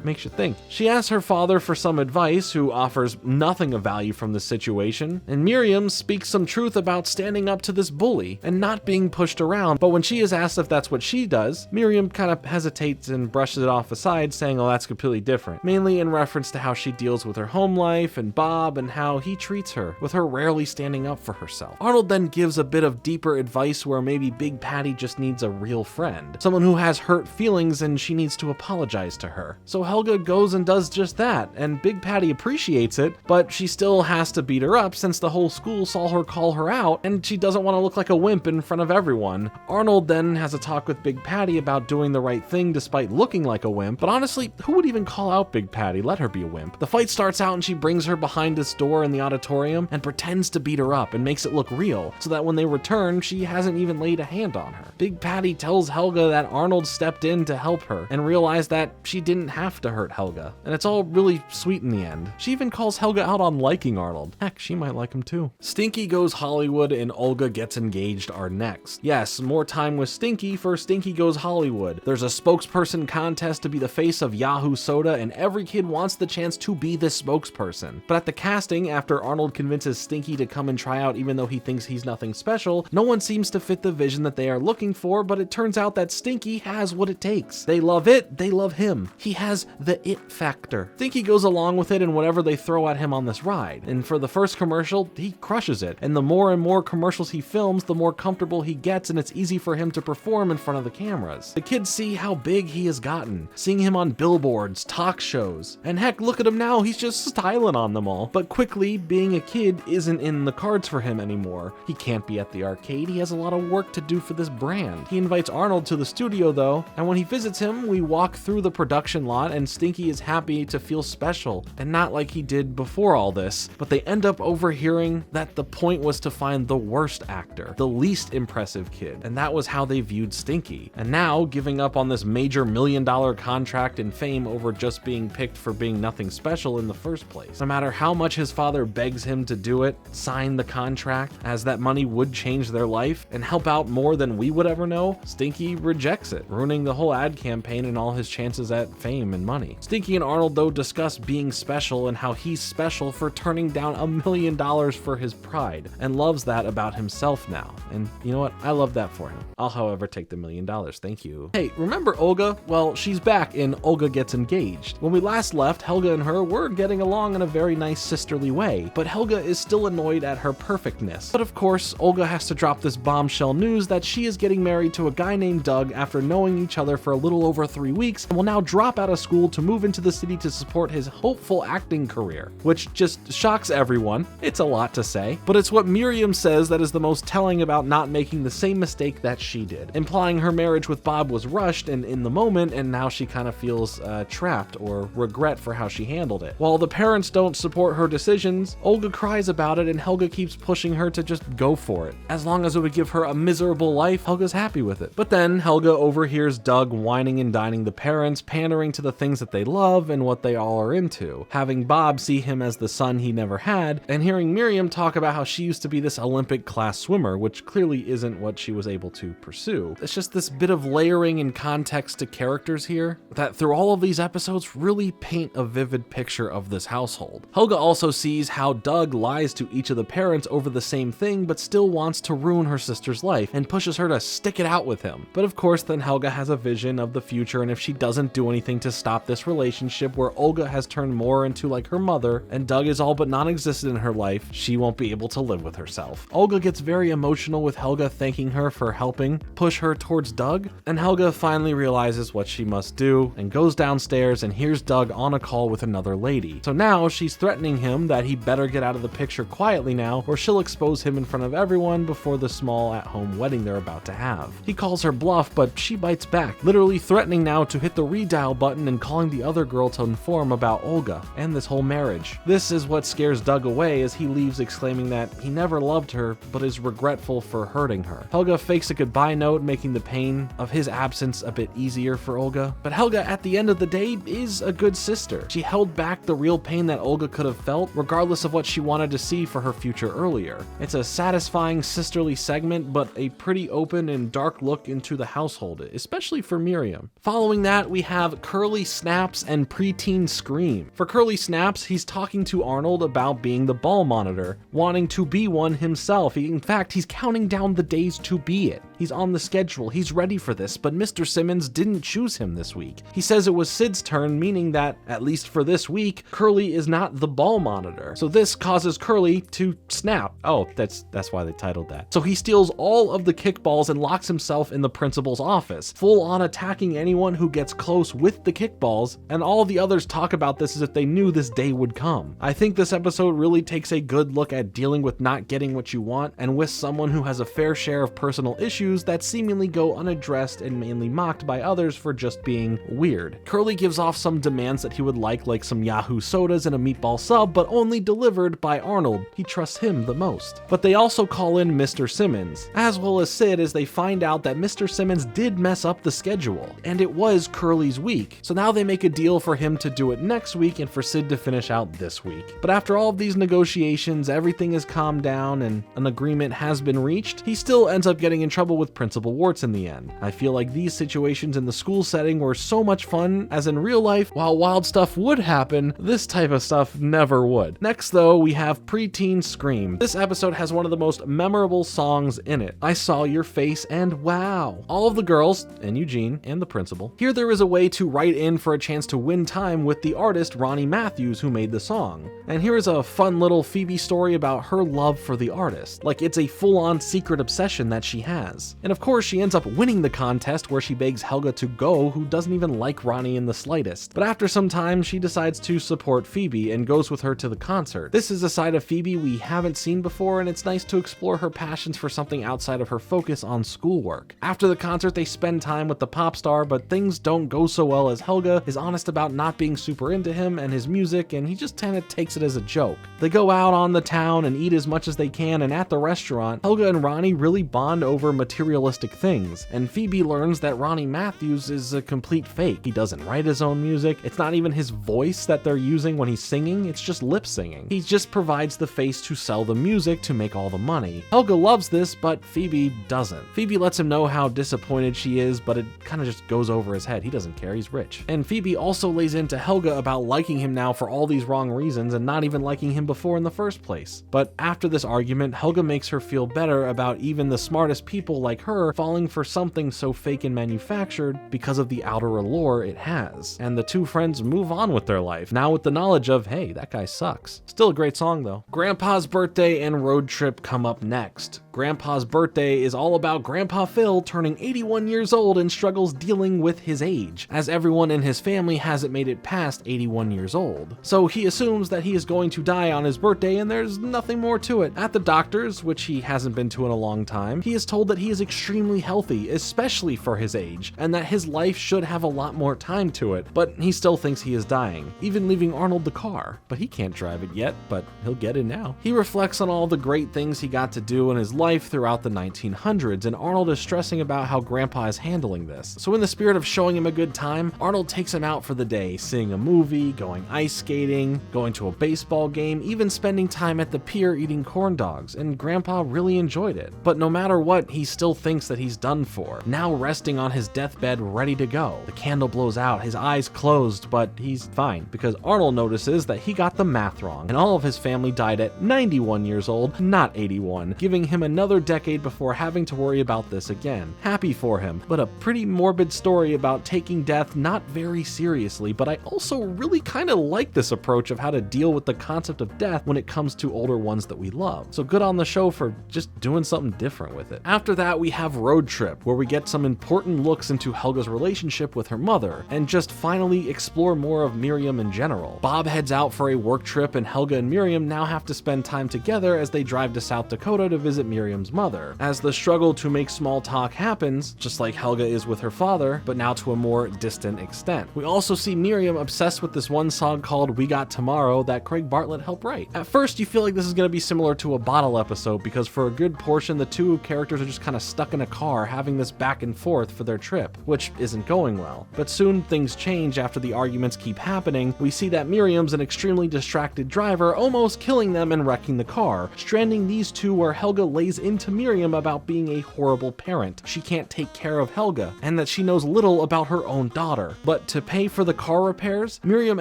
A: Makes you think. She asks her father for some advice, who offers nothing of value from the situation, and Miriam speaks some truth about standing up to this bully and not being pushed around, but when she is asked if that's what she does, Miriam kind of hesitates and brushes it off aside, saying, oh, that's completely different, mainly in reference to how she deals with her home life and Bob and how he treats her, with her rarely standing up for herself. Arnold then gives a bit of deeper advice where maybe Big Patty just needs a real friend, someone who has hurt feelings and she needs to apologize to her. So Helga goes and does just that, and Big Patty appreciates it, but she still has to beat her up since the whole school saw her call her out, and she doesn't want to look like a wimp in front of everyone. Arnold then has a talk with Big Patty about doing the right thing despite looking like a wimp, but honestly, who would even call out Big Patty? Let her be a wimp. The fight starts out and she brings her behind this door in the auditorium and pretends to beat her up and makes it look real, so that when they return, she hasn't even laid a hand on her. Big Patty tells Helga that Arnold stepped in to help her and realized that she didn't have to hurt Helga, and it's all really sweet in the end. She even calls Helga out on liking Arnold. Heck, she might like him too. Stinky Goes Hollywood and Olga Gets Engaged are next. Yes, more time with Stinky for Stinky Goes Hollywood. There's a spokesperson contest to be the face of Yahoo Soda, and every kid wants the chance to be the spokesperson. But at the casting, after Arnold convinces Stinky to come and try out even though he thinks he's nothing special, no one seems to fit the vision that they are looking for, but it turns out that Stinky has what it takes. They love it, they love him. He has the it factor. Stinky goes along with it in whatever they throw at him on this ride, and for the first commercial, he crushes it. And the more and more commercials he films, the more comfortable he gets, and it's easy for him to perform in front of the cameras. The kids see how big he has gotten, seeing him on billboards, talk shows, and heck, look at him now, he's just styling on them all. But quickly, being a kid isn't in the cards for him anymore. He can't be at the arcade, he has a lot of work to do for this brand. He invites Arnold to the studio though, and when he visits him, we walk through the production lot and Stinky is happy to feel special, and not like he did before all this, but they end up overhearing that the point was to find the worst actor, the least impressive kid, and that was how they viewed Stinky. And now, giving up on this major $1 million contract and fame over just being picked for being nothing special in the first place. No matter how much his father begs him to do it, sign the contract, as that money would change their life and help out more than we would ever know, Stinky rejects it, ruining the whole ad campaign and all his chances at fame and money. Stinky and Arnold though discuss being special and how he's special for turning down $1 million for his pride, and loves that about himself now. And you know what? I love that for him. I'll however take the $1 million, thank you. Hey, remember Olga? Well, she's back in Olga Gets Engaged. When we last left, Helga and her were getting along in a very nice sisterly way, but Helga is still annoyed at her perfectness. But of course, Olga has to drop this bombshell news that she is getting married to a guy named Doug after knowing each other for a little over 3 weeks, and will now drop out of school to move into the city to support his hopeful acting career, which just shocks everyone. It's a lot to say, but it's what Miriam says that is the most telling about not making the same mistake that she did, implying her marriage with Bob was rushed and in the moment, and now she kind of feels trapped or regret for how she handled it. While the parents don't support her decisions, Olga cries about it and Helga keeps pushing her to just go for it. As long as it would give her a miserable life, Helga's happy with it. But then Helga overhears Doug whining and dining the parents, pandering to the things that they love and what they all are into, having Bob see him as the son he never had, and hearing Miriam talk about how she used to be this Olympic class swimmer, which clearly isn't what she was able to pursue. It's just this bit of layering and context to characters here that through all of these episodes really paint a vivid picture of this household. Helga also sees how Doug lies to each of the parents over the same thing, but still wants to ruin her sister's life and pushes her to stick it out with him. But of course, then Helga has a vision of the future, and if she doesn't do anything to stop this relationship where Olga has turned more into like her mother and Doug is all but non-existent in her life, she won't be able to live with herself. Olga gets very emotional with Helga thanking her for helping push her towards Doug, and Helga finally realizes what she must do and goes downstairs and hears Doug on a call with another lady. So now she's threatening him that he better get out of the picture quietly now, or she'll expose him in front of everyone before the small at-home wedding they're about to have. He calls her bluff, but she bites back, literally threatening now to hit the redial button and calling the other girl to inform about Olga and this whole marriage. This is what scares Doug away as he leaves, exclaiming that he never loved her but is regretful for hurting her. Helga fakes a goodbye note, making the pain of his absence a bit easier for Olga. But Helga, at the end of the day, is a good sister. She held back the real pain that Olga could have felt, regardless of what she wanted to see for her future earlier. It's a satisfying sisterly segment, but a pretty open and dark look into the household, especially for Miriam. Following that, we have Curly Snaps and Preteen Scream. For Curly Snaps, he's talking to Arnold about being the ball monitor, wanting to be one himself. In fact, he's counting down the days to be it. He's on the schedule, he's ready for this, but Mr. Simmons didn't choose him this week. He says it was Sid's turn, meaning that, at least for this week, Curly is not the ball monitor. So this causes Curly to snap. Oh, that's why they titled that. So he steals all of the kickballs and locks himself in the principal's office, full on attacking anyone who gets close with the kickballs, and all the others talk about this as if they knew this day would come. I think this episode really takes a good look at dealing with not getting what you want and with someone who has a fair share of personal issues that seemingly go unaddressed and mainly mocked by others for just being weird. Curly gives off some demands that he would like some Yahoo sodas and a meatball sub, but only delivered by Arnold. He trusts him the most. But they also call in Mr. Simmons, as well as Sid, as they find out that Mr. Simmons did mess up the schedule, and it was Curly's week. So now they make a deal for him to do it next week and for Sid to finish out this week. But after all of these negotiations, everything is calmed down and an agreement has been reached. He still ends up getting in trouble with Principal Warts in the end. I feel like these situations in the school setting were so much fun, as in real life, while wild stuff would happen, this type of stuff never would. Next though, we have Preteen Scream. This episode has one of the most memorable songs in it. I Saw Your Face and wow. All of the girls, and Eugene, and the principal, here there is a way to write in for a chance to win time with the artist Ronnie Matthews who made the song. And here is a fun little Phoebe story about her love for the artist. Like it's a full-on secret obsession that she has. And of course she ends up winning the contest where she begs Helga to go, who doesn't even like Ronnie in the slightest. But after some time she decides to support Phoebe and goes with her to the concert. This is a side of Phoebe we haven't seen before, and it's nice to explore her passions for something outside of her focus on schoolwork. After the concert they spend time with the pop star, but things don't go so well as Helga is honest about not being super into him and his music, and he just kinda takes it as a joke. They go out on the town and eat as much as they can, and at the restaurant, Helga and Ronnie really bond over materialistic things, and Phoebe learns that Ronnie Matthews is a complete fake. He doesn't write his own music, it's not even his voice that they're using when he's singing, it's just lip singing. He just provides the face to sell the music to make all the money. Helga loves this, but Phoebe doesn't. Phoebe lets him know how disappointed she is, but it kinda just goes over his head. He doesn't care, he's rich. And Phoebe also lays into Helga about liking him now for all these wrong reasons and not even liking him before in the first place. But after this argument, Helga makes her feel better about even the smartest people like her falling for something so fake and manufactured because of the outer allure it has. And the two friends move on with their life, now with the knowledge of, hey, that guy sucks. Still a great song though. Grandpa's Birthday and Road Trip come up next. Grandpa's Birthday is all about Grandpa Phil turning 81 years old and struggles dealing with his age, as everyone in his family hasn't made it past 81 years old. So he assumes that he is going to die on his birthday, and there's nothing more to it. At the doctor's, which he hasn't been to in a long time, he is told that he is extremely healthy, especially for his age, and that his life should have a lot more time to it, but he still thinks he is dying, even leaving Arnold the car. But he can't drive it yet, but he'll get it now. He reflects on all the great things he got to do in his life throughout the 1900s, and Arnold is stressing about how Grandpa is handling this. So in the spirit of showing him a good time, Arnold takes him out for the day, seeing a movie, going ice skating, going to a baseball game, even spending time at the pier eating corn dogs, and Grandpa really enjoyed it. But no matter what, he still thinks that he's done for, now resting on his deathbed ready to go. The candle blows out, his eyes closed, but he's fine, because Arnold notices that he got the math wrong, and all of his family died at 91 years old, not 81, giving him another decade before having to worry about this again. Happy for him, but a pretty morbid story about taking death not very seriously, but I also really kind of like this approach of how to deal with the concept of death when it comes to older ones that we love. So good on the show for just doing something different with it. After that, we have Road Trip, where we get some important looks into Helga's relationship with her mother, and just finally explore more of Miriam in general. Bob heads out for a work trip, and Helga and Miriam now have to spend time together as they drive to South Dakota to visit Miriam's mother. As the struggle to make small talk happens, just like Helga is with her father, but now to a more distant extent. We also see Miriam obsessed with this one song called We Got Tomorrow that Craig Bartlett helped write. At first, you feel like this is going to be similar to a Bottle episode, because for a good portion, the two characters are just kind of stuck in a car having this back and forth for their trip, which isn't going well. But soon things change after the arguments keep happening. We see that Miriam's an extremely distracted driver, almost killing them and wrecking the car, stranding these two where Helga lays lays into Miriam about being a horrible parent. She can't take care of Helga, and that she knows little about her own daughter. But to pay for the car repairs, Miriam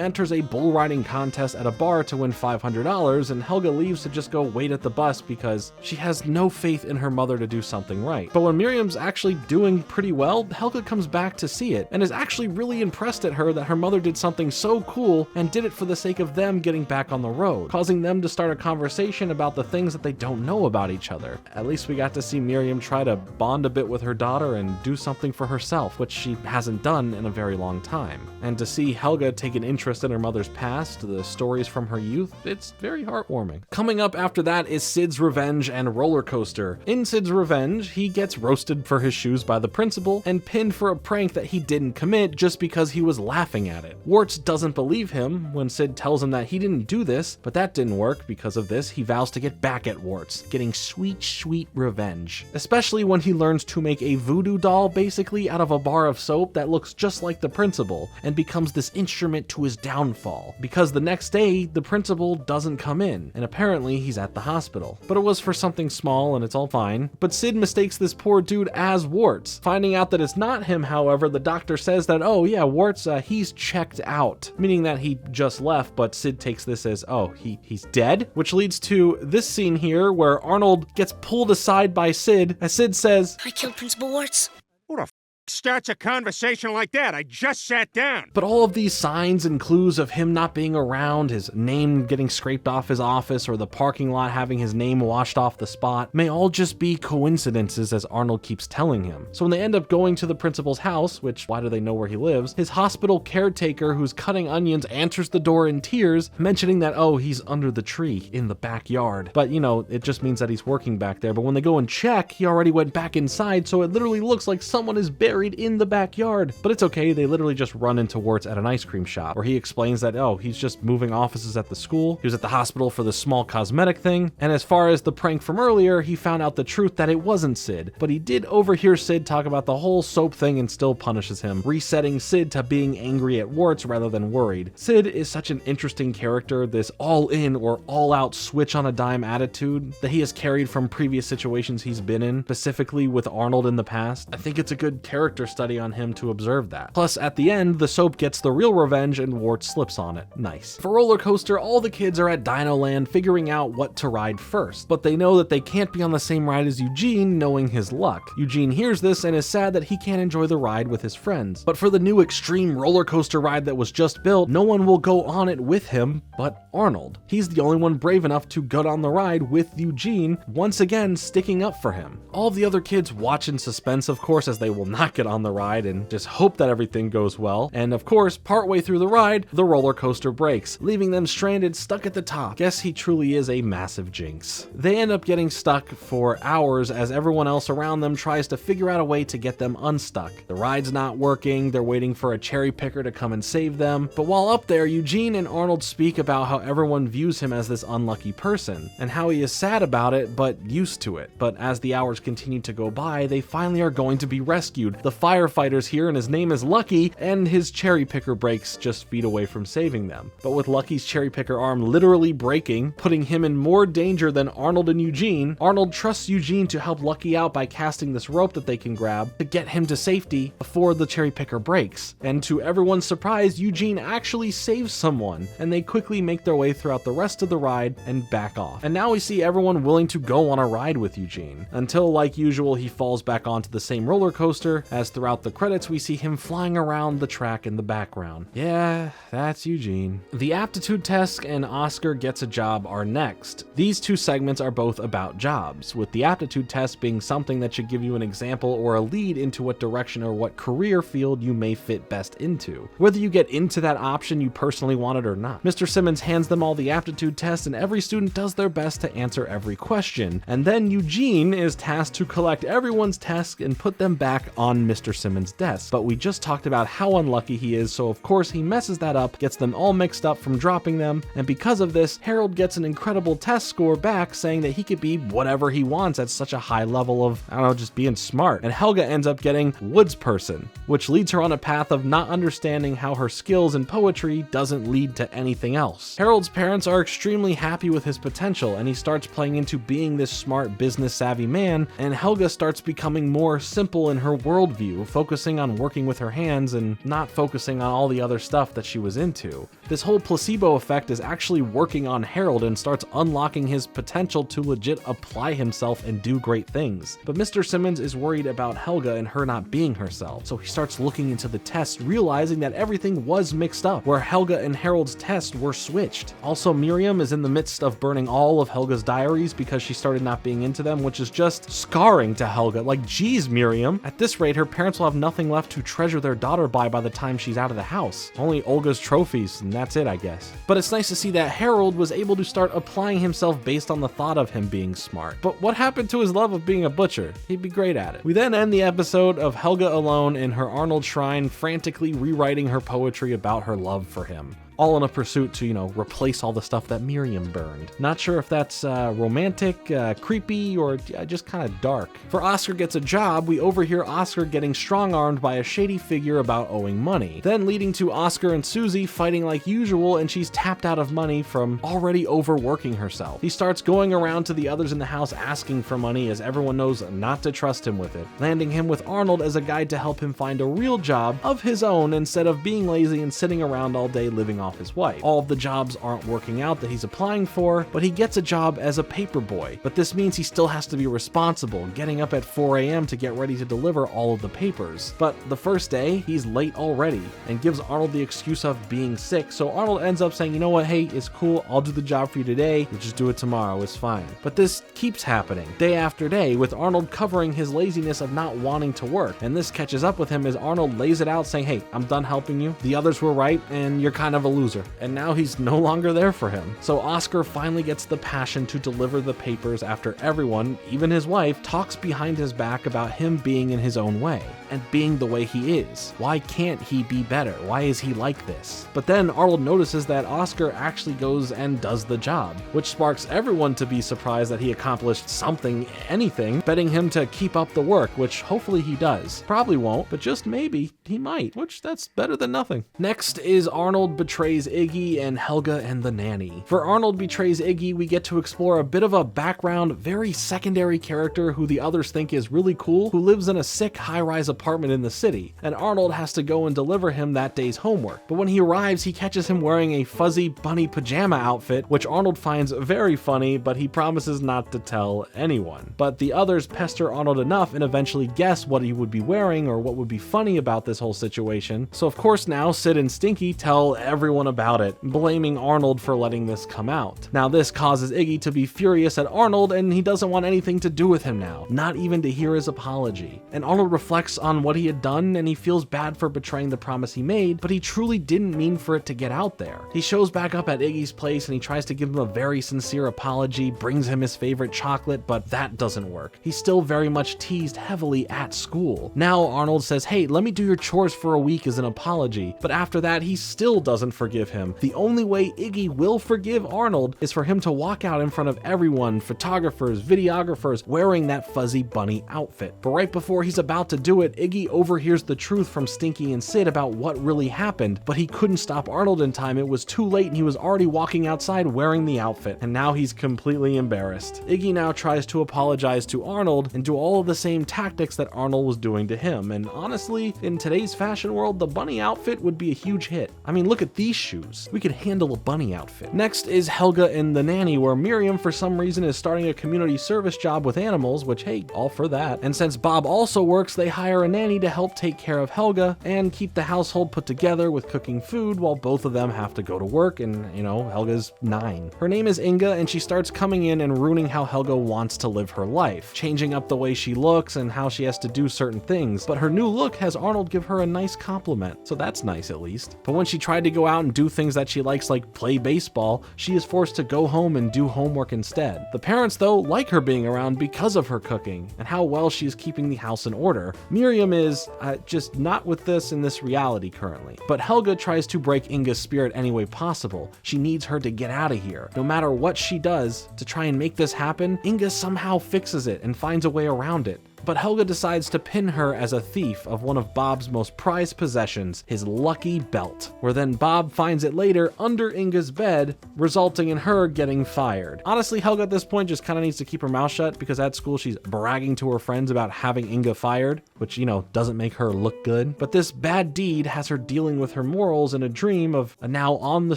A: enters a bull riding contest at a bar to win $500, and Helga leaves to just go wait at the bus because she has no faith in her mother to do something right. But when Miriam's actually doing pretty well, Helga comes back to see it and is actually really impressed at her that her mother did something so cool and did it for the sake of them getting back on the road, causing them to start a conversation about the things that they don't know about each other. At least we got to see Miriam try to bond a bit with her daughter and do something for herself, which she hasn't done in a very long time. And to see Helga take an interest in her mother's past, the stories from her youth, it's very heartwarming. Coming up after that is Sid's Revenge and Roller Coaster. In Sid's Revenge, he gets roasted for his shoes by the principal and pinned for a prank that he didn't commit just because he was laughing at it. Warts doesn't believe him when Sid tells him that he didn't do this, but that didn't work. Because of this, he vows to get back at Warts, getting sweet, sweet revenge. Especially when he learns to make a voodoo doll basically out of a bar of soap that looks just like the principal and becomes this instrument to his downfall. Because the next day, the principal doesn't come in, and apparently he's at the hospital. But it was for something small and it's all fine. But Sid mistakes this poor dude as Warts. Finding out that it's not him, however, the doctor says that, oh yeah, Warts, he's checked out, meaning that he just left, but Sid takes this as, oh, he's dead? Which leads to this scene here where Arnold gets pulled aside by Sid as Sid says,
Q: I killed Principal Warts.
U: Who the f starts a conversation like that? I just sat down.
A: But all of these signs and clues of him not being around, his name getting scraped off his office, or the parking lot having his name washed off the spot, may all just be coincidences, as Arnold keeps telling him. So when they end up going to the principal's house, which why do they know where he lives, his hospital caretaker who's cutting onions answers the door in tears, mentioning that, oh, he's under the tree in the backyard. But you know, it just means that he's working back there. But when they go and check, he already went back inside, so it literally looks like someone is buried in the backyard. But it's okay, they literally just run into Warts at an ice cream shop, where he explains that, oh, he's just moving offices at the school, he was at the hospital for the small cosmetic thing, and as far as the prank from earlier, he found out the truth that it wasn't Sid, but he did overhear Sid talk about the whole soap thing and still punishes him, resetting Sid to being angry at Warts rather than worried. Sid is such an interesting character, this all-in or all-out switch-on-a-dime attitude that he has carried from previous situations he's been in, specifically with Arnold in the past. I think it's a good character study on him to observe that. Plus, at the end, the soap gets the real revenge and Warts slips on it. Nice. For Roller Coaster, all the kids are at Dino Land figuring out what to ride first, but they know that they can't be on the same ride as Eugene, knowing his luck. Eugene hears this and is sad that he can't enjoy the ride with his friends. But for the new extreme roller coaster ride that was just built, no one will go on it with him but Arnold. He's the only one brave enough to go on the ride with Eugene, once again sticking up for him. All the other kids watch in suspense, of course, as they will not get on the ride and just hope that everything goes well. And of course, partway through the ride, the roller coaster breaks, leaving them stranded, stuck at the top. Guess he truly is a massive jinx. They end up getting stuck for hours as everyone else around them tries to figure out a way to get them unstuck. The ride's not working, they're waiting for a cherry picker to come and save them. But while up there, Eugene and Arnold speak about how everyone views him as this unlucky person, and how he is sad about it, but used to it. But as the hours continue to go by, they finally are going to be rescued. The firefighter's here and his name is Lucky, and his cherry picker breaks just feet away from saving them. But with Lucky's cherry picker arm literally breaking, putting him in more danger than Arnold and Eugene, Arnold trusts Eugene to help Lucky out by casting this rope that they can grab to get him to safety before the cherry picker breaks. And to everyone's surprise, Eugene actually saves someone, and they quickly make their way throughout the rest of the ride and back off. And now we see everyone willing to go on a ride with Eugene, until like usual he falls back onto the same roller coaster, as throughout the credits we see him flying around the track in the background. Yeah, that's Eugene. The aptitude test and Oscar Gets a Job are next. These two segments are both about jobs, with the aptitude test being something that should give you an example or a lead into what direction or what career field you may fit best into, whether you get into that option you personally wanted or not. Mr. Simmons hands them all the aptitude test and every student does their best to answer every question, and then Eugene is tasked to collect everyone's tests and put them back on on Mr. Simmons' desk, but we just talked about how unlucky he is, so of course he messes that up, gets them all mixed up from dropping them, and because of this, Harold gets an incredible test score back saying that he could be whatever he wants at such a high level of, I don't know, just being smart. And Helga ends up getting Woods Person, which leads her on a path of not understanding how her skills in poetry doesn't lead to anything else. Harold's parents are extremely happy with his potential, and he starts playing into being this smart, business-savvy man, and Helga starts becoming more simple in her worldview, focusing on working with her hands and not focusing on all the other stuff that she was into. This whole placebo effect is actually working on Harold and starts unlocking his potential to legit apply himself and do great things. But Mr. Simmons is worried about Helga and her not being herself, so he starts looking into the tests, realizing that everything was mixed up, where Helga and Harold's tests were switched. Also, Miriam is in the midst of burning all of Helga's diaries because she started not being into them, which is just scarring to Helga. Like, geez, Miriam. At this rate, her parents will have nothing left to treasure their daughter by the time she's out of the house. Only Olga's trophies, and that's it, I guess. But it's nice to see that Harold was able to start applying himself based on the thought of him being smart. But what happened to his love of being a butcher? He'd be great at it. We then end the episode of Helga alone in her Arnold shrine, frantically rewriting her poetry about her love for him. All in a pursuit to, replace all the stuff that Miriam burned. Not sure if that's romantic, creepy, or just kind of dark. For Oscar Gets a Job, we overhear Oscar getting strong-armed by a shady figure about owing money, then leading to Oscar and Susie fighting like usual, and she's tapped out of money from already overworking herself. He starts going around to the others in the house asking for money, as everyone knows not to trust him with it, landing him with Arnold as a guide to help him find a real job of his own instead of being lazy and sitting around all day living off his wife. All of the jobs aren't working out that he's applying for, but he gets a job as a paper boy. But this means he still has to be responsible, getting up at 4 a.m. to get ready to deliver all of the papers. But the first day, he's late already, and gives Arnold the excuse of being sick, so Arnold ends up saying, you know what, hey, it's cool, I'll do the job for you today, we'll just do it tomorrow, it's fine. But this keeps happening, day after day, with Arnold covering his laziness of not wanting to work, and this catches up with him as Arnold lays it out saying, hey, I'm done helping you, the others were right, and you're kind of a loser. And now he's no longer there for him. So Oscar finally gets the passion to deliver the papers after everyone, even his wife, talks behind his back about him being in his own way and being the way he is. Why can't he be better? Why is he like this? But then Arnold notices that Oscar actually goes and does the job, which sparks everyone to be surprised that he accomplished something, anything, betting him to keep up the work, which hopefully he does. Probably won't, but just maybe he might, which that's better than nothing. Next is Arnold Betrays Iggy and Helga and the Nanny. For Arnold Betrays Iggy, we get to explore a bit of a background, very secondary character who the others think is really cool, who lives in a sick high-rise apartment in the city, and Arnold has to go and deliver him that day's homework. But when he arrives, he catches him wearing a fuzzy bunny pajama outfit, which Arnold finds very funny, but he promises not to tell anyone. But the others pester Arnold enough and eventually guess what he would be wearing or what would be funny about this whole situation. So of course now Sid and Stinky tell everyone about it, blaming Arnold for letting this come out. Now this causes Iggy to be furious at Arnold, and he doesn't want anything to do with him now, not even to hear his apology. And Arnold reflects on what he had done, and he feels bad for betraying the promise he made, but he truly didn't mean for it to get out there. He shows back up at Iggy's place and he tries to give him a very sincere apology, brings him his favorite chocolate, but that doesn't work. He's still very much teased heavily at school. Now Arnold says, hey, let me do your chores for a week as an apology, but after that he still doesn't forgive him. The only way Iggy will forgive Arnold is for him to walk out in front of everyone, photographers, videographers, wearing that fuzzy bunny outfit. But right before he's about to do it, Iggy overhears the truth from Stinky and Sid about what really happened, but he couldn't stop Arnold in time. It was too late and he was already walking outside wearing the outfit, and now he's completely embarrassed. Iggy now tries to apologize to Arnold and do all of the same tactics that Arnold was doing to him, and honestly, in today's fashion world, the bunny outfit would be a huge hit. I mean, look at these shoes. We could handle a bunny outfit. Next is Helga and the Nanny, where Miriam for some reason is starting a community service job with animals, which hey, all for that. And since Bob also works, they hire a nanny to help take care of Helga and keep the household put together with cooking food while both of them have to go to work, and Helga's 9. Her name is Inga, and she starts coming in and ruining how Helga wants to live her life, changing up the way she looks and how she has to do certain things. But her new look has Arnold give her a nice compliment, so that's nice at least. But when she tried to go out out and do things that she likes, like play baseball, she is forced to go home and do homework instead. The parents, though, like her being around because of her cooking and how well she is keeping the house in order. Miriam is just not with this in this reality currently. But Helga tries to break Inga's spirit any way possible. She needs her to get out of here. No matter what she does to try and make this happen, Inga somehow fixes it and finds a way around it. But Helga decides to pin her as a thief of one of Bob's most prized possessions, his lucky belt, where then Bob finds it later under Inga's bed, resulting in her getting fired. Honestly, Helga at this point just kind of needs to keep her mouth shut, because at school she's bragging to her friends about having Inga fired, which, doesn't make her look good. But this bad deed has her dealing with her morals in a dream of a now on the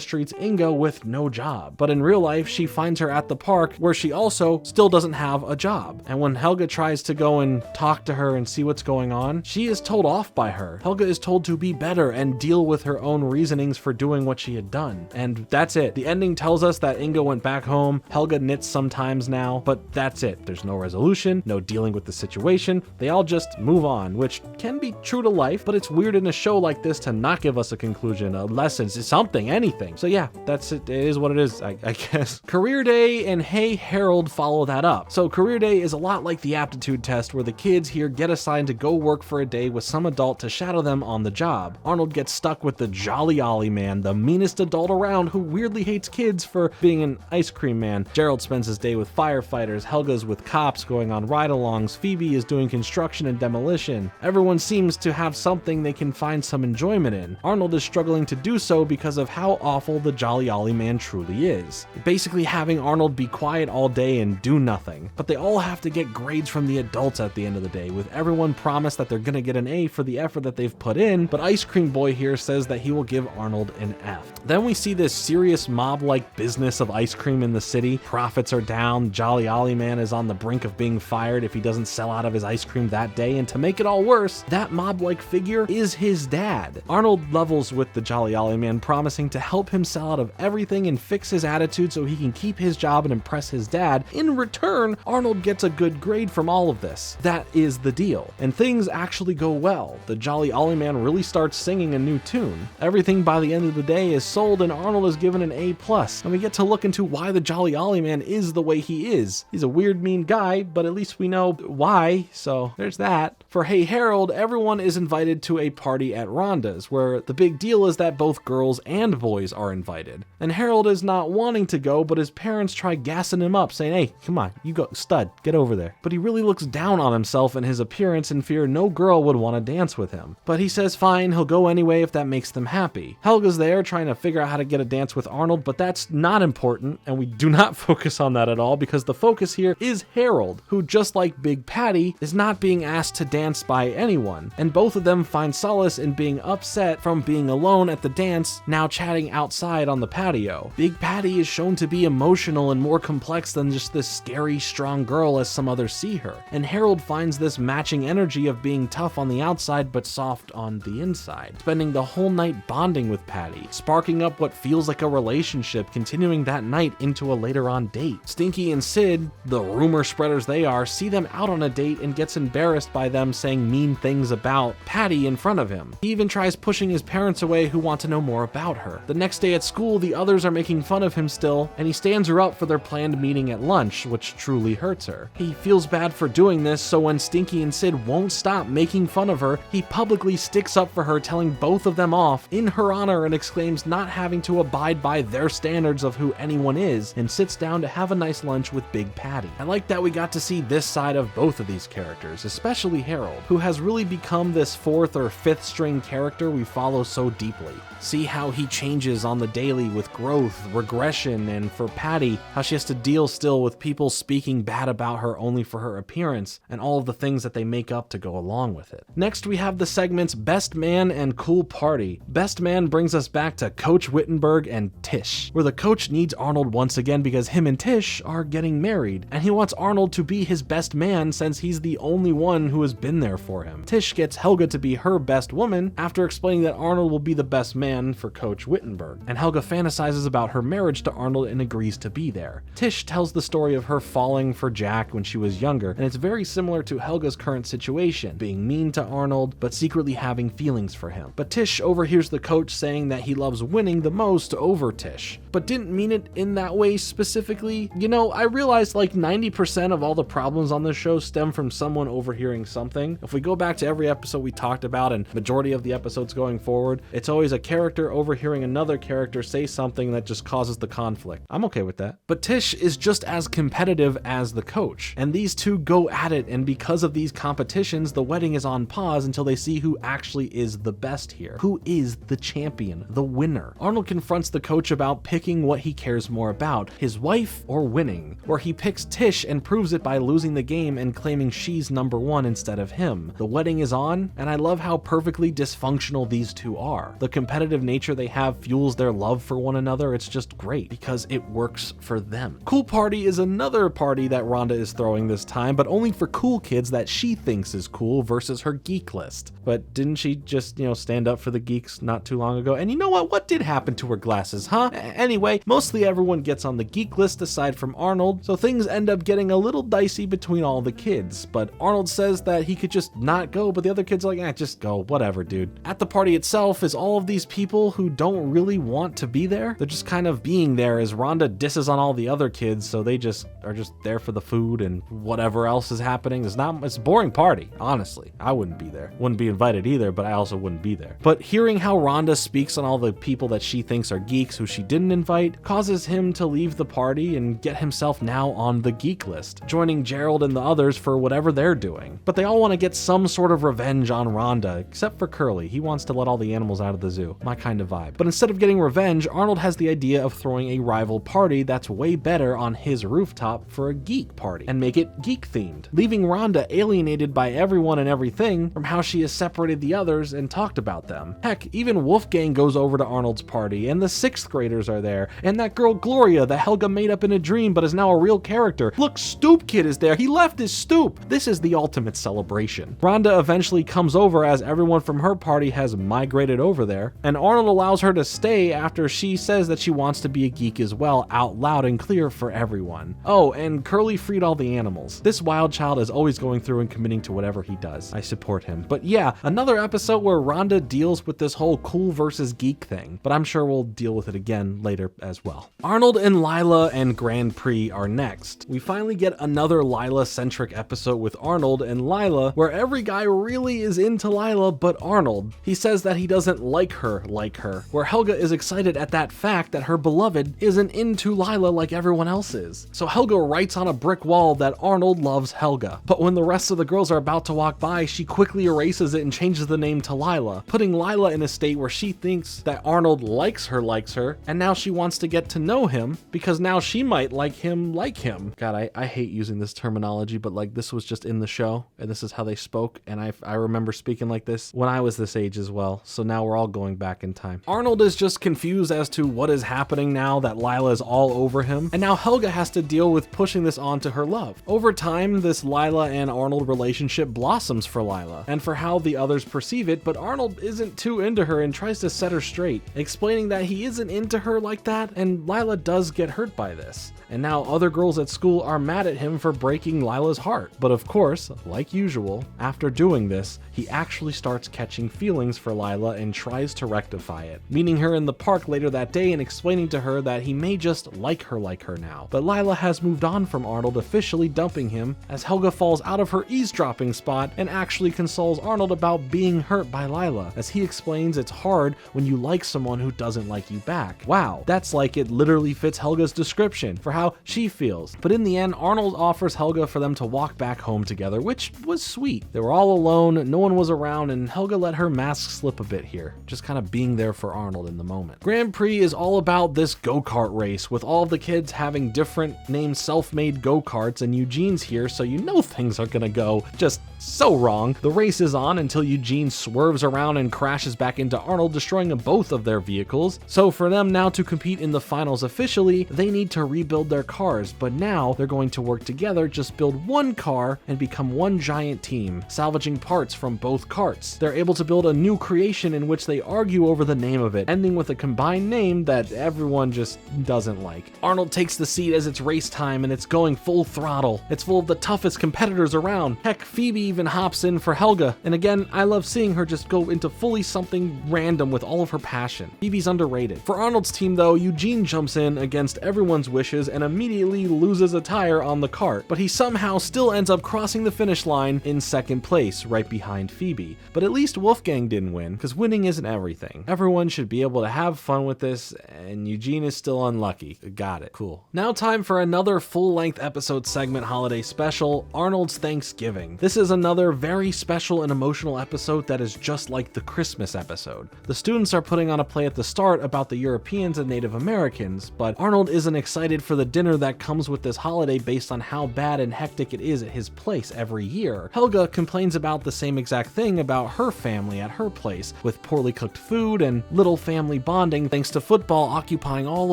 A: streets Inga with no job. But in real life, she finds her at the park, where she also still doesn't have a job. And when Helga tries to go and talk to her and see what's going on, she is told off by her. Helga is told to be better and deal with her own reasonings for doing what she had done. And that's it. The ending tells us that Inga went back home. Helga knits sometimes now, but that's it. There's no resolution, no dealing with the situation. They all just move on, which can be true to life, but it's weird in a show like this to not give us a conclusion, a lesson, something, anything. So yeah, that's it. It is what it is, I guess. Career Day and Hey Harold follow that up. So Career Day is a lot like the aptitude test, where the kids here get assigned to go work for a day with some adult to shadow them on the job. Arnold gets stuck with the Jolly Ollie Man, the meanest adult around, who weirdly hates kids for being an ice cream man. Gerald spends his day with firefighters, Helga's with cops going on ride-alongs, Phoebe is doing construction and demolition. Everyone seems to have something they can find some enjoyment in. Arnold is struggling to do so because of how awful the Jolly Ollie Man truly is. Basically having Arnold be quiet all day and do nothing. But they all have to get grades from the adults at the end of the day, with everyone promised that they're gonna get an A for the effort that they've put in, but Ice Cream Boy here says that he will give Arnold an F. Then we see this serious mob-like business of ice cream in the city. Profits are down, Jolly Ollie Man is on the brink of being fired if he doesn't sell out of his ice cream that day, and to make it all worse, that mob-like figure is his dad. Arnold levels with the Jolly Ollie Man, promising to help him sell out of everything and fix his attitude so he can keep his job and impress his dad. In return, Arnold gets a good grade from all of this. That is the deal. And things actually go well. The Jolly Ollie Man really starts singing a new tune. Everything by the end of the day is sold and Arnold is given an A+. And we get to look into why the Jolly Ollie Man is the way he is. He's a weird, mean guy, but at least we know why, so there's that. For Hey Harold, everyone is invited to a party at Rhonda's, where the big deal is that both girls and boys are invited. And Harold is not wanting to go, but his parents try gassing him up, saying, hey, come on, you go, stud, get over there. But he really looks down on himself and his appearance in fear no girl would want to dance with him. But he says fine, he'll go anyway if that makes them happy. Helga's there trying to figure out how to get a dance with Arnold, but that's not important, and we do not focus on that at all, because the focus here is Harold, who, just like Big Patty, is not being asked to dance by anyone, and both of them find solace in being upset from being alone at the dance, now chatting outside on the patio. Big Patty is shown to be emotional and more complex than just this scary, strong girl as some others see her, and Harold finds this matching energy of being tough on the outside but soft on the inside, spending the whole night bonding with Patty, sparking up what feels like a relationship, continuing that night into a later on date. Stinky and Sid, the rumor spreaders they are, see them out on a date and gets embarrassed by them saying mean things about Patty in front of him. He even tries pushing his parents away, who want to know more about her. The next day at school, the others are making fun of him still, and he stands her up for their planned meeting at lunch, which truly hurts her. He feels bad for doing this, so when Stinky and Sid won't stop making fun of her, he publicly sticks up for her, telling both of them off in her honor, and exclaims not having to abide by their standards of who anyone is, and sits down to have a nice lunch with Big Patty. I like that we got to see this side of both of these characters, especially Harold, who has really become this fourth or fifth string character we follow so deeply. See how he changes on the daily with growth, regression, and for Patty, how she has to deal still with people speaking bad about her only for her appearance, and all of the things that they make up to go along with it. Next, we have the segments Best Man and Cool Party. Best Man brings us back to Coach Wittenberg and Tish, where the coach needs Arnold once again because him and Tish are getting married, and he wants Arnold to be his best man since he's the only one who has been been there for him. Tish gets Helga to be her best woman after explaining that Arnold will be the best man for Coach Wittenberg, and Helga fantasizes about her marriage to Arnold and agrees to be there. Tish tells the story of her falling for Jack when she was younger, and it's very similar to Helga's current situation, being mean to Arnold, but secretly having feelings for him. But Tish overhears the coach saying that he loves winning the most over Tish, but didn't mean it in that way specifically. You know, I realized like 90% of all the problems on this show stem from someone overhearing something. If we go back to every episode we talked about, and majority of the episodes going forward, it's always a character overhearing another character say something that just causes the conflict. I'm okay with that. But Tish is just as competitive as the coach, and these two go at it, and because of these competitions, the wedding is on pause until they see who actually is the best here. Who is the champion, the winner? Arnold confronts the coach about picking what he cares more about, his wife or winning, where he picks Tish and proves it by losing the game and claiming she's number one instead of him. The wedding is on, and I love how perfectly dysfunctional these two are. The competitive nature they have fuels their love for one another. It's just great because it works for them. Cool Party is another party that Rhonda is throwing this time, but only for cool kids that she thinks is cool versus her geek list. But didn't she just, stand up for the geeks not too long ago? And you know what? What did happen to her glasses, huh? Anyway, mostly everyone gets on the geek list aside from Arnold, so things end up getting a little dicey between all the kids. But Arnold says that he could just not go, but the other kids are like, just go, whatever, dude. At the party itself is all of these people who don't really want to be there. They're just kind of being there as Rhonda disses on all the other kids, so they just are just there for the food and whatever else is happening. It's a boring party, honestly. I wouldn't be there. Wouldn't be invited either, but I also wouldn't be there. But hearing how Rhonda speaks on all the people that she thinks are geeks who she didn't invite causes him to leave the party and get himself now on the geek list, joining Gerald and the others for whatever they're doing. But they all want to get some sort of revenge on Rhonda, except for Curly. He wants to let all the animals out of the zoo. My kind of vibe. But instead of getting revenge, Arnold has the idea of throwing a rival party that's way better on his rooftop for a geek party and make it geek themed, leaving Rhonda alienated by everyone and everything from how she has separated the others and talked about them. Heck, even Wolfgang goes over to Arnold's party, and the 6th graders are there, and that girl Gloria that Helga made up in a dream but is now a real character. Look, Stoop Kid is there. He left his Stoop. This is the ultimate celebration. Rhonda eventually comes over as everyone from her party has migrated over there, and Arnold allows her to stay after she says that she wants to be a geek as well, out loud and clear for everyone. Oh, and Curly freed all the animals. This wild child is always going through and committing to whatever he does. I support him. But yeah, another episode where Rhonda deals with this whole cool versus geek thing, but I'm sure we'll deal with it again later as well. Arnold and Lila and Grand Prix are next. We finally get another Lila-centric episode with Arnold and Lila, where every guy really is into Lila but Arnold. He says that he doesn't like her, where Helga is excited at that fact that her beloved isn't into Lila like everyone else is. So Helga writes on a brick wall that Arnold loves Helga, but when the rest of the girls are about to walk by, she quickly erases it and changes the name to Lila, putting Lila in a state where she thinks that Arnold likes her, and now she wants to get to know him because now she might like him. God, I hate using this terminology, but like this was just in the show and this is how they spoke, and I remember speaking like this when I was this age as well, so now we're all going back in time. Arnold is just confused as to what is happening now that Lila is all over him, and now Helga has to deal with pushing this on to her love. Over time, this Lila and Arnold relationship blossoms for Lila and for how the others perceive it, but Arnold isn't too into her and tries to set her straight, explaining that he isn't into her like that, and Lila does get hurt by this. And now other girls at school are mad at him for breaking Lila's heart. But of course, like usual, after doing this, he actually starts catching feelings for Lila and tries to rectify it, meeting her in the park later that day and explaining to her that he may just like her now. But Lila has moved on from Arnold, officially dumping him, as Helga falls out of her eavesdropping spot and actually consoles Arnold about being hurt by Lila, as he explains it's hard when you like someone who doesn't like you back. Wow, that's like it literally fits Helga's description for how she feels. But in the end, Arnold offers Helga for them to walk back home together, which was sweet. They were all alone, no one was around, and Helga let her mask slip a bit here, just kind of being there for Arnold in the moment. Grand Prix is all about this go-kart race, with all of the kids having different named self-made go-karts, and Eugene's here, so you know things are gonna go just so wrong. The race is on until Eugene swerves around and crashes back into Arnold, destroying both of their vehicles. So for them now to compete in the finals officially, they need to rebuild their cars, but now they're going to work together, just build one car and become one giant second team, salvaging parts from both carts. They're able to build a new creation in which they argue over the name of it, ending with a combined name that everyone just doesn't like. Arnold takes the seat as it's race time and it's going full throttle. It's full of the toughest competitors around. Heck, Phoebe even hops in for Helga. And again, I love seeing her just go into fully something random with all of her passion. Phoebe's underrated. For Arnold's team though, Eugene jumps in against everyone's wishes and immediately loses a tire on the cart, but he somehow still ends up crossing the finish line in second place, right behind Phoebe. But at least Wolfgang didn't win, because winning isn't everything. Everyone should be able to have fun with this, and Eugene is still unlucky. Got it. Cool. Now time for another full-length episode segment holiday special, Arnold's Thanksgiving. This is another very special and emotional episode that is just like the Christmas episode. The students are putting on a play at the start about the Europeans and Native Americans, but Arnold isn't excited for the dinner that comes with this holiday based on how bad and hectic it is at his place every year. Helga complains about the same exact thing about her family at her place, with poorly cooked food and little family bonding thanks to football occupying all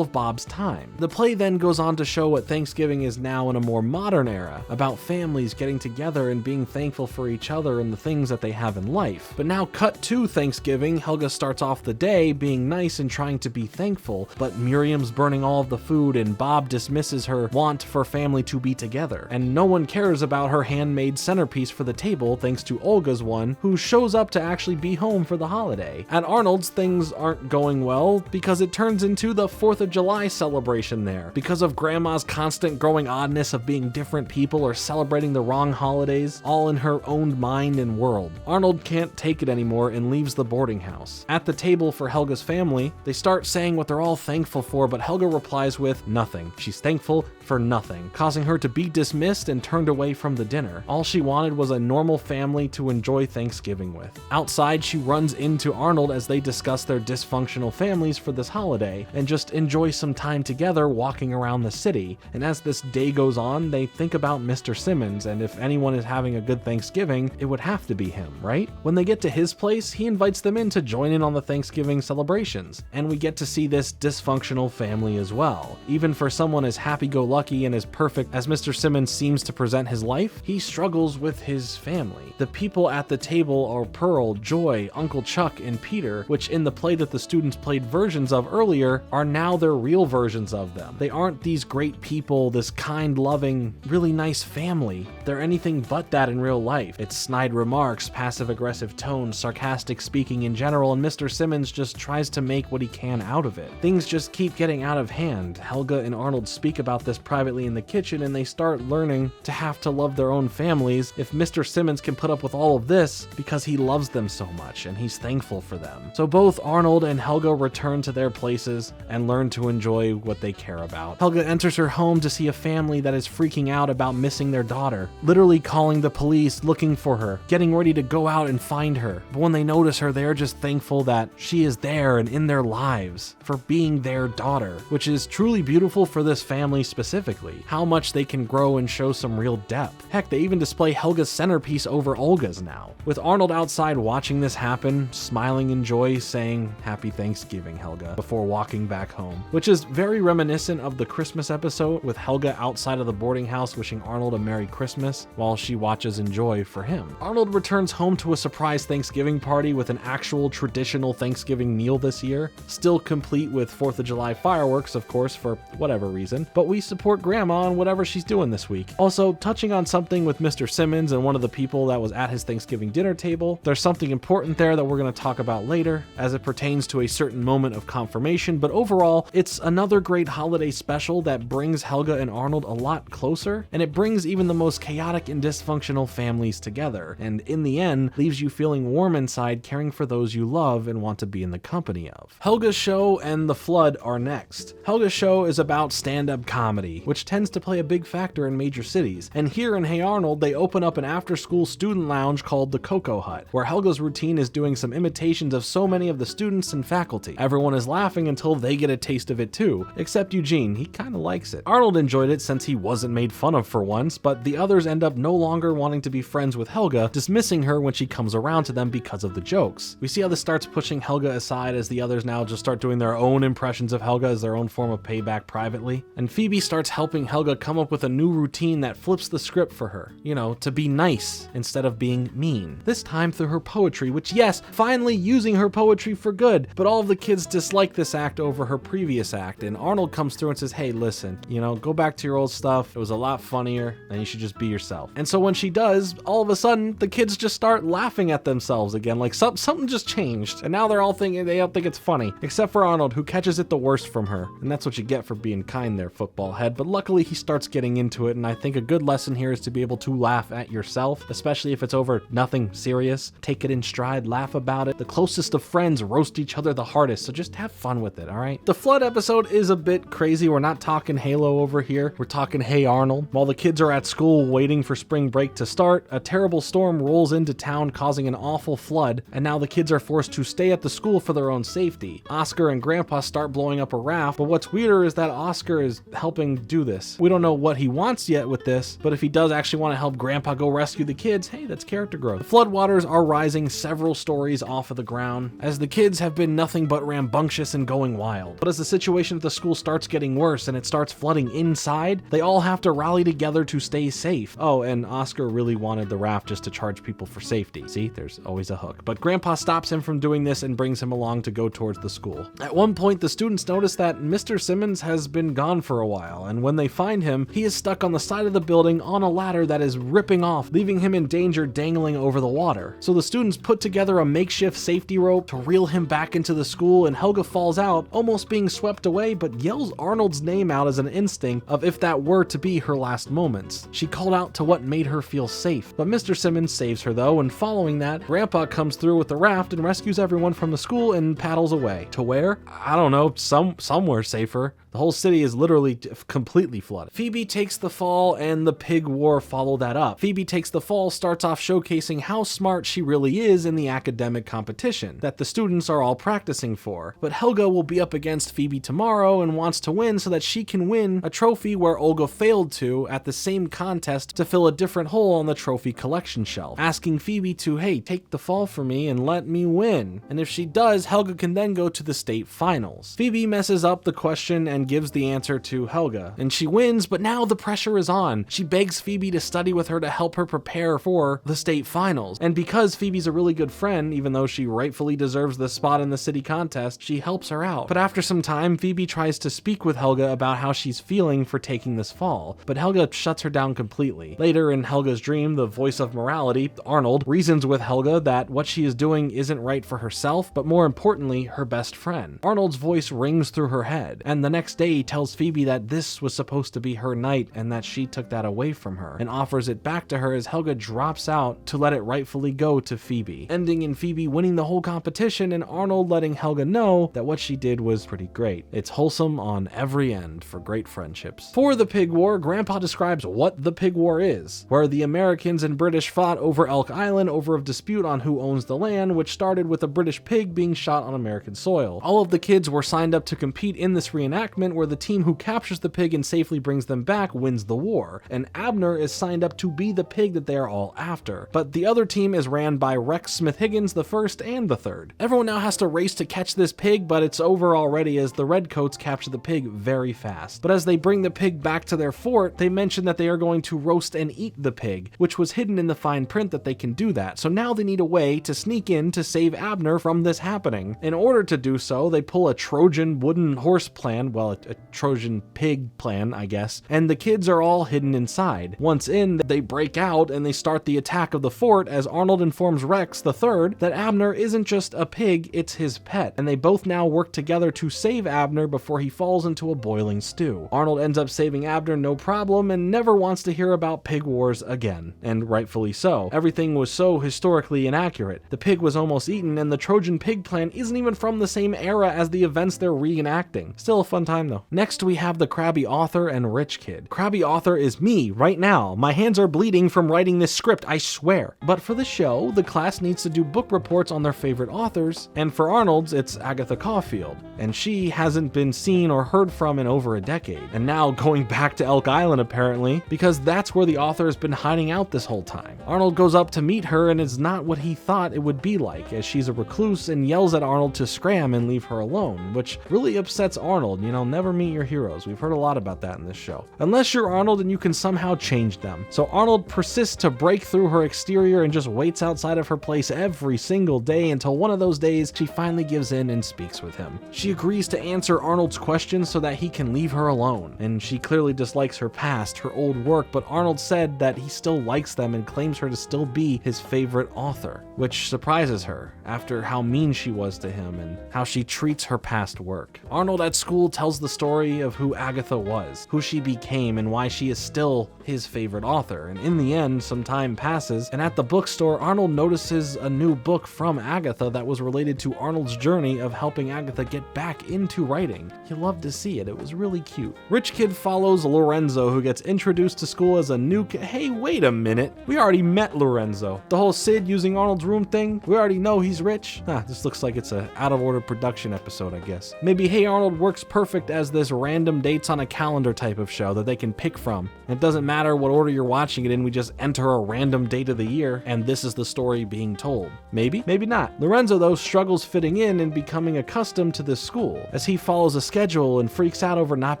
A: of Bob's time. The play then goes on to show what Thanksgiving is now in a more modern era, about families getting together and being thankful for each other and the things that they have in life. But now cut to Thanksgiving, Helga starts off the day being nice and trying to be thankful, but Miriam's burning all of the food and Bob dismisses her want for family to be together. And no one cares about her handmade centerpiece for the table thanks to Olga's one, who shows up to actually be home for the holiday. At Arnold's, things aren't going well because it turns into the 4th of July celebration there. Because of Grandma's constant growing oddness of being different people or celebrating the wrong holidays, all in her own mind and world. Arnold can't take it anymore and leaves the boarding house. At the table for Helga's family, they start saying what they're all thankful for, but Helga replies with nothing. She's thankful for nothing, causing her to be dismissed and turned away from the dinner. All she wanted was a normal family to enjoy Thanksgiving with. Outside, she runs into Arnold as they discuss their dysfunctional families for this holiday and just enjoy some time together walking around the city. And as this day goes on, they think about Mr. Simmons, and if anyone is having a good Thanksgiving, it would have to be him, right? When they get to his place, he invites them in to join in on the Thanksgiving celebrations, and we get to see this dysfunctional family as well. Even for someone as happy-go-lucky and as perfect as Mr. Simmons seems to present his life, he struggles with his family. The people at the table are Pearl, Joy, Uncle Chuck, and Peter, which in the play that the students played versions of earlier are now their real versions of them. They aren't these great people, this kind, loving, really nice family. They're anything but that in real life. It's snide remarks, passive-aggressive tones, sarcastic speaking in general, and Mr. Simmons just tries to make what he can out of it. Things just keep getting out of hand. Helga and Arnold speak about this privately in the kitchen, and they start learning to have to love their own families if Mr. Simmons can put up with all of this because he loves them so much and he's thankful for them. So both Arnold and Helga return to their places and learn to enjoy what they care about. Helga enters her home to see a family that is freaking out about missing their daughter, literally calling the police looking for her, getting ready to go out and find her. But when they notice her, they are just thankful that she is there and in their lives for being their daughter, which is truly beautiful for this family specifically, how much they can grow and show some real depth. Heck, they even display Helga's centerpiece over Olga's now. With Arnold outside watching this happen, smiling in joy, saying, "Happy Thanksgiving, Helga," before walking back home, which is very reminiscent of the Christmas episode with Helga outside of the boarding house wishing Arnold a Merry Christmas while she watches in joy for him. Arnold returns home to a surprise Thanksgiving party with an actual traditional Thanksgiving meal this year, still complete with 4th of July fireworks, of course, for whatever reason, but we support Grandma on whatever she's doing this week. Also, touching on something with Mr. Simmons and one of the people that was at his Thanksgiving dinner table, there's something important there that we're going to talk about later as it pertains to a certain moment of confirmation, but overall, it's another great holiday special that brings Helga and Arnold a lot closer, and it brings even the most chaotic and dysfunctional families together, and in the end, leaves you feeling warm inside, caring for those you love and want to be in the company of. Helga's show and The Flood are next. Helga's show is about stand-up comedy, which tends to play a big factor in major cities, and here in Hey Arnold, they open up an after-school student lounge called the Cocoa Hut, where Helga's routine is doing some imitations of so many of the students and faculty. Everyone is laughing until they get a taste of it too, except Eugene. He kinda likes it. Arnold enjoyed it since he wasn't made fun of for once, but the others end up no longer wanting to be friends with Helga, dismissing her when she comes around to them because of the jokes. We see how this starts pushing Helga aside as the others now just start doing their own impressions of Helga as their own form of payback privately. And Phoebe starts helping Helga come up with a new routine that flips the script for her, you know, to be be nice instead of being mean. This time through her poetry, which yes, finally using her poetry for good, but all of the kids dislike this act over her previous act, and Arnold comes through and says, hey, listen, go back to your old stuff. It was a lot funnier, and you should just be yourself. And so when she does, all of a sudden, the kids just start laughing at themselves again, like something just changed, and now they're all thinking, they don't think it's funny, except for Arnold, who catches it the worst from her, and that's what you get for being kind there, football head. But luckily, he starts getting into it, and I think a good lesson here is to be able to laugh at yourself, especially if it's over nothing serious. Take it in stride, laugh about it. The closest of friends roast each other the hardest, so just have fun with it, all right? The flood episode is a bit crazy. We're not talking Halo over here. We're talking Hey Arnold. While the kids are at school waiting for spring break to start, a terrible storm rolls into town, causing an awful flood, and now the kids are forced to stay at the school for their own safety. Oscar and Grandpa start blowing up a raft, but what's weirder is that Oscar is helping do this. We don't know what he wants yet with this, but if he does actually want to help Grandpa go rescue the kids, hey, that's character growth. The floodwaters are rising several stories off of the ground, as the kids have been nothing but rambunctious and going wild. But as the situation at the school starts getting worse and it starts flooding inside, they all have to rally together to stay safe. Oh, and Oscar really wanted the raft just to charge people for safety. See, there's always a hook. But Grandpa stops him from doing this and brings him along to go towards the school. At one point, the students notice that Mr. Simmons has been gone for a while, and when they find him, he is stuck on the side of the building on a ladder that is ripping off, leaving him in danger dangling over the water. So the students put together a makeshift safety rope to reel him back into the school, and Helga falls out, almost being swept away, but yells Arnold's name out as an instinct of if that were to be her last moments. She called out to what made her feel safe, but Mr. Simmons saves her though, and following that, Grandpa comes through with the raft and rescues everyone from the school and paddles away. To where? I don't know, somewhere safer. The whole city is literally completely flooded. Phoebe takes the fall, and the pig war follow that up. Phoebe takes the fall starts off showcasing how smart she really is in the academic competition that the students are all practicing for. But Helga will be up against Phoebe tomorrow and wants to win so that she can win a trophy where Olga failed to at the same contest to fill a different hole on the trophy collection shelf, asking Phoebe to, hey, take the fall for me and let me win. And if she does, Helga can then go to the state finals. Phoebe messes up the question and gives the answer to Helga, and she wins, but now the pressure is on. She begs Phoebe to study with her to help her prepare for the state finals, and because Phoebe's a really good friend, even though she rightfully deserves the spot in the city contest, she helps her out. But after some time, Phoebe tries to speak with Helga about how she's feeling for taking this fall, but Helga shuts her down completely. Later in Helga's dream, the voice of morality, Arnold, reasons with Helga that what she is doing isn't right for herself, but more importantly, her best friend. Arnold's voice rings through her head, and the next day he tells Phoebe that this was supposed to be her night and that she took that away from her, and offers it back to her as Helga drops out to let it rightfully go to Phoebe, ending in Phoebe winning the whole competition and Arnold letting Helga know that what she did was pretty great. It's wholesome on every end for great friendships. For the Pig War, Grandpa describes what the Pig War is, where the Americans and British fought over Elk Island over a dispute on who owns the land, which started with a British pig being shot on American soil. All of the kids were signed up to compete in this reenactment where the team who captures the pig and safely brings them back wins the war, and Abner is signed up to be the pig that they are all after. But the other team is ran by Rex Smith-Higgins the first and the third. Everyone now has to race to catch this pig, but it's over already as the Redcoats capture the pig very fast. But as they bring the pig back to their fort, they mention that they are going to roast and eat the pig, which was hidden in the fine print that they can do that. So now they need a way to sneak in to save Abner from this happening. In order to do so, they pull a Trojan wooden horse plan, well, a Trojan pig plan, I guess, and the kids are all hidden inside. Once in, they break out and they start the attack of the fort as Arnold informs Rex the third that Abner isn't just a pig, it's his pet, and they both now work together to save Abner before he falls into a boiling stew. Arnold ends up saving Abner no problem and never wants to hear about pig wars again, and rightfully so. Everything was so historically inaccurate. The pig was almost eaten and the Trojan pig plan isn't even from the same era as the events they're reenacting. Still a fun time though. Next we have the crabby author and rich kid. Crabby author is me right now. My hands are bleeding from writing this script, I swear. But for the show, the class needs to do book reports on their favorite authors, and for Arnold's, it's Agatha Caulfield, and she hasn't been seen or heard from in over a decade, and now going back to Elk Island apparently, because that's where the author has been hiding out this whole time. Arnold goes up to meet her and it's not what he thought it would be like, as she's a recluse and yells at Arnold to scram and leave her alone, which really upsets Arnold. You know, never meet your heroes. We've heard a lot about that in this show. Unless you're Arnold and you can somehow change them. So Arnold persists to break through her exterior and just waits outside of her place every single day until one of those days she finally gives in and speaks with him. She agrees to answer Arnold's questions so that he can leave her alone. And she clearly dislikes her past, her old work, but Arnold said that he still likes them and claims her to still be his favorite author, which surprises her after how mean she was to him and how she treats her past work. Arnold at school tells the story of who Agatha was, who she became, and why she is still his favorite author. And in the end, some time passes, and at the bookstore, Arnold notices a new book from Agatha that was related to Arnold's journey of helping Agatha get back into writing. You love to see it. It was really cute. Rich Kid follows Lorenzo, who gets introduced to school as a new kid. Hey, wait a minute. We already met Lorenzo. The whole Sid using Arnold's room thing, we already know he's rich. This looks like it's a out of order production episode, I guess. Maybe Hey Arnold works perfect as this random dates on a calendar type of show that they can pick from. It doesn't matter what order you're watching it in, we just enter a random date of the year, and this is the story being told. Maybe, maybe not. Lorenzo, though, struggles fitting in and becoming accustomed to this school, as he follows a schedule and freaks out over not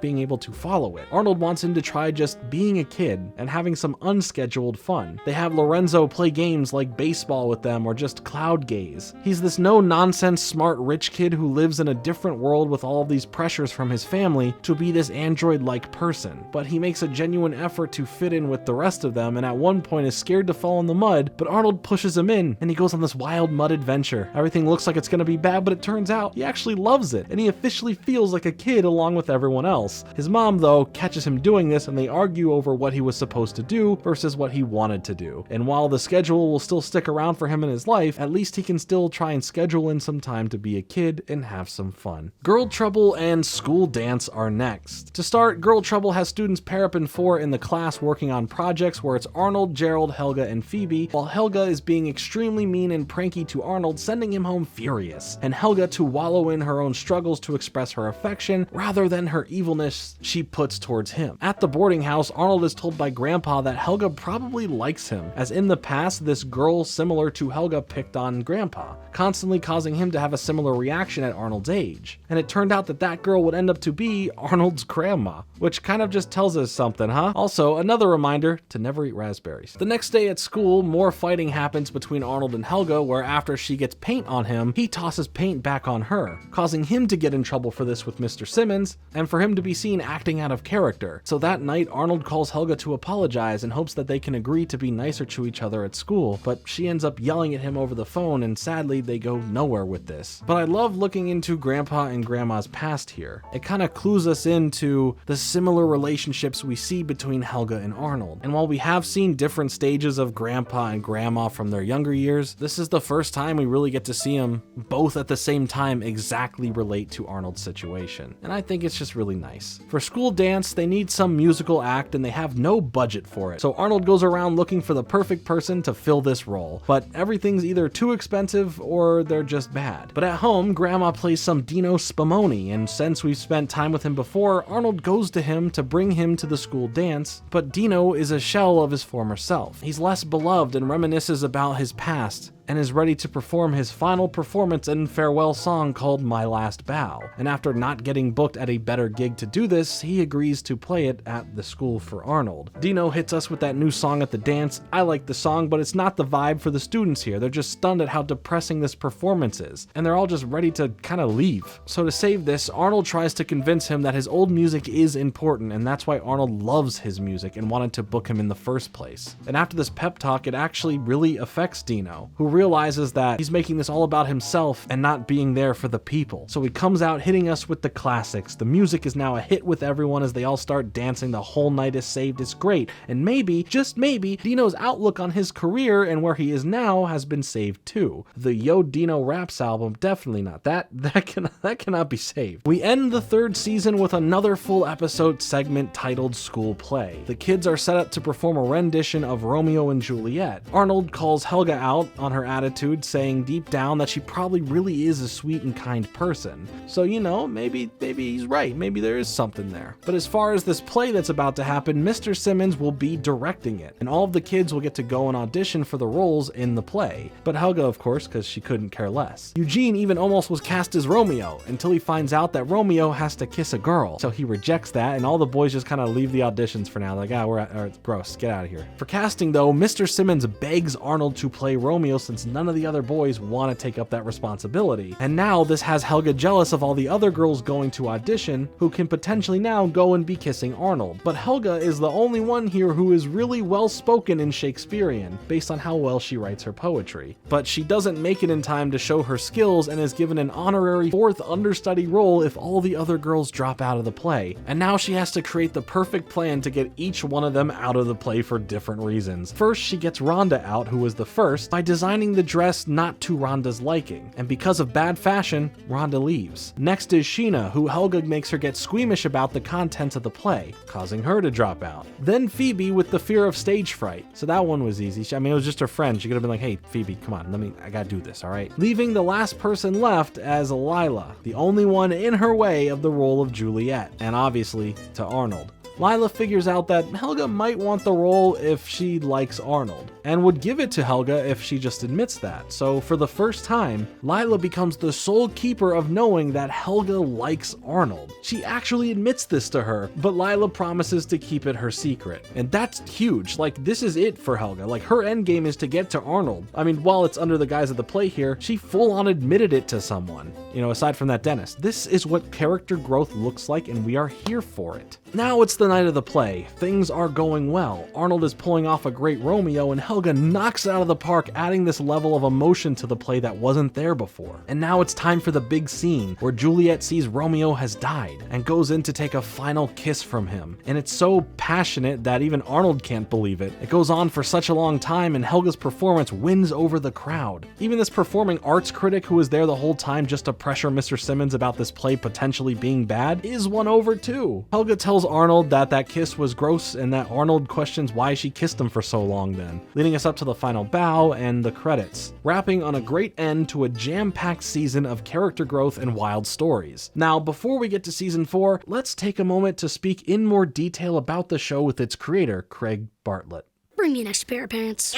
A: being able to follow it. Arnold wants him to try just being a kid and having some unscheduled fun. They have Lorenzo play games like baseball with them or just cloud gaze. He's this no-nonsense, smart, rich kid who lives in a different world with all of these pressures from his family to be this android-like person, but he makes a genuine effort to fit in with the rest of them, and at one point is scared to fall in the mud, but Arnold pushes him in, and he goes on this wild mud adventure. Everything looks like it's gonna be bad, but it turns out he actually loves it, and he officially feels like a kid along with everyone else. His mom, though, catches him doing this, and they argue over what he was supposed to do versus what he wanted to do. And while the schedule will still stick around for him in his life, at least he can still try and schedule in some time to be a kid and have some fun. Girl Trouble and School Dance are next. To start, Girl Trouble has students pair up in 4 in the class working on projects where it's Arnold, Gerald, Helga, and Phoebe, while Helga is being extremely mean and pranky to Arnold, sending him home furious, and Helga to wallow in her own struggles to express her affection rather than her evilness she puts towards him. At the boarding house, Arnold is told by Grandpa that Helga probably likes him, as in the past this girl similar to Helga picked on Grandpa, constantly causing him to have a similar reaction at Arnold's age. And it turned out that that girl would end up to be Arnold's grandma, which kind of just tells us something, huh? Also, another reminder to never eat raspberries. The next day at school, more fighting happens between Arnold and Helga, where after she gets paint on him, he tosses paint back on her, causing him to get in trouble for this with Mr. Simmons, and for him to be seen acting out of character. So that night, Arnold calls Helga to apologize and hopes that they can agree to be nicer to each other at school, but she ends up yelling at him over the phone, and sadly, they go nowhere with this. But I love looking into Grandpa and Grandma's past here. It kind of clues us into the similar relationships we see between Helga and Arnold. And while we have seen different stages of Grandpa and Grandma from their younger years, this is the first time we really get to see them both at the same time exactly relate to Arnold's situation. And I think it's just really nice. For School Dance, they need some musical act and they have no budget for it. So Arnold goes around looking for the perfect person to fill this role, but everything's either too expensive or they're just bad. But at home, Grandma plays some Dino Spumoni, and since we've spent time with him before, Arnold goes to him to bring him to the school dance, but Dino is a shell of his former self. He's less beloved and reminisces about his past, and is ready to perform his final performance and farewell song called My Last Bow. And after not getting booked at a better gig to do this, he agrees to play it at the school for Arnold. Dino hits us with that new song at the dance. I like the song, but it's not the vibe for the students here. They're just stunned at how depressing this performance is, and they're all just ready to kind of leave. So to save this, Arnold tries to convince him that his old music is important, and that's why Arnold loves his music and wanted to book him in the first place. And after this pep talk, it actually really affects Dino, who realizes that he's making this all about himself and not being there for the people. So he comes out hitting us with the classics. The music is now a hit with everyone as they all start dancing. The whole night is saved. It's great. And maybe, just maybe, Dino's outlook on his career and where he is now has been saved too. The Yo Dino Raps album, definitely not. That cannot be saved. We end the 3rd season with another full episode segment titled School Play. The kids are set up to perform a rendition of Romeo and Juliet. Arnold calls Helga out on her attitude, saying deep down that she probably really is a sweet and kind person. So, maybe he's right. Maybe there is something there. But as far as this play that's about to happen, Mr. Simmons will be directing it, and all of the kids will get to go and audition for the roles in the play. But Helga, of course, because she couldn't care less. Eugene even almost was cast as Romeo, until he finds out that Romeo has to kiss a girl. So he rejects that, and all the boys just kind of leave the auditions for now. Like, it's gross, get out of here. For casting though, Mr. Simmons begs Arnold to play Romeo since none of the other boys want to take up that responsibility. And now this has Helga jealous of all the other girls going to audition, who can potentially now go and be kissing Arnold. But Helga is the only one here who is really well spoken in Shakespearean, based on how well she writes her poetry. But she doesn't make it in time to show her skills and is given an honorary 4th understudy role if all the other girls drop out of the play. And now she has to create the perfect plan to get each one of them out of the play for different reasons. First, she gets Rhonda out, who was the first, by designing the dress not to Rhonda's liking. And because of bad fashion, Rhonda leaves. Next is Sheena, who Helga makes her get squeamish about the contents of the play, causing her to drop out. Then Phoebe with the fear of stage fright. So that one was easy. It was just her friend. She could have been like, hey, Phoebe, come on, I gotta do this, all right? Leaving the last person left as Lila, the only one in her way of the role of Juliet, and obviously to Arnold. Lila figures out that Helga might want the role if she likes Arnold, and would give it to Helga if she just admits that. So for the first time, Lila becomes the sole keeper of knowing that Helga likes Arnold. She actually admits this to her, but Lila promises to keep it her secret. And that's huge. Like, this is it for Helga. Like, her endgame is to get to Arnold. While it's under the guise of the play here, she full on admitted it to someone. Aside from that dentist. This is what character growth looks like, and we are here for it. Now it's the night of the play. Things are going well. Arnold is pulling off a great Romeo, and Helga knocks it out of the park, adding this level of emotion to the play that wasn't there before. And now it's time for the big scene, where Juliet sees Romeo has died, and goes in to take a final kiss from him. And it's so passionate that even Arnold can't believe it. It goes on for such a long time, and Helga's performance wins over the crowd. Even this performing arts critic who was there the whole time just to pressure Mr. Simmons about this play potentially being bad is won over too. Helga tells Arnold that kiss was gross, and that Arnold questions why she kissed him for so long then, leading us up to the final bow and the credits, wrapping on a great end to a jam-packed season of character growth and wild stories. Now, before we get to season 4, let's take a moment to speak in more detail about the show with its creator, Craig Bartlett.
Q: Bring me an extra pair of pants.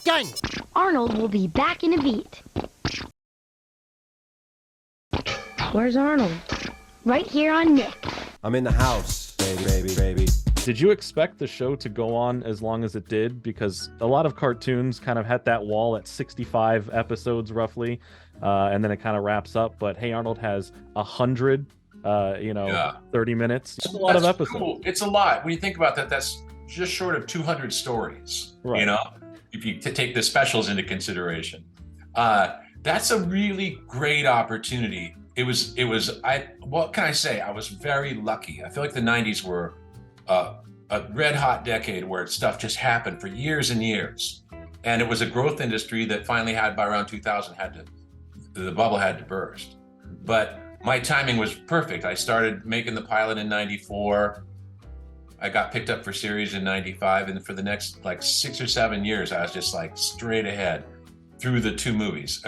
H: Done.
R: Arnold will be back in a beat. Where's Arnold?
Q: Right here on Nick.
F: I'm in the house, baby.
C: Did you expect the show to go on as long as it did? Because a lot of cartoons kind of had that wall at 65 episodes roughly, and then it kind of wraps up. But Hey Arnold has 100, 30 minutes. It's a lot of episodes.
B: Cool. It's a lot. When you think about that, that's just short of 200 stories,
C: right.
B: If you take the specials into consideration. That's a really great opportunity. What can I say? I was very lucky. I feel like the 90s were a red hot decade where stuff just happened for years and years. And it was a growth industry that finally had, by around 2000, the bubble had to burst. But my timing was perfect. I started making the pilot in 94. I got picked up for series in 95. And for the next 6 or 7 years, I was just straight ahead through the 2 movies.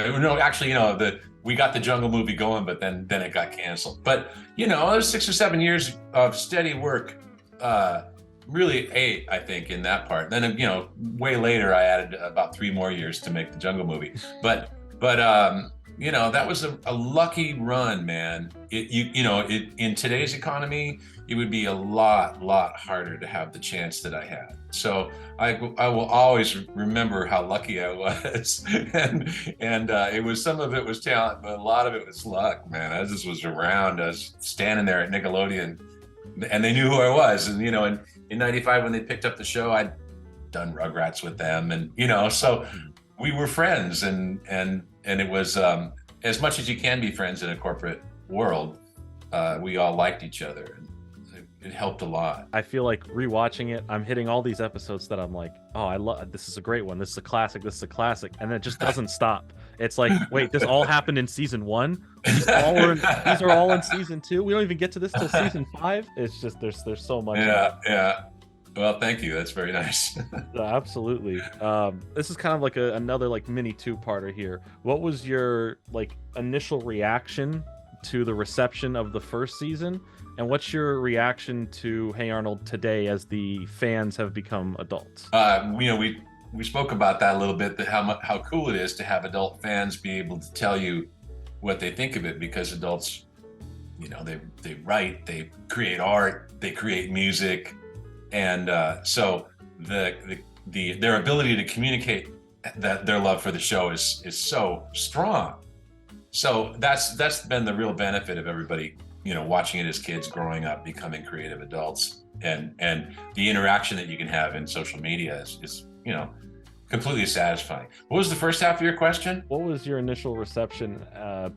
B: We got the Jungle movie going, but then it got canceled. But, it was 6 or 7 years of steady work, really 8, I think, in that part. Then, way later, I added about 3 more years to make the Jungle movie. But that was a lucky run, man. In today's economy, it would be a lot harder to have the chance that I had. So I will always remember how lucky I was. and it was, some of it was talent, but a lot of it was luck, man. I just was around. I was standing there at Nickelodeon, and they knew who I was. And, in 95, when they picked up the show, I'd done Rugrats with them. And, so we were friends, and it was, as much as you can be friends in a corporate world, we all liked each other. It helped a lot.
C: I feel like rewatching it, I'm hitting all these episodes that I'm like, oh, I love this. Is a great one. This is a classic. This is a classic. And it just doesn't stop. It's like, wait, this all happened in season 1. These are all in season 2. We don't even get to this till season 5. It's just there's so much.
B: Yeah. Well, thank you. That's very nice.
C: Absolutely. This is kind of like another like mini two-parter here. What was your like initial reaction to the reception of the first season, and what's your reaction to Hey Arnold today as the fans have become adults?
B: We spoke about that a little bit, that how cool it is to have adult fans be able to tell you what they think of it, because adults, they write, they create art, they create music, and so their ability to communicate that their love for the show is so strong. So that's been the real benefit of everybody, watching it as kids, growing up, becoming creative adults, and the interaction that you can have in social media is completely satisfying. What was the first half of your question?
C: What was your initial reception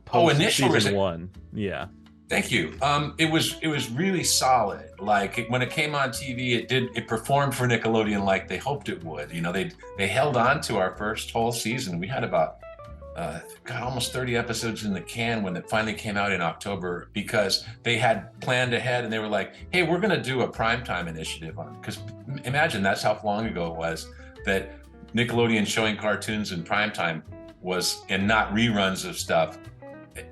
C: post season 1? Yeah.
B: Thank you. It was really solid. Like when it came on TV, it performed for Nickelodeon like they hoped it would. They held on to our first whole season. We had about almost 30 episodes in the can when it finally came out in October, because they had planned ahead, and they were like, hey, we're going to do a primetime initiative on, because imagine that's how long ago it was that Nickelodeon showing cartoons in primetime was, and not reruns of stuff,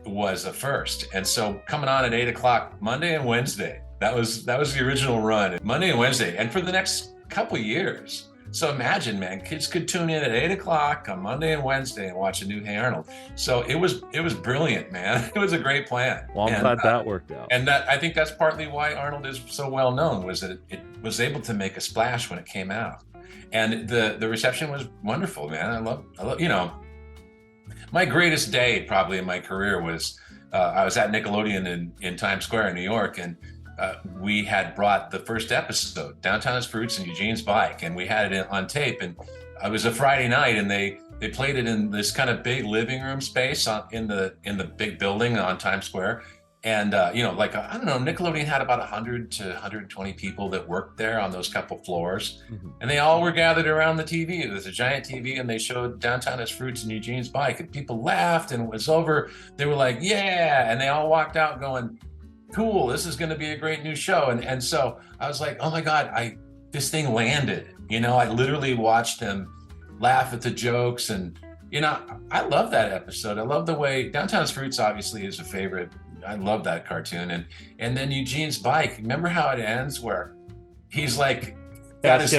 B: was a first. And so coming on at 8 o'clock Monday and Wednesday, that was the original run, Monday and Wednesday, and for the next couple years. So imagine, man, kids could tune in at 8 o'clock on Monday and Wednesday and watch a new Hey Arnold. So it was brilliant, man. It was a great plan.
C: Well, I'm glad that worked out.
B: And I think that's partly why Arnold is so well known, was that it was able to make a splash when it came out. And the reception was wonderful, man. I love, my greatest day probably in my career was, I was at Nickelodeon in Times Square in New York, and we had brought the first episode, Downtown is Fruits and Eugene's Bike, and we had it on tape, and it was a Friday night, and they played it in this kind of big living room space in the big building on Times Square. And, I don't know, Nickelodeon had about 100 to 120 people that worked there on those couple floors. Mm-hmm. And they all were gathered around the TV. It was a giant TV, and they showed Downtown as Fruits and Eugene's Bike. And people laughed, and it was over. They were like, yeah. And they all walked out going, cool, this is going to be a great new show. And so I was like, oh my God, this thing landed. I literally watched them laugh at the jokes. And, I love that episode. I love the way Downtown as Fruits obviously is a favorite. I love that cartoon. And then Eugene's Bike, remember how it ends where he's like got his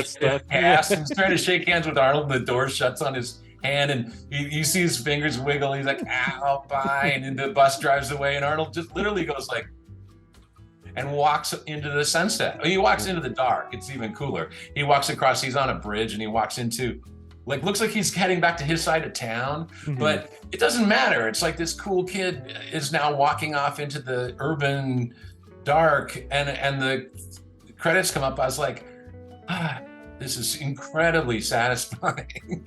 B: ass and he's trying to shake hands with Arnold, and the door shuts on his hand, and you see his fingers wiggle. He's like, ow, bye. And then the bus drives away, and Arnold just literally goes like, and walks into the sunset. He walks into the dark. It's even cooler. He walks across, he's on a bridge, and he walks into, looks like he's heading back to his side of town, but it doesn't matter. It's like this cool kid is now walking off into the urban dark, and the credits come up. I was like, this is incredibly satisfying.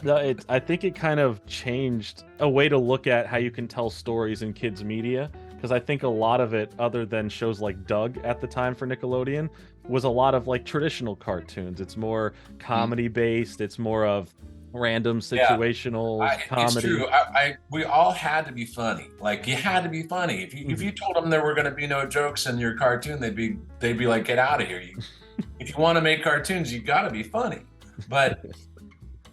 C: No, I think it kind of changed a way to look at how you can tell stories in kids' media, because I think a lot of it, other than shows like Doug at the time for Nickelodeon, was a lot of like traditional cartoons. It's more comedy based. It's more of random situational comedy.
B: It's true. We all had to be funny. Like, you had to be funny. If you told them there were going to be no jokes in your cartoon, they'd be like, get out of here. If you want to make cartoons, you got to be funny. But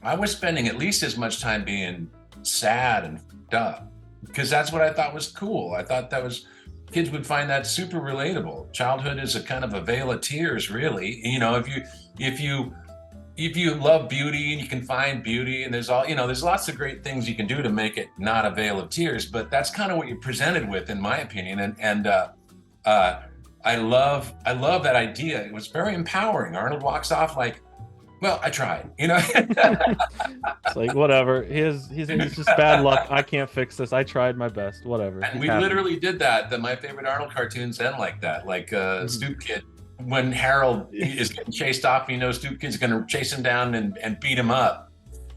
B: I was spending at least as much time being sad and fucked up, because that's what I thought was cool. I thought that was, kids would find that super relatable. Childhood is a kind of a veil of tears, really. If you love beauty and you can find beauty, and there's lots of great things you can do to make it not a veil of tears, but that's kind of what you're presented with, in my opinion. And I love that idea. It was very empowering. Arnold walks off like, well, I tried,
C: It's like, whatever. He's just bad luck. I can't fix this. I tried my best. Whatever.
B: And we literally did that. My favorite Arnold cartoons end like that. Like Stoop Kid, when Harold is getting chased off, Stoop Kid's going to chase him down and beat him up.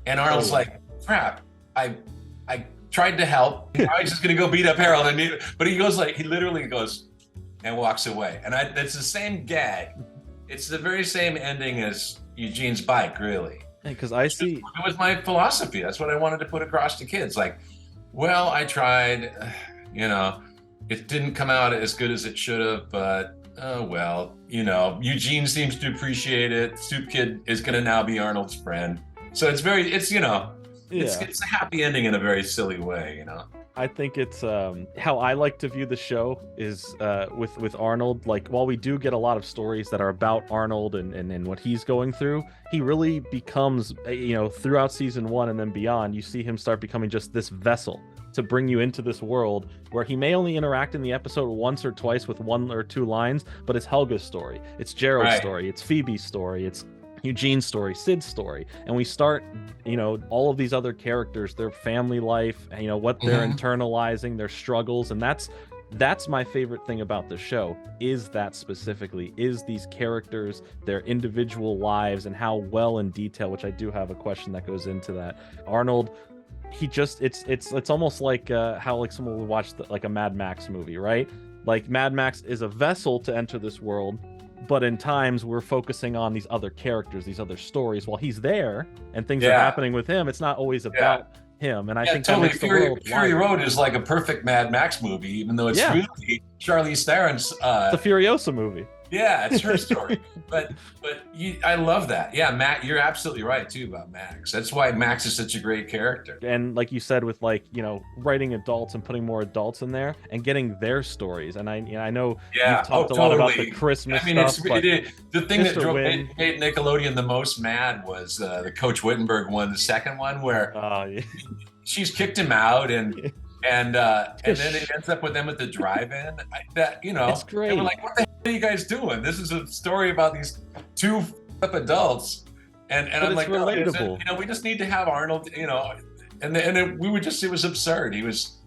B: And Arnold's like, crap, I tried to help. I was just going to go beat up Harold. But he literally goes and walks away. And it's the same gag. It's the very same ending as Eugene's Bike, really.
C: Because I see,
B: it was my philosophy. That's what I wanted to put across to kids. Like, well, I tried, it didn't come out as good as it should have, but Oh, well, Eugene seems to appreciate it. Stoop Kid is going to now be Arnold's friend. So it's it's a happy ending in a very silly way,
C: I think it's how I like to view the show is with Arnold. Like, while we do get a lot of stories that are about Arnold and what he's going through, he really becomes, throughout season 1 and then beyond, you see him start becoming just this vessel to bring you into this world where he may only interact in the episode once or twice with 1 or 2 lines, but it's Helga's story, it's Gerald's story, it's Phoebe's story, it's Eugene's story, Sid's story, and we start, all of these other characters, their family life, what they're internalizing, their struggles, and that's my favorite thing about the show, is these characters, their individual lives, and how well in detail, which I do have a question that goes into that. Arnold, he just, it's almost like how like someone would watch like a Mad Max movie, right? Like, Mad Max is a vessel to enter this world, but in times we're focusing on these other characters, these other stories. While he's there and things are happening with him, it's not always about him. And I think
B: totally.
C: That makes the world
B: Fury Road is like a perfect Mad Max movie, even though it's really Charlize Theron's.
C: It's a Furiosa movie.
B: Yeah, it's her story. but I love that. Yeah, Matt, you're absolutely right too about Max. That's why Max is such a great character.
C: And like you said, with writing adults and putting more adults in there and getting their stories. And I know you've talked a lot about the Christmas stuff.
B: The thing that made Nickelodeon the most mad was the Coach Wittenberg one, the second one, where she's kicked him out and then it ends up with them at the drive-in. It's great. They were like, "What the hell are you guys doing? This is a story about these 2 adults," and I'm like,
C: relatable.
B: "No, we just need to have Arnold." We would just, it was absurd. He was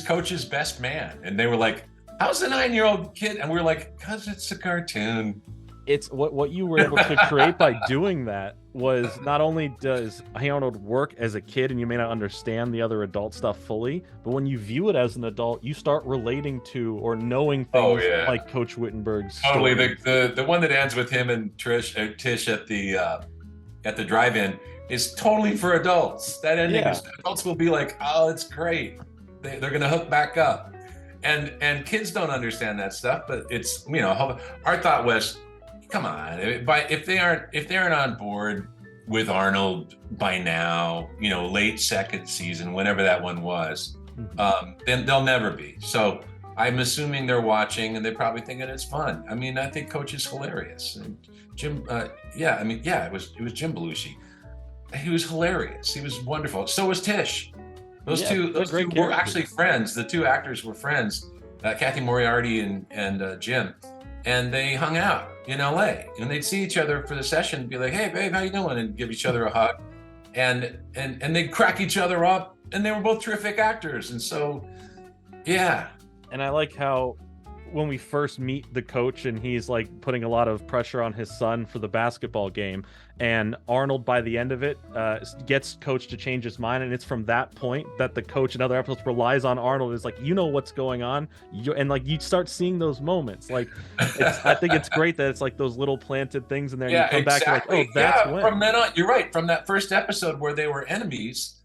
B: Coach's best man, and they were like, "How's the 9-year-old kid?" And we were like, "'Cause it's a cartoon."
C: It's what you were able to create by doing that was, not only does Arnold work as a kid and you may not understand the other adult stuff fully, but when you view it as an adult, you start relating to or knowing things like Coach Wittenberg's
B: totally
C: story.
B: The one that ends with him and Tish at the drive-in is totally for adults. That ending is, adults will be like, "Oh, it's great. They're gonna hook back up," and kids don't understand that stuff. But it's, our thought was, come on, if they aren't on board with Arnold by now, late second season, whenever that one was, then they'll never be. So I'm assuming they're watching and they're probably thinking it's fun. I mean, I think Coach is hilarious. And Jim, it was Jim Belushi. He was hilarious. He was wonderful. So was Tish. Those two were actually friends. The 2 actors were friends, Kathy Moriarty and Jim. And they hung out in LA, and they'd see each other for the session and be like, "Hey babe, how you doing?" and give each other a hug, and they'd crack each other up, and they were both terrific actors. And so, yeah.
C: And I like how when we first meet the coach and he's like putting a lot of pressure on his son for the basketball game, and Arnold by the end of it gets Coach to change his mind, and it's from that point that the coach in other episodes relies on Arnold. Is like, what's going on, and like you start seeing those moments. Like, I think it's great that it's like those little planted things in there. And you come back and like, oh, that's when.
B: From then on, you're right. From that first episode where they were enemies,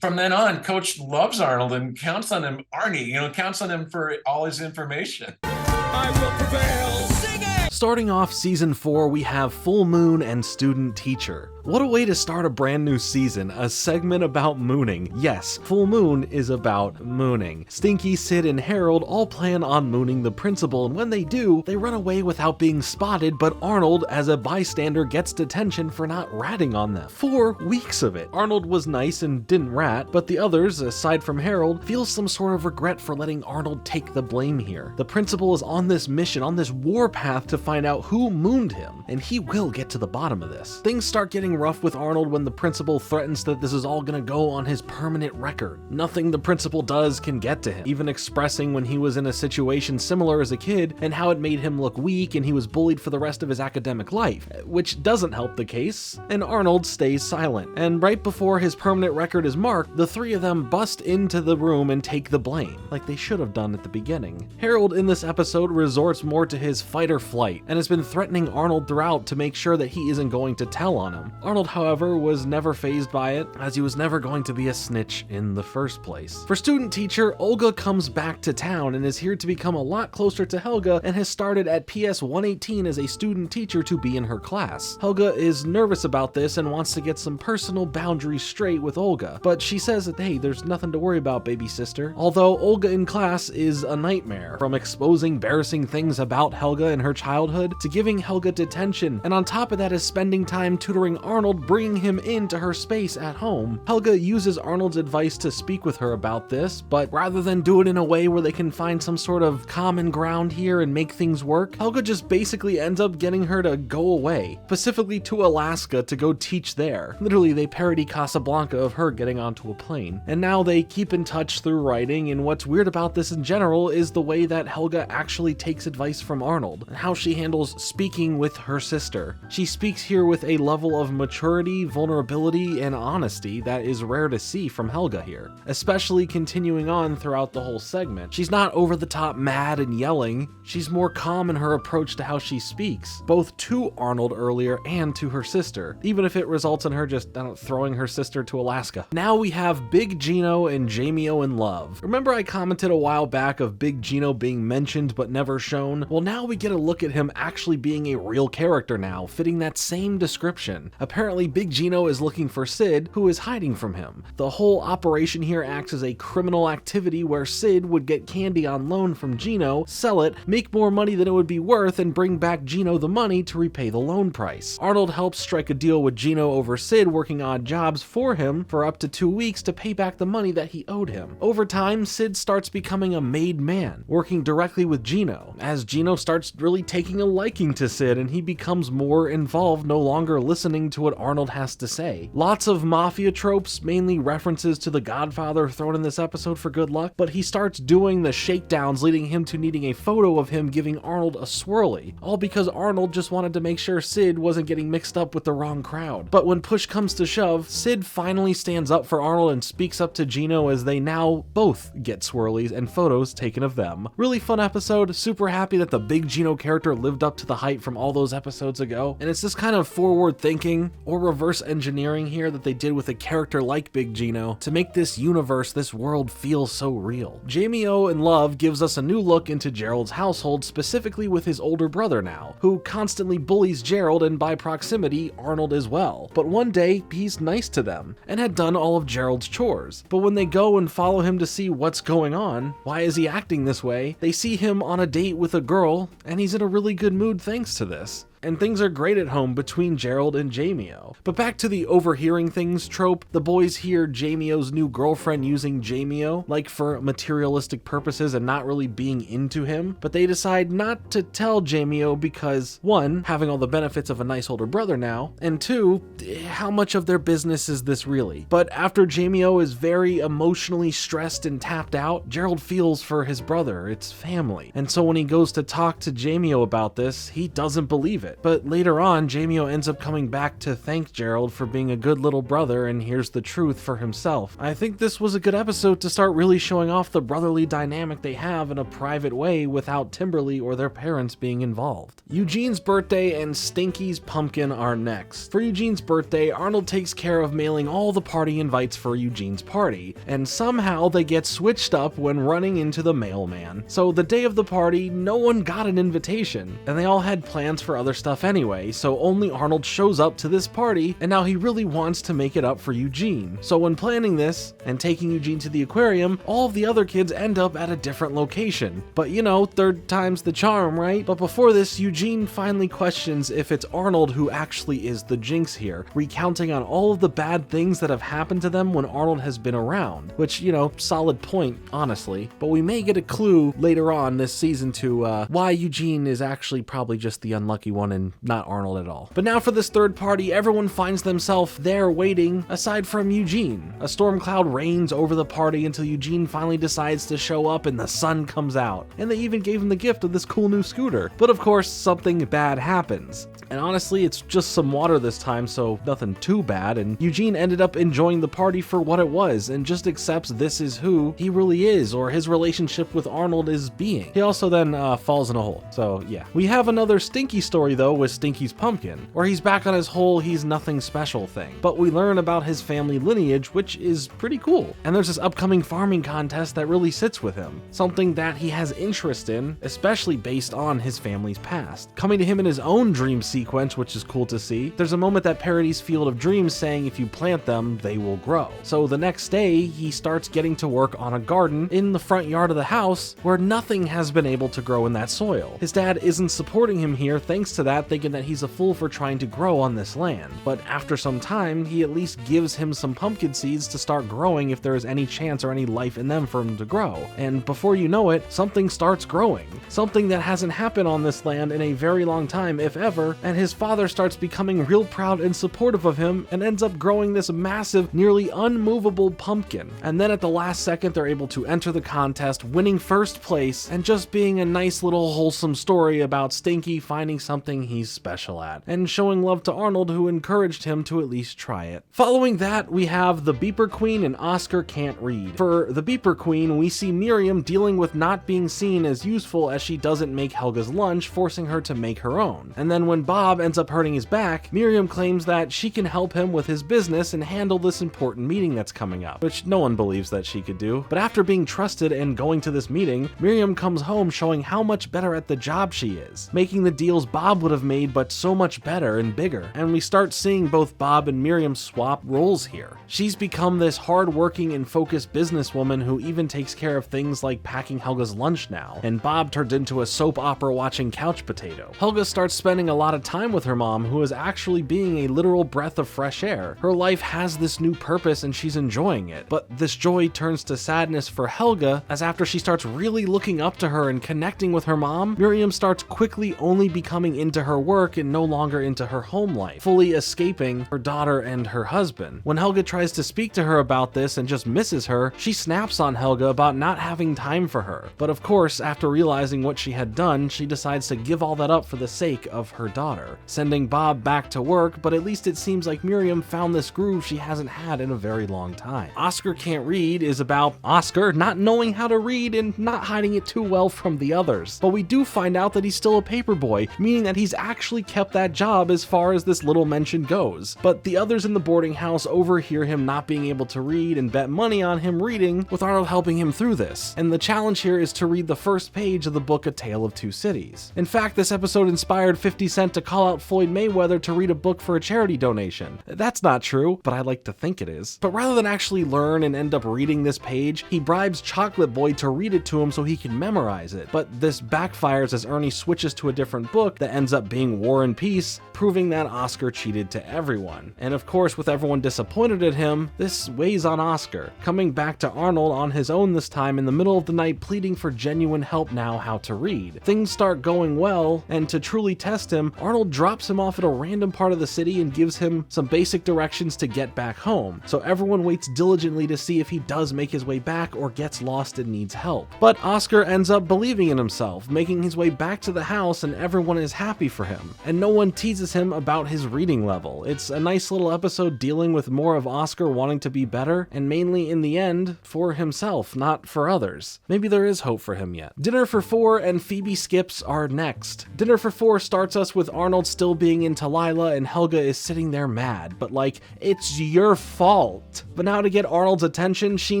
B: from then on, Coach loves Arnold and counts on him. Arnie, counts on him for all his information.
H: I will prevail. Sing it!
A: Starting off season 4, we have Full Moon and Student Teacher. What a way to start a brand new season, a segment about mooning. Yes, Full Moon is about mooning. Stinky, Sid, and Harold all plan on mooning the principal, and when they do, they run away without being spotted, but Arnold, as a bystander, gets detention for not ratting on them. 4 weeks of it. Arnold was nice and didn't rat, but the others, aside from Harold, feel some sort of regret for letting Arnold take the blame here. The principal is on this mission, on this warpath to find out who mooned him, and he will get to the bottom of this. Things start getting rough with Arnold when the principal threatens that this is all gonna go on his permanent record. Nothing the principal does can get to him, even expressing when he was in a situation similar as a kid and how it made him look weak and he was bullied for the rest of his academic life, which doesn't help the case, and Arnold stays silent. And right before his permanent record is marked, the 3 of them bust into the room and take the blame, like they should have done at the beginning. Harold in this episode resorts more to his fight or flight, and has been threatening Arnold throughout to make sure that he isn't going to tell on him. Arnold, however, was never fazed by it, as he was never going to be a snitch in the first place. For student teacher, Olga comes back to town and is here to become a lot closer to Helga and has started at PS 118 as a student teacher to be in her class. Helga is nervous about this and wants to get some personal boundaries straight with Olga, but she says that, hey, there's nothing to worry about, baby sister. Although Olga in class is a nightmare, from exposing embarrassing things about Helga in her childhood to giving Helga detention, and on top of that is spending time tutoring Arnold, bringing him into her space at home. Helga uses Arnold's advice to speak with her about this, but rather than do it in a way where they can find some sort of common ground here and make things work, Helga just basically ends up getting her to go away, specifically to Alaska to go teach there. Literally, they parody Casablanca of her getting onto a plane. And now they keep in touch through writing, and what's weird about this in general is the way that Helga actually takes advice from Arnold, and how she handles speaking with her sister. She speaks here with a level of maturity, vulnerability, and honesty that is rare to see from Helga here, especially continuing on throughout the whole segment. She's not over the top mad and yelling, she's more calm in her approach to how she speaks, both to Arnold earlier and to her sister, even if it results in her just throwing her sister to Alaska. Now we have Big Gino and Jamie-O in love. Remember I commented a while back of Big Gino being mentioned but never shown? Well, now we get a look at him actually being a real character now, fitting that same description. Apparently Big Gino is looking for Sid, who is hiding from him. The whole operation here acts as a criminal activity where Sid would get candy on loan from Gino, sell it, make more money than it would be worth, and bring back Gino the money to repay the loan price. Arnold helps strike a deal with Gino over Sid working odd jobs for him for up to 2 weeks to pay back the money that he owed him. Over time, Sid starts becoming a made man, working directly with Gino, as Gino starts really taking a liking to Sid and he becomes more involved, no longer listening to what Arnold has to say. Lots of mafia tropes, mainly references to The Godfather thrown in this episode for good luck, but he starts doing the shakedowns, leading him to needing a photo of him giving Arnold a swirly, all because Arnold just wanted to make sure Sid wasn't getting mixed up with the wrong crowd. But when push comes to shove, Sid finally stands up for Arnold and speaks up to Gino as they now both get swirlies and photos taken of them. Really fun episode, super happy that the Big Gino character lived up to the hype from all those episodes ago, and it's this kind of forward thinking or reverse engineering here that they did with a character like Big Gino to make this universe, this world feel so real. Jamie-O in Love gives us a new look into Gerald's household, specifically with his older brother now, who constantly bullies Gerald and by proximity Arnold as well. But one day he's nice to them and had done all of Gerald's chores. But when they go and follow him to see what's going on, why is he acting this way, they see him on a date with a girl and he's in a really good mood thanks to this. And things are great at home between Gerald and Jamie-O. But back to the overhearing things trope, the boys hear Jamie-O's new girlfriend using Jamie-O, like for materialistic purposes and not really being into him, but they decide not to tell Jamie-O because, one, having all the benefits of a nice older brother now, and two, how much of their business is this really? But after Jamie-O is very emotionally stressed and tapped out, Gerald feels for his brother, it's family. And so when he goes to talk to Jamie-O about this, he doesn't believe it. But later on, Jamie-O ends up coming back to thank Gerald for being a good little brother and hears the truth for himself. I think this was a good episode to start really showing off the brotherly dynamic they have in a private way without Timberly or their parents being involved. Eugene's birthday and Stinky's pumpkin are next. For Eugene's birthday, Arnold takes care of mailing all the party invites for Eugene's party, and somehow they get switched up when running into the mailman. So the day of the party, no one got an invitation, and they all had plans for other stuff anyway, so only Arnold shows up to this party, and now he really wants to make it up for Eugene. So when planning this and taking Eugene to the aquarium, all of the other kids end up at a different location. But you know, third time's the charm, right? But before this, Eugene finally questions if it's Arnold who actually is the jinx here, recounting on all of the bad things that have happened to them when Arnold has been around, which, you know, solid point, honestly. But we may get a clue later on this season to why Eugene is actually probably just the unlucky one and not Arnold at all. But now for this third party, everyone finds themselves there waiting, aside from Eugene. A storm cloud reigns over the party until Eugene finally decides to show up and the sun comes out. And they even gave him the gift of this cool new scooter. But of course, something bad happens. And honestly, it's just some water this time, so nothing too bad, and Eugene ended up enjoying the party for what it was, and just accepts this is who he really is, or his relationship with Arnold is being. He also then falls in a hole, so yeah. We have another Stinky story though with Stinky's pumpkin, where he's back on his whole he's nothing special thing, but we learn about his family lineage, which is pretty cool. And there's this upcoming farming contest that really sits with him, something that he has interest in, especially based on his family's past. Coming to him in his own dream sequence, which is cool to see. There's a moment that parodies Field of Dreams, saying if you plant them, they will grow. So the next day, he starts getting to work on a garden in the front yard of the house where nothing has been able to grow in that soil. His dad isn't supporting him here thanks to that, thinking that he's a fool for trying to grow on this land. But after some time, he at least gives him some pumpkin seeds to start growing if there is any chance or any life in them for him to grow. And before you know it, something starts growing. Something that hasn't happened on this land in a very long time, if ever, and his father starts becoming real proud and supportive of him and ends up growing this massive, nearly unmovable pumpkin. And then at the last second, they're able to enter the contest, winning first place, and just being a nice little wholesome story about Stinky finding something he's special at, and showing love to Arnold, who encouraged him to at least try it. Following that, we have the Beeper Queen and Oscar Can't Read. For the Beeper Queen, we see Miriam dealing with not being seen as useful as she doesn't make Helga's lunch, forcing her to make her own. And then when Bob ends up hurting his back, Miriam claims that she can help him with his business and handle this important meeting that's coming up, which no one believes that she could do. But after being trusted and going to this meeting, Miriam comes home showing how much better at the job she is, making the deals Bob would have made but so much better and bigger. And we start seeing both Bob and Miriam swap roles here. She's become this hard-working and focused businesswoman who even takes care of things like packing Helga's lunch now, and Bob turned into a soap opera watching couch potato. Helga starts spending a lot of time with her mom, who is actually being a literal breath of fresh air. Her life has this new purpose and she's enjoying it, but this joy turns to sadness for Helga, as after she starts really looking up to her and connecting with her mom, Miriam starts quickly only becoming into her work and no longer into her home life, fully escaping her daughter and her husband. When Helga tries to speak to her about this and just misses her, she snaps on Helga about not having time for her. But of course, after realizing what she had done, she decides to give all that up for the sake of her daughter, sending Bob back to work, but at least it seems like Miriam found this groove she hasn't had in a very long time. Oscar Can't Read is about Oscar not knowing how to read and not hiding it too well from the others. But we do find out that he's still a paper boy, meaning that he's actually kept that job as far as this little mention goes. But the others in the boarding house overhear him not being able to read and bet money on him reading, with Arnold helping him through this. And the challenge here is to read the first page of the book A Tale of Two Cities. In fact, this episode inspired 50 Cent to call out Floyd Mayweather to read a book for a charity donation. That's not true, but I like to think it is. But rather than actually learn and end up reading this page, he bribes Chocolate Boy to read it to him so he can memorize it. But this backfires as Ernie switches to a different book that ends up being War and Peace, proving that Oscar cheated to everyone. And of course, with everyone disappointed at him, this weighs on Oscar, coming back to Arnold on his own this time in the middle of the night, pleading for genuine help now how to read. Things start going well, and to truly test him, Arnold drops him off at a random part of the city and gives him some basic directions to get back home. So everyone waits diligently to see if he does make his way back or gets lost and needs help. But Oscar ends up believing in himself, making his way back to the house, and everyone is happy for him. And no one teases him about his reading level. It's a nice little episode dealing with more of Oscar wanting to be better, and mainly in the end, for himself, not for others. Maybe there is hope for him yet. Dinner for Four and Phoebe Skips are next. Dinner for Four starts us with Arnold still being into Lila, and Helga is sitting there mad, but like, it's your fault. But now to get Arnold's attention, she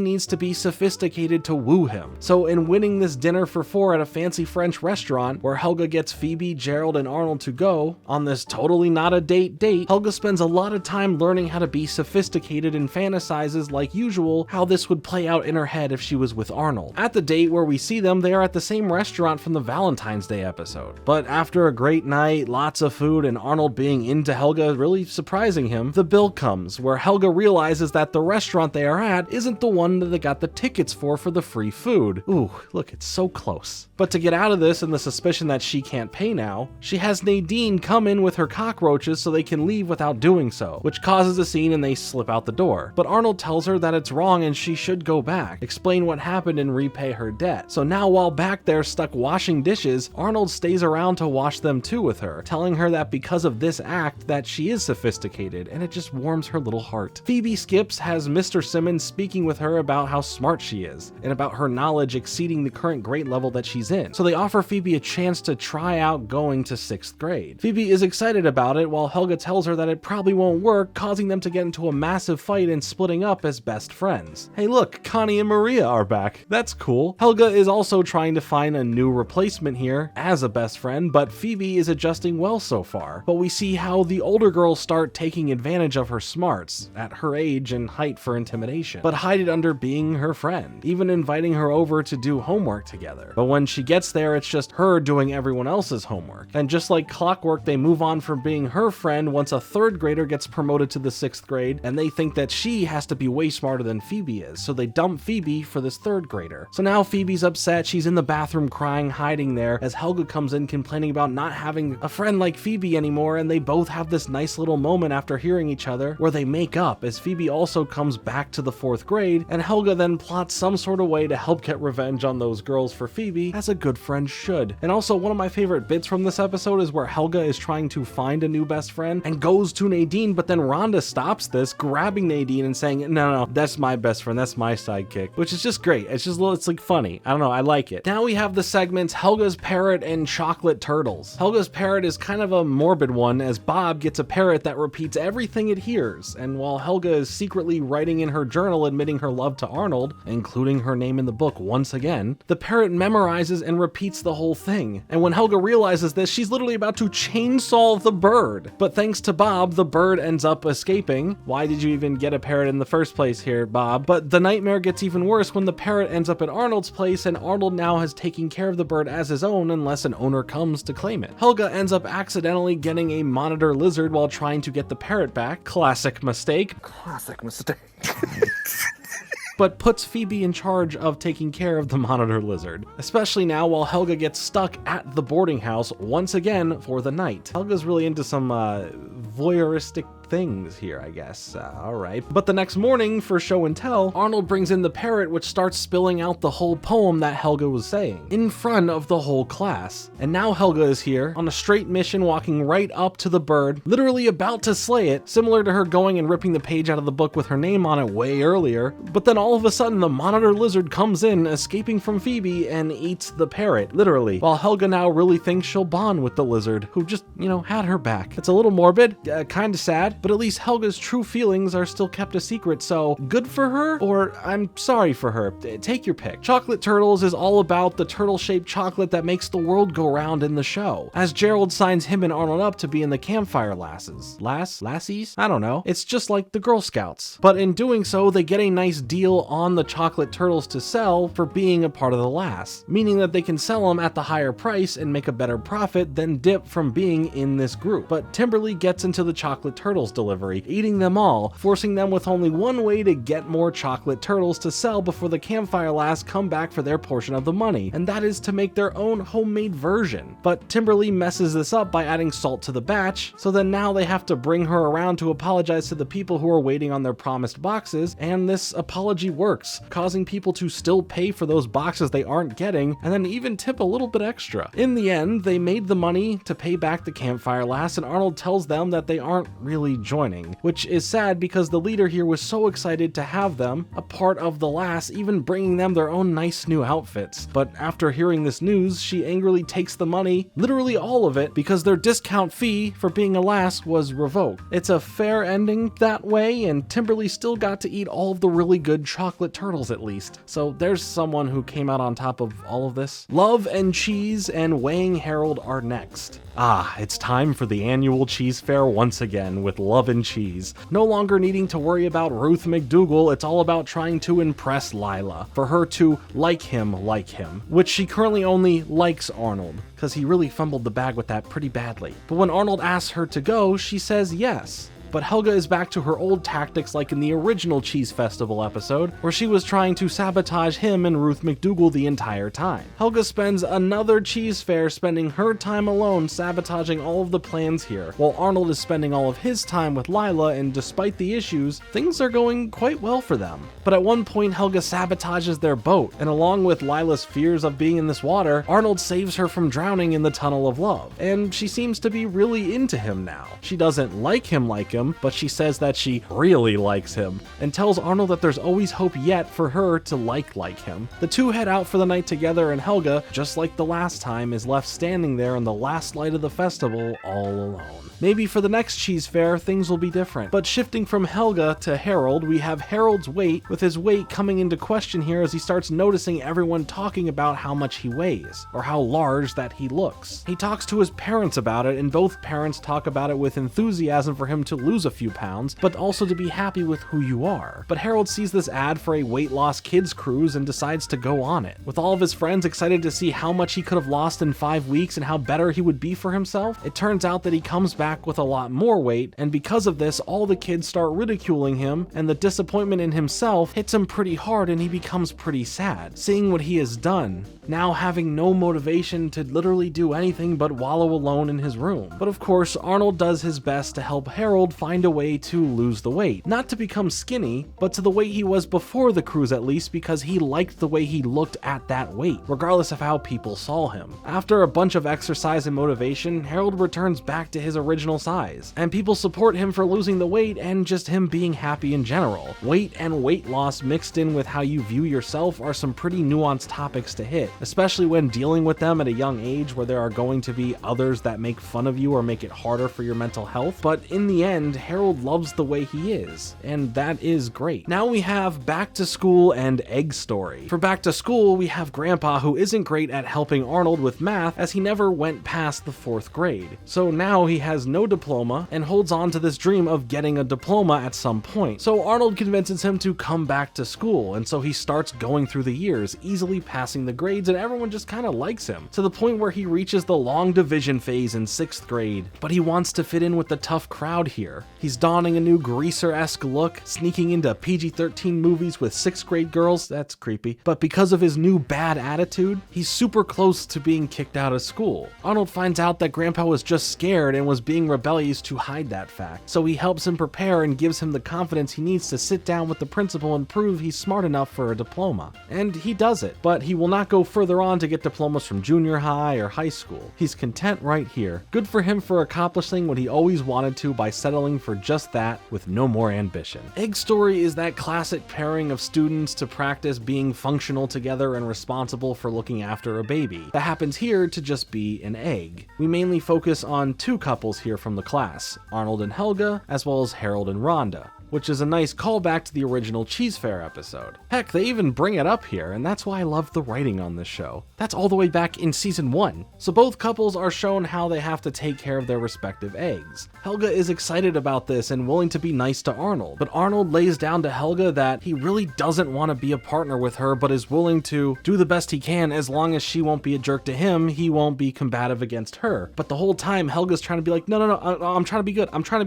A: needs to be sophisticated to woo him. So in winning this dinner for four at a fancy French restaurant, where Helga gets Phoebe, Gerald, and Arnold to go on this totally not a date, Helga spends a lot of time learning how to be sophisticated and fantasizes like usual how this would play out in her head if she was with Arnold. At the date where we see them, they are at the same restaurant from the Valentine's Day episode. But after a great night, lots of food, and Arnold being into Helga really surprising him, the bill comes, where Helga realizes that the restaurant they are at isn't the one that they got the tickets for the free food. Ooh, look, it's so close. But to get out of this and the suspicion that she can't pay now, she has Nadine come in with her cockroaches so they can leave without doing so, which causes a scene and they slip out the door. But Arnold tells her that it's wrong and she should go back, explain what happened and repay her debt. So now while back there stuck washing dishes, Arnold stays around to wash them too with her, telling telling her that because of this act that she is sophisticated, and it just warms her little heart. Phoebe skips has Mr. Simmons speaking with her about how smart she is, and about her knowledge exceeding the current grade level that she's in. So they offer Phoebe a chance to try out going to 6th grade. Phoebe is excited about it, while Helga tells her that it probably won't work, causing them to get into a massive fight and splitting up as best friends. Hey look, Connie and Maria are back. That's cool. Helga is also trying to find a new replacement here as a best friend, but Phoebe is adjusting well so far. But we see how the older girls start taking advantage of her smarts, at her age and height for intimidation, but hide it under being her friend, even inviting her over to do homework together. But when she gets there, it's just her doing everyone else's homework. And just like clockwork, they move on from being her friend once a 3rd grader gets promoted to the 6th grade, and they think that she has to be way smarter than Phoebe is, so they dump Phoebe for this 3rd grader. So now Phoebe's upset, she's in the bathroom crying, hiding there, as Helga comes in complaining about not having a friend like Phoebe anymore, and they both have this nice little moment after hearing each other where they make up, as Phoebe also comes back to the 4th grade, and Helga then plots some sort of way to help get revenge on those girls for Phoebe, as a good friend should. And also, one of my favorite bits from this episode is where Helga is trying to find a new best friend and goes to Nadine, but then Rhonda stops this, grabbing Nadine and saying, no, that's my best friend, that's my sidekick, which is just great. It's like funny. I don't know, I like it. Now we have the segments Helga's Parrot and Chocolate Turtles. Helga's Parrot is kind of a morbid one, as Bob gets a parrot that repeats everything it hears, and while Helga is secretly writing in her journal admitting her love to Arnold, including her name in the book once again, the parrot memorizes and repeats the whole thing. And when Helga realizes this, she's literally about to chainsaw the bird. But thanks to Bob, the bird ends up escaping. Why did you even get a parrot in the first place here, Bob? But the nightmare gets even worse when the parrot ends up at Arnold's place, and Arnold now has taken care of the bird as his own unless an owner comes to claim it. Helga ends up accidentally getting a monitor lizard while trying to get the parrot back. Classic mistake.
G: Classic mistake.
A: But puts Phoebe in charge of taking care of the monitor lizard, especially now while Helga gets stuck at the boarding house once again for the night. Helga's really into some voyeuristic things here, I guess. Alright. But the next morning, for show and tell, Arnold brings in the parrot, which starts spilling out the whole poem that Helga was saying, in front of the whole class. And now Helga is here, on a straight mission, walking right up to the bird, literally about to slay it, similar to her going and ripping the page out of the book with her name on it way earlier. But then all of a sudden, the monitor lizard comes in, escaping from Phoebe, and eats the parrot, literally, while Helga now really thinks she'll bond with the lizard, who just, had her back. It's a little morbid, kinda sad, but at least Helga's true feelings are still kept a secret, so good for her, or I'm sorry for her. Take your pick. Chocolate Turtles is all about the turtle-shaped chocolate that makes the world go round in the show, as Gerald signs him and Arnold up to be in the Campfire Lasses. Lassies? I don't know. It's just like the Girl Scouts. But in doing so, they get a nice deal on the chocolate turtles to sell for being a part of the Lass, meaning that they can sell them at the higher price and make a better profit than Dip from being in this group. But Timberly gets into the chocolate turtles delivery, eating them all, forcing them with only one way to get more chocolate turtles to sell before the Campfire Lass come back for their portion of the money, and that is to make their own homemade version. But Timberly messes this up by adding salt to the batch, so then now they have to bring her around to apologize to the people who are waiting on their promised boxes, and this apology works, causing people to still pay for those boxes they aren't getting, and then even tip a little bit extra. In the end, they made the money to pay back the Campfire Lass, and Arnold tells them that they aren't really joining, which is sad because the leader here was so excited to have them a part of the Lass, even bringing them their own nice new outfits. But after hearing this news, she angrily takes the money, literally all of it, because their discount fee for being a Lass was revoked. It's a fair ending that way, and Timberly still got to eat all of the really good chocolate turtles at least. So there's someone who came out on top of all of this. Love and Cheese and Weighing Harold are next. It's time for the annual cheese fair once again with Love and Cheese. No longer needing to worry about Ruth McDougal, it's all about trying to impress Lila, for her to like him, which she currently only likes Arnold, because he really fumbled the bag with that pretty badly. But when Arnold asks her to go, she says yes. but Helga is back to her old tactics like in the original Cheese Festival episode, where she was trying to sabotage him and Ruth McDougal the entire time. Helga spends another cheese fair spending her time alone sabotaging all of the plans here, while Arnold is spending all of his time with Lila, and despite the issues, things are going quite well for them. But at one point, Helga sabotages their boat, and along with Lila's fears of being in this water, Arnold saves her from drowning in the tunnel of love, and she seems to be really into him now. She doesn't like him, but she says that she really likes him, and tells Arnold that there's always hope yet for her to like him. The two head out for the night together, and Helga, just like the last time, is left standing there in the last light of the festival all alone. Maybe for the next cheese fair, things will be different. But shifting from Helga to Harold, we have Harold's weight, with his weight coming into question here as he starts noticing everyone talking about how much he weighs, or how large that he looks. He talks to his parents about it, and both parents talk about it with enthusiasm for him to lose a few pounds, but also to be happy with who you are. But Harold sees this ad for a weight loss kids cruise and decides to go on it. With all of his friends excited to see how much he could have lost in 5 weeks and how better he would be for himself, it turns out that he comes back with a lot more weight, and because of this, all the kids start ridiculing him, and the disappointment in himself hits him pretty hard, and he becomes pretty sad, seeing what he has done, now having no motivation to literally do anything but wallow alone in his room. But of course, Arnold does his best to help Harold find a way to lose the weight. Not to become skinny, but to the weight he was before the cruise at least, because he liked the way he looked at that weight, regardless of how people saw him. After a bunch of exercise and motivation, Harold returns back to his original size, and people support him for losing the weight and just him being happy in general. Weight and weight loss mixed in with how you view yourself are some pretty nuanced topics to hit, especially when dealing with them at a young age where there are going to be others that make fun of you or make it harder for your mental health. But in the end, Harold loves the way he is, and that is great. Now we have Back to School and Egg Story. For Back to School, we have Grandpa, who isn't great at helping Arnold with math as he never went past the 4th grade. So now he has no diploma and holds on to this dream of getting a diploma at some point. So Arnold convinces him to come back to school, and so he starts going through the years, easily passing the grades, and everyone just kind of likes him, to the point where he reaches the long division phase in 6th grade. But he wants to fit in with the tough crowd here. He's donning a new greaser-esque look, sneaking into PG-13 movies with 6th grade girls, that's creepy, but because of his new bad attitude, he's super close to being kicked out of school. Arnold finds out that Grandpa was just scared and was being rebellious to hide that fact, so he helps him prepare and gives him the confidence he needs to sit down with the principal and prove he's smart enough for a diploma. And he does it, but he will not go further on to get diplomas from junior high or high school. He's content right here. Good for him for accomplishing what he always wanted to by settling for just that with no more ambition. Egg Story is that classic pairing of students to practice being functional together and responsible for looking after a baby. That happens here to just be an egg. We mainly focus on 2 couples here from the class, Arnold and Helga, as well as Harold and Rhonda, which is a nice callback to the original Cheese Fair episode. Heck, they even bring it up here, and that's why I love the writing on this show. That's all the way back in season 1. So both couples are shown how they have to take care of their respective eggs. Helga is excited about this and willing to be nice to Arnold, but Arnold lays down to Helga that he really doesn't want to be a partner with her, but is willing to do the best he can as long as she won't be a jerk to him, he won't be combative against her. But the whole time, Helga's trying to be like, no, I'm trying to be good, I'm trying to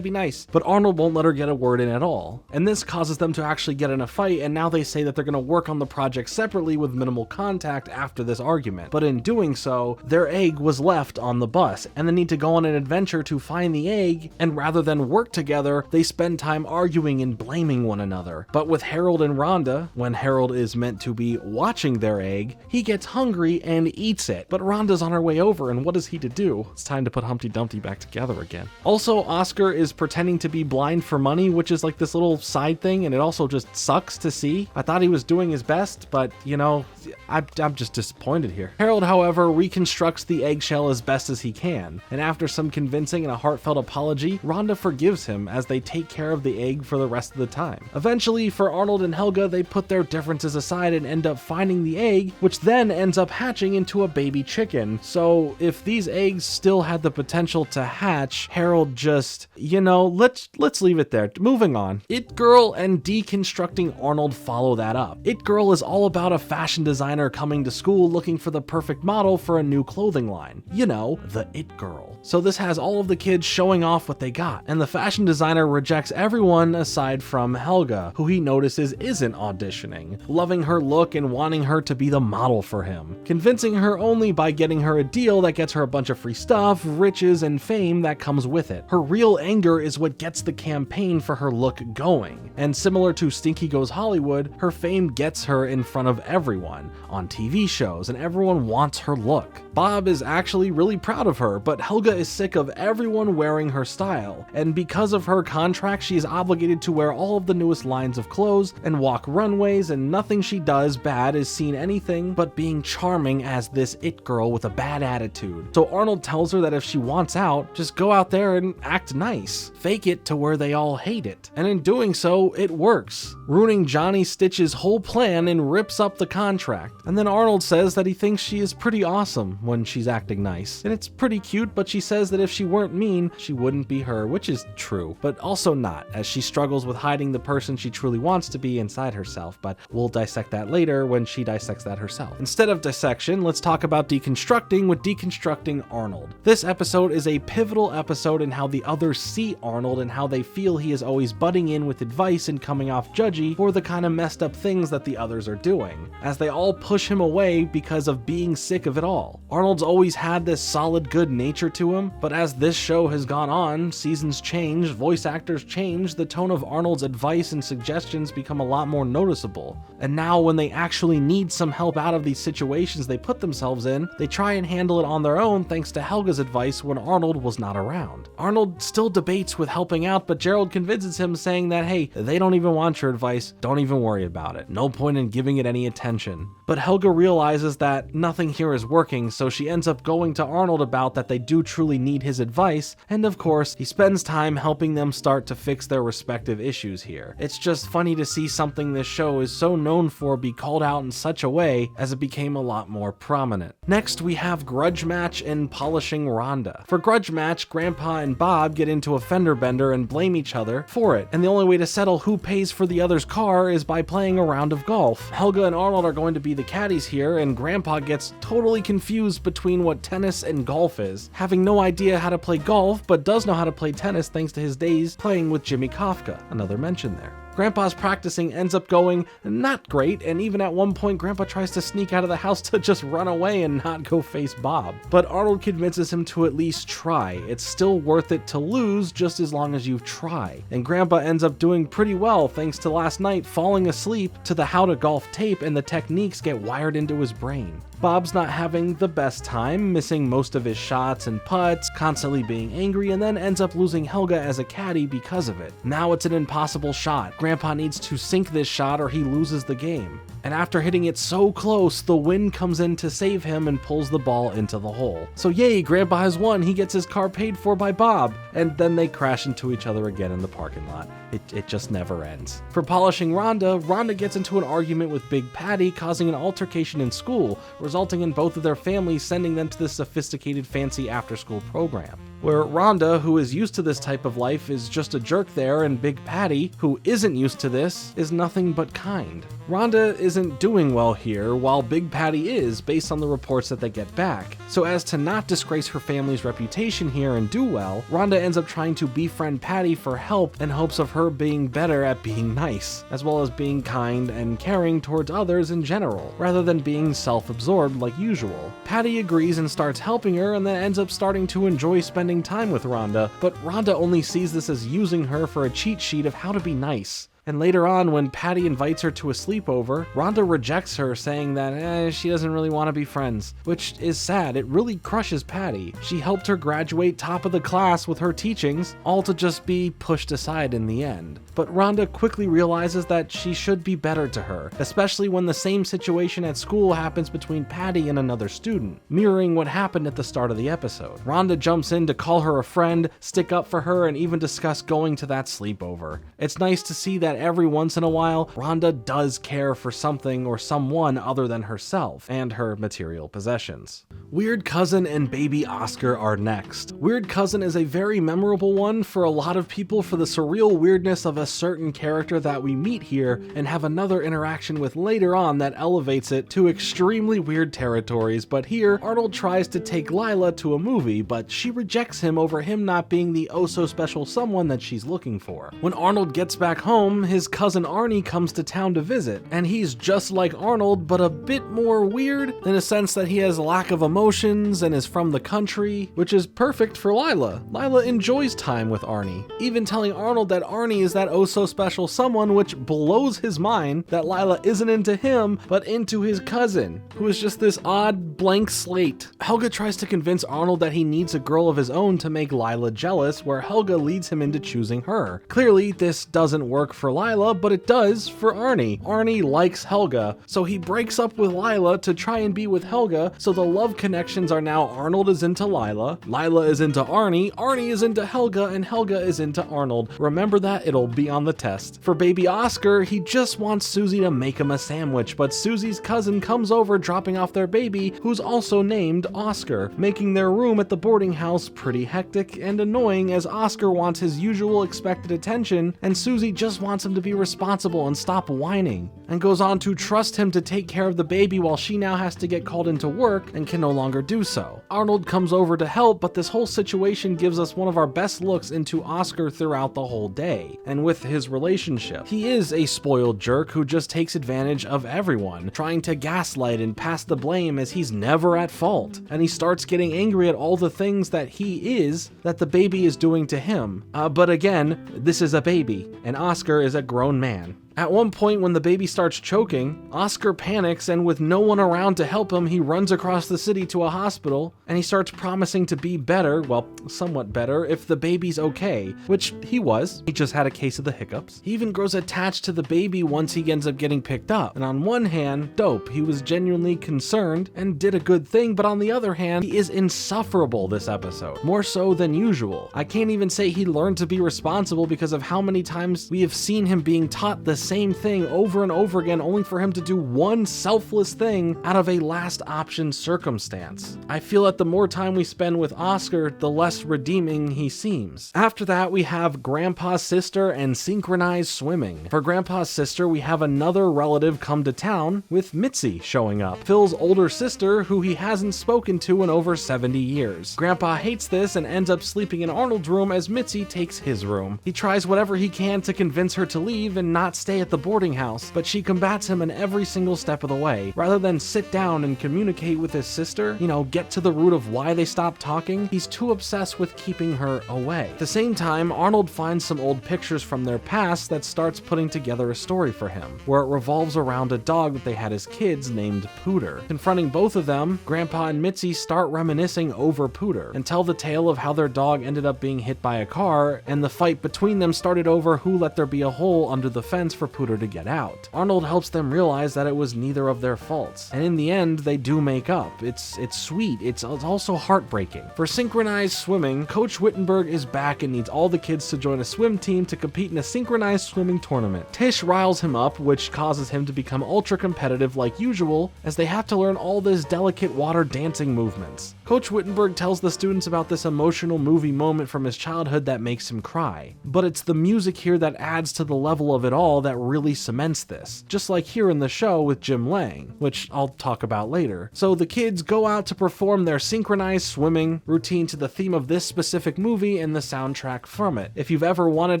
A: be nice. But Arnold won't let her get a word in at all. And this causes them to actually get in a fight, and now they say that they're going to work on the project separately with minimal contact after this argument. But in doing so, their egg was left on the bus, and they need to go on an adventure to find the egg, and rather than work together, they spend time arguing and blaming one another. But with Harold and Rhonda, when Harold is meant to be watching their egg, he gets hungry and eats it. But Rhonda's on her way over, and what is he to do? It's time to put Humpty Dumpty back together again. Also, Oscar is pretending to be blind for money, which is like this little side thing, and it also just sucks to see. I thought he was doing his best, but you know, I'm just disappointed here. Harold, however, reconstructs the eggshell as best as he can, and after some convincing and a heartfelt apology, Rhonda forgives him as they take care of the egg for the rest of the time. Eventually, for Arnold and Helga, they put their differences aside and end up finding the egg, which then ends up hatching into a baby chicken. So if these eggs still had the potential to hatch, Harold just, you know, let's leave it there. there. Moving on. It Girl and deconstructing Arnold follow that up. It Girl is all about a fashion designer coming to school looking for the perfect model for a new clothing line. You know, the It Girl. So this has all of the kids showing off what they got, and the fashion designer rejects everyone aside from Helga, who he notices isn't auditioning, loving her look and wanting her to be the model for him, convincing her only by getting her a deal that gets her a bunch of free stuff, riches, and fame that comes with it. Her real anger is what gets the campaign for her look going, and similar to Stinky Goes Hollywood, her fame gets her in front of everyone, on TV shows, and everyone wants her look. Bob is actually really proud of her, but Helga is sick of everyone wearing her style, and because of her contract she is obligated to wear all of the newest lines of clothes and walk runways, and nothing she does bad is seen anything but being charming as this It Girl with a bad attitude. So Arnold tells her that if she wants out, just go out there and act nice. Fake it to where they all hate it. And in doing so, it works, ruining Johnny Stitch's whole plan and rips up the contract. And then Arnold says that he thinks she is pretty awesome when she's acting nice. And it's pretty cute, but she says that if she weren't mean, she wouldn't be her, which is true, but also not, as she struggles with hiding the person she truly wants to be inside herself, but we'll dissect that later when she dissects that herself. Instead of dissection, let's talk about deconstructing with deconstructing Arnold. This episode is a pivotal episode in how the others see Arnold and how they feel he is always butting in with advice and coming off judgy for the kind of messed up things that the others are doing, as they all push him away because of being sick of it all. Arnold's always had this solid good nature to him, but as this show has gone on, seasons change, voice actors change, the tone of Arnold's advice and suggestions become a lot more noticeable. And now when they actually need some help out of these situations they put themselves in, they try and handle it on their own thanks to Helga's advice when Arnold was not around. Arnold still debates with helping out, but Gerald convinces him, saying that, hey, they don't even want your advice, don't even worry about it. No point in giving it any attention. But Helga realizes that nothing here is working, so she ends up going to Arnold about that they do truly need his advice, and of course, he spends time helping them start to fix their respective issues here. It's just funny to see something this show is so known for be called out in such a way as it became a lot more prominent. Next, we have Grudge Match and Polishing Rhonda. For Grudge Match, Grandpa and Bob get into a fender bender and blame each other for it, and the only way to settle who pays for the other's car is by playing a round of golf. Helga and Arnold are going to be the caddies here, and Grandpa gets totally confused between what tennis and golf is, having no idea how to play golf, but does know how to play tennis thanks to his days playing with Jimmy Kafka, another mention there. Grandpa's practicing ends up going not great, and even at one point Grandpa tries to sneak out of the house to just run away and not go face Bob. But Arnold convinces him to at least try. It's still worth it to lose just as long as you try. And Grandpa ends up doing pretty well thanks to last night falling asleep to the How to Golf tape, and the techniques get wired into his brain. Bob's not having the best time, missing most of his shots and putts, constantly being angry, and then ends up losing Helga as a caddy because of it. Now it's an impossible shot. Grandpa needs to sink this shot or he loses the game. And after hitting it so close, the wind comes in to save him and pulls the ball into the hole. So yay, Grandpa has won, he gets his car paid for by Bob, and then they crash into each other again in the parking lot. It just never ends. For Polishing Rhonda, Rhonda gets into an argument with Big Patty, causing an altercation in school, resulting in both of their families sending them to this sophisticated fancy after-school program, where Rhonda, who is used to this type of life, is just a jerk there, and Big Patty, who isn't used to this, is nothing but kind. Rhonda isn't doing well here, while Big Patty is, based on the reports that they get back. So as to not disgrace her family's reputation here and do well, Rhonda ends up trying to befriend Patty for help in hopes of her being better at being nice, as well as being kind and caring towards others in general, rather than being self-absorbed like usual. Patty agrees and starts helping her, and then ends up starting to enjoy spending time with Rhonda, but Rhonda only sees this as using her for a cheat sheet of how to be nice. And later on, when Patty invites her to a sleepover, Rhonda rejects her, saying that she doesn't really want to be friends, which is sad. It really crushes Patty. She helped her graduate top of the class with her teachings, all to just be pushed aside in the end. But Rhonda quickly realizes that she should be better to her, especially when the same situation at school happens between Patty and another student, mirroring what happened at the start of the episode. Rhonda jumps in to call her a friend, stick up for her, and even discuss going to that sleepover. It's nice to see that every once in a while, Rhonda does care for something or someone other than herself and her material possessions. Weird Cousin and baby Oscar are next. Weird Cousin is a very memorable one for a lot of people for the surreal weirdness of a certain character that we meet here and have another interaction with later on that elevates it to extremely weird territories, but here Arnold tries to take Lila to a movie, but she rejects him over him not being the oh-so-special someone that she's looking for. When Arnold gets back home, his cousin Arnie comes to town to visit, and he's just like Arnold, but a bit more weird in a sense that he has a lack of emotions and is from the country, which is perfect for Lila. Lila enjoys time with Arnie, even telling Arnold that Arnie is that oh-so-special someone, which blows his mind that Lila isn't into him, but into his cousin, who is just this odd blank slate. Helga tries to convince Arnold that he needs a girl of his own to make Lila jealous, where Helga leads him into choosing her. Clearly, this doesn't work for Lila, but it does for Arnie. Arnie likes Helga, so he breaks up with Lila to try and be with Helga, so the love connections are now Arnold is into Lila is into Arnie is into Helga, and Helga is into Arnold. Remember that, it'll be on the test. For baby Oscar, he just wants Susie to make him a sandwich, but Susie's cousin comes over dropping off their baby, who's also named Oscar, making their room at the boarding house pretty hectic and annoying as Oscar wants his usual expected attention, and Susie just wants him to be responsible and stop whining, and goes on to trust him to take care of the baby while she now has to get called into work and can no longer do so. Arnold comes over to help, but this whole situation gives us one of our best looks into Oscar throughout the whole day, and with his relationship. He is a spoiled jerk who just takes advantage of everyone, trying to gaslight and pass the blame as he's never at fault, and he starts getting angry at all the things that the baby is doing to him. But again, this is a baby, and Oscar is a grown man. At one point when the baby starts choking, Oscar panics, and with no one around to help him, he runs across the city to a hospital, and he starts promising to be better, well, somewhat better, if the baby's okay, which he was. He just had a case of the hiccups. He even grows attached to the baby once he ends up getting picked up, and on one hand, dope, he was genuinely concerned and did a good thing, but on the other hand, he is insufferable this episode, more so than usual. I can't even say he learned to be responsible because of how many times we have seen him being taught the same thing over and over again, only for him to do one selfless thing out of a last option circumstance. I feel that the more time we spend with Oscar, the less redeeming he seems. After that, we have Grandpa's sister and synchronized swimming. For Grandpa's sister, we have another relative come to town, with Mitzi showing up, Phil's older sister who he hasn't spoken to in over 70 years. Grandpa hates this and ends up sleeping in Arnold's room as Mitzi takes his room. He tries whatever he can to convince her to leave and not stay at the boarding house, but she combats him in every single step of the way. Rather than sit down and communicate with his sister, get to the root of why they stopped talking, he's too obsessed with keeping her away. At the same time, Arnold finds some old pictures from their past that starts putting together a story for him, where it revolves around a dog that they had as kids named Pooter. Confronting both of them, Grandpa and Mitzi start reminiscing over Pooter and tell the tale of how their dog ended up being hit by a car, and the fight between them started over who let there be a hole under the fence for Pooter to get out. Arnold helps them realize that it was neither of their faults, and in the end, they do make up. It's sweet, it's also heartbreaking. For synchronized swimming, Coach Wittenberg is back and needs all the kids to join a swim team to compete in a synchronized swimming tournament. Tish riles him up, which causes him to become ultra competitive like usual, as they have to learn all this delicate water dancing movements. Coach Wittenberg tells the students about this emotional movie moment from his childhood that makes him cry, but it's the music here that adds to the level of it all that really cements this, just like here in the show with Jim Lang, which I'll talk about later. So the kids go out to perform their synchronized swimming routine to the theme of this specific movie and the soundtrack from it. If you've ever wanted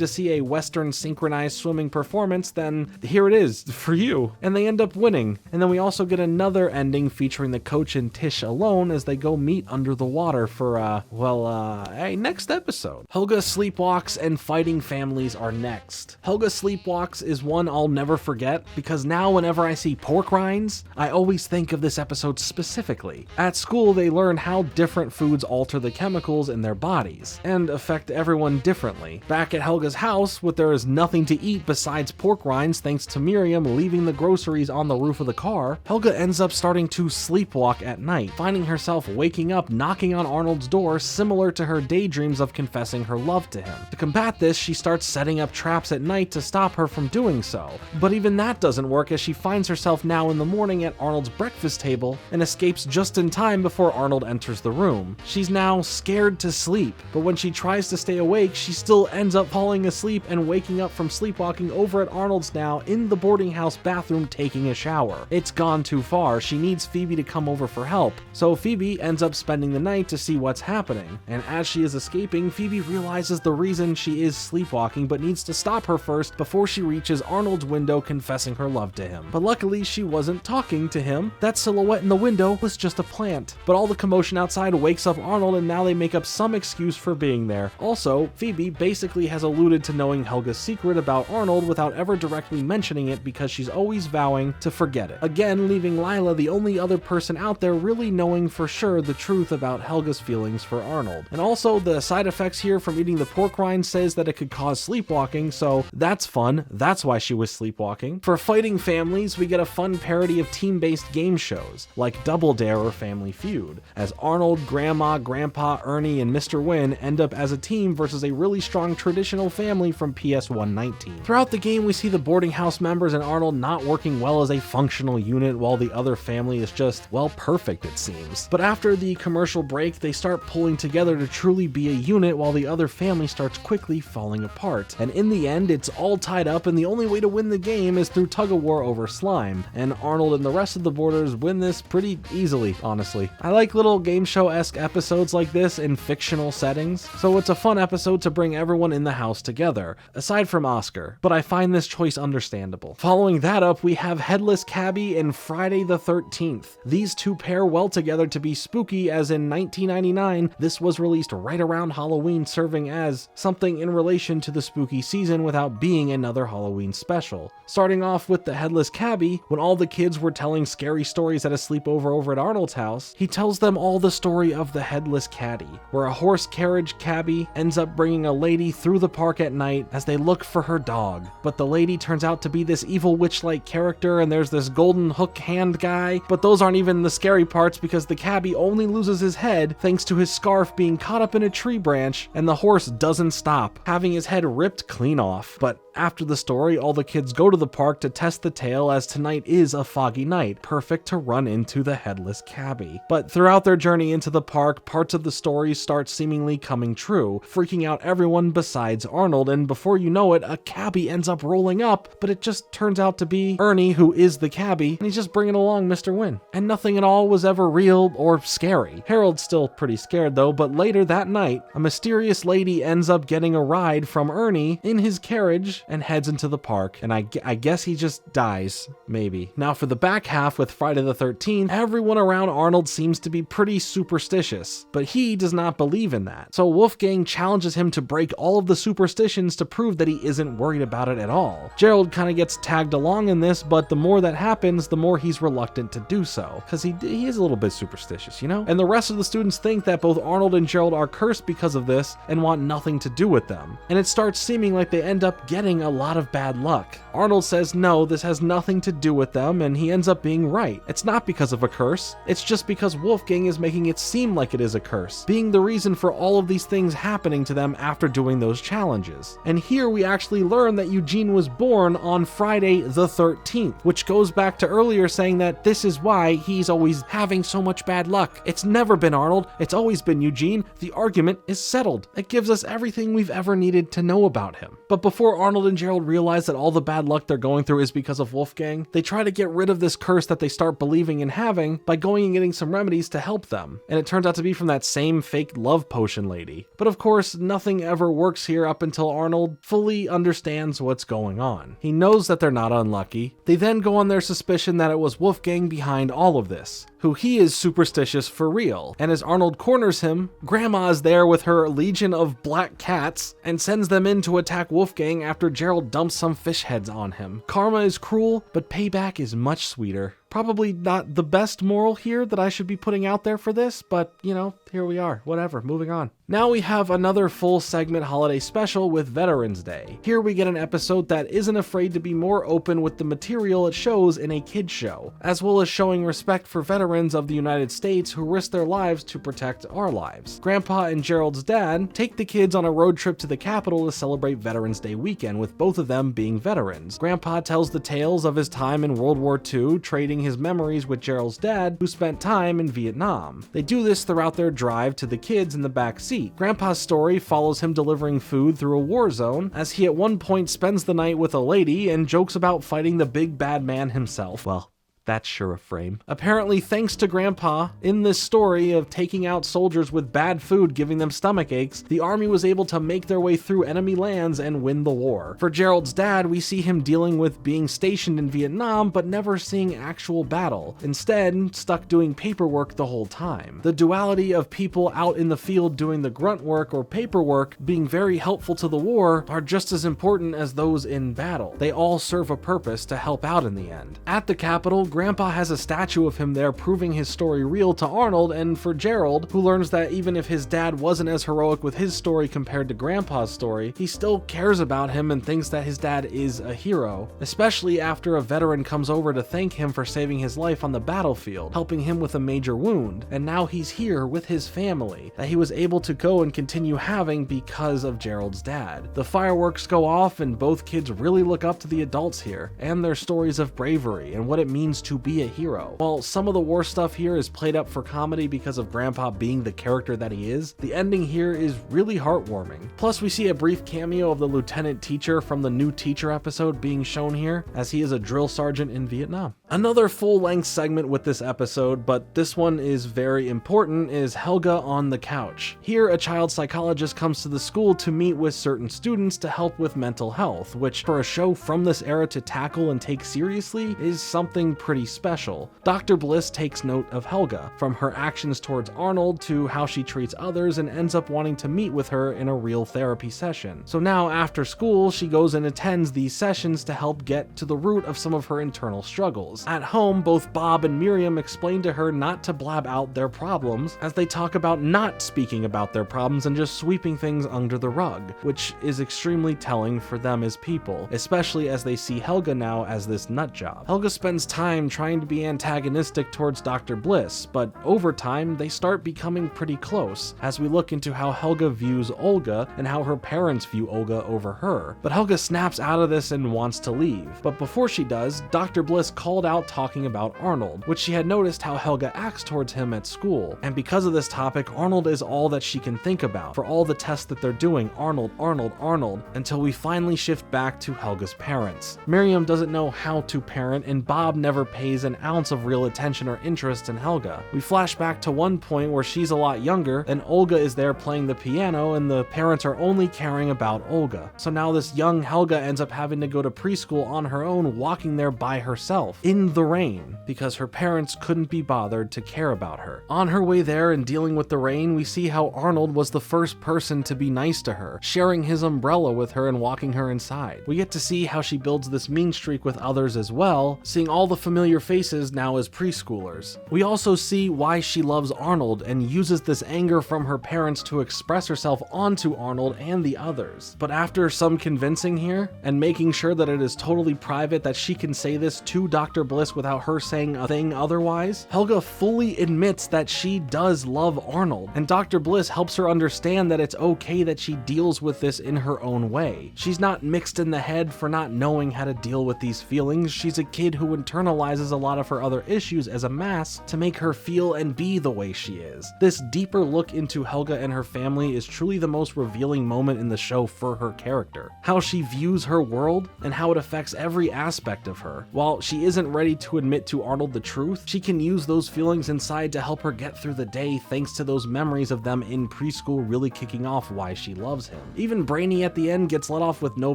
A: to see a Western synchronized swimming performance, then here it is for you. And they end up winning. And then we also get another ending featuring the coach and Tish alone as they go meet under the water for, a next episode. Helga Sleepwalks and Fighting Families are next. Helga Sleepwalks is one I'll never forget, because now whenever I see pork rinds, I always think of this episode specifically. At school, they learn how different foods alter the chemicals in their bodies, and affect everyone differently. Back at Helga's house, there is nothing to eat besides pork rinds thanks to Miriam leaving the groceries on the roof of the car, Helga ends up starting to sleepwalk at night, finding herself waking up knocking on Arnold's door, similar to her daydreams of confessing her love to him. To combat this, she starts setting up traps at night to stop her from doing doing so. But even that doesn't work, as she finds herself now in the morning at Arnold's breakfast table and escapes just in time before Arnold enters the room. She's now scared to sleep, but when she tries to stay awake, she still ends up falling asleep and waking up from sleepwalking over at Arnold's now in the boarding house bathroom taking a shower. It's gone too far. She needs Phoebe to come over for help, so Phoebe ends up spending the night to see what's happening. And as she is escaping, Phoebe realizes the reason she is sleepwalking, but needs to stop her first before she reaches Arnold's window confessing her love to him. But luckily she wasn't talking to him. That silhouette in the window was just a plant. But all the commotion outside wakes up Arnold, and now they make up some excuse for being there. Also, Phoebe basically has alluded to knowing Helga's secret about Arnold without ever directly mentioning it, because she's always vowing to forget it. Again, leaving Lila the only other person out there really knowing for sure the truth about Helga's feelings for Arnold. And also, the side effects here from eating the pork rind says that it could cause sleepwalking, so that's fun. That's why she was sleepwalking. For fighting families, we get a fun parody of team-based game shows, like Double Dare or Family Feud, as Arnold, Grandma, Grandpa, Ernie, and Mr. Wynn end up as a team versus a really strong traditional family from PS 119. Throughout the game, we see the boarding house members and Arnold not working well as a functional unit, while the other family is just, well, perfect it seems. But after the commercial break, they start pulling together to truly be a unit, while the other family starts quickly falling apart. And in the end, it's all tied up, and the only way to win the game is through tug-of-war over slime. And Arnold and the rest of the boarders win this pretty easily, honestly. I like little game show-esque episodes like this in fictional settings, so it's a fun episode to bring everyone in the house together, aside from Oscar, but I find this choice understandable. Following that up, we have Headless Cabby and Friday the 13th. These two pair well together to be spooky, as in 1999, this was released right around Halloween, serving as something in relation to the spooky season without being another Halloween special. Starting off with the Headless Cabby, when all the kids were telling scary stories at a sleepover over at Arnold's house, he tells them all the story of the Headless Caddy, where a horse carriage cabby ends up bringing a lady through the park at night as they look for her dog. But the lady turns out to be this evil witch-like character, and there's this golden hook hand guy, but those aren't even the scary parts, because the cabby only loses his head thanks to his scarf being caught up in a tree branch, and the horse doesn't stop, having his head ripped clean off. But after the story, all the kids go to the park to test the tale, as tonight is a foggy night, perfect to run into the Headless Cabby. But throughout their journey into the park, parts of the story start seemingly coming true, freaking out everyone besides Arnold, and before you know it, a cabby ends up rolling up, but it just turns out to be Ernie, who is the cabby, and he's just bringing along Mr. Wynn. And nothing at all was ever real or scary. Harold's still pretty scared though, but later that night, a mysterious lady ends up getting a ride from Ernie in his carriage and heads into the park, and I guess he just dies, maybe. Now for the back half with Friday the 13th, everyone around Arnold seems to be pretty superstitious, but he does not believe in that. So Wolfgang challenges him to break all of the superstitions to prove that he isn't worried about it at all. Gerald kind of gets tagged along in this, but the more that happens, the more he's reluctant to do so, because he is a little bit superstitious, you know? And the rest of the students think that both Arnold and Gerald are cursed because of this and want nothing to do with them. And it starts seeming like they end up getting a lot of bad luck. Arnold says no, this has nothing to do with them, and he ends up being right. It's not because of a curse, it's just because Wolfgang is making it seem like it is a curse, being the reason for all of these things happening to them after doing those challenges. And here we actually learn that Eugene was born on Friday the 13th, which goes back to earlier saying that this is why he's always having so much bad luck. It's never been Arnold, it's always been Eugene. The argument is settled. It gives us everything we've ever needed to know about him. But before Arnold and Gerald realize that all the bad luck they're going through is because of Wolfgang, they try to get rid of this curse that they start believing in having by going and getting some remedies to help them. And it turns out to be from that same fake love potion lady. But of course, nothing ever works here up until Arnold fully understands what's going on. He knows that they're not unlucky. They then go on their suspicion that it was Wolfgang behind all of this, who he is superstitious for real. And as Arnold corners him, Grandma is there with her legion of black cats and sends them in to attack Wolfgang after Gerald dumps some fish heads on him. Karma is cruel, but payback is much sweeter. Probably not the best moral here that I should be putting out there for this, but here we are. Whatever, moving on. Now we have another full segment holiday special with Veterans Day. Here we get an episode that isn't afraid to be more open with the material it shows in a kid's show, as well as showing respect for veterans of the United States who risk their lives to protect our lives. Grandpa and Gerald's dad take the kids on a road trip to the Capitol to celebrate Veterans Day weekend, with both of them being veterans. Grandpa tells the tales of his time in World War II, trading his memories with Gerald's dad, who spent time in Vietnam. They do this throughout their drive to the kids in the back seat. Grandpa's story follows him delivering food through a war zone, as he at one point spends the night with a lady and jokes about fighting the big bad man himself. Well, that's sure a frame. Apparently, thanks to Grandpa, in this story of taking out soldiers with bad food giving them stomach aches, the army was able to make their way through enemy lands and win the war. For Gerald's dad, we see him dealing with being stationed in Vietnam but never seeing actual battle, instead stuck doing paperwork the whole time. The duality of people out in the field doing the grunt work or paperwork being very helpful to the war are just as important as those in battle. They all serve a purpose to help out in the end. At the Capitol, Grandpa has a statue of him there proving his story real to Arnold, and for Gerald, who learns that even if his dad wasn't as heroic with his story compared to Grandpa's story, he still cares about him and thinks that his dad is a hero, especially after a veteran comes over to thank him for saving his life on the battlefield, helping him with a major wound, and now he's here with his family that he was able to go and continue having because of Gerald's dad. The fireworks go off and both kids really look up to the adults here and their stories of bravery and what it means to be a hero. While some of the war stuff here is played up for comedy because of Grandpa being the character that he is, the ending here is really heartwarming. Plus, we see a brief cameo of the lieutenant teacher from the New Teacher episode being shown here, as he is a drill sergeant in Vietnam. Another full-length segment with this episode, but this one is very important, is Helga on the couch. Here, a child psychologist comes to the school to meet with certain students to help with mental health, which for a show from this era to tackle and take seriously is something pretty special. Dr. Bliss takes note of Helga, from her actions towards Arnold to how she treats others, and ends up wanting to meet with her in a real therapy session. So now after school, she goes and attends these sessions to help get to the root of some of her internal struggles. At home, both Bob and Miriam explain to her not to blab out their problems, as they talk about not speaking about their problems and just sweeping things under the rug, which is extremely telling for them as people, especially as they see Helga now as this nut job. Helga spends time trying to be antagonistic towards Dr. Bliss, but over time they start becoming pretty close, as we look into how Helga views Olga and how her parents view Olga over her. But Helga snaps out of this and wants to leave. But before she does, Dr. Bliss called out talking about Arnold, which she had noticed how Helga acts towards him at school. And because of this topic, Arnold is all that she can think about. For all the tests that they're doing, Arnold, Arnold, Arnold, until we finally shift back to Helga's parents. Miriam doesn't know how to parent, and Bob never pays an ounce of real attention or interest in Helga. We flash back to one point where she's a lot younger, and Olga is there playing the piano, and the parents are only caring about Olga. So now this young Helga ends up having to go to preschool on her own, walking there by herself, in the rain, because her parents couldn't be bothered to care about her. On her way there and dealing with the rain, we see how Arnold was the first person to be nice to her, sharing his umbrella with her and walking her inside. We get to see how she builds this mean streak with others as well, seeing all the familiar faces now as preschoolers. We also see why she loves Arnold and uses this anger from her parents to express herself onto Arnold and the others. But after some convincing here, and making sure that it is totally private that she can say this to Dr. Bliss without her saying a thing otherwise, Helga fully admits that she does love Arnold, and Dr. Bliss helps her understand that it's okay that she deals with this in her own way. She's not mixed in the head for not knowing how to deal with these feelings. She's a kid who internalizes a lot of her other issues as a mask to make her feel and be the way she is. This deeper look into Helga and her family is truly the most revealing moment in the show for her character. How she views her world and how it affects every aspect of her. While she isn't ready to admit to Arnold the truth, she can use those feelings inside to help her get through the day, thanks to those memories of them in preschool really kicking off why she loves him. Even Brainy at the end gets let off with no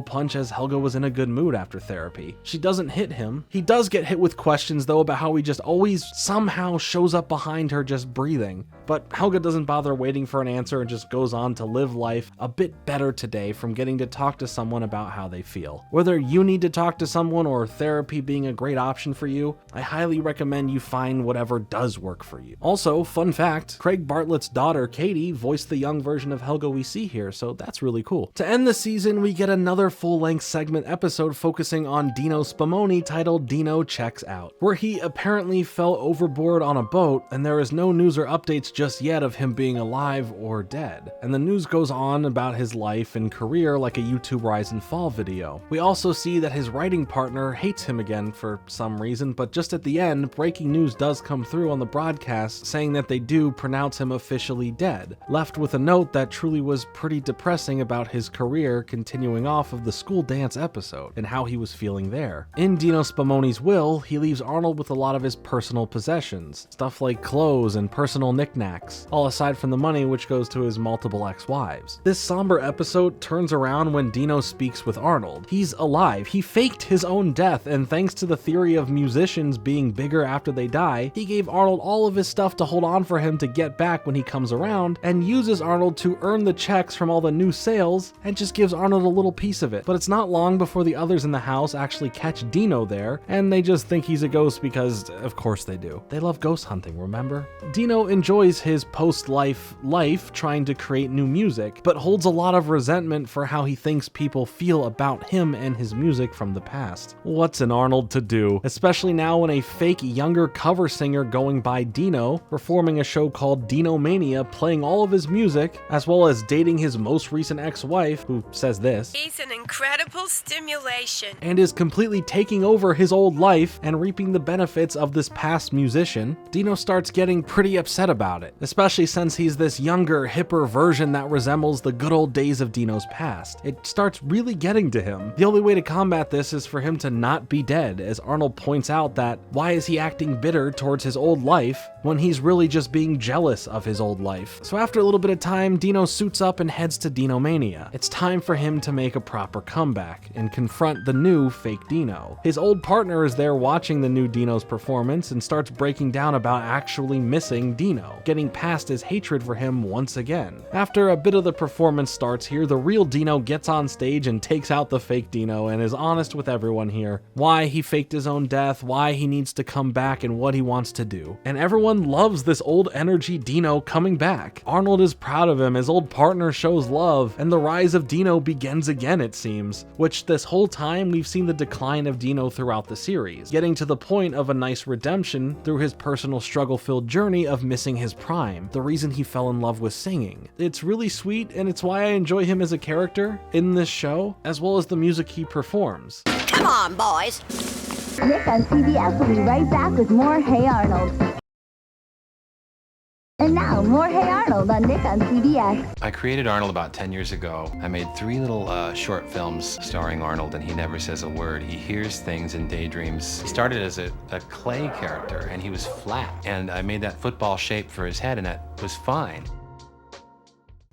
A: punch, as Helga was in a good mood after therapy. She doesn't hit him. He does get hit with questions though about how he just always somehow shows up behind her just breathing. But Helga doesn't bother waiting for an answer and just goes on to live life a bit better today from getting to talk to someone about how they feel. Whether you need to talk to someone or therapy being a great option inspiration for you, I highly recommend you find whatever does work for you. Also, fun fact, Craig Bartlett's daughter, Katie, voiced the young version of Helga we see here, so that's really cool. To end the season, we get another full-length segment episode focusing on Dino Spumoni titled Dino Checks Out, where he apparently fell overboard on a boat, and there is no news or updates just yet of him being alive or dead. And the news goes on about his life and career like a YouTube Rise and Fall video. We also see that his writing partner hates him again for some reason, but just at the end, breaking news does come through on the broadcast saying that they do pronounce him officially dead, left with a note that truly was pretty depressing about his career continuing off of the school dance episode and how he was feeling there. In Dino Spumoni's will, he leaves Arnold with a lot of his personal possessions, stuff like clothes and personal knickknacks, all aside from the money which goes to his multiple ex-wives. This somber episode turns around when Dino speaks with Arnold. He's alive, he faked his own death, and thanks to the theory of musicians being bigger after they die, he gave Arnold all of his stuff to hold on for him to get back when he comes around, and uses Arnold to earn the checks from all the new sales, and just gives Arnold a little piece of it. But it's not long before the others in the house actually catch Dino there, and they just think he's a ghost because, of course they do. They love ghost hunting, remember? Dino enjoys his post-life life trying to create new music, but holds a lot of resentment for how he thinks people feel about him and his music from the past. What's an Arnold to do? Especially now when a fake younger cover singer going by Dino, performing a show called Dino Mania, playing all of his music, as well as dating his most recent ex-wife, who says this,
E: "He's an incredible stimulation,"
A: and is completely taking over his old life and reaping the benefits of this past musician. Dino starts getting pretty upset about it, especially since he's this younger, hipper version that resembles the good old days of Dino's past. It starts really getting to him. The only way to combat this is for him to not be dead, as Arnold points out that why is he acting bitter towards his old life when he's really just being jealous of his old life. So after a little bit of time, Dino suits up and heads to Dino Mania. It's time for him to make a proper comeback and confront the new fake Dino. His old partner is there watching the new Dino's performance and starts breaking down about actually missing Dino, getting past his hatred for him once again. After a bit of the performance starts here, the real Dino gets on stage and takes out the fake Dino and is honest with everyone here. Why he faked his own death, why he needs to come back, and what he wants to do. And everyone loves this old energy Dino coming back. Arnold is proud of him, his old partner shows love, and the rise of Dino begins again, it seems, which this whole time we've seen the decline of Dino throughout the series, getting to the point of a nice redemption through his personal struggle-filled journey of missing his prime, the reason he fell in love with singing. It's really sweet, and it's why I enjoy him as a character in this show, as well as the music he performs.
V: Come on, boys.
W: Nick on CBS will be right back with more Hey Arnold. And now, more Hey Arnold on Nick on CBS.
L: I created Arnold about 10 years ago. I made 3 little short films starring Arnold, and he never says a word. He hears things in daydreams. He started as a clay character, and he was flat. And I made that football shape for his head, and that was fine.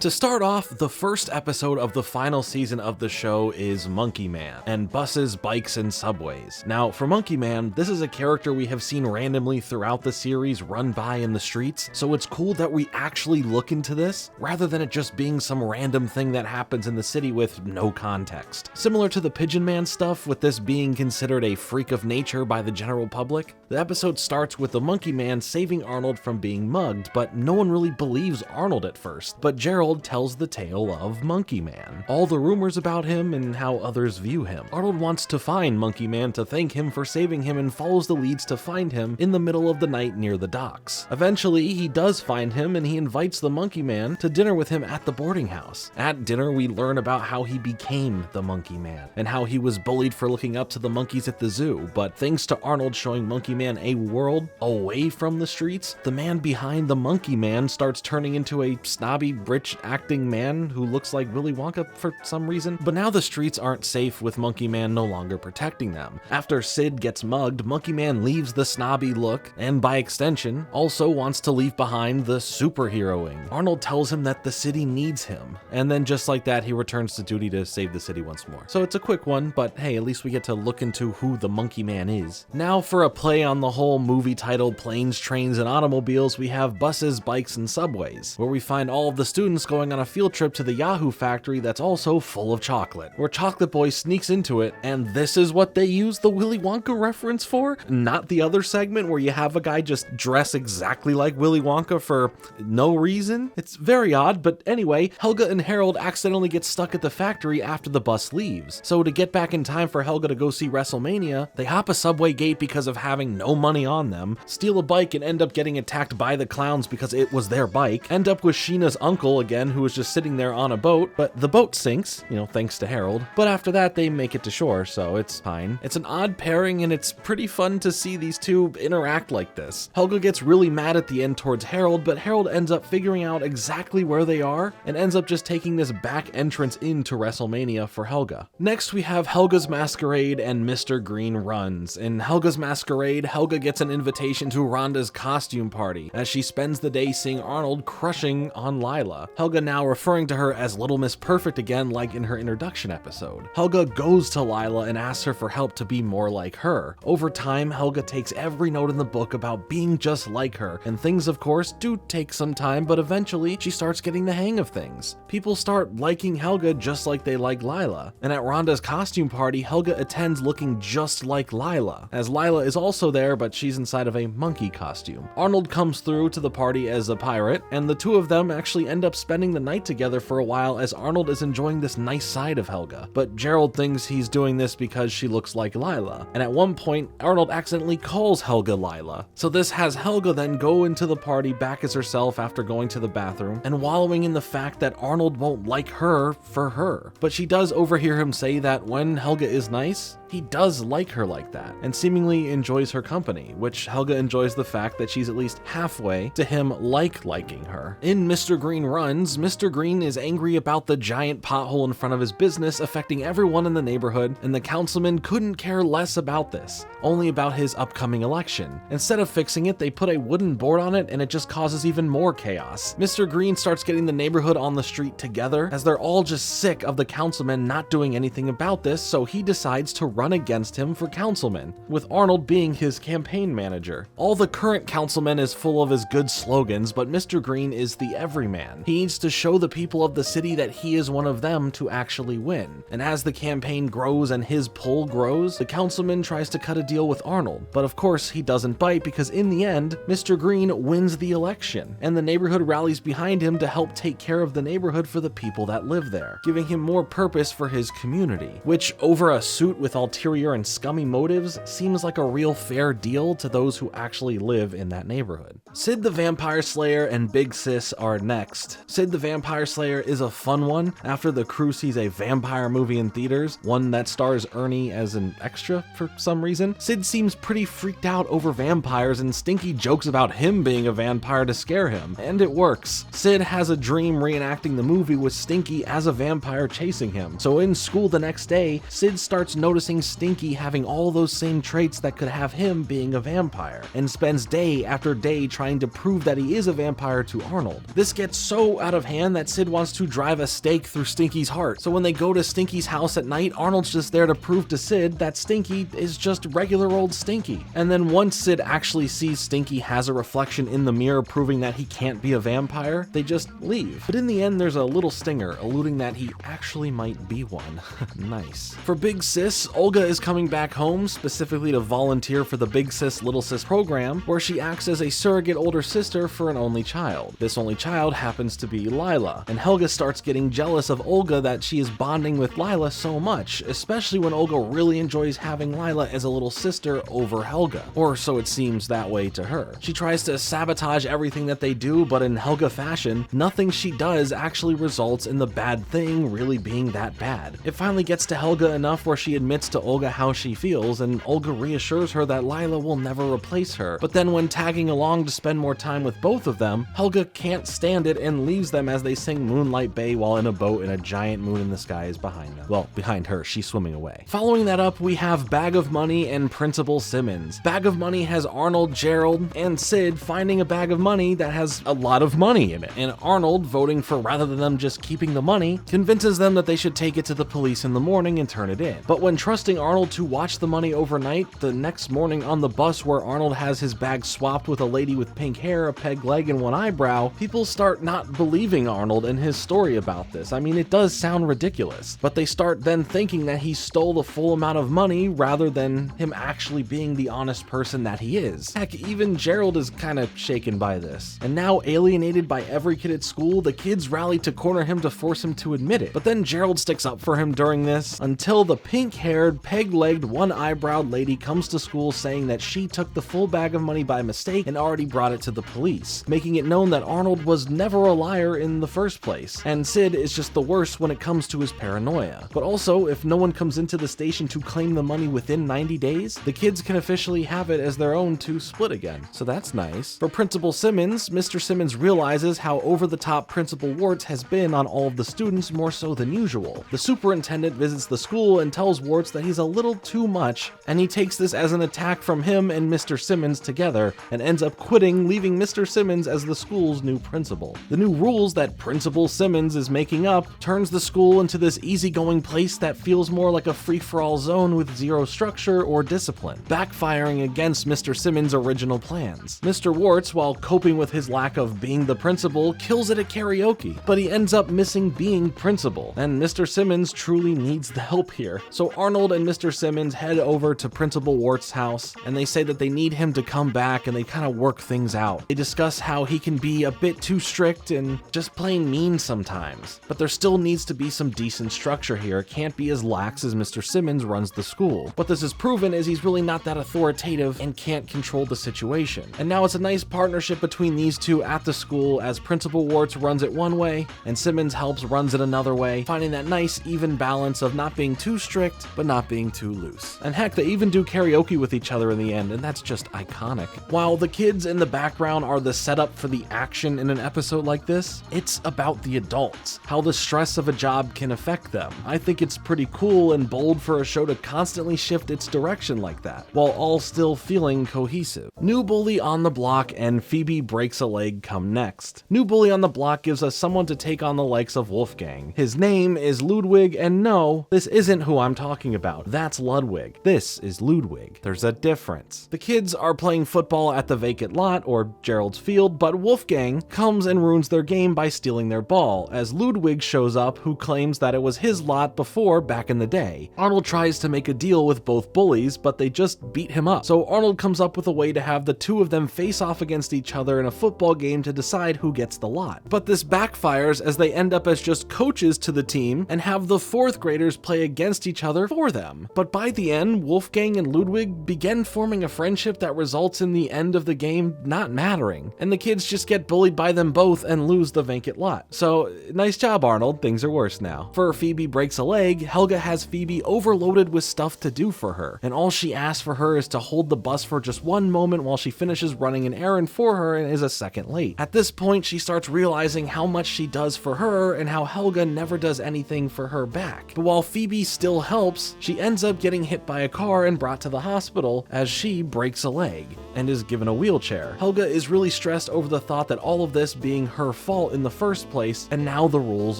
A: To start off, the first episode of the final season of the show is Monkey Man, and buses, bikes, and subways. Now, for Monkey Man, this is a character we have seen randomly throughout the series run by in the streets, so it's cool that we actually look into this, rather than it just being some random thing that happens in the city with no context. Similar to the Pigeon Man stuff, with this being considered a freak of nature by the general public, the episode starts with the Monkey Man saving Arnold from being mugged, but no one really believes Arnold at first. But Gerald tells the tale of Monkey Man, all the rumors about him and how others view him. Arnold wants to find Monkey Man to thank him for saving him and follows the leads to find him in the middle of the night near the docks. Eventually, he does find him and he invites the Monkey Man to dinner with him at the boarding house. At dinner, we learn about how he became the Monkey Man and how he was bullied for looking up to the monkeys at the zoo, but thanks to Arnold showing Monkey Man a world away from the streets, the man behind the Monkey Man starts turning into a snobby, rich acting man who looks like Willy Wonka for some reason. But now the streets aren't safe with Monkey Man no longer protecting them. After Sid gets mugged, Monkey Man leaves the snobby look and by extension also wants to leave behind the superheroing. Arnold tells him that the city needs him, and then just like that he returns to duty to save the city once more. So it's a quick one, but hey, at least we get to look into who the Monkey Man is. Now for a play on the whole movie titled Planes, Trains, and Automobiles, we have Buses, Bikes, and Subways, where we find all of the students going on a field trip to the Yahoo factory that's also full of chocolate, where Chocolate Boy sneaks into it, and this is what they use the Willy Wonka reference for? Not the other segment where you have a guy just dress exactly like Willy Wonka for no reason? It's very odd, but anyway, Helga and Harold accidentally get stuck at the factory after the bus leaves. So to get back in time for Helga to go see WrestleMania, they hop a subway gate because of having no money on them, steal a bike and end up getting attacked by the clowns because it was their bike, end up with Sheena's uncle again, who was just sitting there on a boat, but the boat sinks, thanks to Harold. But after that, they make it to shore, so it's fine. It's an odd pairing, and it's pretty fun to see these two interact like this. Helga gets really mad at the end towards Harold, but Harold ends up figuring out exactly where they are, and ends up just taking this back entrance into WrestleMania for Helga. Next, we have Helga's Masquerade and Mr. Green Runs. In Helga's Masquerade, Helga gets an invitation to Rhonda's costume party, as she spends the day seeing Arnold crushing on Lila. Helga now referring to her as Little Miss Perfect again, like in her introduction episode. Helga goes to Lila and asks her for help to be more like her. Over time, Helga takes every note in the book about being just like her, and things of course do take some time, but eventually she starts getting the hang of things. People start liking Helga just like they like Lila, and at Rhonda's costume party, Helga attends looking just like Lila, as Lila is also there, but she's inside of a monkey costume. Arnold comes through to the party as a pirate, and the two of them actually end up spending the night together for a while as Arnold is enjoying this nice side of Helga. But Gerald thinks he's doing this because she looks like Lila, and at one point, Arnold accidentally calls Helga Lila. So this has Helga then go into the party back as herself after going to the bathroom, and wallowing in the fact that Arnold won't like her for her. But she does overhear him say that when Helga is nice, he does like her like that, and seemingly enjoys her company, which Helga enjoys the fact that she's at least halfway to him liking her. In Mr. Green Runs, Mr. Green is angry about the giant pothole in front of his business affecting everyone in the neighborhood, and the councilman couldn't care less about this, only about his upcoming election. Instead of fixing it, they put a wooden board on it, and it just causes even more chaos. Mr. Green starts getting the neighborhood on the street together, as they're all just sick of the councilman not doing anything about this, so he decides to run against him for councilman, with Arnold being his campaign manager. All the current councilman is full of his good slogans, but Mr. Green is the everyman. He needs to show the people of the city that he is one of them to actually win. And as the campaign grows and his pull grows, the councilman tries to cut a deal with Arnold, but of course he doesn't bite because in the end, Mr. Green wins the election, and the neighborhood rallies behind him to help take care of the neighborhood for the people that live there, giving him more purpose for his community, which over a suit with ulterior and scummy motives seems like a real fair deal to those who actually live in that neighborhood. Sid the Vampire Slayer and Big Sis are next. Sid the Vampire Slayer is a fun one after the crew sees a vampire movie in theaters, one that stars Ernie as an extra for some reason. Sid seems pretty freaked out over vampires, and Stinky jokes about him being a vampire to scare him, and it works. Sid has a dream reenacting the movie with Stinky as a vampire chasing him, so in school the next day, Sid starts noticing Stinky having all those same traits that could have him being a vampire, and spends day after day trying to prove that he is a vampire to Arnold. This gets so out of hand that Sid wants to drive a stake through Stinky's heart, so when they go to Stinky's house at night, Arnold's just there to prove to Sid that Stinky is just regular old Stinky. And then once Sid actually sees Stinky has a reflection in the mirror proving that he can't be a vampire, they just leave. But in the end, there's a little stinger alluding that he actually might be one. Nice. For Big Sis, Olga is coming back home, specifically to volunteer for the Big Sis Little Sis program, where she acts as a surrogate older sister for an only child. This only child happens to be Lila, and Helga starts getting jealous of Olga that she is bonding with Lila so much, especially when Olga really enjoys having Lila as a little sister over Helga, or so it seems that way to her. She tries to sabotage everything that they do, but in Helga fashion, nothing she does actually results in the bad thing really being that bad. It finally gets to Helga enough where she admits to Olga how she feels, and Olga reassures her that Lila will never replace her. But then when tagging along to spend more time with both of them, Helga can't stand it and leaves them as they sing Moonlight Bay while in a boat and a giant moon in the sky is behind them. Well, behind her, she's swimming away. Following that up, we have Bag of Money and Principal Simmons. Bag of Money has Arnold, Gerald, and Sid finding a bag of money that has a lot of money in it, and Arnold, voting for rather than them just keeping the money, convinces them that they should take it to the police in the morning and turn it in. But when trusting Arnold to watch the money overnight, the next morning on the bus where Arnold has his bag swapped with a lady with with pink hair, a peg leg, and one eyebrow, people start not believing Arnold and his story about this. I mean, it does sound ridiculous, but they start then thinking that he stole the full amount of money rather than him actually being the honest person that he is. Heck, even Gerald is kind of shaken by this. And now, alienated by every kid at school, the kids rally to corner him to force him to admit it. But then Gerald sticks up for him during this, until the pink-haired, peg-legged, one-eyebrowed lady comes to school saying that she took the full bag of money by mistake and already brought it to the police, making it known that Arnold was never a liar in the first place, and Sid is just the worst when it comes to his paranoia. But also, if no one comes into the station to claim the money within 90 days, the kids can officially have it as their own to split again. So that's nice. For Principal Simmons, Mr. Simmons realizes how over-the-top Principal Warts has been on all of the students more so than usual. The superintendent visits the school and tells Warts that he's a little too much, and he takes this as an attack from him and Mr. Simmons together, and ends up quitting, leaving Mr. Simmons as the school's new principal. The new rules that Principal Simmons is making up turns the school into this easygoing place that feels more like a free-for-all zone with zero structure or discipline, backfiring against Mr. Simmons' original plans. Mr. Warts, while coping with his lack of being the principal, kills it at karaoke, but he ends up missing being principal, and Mr. Simmons truly needs the help here. So Arnold and Mr. Simmons head over to Principal Warts' house, and they say that they need him to come back, and they kind of work things out. They discuss how he can be a bit too strict and just plain mean sometimes, but there still needs to be some decent structure here. It can't be as lax as Mr. Simmons runs the school. What this has proven is he's really not that authoritative and can't control the situation. And now it's a nice partnership between these two at the school, as Principal Warts runs it one way and Simmons helps runs it another way, finding that nice even balance of not being too strict but not being too loose. And heck, they even do karaoke with each other in the end, and that's just iconic. While the kids in the background are the setup for the action in an episode like this, it's about the adults, how the stress of a job can affect them. I think it's pretty cool and bold for a show to constantly shift its direction like that, while all still feeling cohesive. New Bully on the Block and Phoebe Breaks a Leg come next. New Bully on the Block gives us someone to take on the likes of Wolfgang. His name is Ludwig, and no, this isn't who I'm talking about. That's Ludwig. This is Ludwig. There's a difference. The kids are playing football at the Vacant Lot, or Gerald's Field, but Wolfgang comes and ruins their game by stealing their ball, as Ludwig shows up, who claims that it was his lot before back in the day. Arnold tries to make a deal with both bullies, but they just beat him up. So Arnold comes up with a way to have the two of them face off against each other in a football game to decide who gets the lot. But this backfires as they end up as just coaches to the team and have the fourth graders play against each other for them. But by the end, Wolfgang and Ludwig begin forming a friendship that results in the end of the game not mattering, and the kids just get bullied by them both and lose the Vacant Lot. So nice job, Arnold. Things are worse now. For Phoebe Breaks a Leg, Helga has Phoebe overloaded with stuff to do for her, and all she asks for her is to hold the bus for just one moment while she finishes running an errand for her and is a second late. At this point, she starts realizing how much she does for her and how Helga never does anything for her back. But while Phoebe still helps, she ends up getting hit by a car and brought to the hospital as she breaks a leg and is given a wheelchair. Helga is really stressed over the thought that all of this being her fault in the first place, and now the rules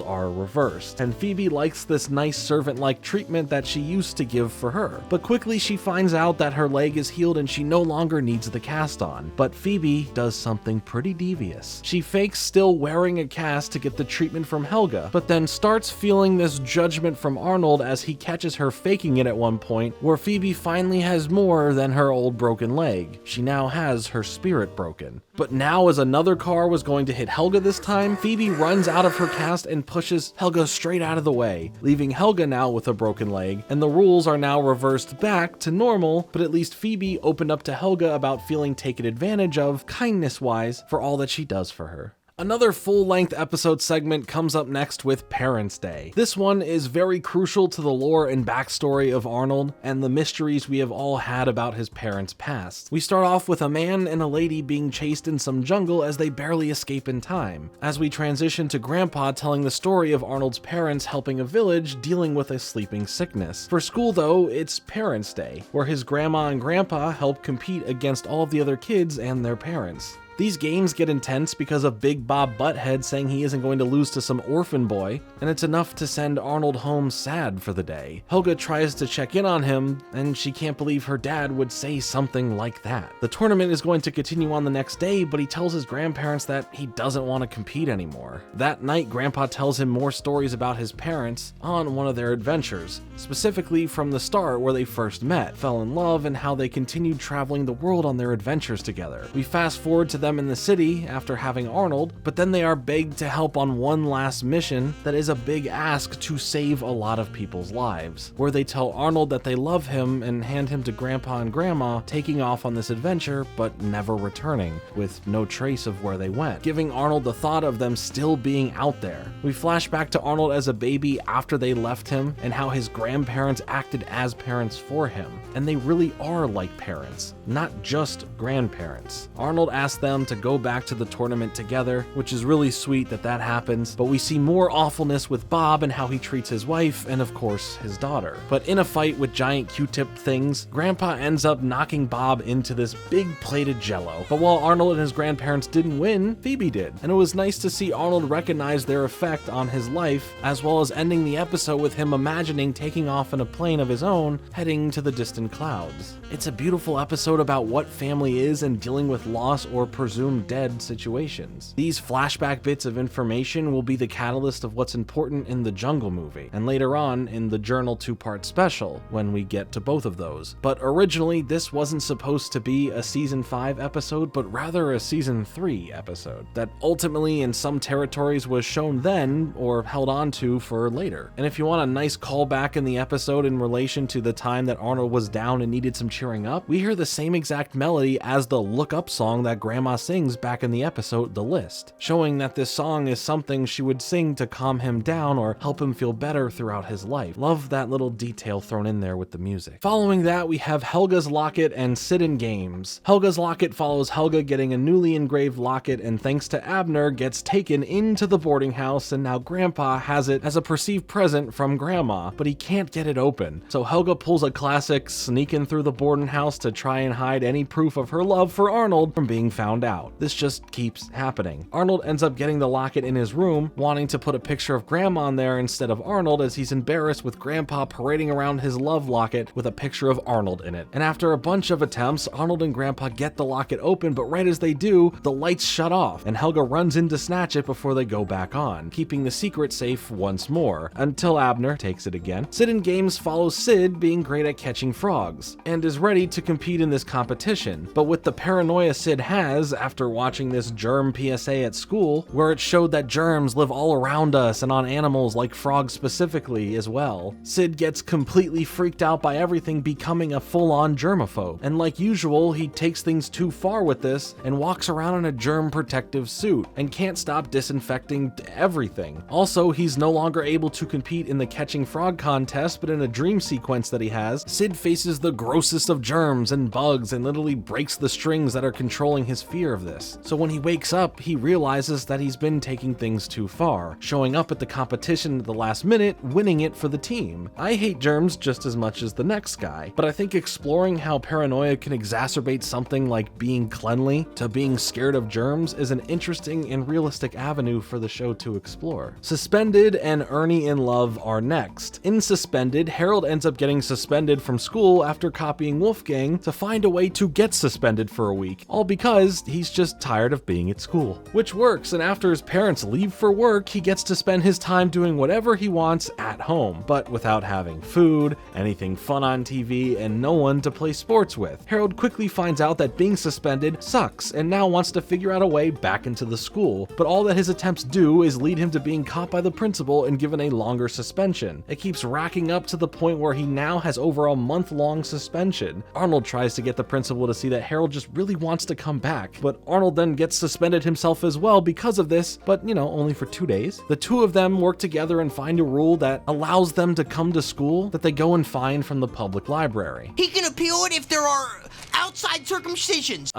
A: are reversed. And Phoebe likes this nice servant-like treatment that she used to give for her. But quickly she finds out that her leg is healed and she no longer needs the cast on. But Phoebe does something pretty devious. She fakes still wearing a cast to get the treatment from Helga, but then starts feeling this judgment from Arnold as he catches her faking it at one point, where Phoebe finally has more than her old broken leg. She now has her spirit broken. But now, as another car was going to hit Helga this time, Phoebe runs out of her cast and pushes Helga straight out of the way, leaving Helga now with a broken leg, and the rules are now reversed back to normal, but at least Phoebe opened up to Helga about feeling taken advantage of, kindness-wise, for all that she does for her. Another full-length episode segment comes up next with Parents' Day. This one is very crucial to the lore and backstory of Arnold and the mysteries we have all had about his parents' past. We start off with a man and a lady being chased in some jungle as they barely escape in time, as we transition to Grandpa telling the story of Arnold's parents helping a village dealing with a sleeping sickness. For school though, it's Parents' Day, where his grandma and grandpa help compete against all of the other kids and their parents. These games get intense because of Big Bob Butthead saying he isn't going to lose to some orphan boy, and it's enough to send Arnold home sad for the day. Helga tries to check in on him, and she can't believe her dad would say something like that. The tournament is going to continue on the next day, but he tells his grandparents that he doesn't want to compete anymore. That night, Grandpa tells him more stories about his parents on one of their adventures, specifically from the start where they first met, fell in love, and how they continued traveling the world on their adventures together. We fast forward to them in the city after having Arnold, but then they are begged to help on one last mission that is a big ask to save a lot of people's lives, where they tell Arnold that they love him and hand him to Grandpa and Grandma, taking off on this adventure but never returning, with no trace of where they went, giving Arnold the thought of them still being out there. We flash back to Arnold as a baby after they left him and how his grandparents acted as parents for him, and they really are like parents, not just grandparents. Arnold asks them to go back to the tournament together, which is really sweet that happens, but we see more awfulness with Bob and how he treats his wife and of course his daughter. But in a fight with giant Q-tip things, Grandpa ends up knocking Bob into this big plate of jello. But while Arnold and his grandparents didn't win, Phoebe did, and it was nice to see Arnold recognize their effect on his life, as well as ending the episode with him imagining taking off in a plane of his own, heading to the distant clouds. It's a beautiful episode about what family is and dealing with loss or presumed dead situations. These flashback bits of information will be the catalyst of what's important in the Jungle movie, and later on in the Journal 2-part special, when we get to both of those. But originally, this wasn't supposed to be a season 5 episode, but rather a season 3 episode, that ultimately in some territories was shown then, or held on to for later. And if you want a nice callback in the episode in relation to the time that Arnold was down and needed some cheering up, we hear the same exact melody as the Look Up song that Grandma sings back in the episode The List, showing that this song is something she would sing to calm him down or help him feel better throughout his life. Love that little detail thrown in there with the music. Following that, we have Helga's locket and sit-in games. Helga's locket follows Helga getting a newly engraved locket, and thanks to Abner, gets taken into the boarding house, and now Grandpa has it as a perceived present from Grandma, but he can't get it open. So Helga pulls a classic sneaking through the boarding house to try and hide any proof of her love for Arnold from being found out. This just keeps happening. Arnold ends up getting the locket in his room, wanting to put a picture of Grandma on there instead of Arnold, as he's embarrassed with Grandpa parading around his love locket with a picture of Arnold in it. And after a bunch of attempts, Arnold and Grandpa get the locket open, but right as they do, the lights shut off, and Helga runs in to snatch it before they go back on, keeping the secret safe once more, until Abner takes it again. Sit-in games follows Sid being great at catching frogs, and is ready to compete in this competition, but with the paranoia Sid has after watching this germ PSA at school, where it showed that germs live all around us and on animals like frogs specifically as well, Sid gets completely freaked out by everything, becoming a full-on germaphobe, and like usual, he takes things too far with this and walks around in a germ protective suit and can't stop disinfecting everything. Also, he's no longer able to compete in the catching frog contest, but in a dream sequence that he has, Sid faces the grossest of germs and bugs and literally breaks the strings that are controlling his fear of this. So when he wakes up, he realizes that he's been taking things too far, showing up at the competition at the last minute, winning it for the team. I hate germs just as much as the next guy, but I think exploring how paranoia can exacerbate something like being cleanly to being scared of germs is an interesting and realistic avenue for the show to explore. Suspended and Ernie in Love are next. In Suspended, Harold ends up getting suspended from school after copying Wolfgang to find a way to get suspended for a week, all because he's just tired of being at school. Which works, and after his parents leave for work, he gets to spend his time doing whatever he wants at home, but without having food, anything fun on TV, and no one to play sports with. Harold quickly finds out that being suspended sucks, and now wants to figure out a way back into the school, but all that his attempts do is lead him to being caught by the principal and given a longer suspension. It keeps racking up to the point where he now has over a month-long suspension. Arnold tries to get the principal to see that Harold just really wants to come back, but Arnold then gets suspended himself as well because of this, but only for 2 days. The two of them work together and find a rule that allows them to come to school that they go and find from the public library.
H: He can appeal it if there are outside circumcisions.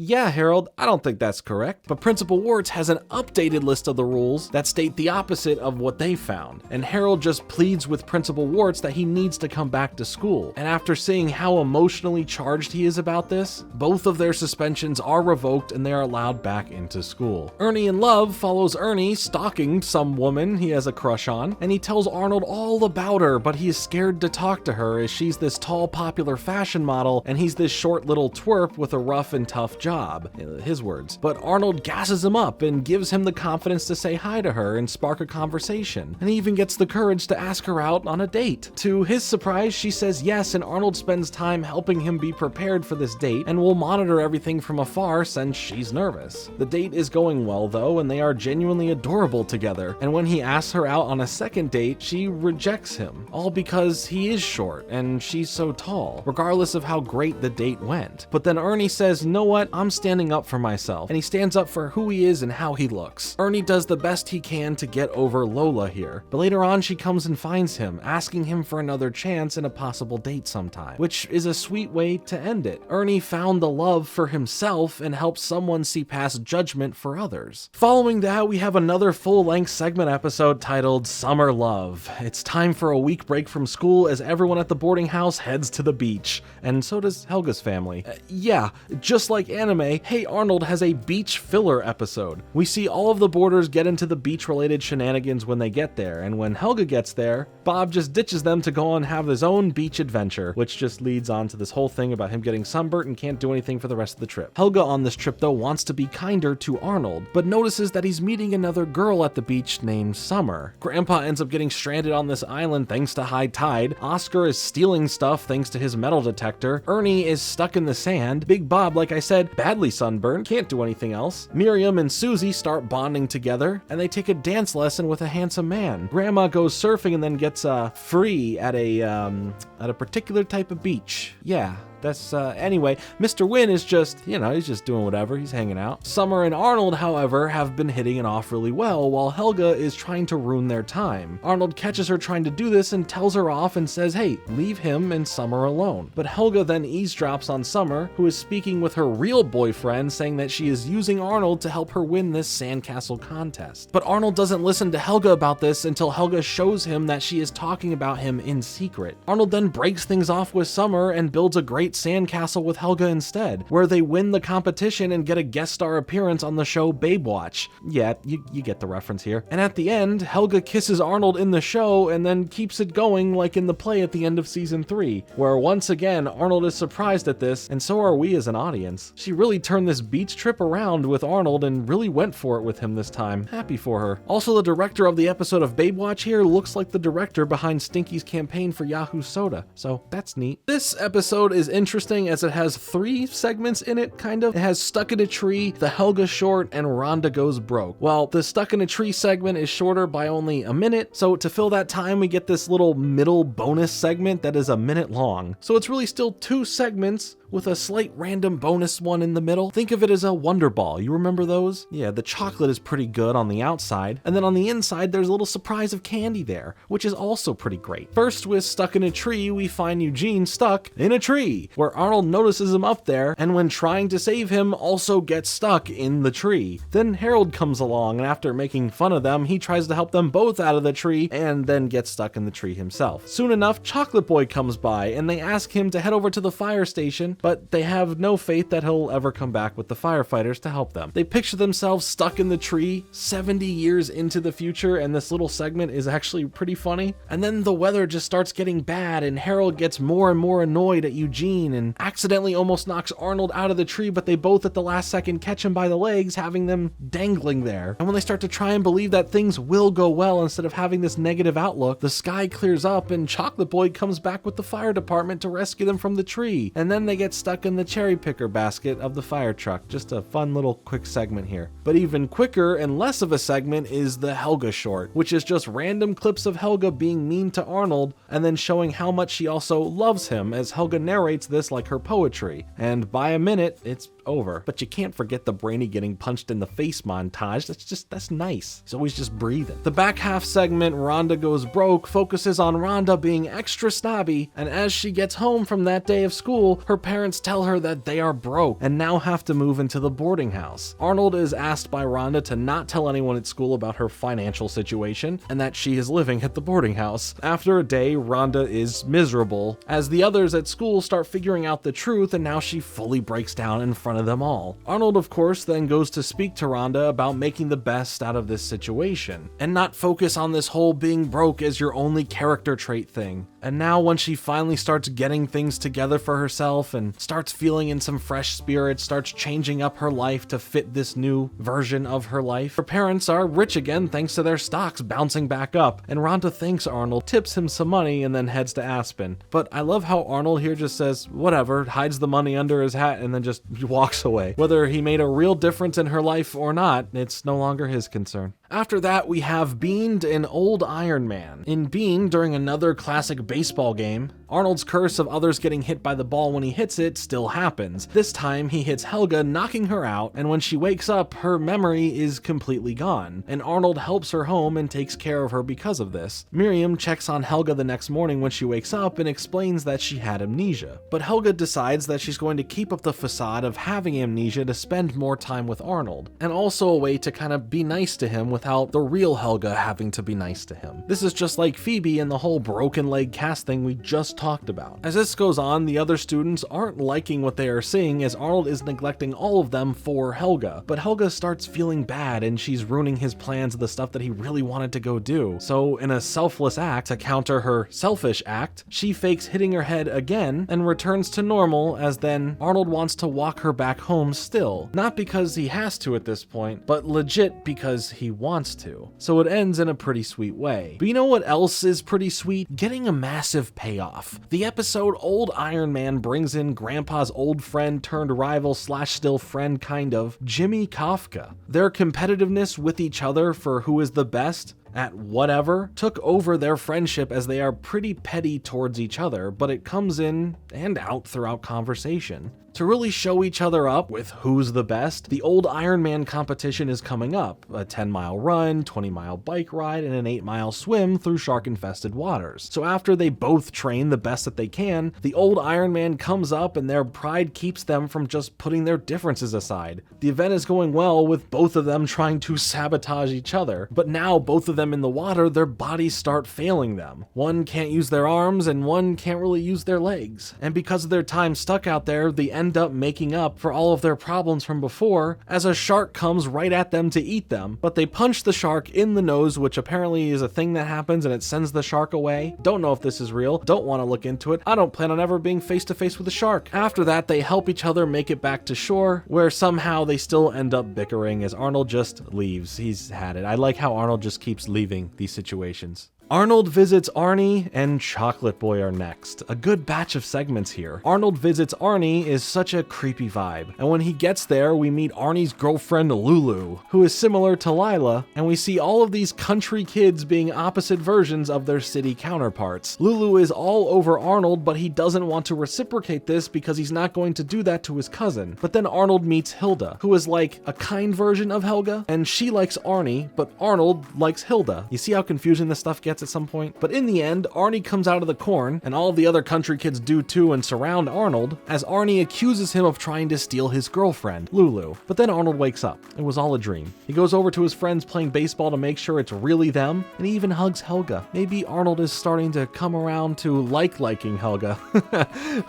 A: yeah, Harold, I don't think that's correct. But Principal Warts has an updated list of the rules that state the opposite of what they found. And Harold just pleads with Principal Warts that he needs to come back to school. And after seeing how emotionally charged he is about this, both of their suspensions are revoked and they are allowed back into school. Ernie in Love follows Ernie stalking some woman he has a crush on, and he tells Arnold all about her, but he is scared to talk to her as she's this tall, popular fashion model, and he's this short little twerp with a rough and tough job, his words. But Arnold gasses him up and gives him the confidence to say hi to her and spark a conversation, and he even gets the courage to ask her out on a date. To his surprise, she says yes, and Arnold spends time helping him be prepared for this date and will monitor everything from afar since she's nervous. The date is going well though, and they are genuinely adorable together, and when he asks her out on a second date, she rejects him, all because he is short and she's so tall, regardless of how great the date went. But then Ernie says, "You know what, I'm standing up for myself," and he stands up for who he is and how he looks. Ernie does the best he can to get over Lola here, but later on she comes and finds him, asking him for another chance and a possible date sometime, which is a sweet way to end it. Ernie found the love for himself and helped someone see past judgment for others. Following that, we have another full-length segment episode titled Summer Love. It's time for a week break from school as everyone at the boarding house heads to the beach, and so does Helga's family. Yeah, just like anime, Hey Arnold has a beach filler episode. We see all of the boarders get into the beach-related shenanigans when they get there, and when Helga gets there, Bob just ditches them to go and have his own beach adventure, which just leads on to this whole thing about him getting sunburnt and can't do anything for the rest of the trip. Helga on this trip though wants to be kinder to Arnold, but notices that he's meeting another girl at the beach named Summer. Grandpa ends up getting stranded on this island thanks to high tide. Oscar is stealing stuff thanks to his metal detector. Ernie is stuck in the sand. Big Bob, like I said, badly sunburned, can't do anything else. Miriam and Susie start bonding together, and they take a dance lesson with a handsome man. Grandma goes surfing and then gets free at a particular type of beach. Yeah. That's, anyway, Mr. Wynn is just, he's just doing whatever, he's hanging out. Summer and Arnold, however, have been hitting it off really well, while Helga is trying to ruin their time. Arnold catches her trying to do this and tells her off and says, hey, leave him and Summer alone. But Helga then eavesdrops on Summer, who is speaking with her real boyfriend, saying that she is using Arnold to help her win this sandcastle contest. But Arnold doesn't listen to Helga about this until Helga shows him that she is talking about him in secret. Arnold then breaks things off with Summer and builds a great sandcastle with Helga instead, where they win the competition and get a guest star appearance on the show Babe Watch. Yeah, you get the reference here. And at the end, Helga kisses Arnold in the show and then keeps it going like in the play at the end of season 3, where once again Arnold is surprised at this, and so are we as an audience. She really turned this beach trip around with Arnold and really went for it with him this time. Happy for her. Also, the director of the episode of Babe Watch here looks like the director behind Stinky's campaign for Yahoo Soda, so that's neat. This episode is interesting as it has 3 segments in it, kind of. It has Stuck in a Tree, The Helga Short, and Rhonda Goes Broke. Well, the Stuck in a Tree segment is shorter by only a minute, so to fill that time, we get this little middle bonus segment that is a minute long. So it's really still 2 segments with a slight random bonus one in the middle. Think of it as a Wonder Ball. You remember those? Yeah, the chocolate is pretty good on the outside, and then on the inside there's a little surprise of candy there, which is also pretty great. First, with Stuck in a Tree, we find Eugene stuck in a tree, where Arnold notices him up there, and when trying to save him, also gets stuck in the tree. Then Harold comes along, and after making fun of them, he tries to help them both out of the tree, and then gets stuck in the tree himself. Soon enough, Chocolate Boy comes by, and they ask him to head over to the fire station, but they have no faith that he'll ever come back with the firefighters to help them. They picture themselves stuck in the tree 70 years into the future, and this little segment is actually pretty funny. And then the weather just starts getting bad, and Harold gets more and more annoyed at Eugene and accidentally almost knocks Arnold out of the tree, but they both at the last second catch him by the legs, having them dangling there. And when they start to try and believe that things will go well instead of having this negative outlook, the sky clears up and Chocolate Boy comes back with the fire department to rescue them from the tree. And then they get stuck in the cherry picker basket of the fire truck. Just a fun little quick segment here. But even quicker and less of a segment is the Helga Short, which is just random clips of Helga being mean to Arnold and then showing how much she also loves him, as Helga narrates this like her poetry. And by a minute, it's over. But you can't forget the Brainy getting punched in the face montage. That's nice. He's always just breathing. The back half segment, Rhonda Goes Broke, focuses on Rhonda being extra snobby, and as she gets home from that day of school, her parents tell her that they are broke and now have to move into the boarding house. Arnold is asked by Rhonda to not tell anyone at school about her financial situation and that she is living at the boarding house. After a day, Rhonda is miserable as the others at school start figuring out the truth, and now she fully breaks down in front of them all. Arnold, of course, then goes to speak to Rhonda about making the best out of this situation and not focus on this whole being broke as your only character trait thing. And now when she finally starts getting things together for herself and starts feeling in some fresh spirits, starts changing up her life to fit this new version of her life, her parents are rich again thanks to their stocks bouncing back up, and Rhonda thanks Arnold, tips him some money, and then heads to Aspen. But I love how Arnold here just says, whatever, hides the money under his hat, and then just walks away. Whether he made a real difference in her life or not, it's no longer his concern. After that, we have Bean and Old Iron Man. In Bean, during another classic baseball game, Arnold's curse of others getting hit by the ball when he hits it still happens. This time, he hits Helga, knocking her out, and when she wakes up, her memory is completely gone, and Arnold helps her home and takes care of her because of this. Miriam checks on Helga the next morning when she wakes up and explains that she had amnesia. But Helga decides that she's going to keep up the facade of having amnesia to spend more time with Arnold, and also a way to kind of be nice to him without the real Helga having to be nice to him. This is just like Phoebe and the whole broken leg cast thing we just talked about. As this goes on, the other students aren't liking what they are seeing as Arnold is neglecting all of them for Helga. But Helga starts feeling bad and she's ruining his plans of the stuff that he really wanted to go do. So in a selfless act to counter her selfish act, she fakes hitting her head again and returns to normal, as then Arnold wants to walk her back home still. Not because he has to at this point, but legit because he wants to. So it ends in a pretty sweet way. But you know what else is pretty sweet? Getting a massive payoff. The episode Old Iron Man brings in Grandpa's old friend turned rival slash still friend kind of, Jimmy Kafka. Their competitiveness with each other for who is the best at whatever took over their friendship, as they are pretty petty towards each other, but it comes in and out throughout conversation. To really show each other up with who's the best, the Old Iron Man competition is coming up. A 10-mile run, 20-mile bike ride, and an 8-mile swim through shark-infested waters. So after they both train the best that they can, the Old Iron Man comes up and their pride keeps them from just putting their differences aside. The event is going well with both of them trying to sabotage each other, but now both of them in the water, their bodies start failing them. One can't use their arms and one can't really use their legs. And because of their time stuck out there, they end up making up for all of their problems from before as a shark comes right at them to eat them, but they punch the shark in the nose, which apparently is a thing that happens and it sends the shark away. Don't know if this is real, don't want to look into it. I don't plan on ever being face to face with a shark. After that, they help each other make it back to shore, where somehow they still end up bickering as Arnold just leaves. He's had it. I like how Arnold just keeps leaving these situations. Arnold visits Arnie, and Chocolate Boy are next. A good batch of segments here. Arnold visits Arnie is such a creepy vibe, and when he gets there, we meet Arnie's girlfriend Lulu, who is similar to Lila, and we see all of these country kids being opposite versions of their city counterparts. Lulu is all over Arnold, but he doesn't want to reciprocate this because he's not going to do that to his cousin. But then Arnold meets Hilda, who is like a kind version of Helga, and she likes Arnie, but Arnold likes Hilda. You see how confusing this stuff gets at some point? But in the end, Arnie comes out of the corn, and all of the other country kids do too and surround Arnold, as Arnie accuses him of trying to steal his girlfriend, Lulu. But then Arnold wakes up. It was all a dream. He goes over to his friends playing baseball to make sure it's really them, and he even hugs Helga. Maybe Arnold is starting to come around to liking Helga.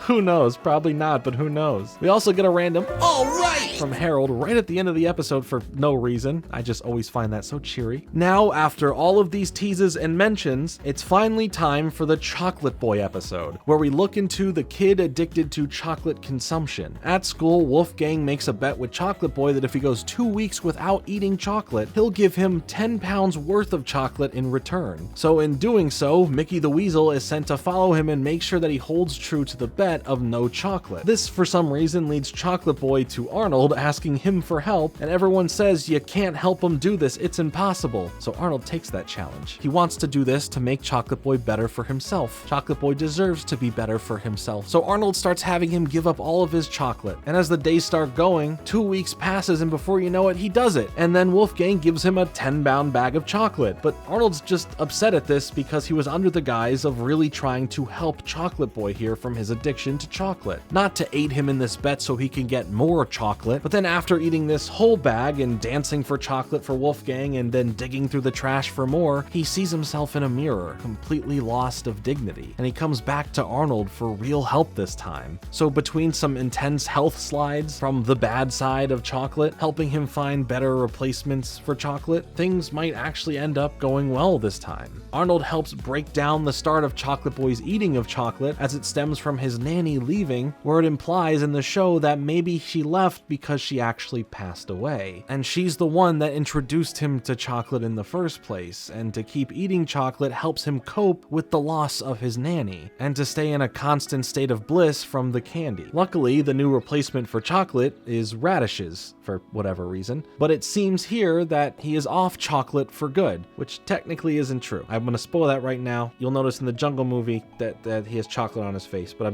A: Who knows? Probably not, but who knows? We also get a random "all right" from Harold right at the end of the episode for no reason. I just always find that so cheery. Now, after all of these teases and mentions, it's finally time for the Chocolate Boy episode, where we look into the kid addicted to chocolate consumption. At school, Wolfgang makes a bet with Chocolate Boy that if he goes 2 weeks without eating chocolate, he'll give him 10 pounds worth of chocolate in return. So in doing so, Mickey the Weasel is sent to follow him and make sure that he holds true to the bet of no chocolate. This, for some reason, leads Chocolate Boy to Arnold, asking him for help, and everyone says you can't help him do this, it's impossible. So Arnold takes that challenge. He wants to do do this to make Chocolate Boy better for himself. Chocolate Boy deserves to be better for himself. So Arnold starts having him give up all of his chocolate. And as the days start going, 2 weeks passes and before you know it, he does it. And then Wolfgang gives him a 10-pound bag of chocolate. But Arnold's just upset at this because he was under the guise of really trying to help Chocolate Boy here from his addiction to chocolate. Not to aid him in this bet so he can get more chocolate, but then after eating this whole bag and dancing for chocolate for Wolfgang and then digging through the trash for more, he sees himself in a mirror, completely lost of dignity. And he comes back to Arnold for real help this time. So between some intense health slides from the bad side of chocolate, helping him find better replacements for chocolate, things might actually end up going well this time. Arnold helps break down the start of Chocolate Boy's eating of chocolate as it stems from his nanny leaving, where it implies in the show that maybe she left because she actually passed away. And she's the one that introduced him to chocolate in the first place, and to keep eating chocolate helps him cope with the loss of his nanny, and to stay in a constant state of bliss from the candy. Luckily, the new replacement for chocolate is radishes, for whatever reason, but it seems here that he is off chocolate for good, which technically isn't true. I'm gonna spoil that right now. You'll notice in the Jungle movie that he has chocolate on his face, but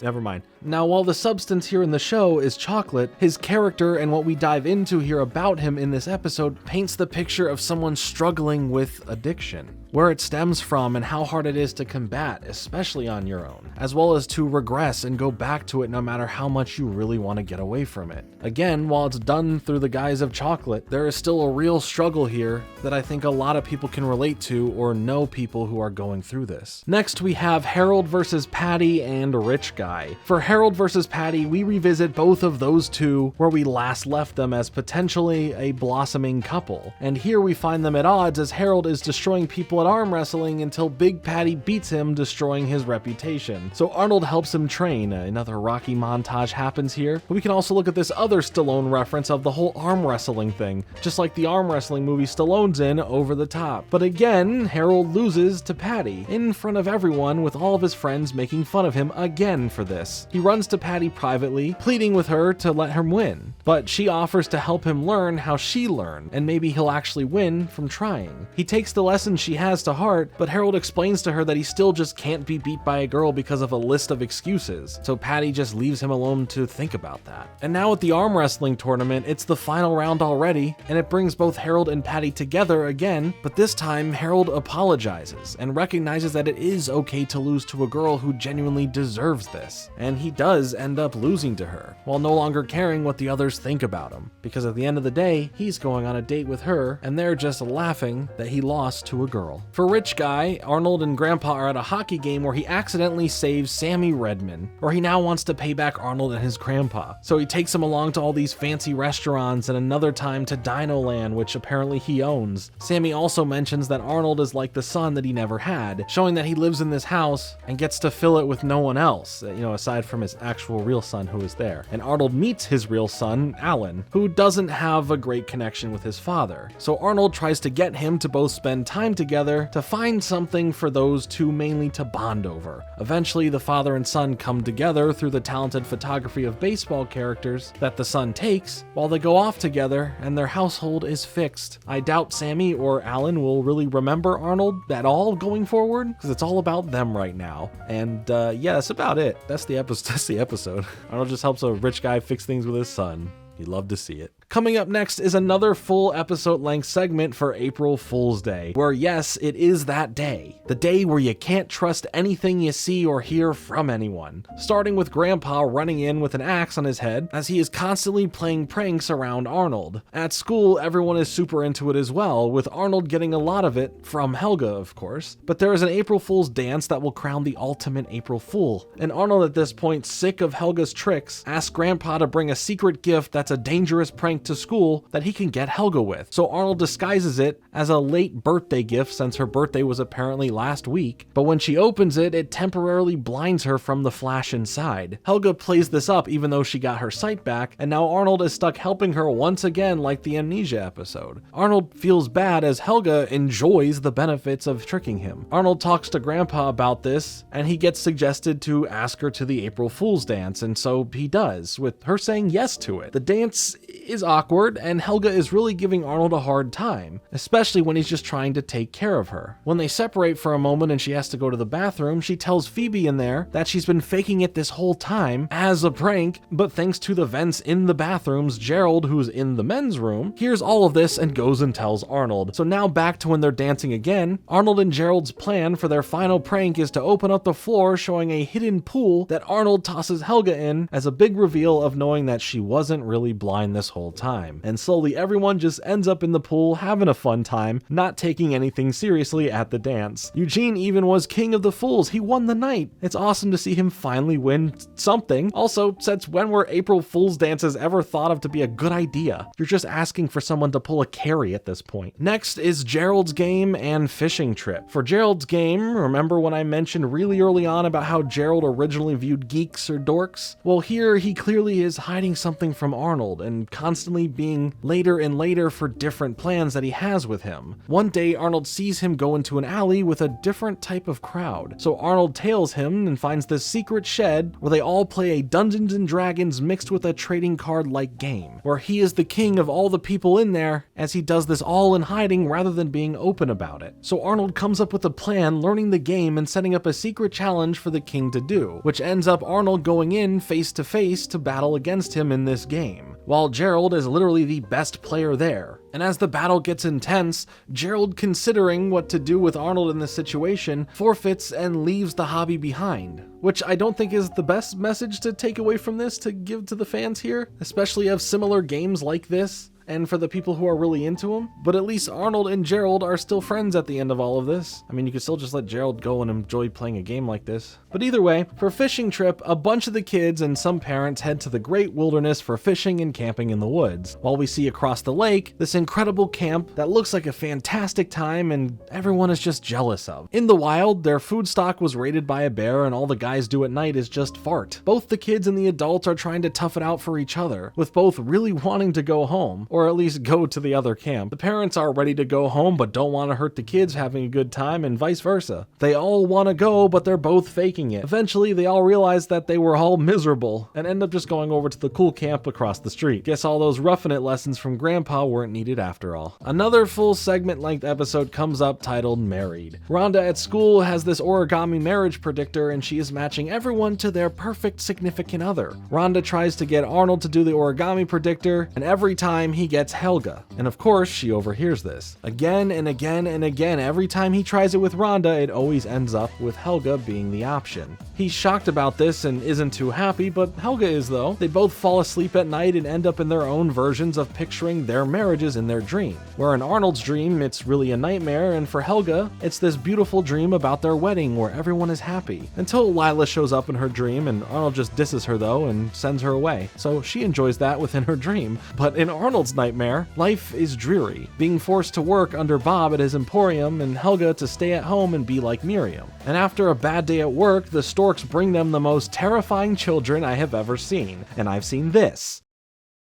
A: never mind. Now, while the substance here in the show is chocolate, his character and what we dive into here about him in this episode paints the picture of someone struggling with addiction, where it stems from and how hard it is to combat, especially on your own, as well as to regress and go back to it no matter how much you really want to get away from it. Again, while it's done through the guise of chocolate, there is still a real struggle here that I think a lot of people can relate to or know people who are going through this. Next, we have Harold versus Patty and Rich Guy. For Harold versus Patty, we revisit both of those two where we last left them as potentially a blossoming couple. And here we find them at odds as Harold is destroying people at arm wrestling until Big Patty beats him, destroying his reputation. So Arnold helps him train. Another Rocky montage happens here. But we can also look at this other Stallone reference of the whole arm wrestling thing, just like the arm wrestling movie Stallone's in, Over the Top. But again, Harold loses to Patty in front of everyone, with all of his friends making fun of him again for this. He runs to Patty privately, pleading with her to let him win. But she offers to help him learn how she learned, and maybe he'll actually win from trying. He takes the lesson she has to heart, but Harold explains to her that he still just can't be beat by a girl because of a list of excuses. So Patty just leaves him alone to think about that. And now at the arm wrestling tournament, it's the final round already, and it brings both Harold and Patty together again, but this time Harold apologizes and recognizes that it is okay to lose to a girl who genuinely deserves this. And he does end up losing to her, while no longer caring what the others think about him, because at the end of the day, he's going on a date with her, and they're just laughing that he lost to a girl. For Rich Guy, Arnold and Grandpa are at a hockey game where he accidentally saves Sammy Redmond, where he now wants to pay back Arnold and his grandpa. So he takes him along to all these fancy restaurants and another time to Dino Land, which apparently he owns. Sammy also mentions that Arnold is like the son that he never had, showing that he lives in this house and gets to fill it with no one else, aside from his actual real son who is there. And Arnold meets his real son, Alan, who doesn't have a great connection with his father. So Arnold tries to get him to both spend time together to find something for those two mainly to bond over. Eventually, the father and son come together through the talented photography of baseball characters that the son takes while they go off together, and their household is fixed. I doubt Sammy or Alan will really remember Arnold at all going forward, because it's all about them right now. And yeah, that's about it. That's the episode. Arnold just helps a rich guy fix things with his son. You'd love to see it. Coming up next is another full episode length segment for April Fool's Day, where yes, it is that day. The day where you can't trust anything you see or hear from anyone. Starting with Grandpa running in with an axe on his head as he is constantly playing pranks around Arnold. At school, everyone is super into it as well, with Arnold getting a lot of it from Helga, of course. But there is an April Fool's dance that will crown the ultimate April Fool. And Arnold at this point, sick of Helga's tricks, asks Grandpa to bring a secret gift that's a dangerous prank to school that he can get Helga with. So Arnold disguises it as a late birthday gift since her birthday was apparently last week, but when she opens it, it temporarily blinds her from the flash inside. Helga plays this up even though she got her sight back, and now Arnold is stuck helping her once again like the Amnesia episode. Arnold feels bad as Helga enjoys the benefits of tricking him. Arnold talks to Grandpa about this, and he gets suggested to ask her to the April Fool's dance, and so he does, with her saying yes to it. The dance is awkward, and Helga is really giving Arnold a hard time, especially when he's just trying to take care of her. When they separate for a moment and she has to go to the bathroom, she tells Phoebe in there that she's been faking it this whole time as a prank, but thanks to the vents in the bathrooms, Gerald, who's in the men's room, hears all of this and goes and tells Arnold. So now back to when they're dancing again, Arnold and Gerald's plan for their final prank is to open up the floor, showing a hidden pool that Arnold tosses Helga in as a big reveal of knowing that she wasn't really blind this whole time. And slowly everyone just ends up in the pool having a fun time, not taking anything seriously at the dance. Eugene even was king of the fools. He won the night. It's awesome to see him finally win something. Also, since when were April Fool's dances ever thought of to be a good idea? You're just asking for someone to pull a Carrie at this point. Next is Gerald's game and fishing trip. For Gerald's game, remember when I mentioned really early on about how Gerald originally viewed geeks or dorks? Well, here he clearly is hiding something from Arnold and constantly being later and later for different plans that he has with him. One day, Arnold sees him go into an alley with a different type of crowd. So Arnold tails him and finds this secret shed where they all play a Dungeons and Dragons mixed with a trading card-like game, where he is the king of all the people in there, as he does this all in hiding rather than being open about it. So Arnold comes up with a plan, learning the game and setting up a secret challenge for the king to do, which ends up Arnold going in face to face to battle against him in this game, while Gerald is literally the best player there. And as the battle gets intense, Gerald, considering what to do with Arnold in this situation, forfeits and leaves the hobby behind, which I don't think is the best message to take away from this to give to the fans here, especially of similar games like this, and for the people who are really into them. But at least Arnold and Gerald are still friends at the end of all of this. I mean, you could still just let Gerald go and enjoy playing a game like this. But either way, for fishing trip, a bunch of the kids and some parents head to the great wilderness for fishing and camping in the woods, while we see across the lake this incredible camp that looks like a fantastic time and everyone is just jealous of. In the wild, their food stock was raided by a bear and all the guys do at night is just fart. Both the kids and the adults are trying to tough it out for each other, with both really wanting to go home, or at least go to the other camp. The parents are ready to go home but don't want to hurt the kids having a good time, and vice versa. They all want to go, but they're both faking it. Eventually, they all realize that they were all miserable and end up just going over to the cool camp across the street. Guess all those roughing it lessons from Grandpa weren't needed after all. Another full segment-length episode comes up titled Married. Rhonda at school has this origami marriage predictor and she is matching everyone to their perfect significant other. Rhonda tries to get Arnold to do the origami predictor, and every time he gets Helga. And of course, she overhears this. Again and again and again, every time he tries it with Rhonda, it always ends up with Helga being the option. He's shocked about this and isn't too happy, but Helga is though. They both fall asleep at night and end up in their own versions of picturing their marriages in their dream. Where in Arnold's dream, it's really a nightmare, and for Helga, it's this beautiful dream about their wedding where everyone is happy. Until Lila shows up in her dream, and Arnold just disses her though and sends her away. So she enjoys that within her dream. But in Arnold's nightmare, life is dreary, being forced to work under Bob at his emporium and Helga to stay at home and be like Miriam. And after a bad day at work, the storks bring them the most terrifying children I have ever seen. And I've seen this.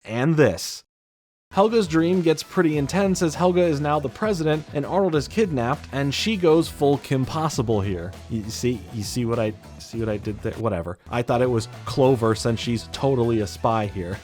A: And this. Helga's dream gets pretty intense as Helga is now the president and Arnold is kidnapped, and she goes full Kim Possible here. You see what I did there? Whatever. I thought it was Clover since she's totally a spy here.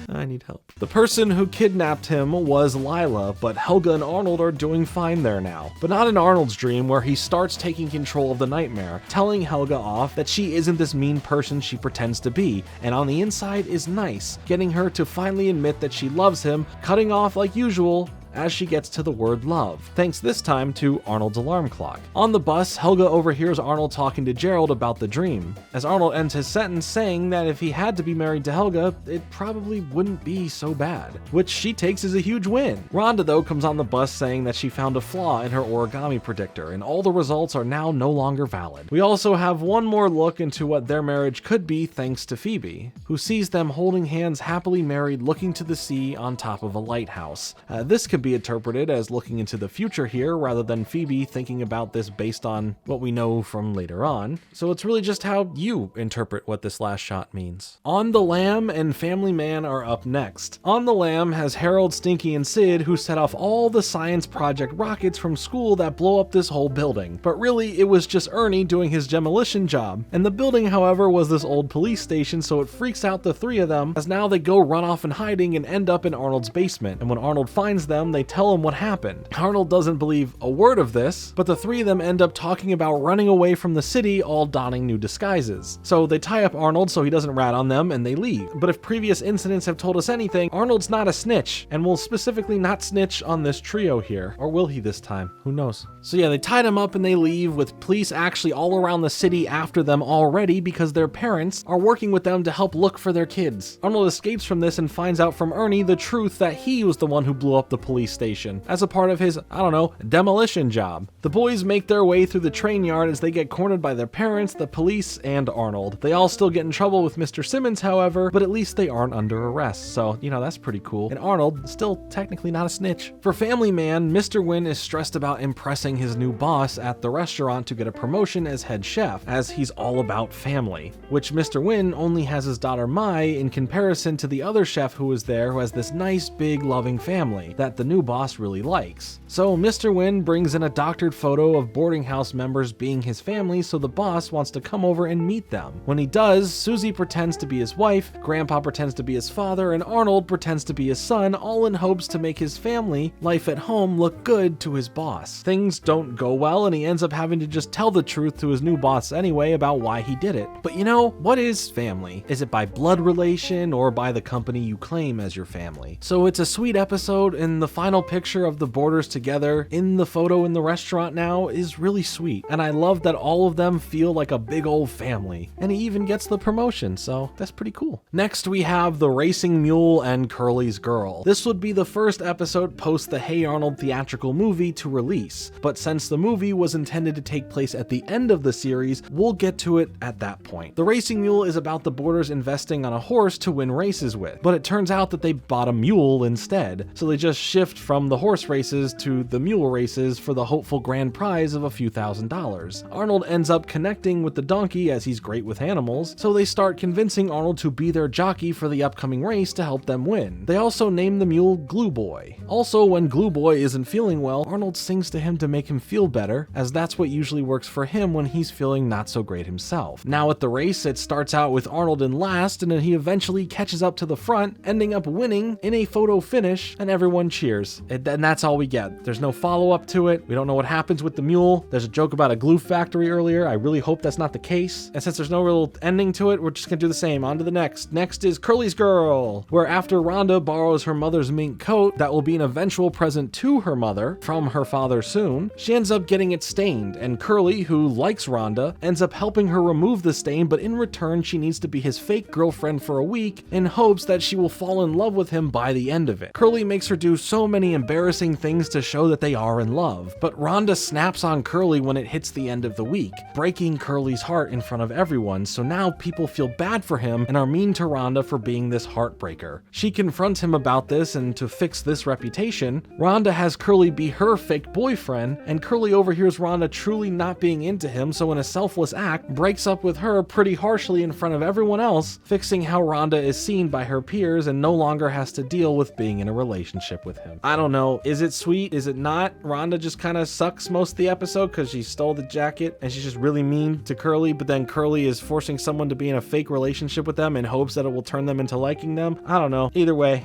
A: I need help. The person who kidnapped him was Lila, but Helga and Arnold are doing fine there now. But not in Arnold's dream, where he starts taking control of the nightmare, telling Helga off that she isn't this mean person she pretends to be, and on the inside is nice, getting her to finally admit that she loves him, cutting off like usual as she gets to the word love, thanks this time to Arnold's alarm clock. On the bus, Helga overhears Arnold talking to Gerald about the dream, as Arnold ends his sentence saying that if he had to be married to Helga, it probably wouldn't be so bad, which she takes as a huge win. Rhonda, though, comes on the bus saying that she found a flaw in her origami predictor, and all the results are now no longer valid. We also have one more look into what their marriage could be thanks to Phoebe, who sees them holding hands happily married looking to the sea on top of a lighthouse. This could be be interpreted as looking into the future here rather than Phoebe thinking about this based on what we know from later on. So it's really just how you interpret what this last shot means. On the Lam and Family Man are up next. On the Lam has Harold, Stinky, and Sid, who set off all the science project rockets from school that blow up this whole building. But really, it was just Ernie doing his demolition job. And the building, however, was this old police station, so it freaks out the three of them, as now they go run off in hiding and end up in Arnold's basement. And when Arnold finds them, they tell him what happened. Arnold doesn't believe a word of this, but the three of them end up talking about running away from the city, all donning new disguises. So they tie up Arnold so he doesn't rat on them, and they leave. But if previous incidents have told us anything, Arnold's not a snitch, and will specifically not snitch on this trio here. Or will he this time? Who knows? So yeah, they tied him up and they leave, with police actually all around the city after them already because their parents are working with them to help look for their kids. Arnold escapes from this and finds out from Ernie the truth that he was the one who blew up the police station as a part of his, I don't know, demolition job. The boys make their way through the train yard as they get cornered by their parents, the police, and Arnold. They all still get in trouble with Mr. Simmons, however, but at least they aren't under arrest, so, you know, that's pretty cool. And Arnold, still technically not a snitch. For Family Man, Mr. Wynn is stressed about impressing his new boss at the restaurant to get a promotion as head chef, as he's all about family, which Mr. Wynn only has his daughter Mai in comparison to the other chef who is there, who has this nice, big, loving family that the new boss really likes. So Mr. Wynn brings in a doctored photo of boarding house members being his family, so the boss wants to come over and meet them. When he does, Susie pretends to be his wife, Grandpa pretends to be his father, and Arnold pretends to be his son, all in hopes to make his family life at home look good to his boss. Things don't go well, and he ends up having to just tell the truth to his new boss anyway about why he did it. But you know, what is family? Is it by blood relation or by the company you claim as your family? So it's a sweet episode, and the final picture of the boarders together in the photo in the restaurant now is really sweet. And I love that all of them feel like a big old family. And he even gets the promotion, so that's pretty cool. Next we have The Racing Mule and Curly's Girl. This would be the first episode post the Hey Arnold theatrical movie to release, but since the movie was intended to take place at the end of the series, we'll get to it at that point. The Racing Mule is about the boarders investing on a horse to win races with, but it turns out that they bought a mule instead, so they just shift from the horse races to the mule races for the hopeful grand prize of a few $1,000s. Arnold ends up connecting with the donkey as he's great with animals, so they start convincing Arnold to be their jockey for the upcoming race to help them win. They also name the mule Glue Boy. Also, when Glue Boy isn't feeling well, Arnold sings to him to make him feel better, as that's what usually works for him when he's feeling not so great himself. Now at the race, it starts out with Arnold in last, and then he eventually catches up to the front, ending up winning in a photo finish, and everyone cheers. And that's all we get. There's no follow-up to it. We don't know what happens with the mule. There's a joke about a glue factory earlier. I really hope that's not the case. And since there's no real ending to it, we're just gonna do the same. On to the next. Next is Curly's Girl, where after Rhonda borrows her mother's mink coat that will be an eventual present to her mother from her father soon, she ends up getting it stained, and Curly, who likes Rhonda, ends up helping her remove the stain, but in return she needs to be his fake girlfriend for a week in hopes that she will fall in love with him by the end of it. Curly makes her do so many embarrassing things to show that they are in love, but Rhonda snaps on Curly when it hits the end of the week, breaking Curly's heart in front of everyone, so now people feel bad for him and are mean to Rhonda for being this heartbreaker. She confronts him about this, and to fix this reputation, Rhonda has Curly be her fake boyfriend, and Curly overhears Rhonda truly not being into him, so in a selfless act, breaks up with her pretty harshly in front of everyone else, fixing how Rhonda is seen by her peers and no longer has to deal with being in a relationship with him. I don't know, is it sweet? Is it not? Rhonda just kind of sucks most of the episode because she stole the jacket and she's just really mean to Curly, but then Curly is forcing someone to be in a fake relationship with them in hopes that it will turn them into liking them. I don't know. Either way.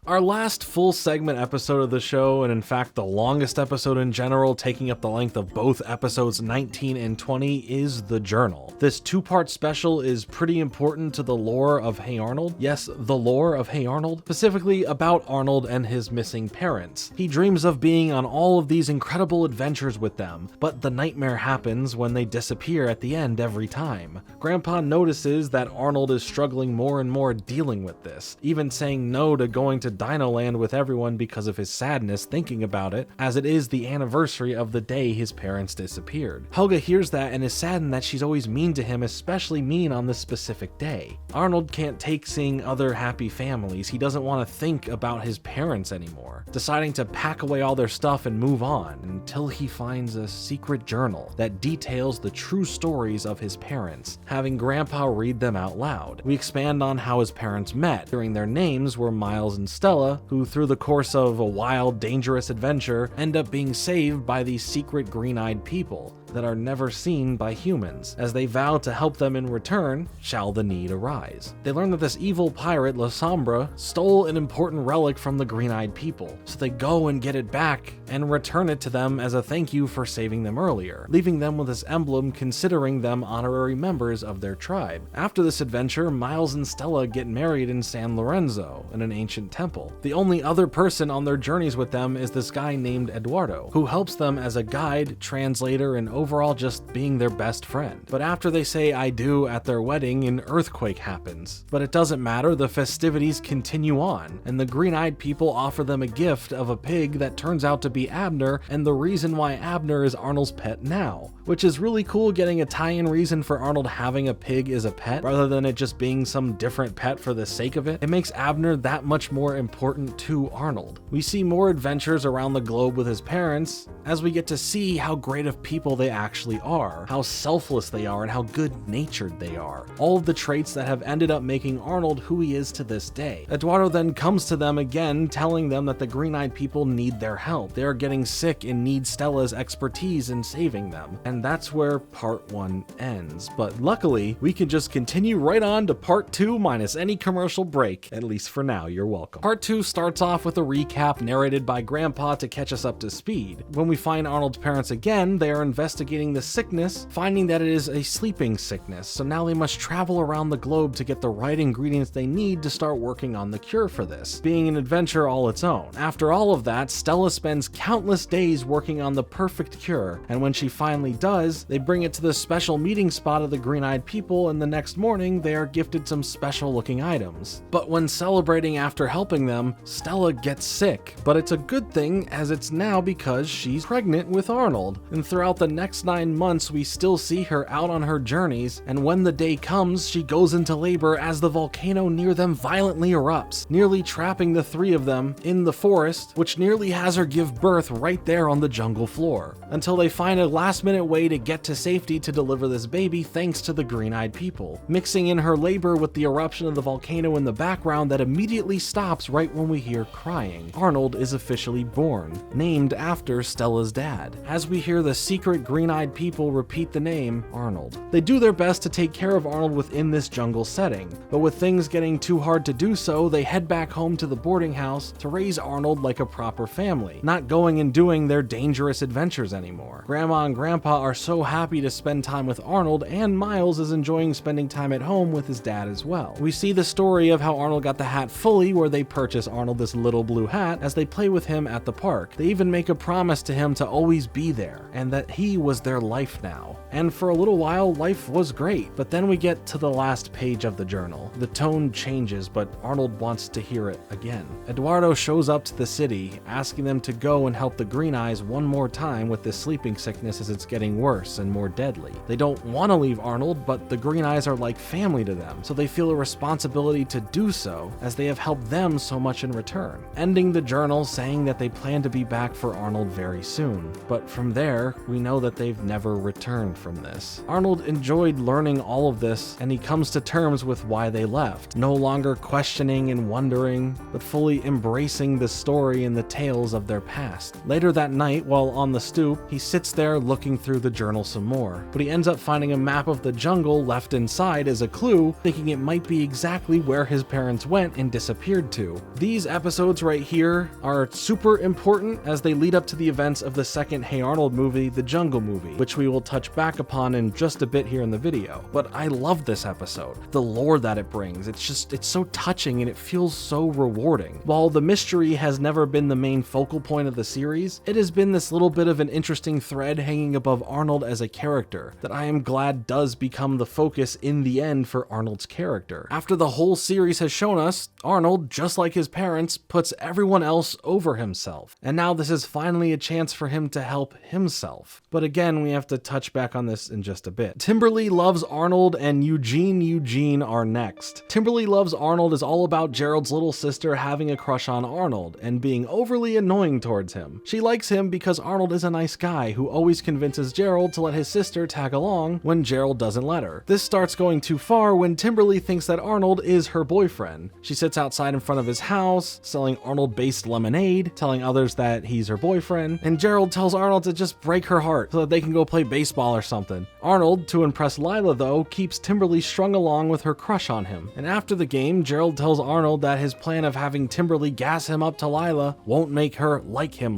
A: Our last full segment episode of the show, and in fact the longest episode in general, taking up the length of both episodes 19 and 20, is The Journal. This two-part special is pretty important to the lore of Hey Arnold. Yes, the lore of Hey Arnold, specifically about Arnold and his missing parents. He dreams of being on all of these incredible adventures with them, but the nightmare happens when they disappear at the end every time. Grandpa notices that Arnold is struggling more and more dealing with this, even saying no to going to Dino Land with everyone because of his sadness thinking about it, as it is the anniversary of the day his parents disappeared. Helga hears that and is saddened that she's always mean to him, especially mean on this specific day. Arnold can't take seeing other happy families. He doesn't want to think about his parents anymore, deciding to pack away all their stuff and move on until he finds a secret journal that details the true stories of his parents, having Grandpa read them out loud. We expand on how his parents met. Hearing their names were Miles and Stella, who through the course of a wild, dangerous adventure end up being saved by these secret green-eyed people that are never seen by humans. As they vow to help them in return, shall the need arise. They learn that this evil pirate, La Sombra, stole an important relic from the green-eyed people, so they go and get it back and return it to them as a thank you for saving them earlier, leaving them with this emblem considering them honorary members of their tribe. After this adventure, Miles and Stella get married in San Lorenzo, in an ancient temple. The only other person on their journeys with them is this guy named Eduardo, who helps them as a guide, translator, and overall just being their best friend. But after they say I do at their wedding, an earthquake happens. But it doesn't matter, the festivities continue on, and the green-eyed people offer them a gift of a pig that turns out to be Abner, and the reason why Abner is Arnold's pet now. Which is really cool, getting a tie-in reason for Arnold having a pig as a pet, rather than it just being some different pet for the sake of it. It makes Abner that much more important to Arnold. We see more adventures around the globe with his parents, as we get to see how great of people they actually are, how selfless they are, and how good-natured they are. All of the traits that have ended up making Arnold who he is to this day. Eduardo then comes to them again, telling them that the green-eyed people need their help. They are getting sick and need Stella's expertise in saving them. And that's where part 1 ends. But luckily, we can just continue right on to part 2 minus any commercial break. At least for now, you're welcome. Part 2 starts off with a recap narrated by Grandpa to catch us up to speed. When we find Arnold's parents again, they are investigating the sickness, finding that it is a sleeping sickness, so now they must travel around the globe to get the right ingredients they need to start working on the cure for this, being an adventure all its own. After all of that, Stella spends countless days working on the perfect cure, and when she finally does, they bring it to the special meeting spot of the green-eyed people, and the next morning they are gifted some special looking items. But when celebrating after helping them, Stella gets sick, but it's a good thing as it's now because she's pregnant with Arnold, and throughout the next 9 months we still see her out on her journeys, and when the day comes she goes into labor as the volcano near them violently erupts, nearly trapping the 3 of them in the forest, which nearly has her give birth right there on the jungle floor, until they find a last-minute way to get to safety to deliver this baby thanks to the green-eyed people, mixing in her labor with the eruption of the volcano in the background that immediately stops right when we hear crying. Arnold is officially born, named after Stella's dad, as we hear the secret green-eyed people repeat the name Arnold. They do their best to take care of Arnold within this jungle setting, but with things getting too hard to do so, they head back home to the boarding house to raise Arnold like a proper family, not going and doing their dangerous adventures anymore. Grandma and Grandpa are so happy to spend time with Arnold, and Miles is enjoying spending time at home with his dad as well. We see the story of how Arnold got the hat fully, where they purchase Arnold this little blue hat as they play with him at the park. They even make a promise to him to always be there, and that he was their life now. And for a little while, life was great, but then we get to the last page of the journal. The tone changes, but Arnold wants to hear it again. Eduardo shows up to the city, asking them to go and help the Green Eyes one more time with this sleeping sickness as it's getting worse and more deadly. They don't want to leave Arnold, but the Green Eyes are like family to them, so they feel a responsibility to do so, as they have helped them so much in return. Ending the journal saying that they plan to be back for Arnold very soon. But from there, we know that they've never returned from this. Arnold enjoyed learning all of this, and he comes to terms with why they left, no longer questioning and wondering, but fully embracing the story and the tales of their past. Later that night, while on the stoop, he sits there looking through the journal some more, but he ends up finding a map of the jungle left inside as a clue, thinking it might be exactly where his parents went and disappeared to. These episodes right here are super important as they lead up to the events of the second Hey Arnold movie, The Jungle movie, which we will touch back upon in just a bit here in the video. But I love this episode. The lore that it brings, it's so touching and it feels so rewarding. While the mystery has never been the main focal point of the series, it has been this little bit of an interesting thread hanging above Arnold as a character that I am glad does become the focus in the end for Arnold's character. After the whole series has shown us, Arnold, just like his parents, puts everyone else over himself. And now this is finally a chance for him to help himself. But again, we have to touch back on this in just a bit. Timberly loves Arnold and Eugene are next. Timberly Loves Arnold is all about Gerald's little sister having a crush on Arnold and being overly annoying towards him. She likes him because Arnold is a nice guy who always convinces Gerald to let his sister tag along when Gerald doesn't let her. This starts going too far when Timberly thinks that Arnold is her boyfriend. She sits outside in front of his house, selling Arnold-based lemonade, telling others that he's her boyfriend, and Gerald tells Arnold to just break her heart so that they can go play baseball or something. Arnold, to impress Lila though, keeps Timberly strung along with her crush on him. And after the game, Gerald tells Arnold that his plan of having Timberly gas him up to Lila won't make her like him,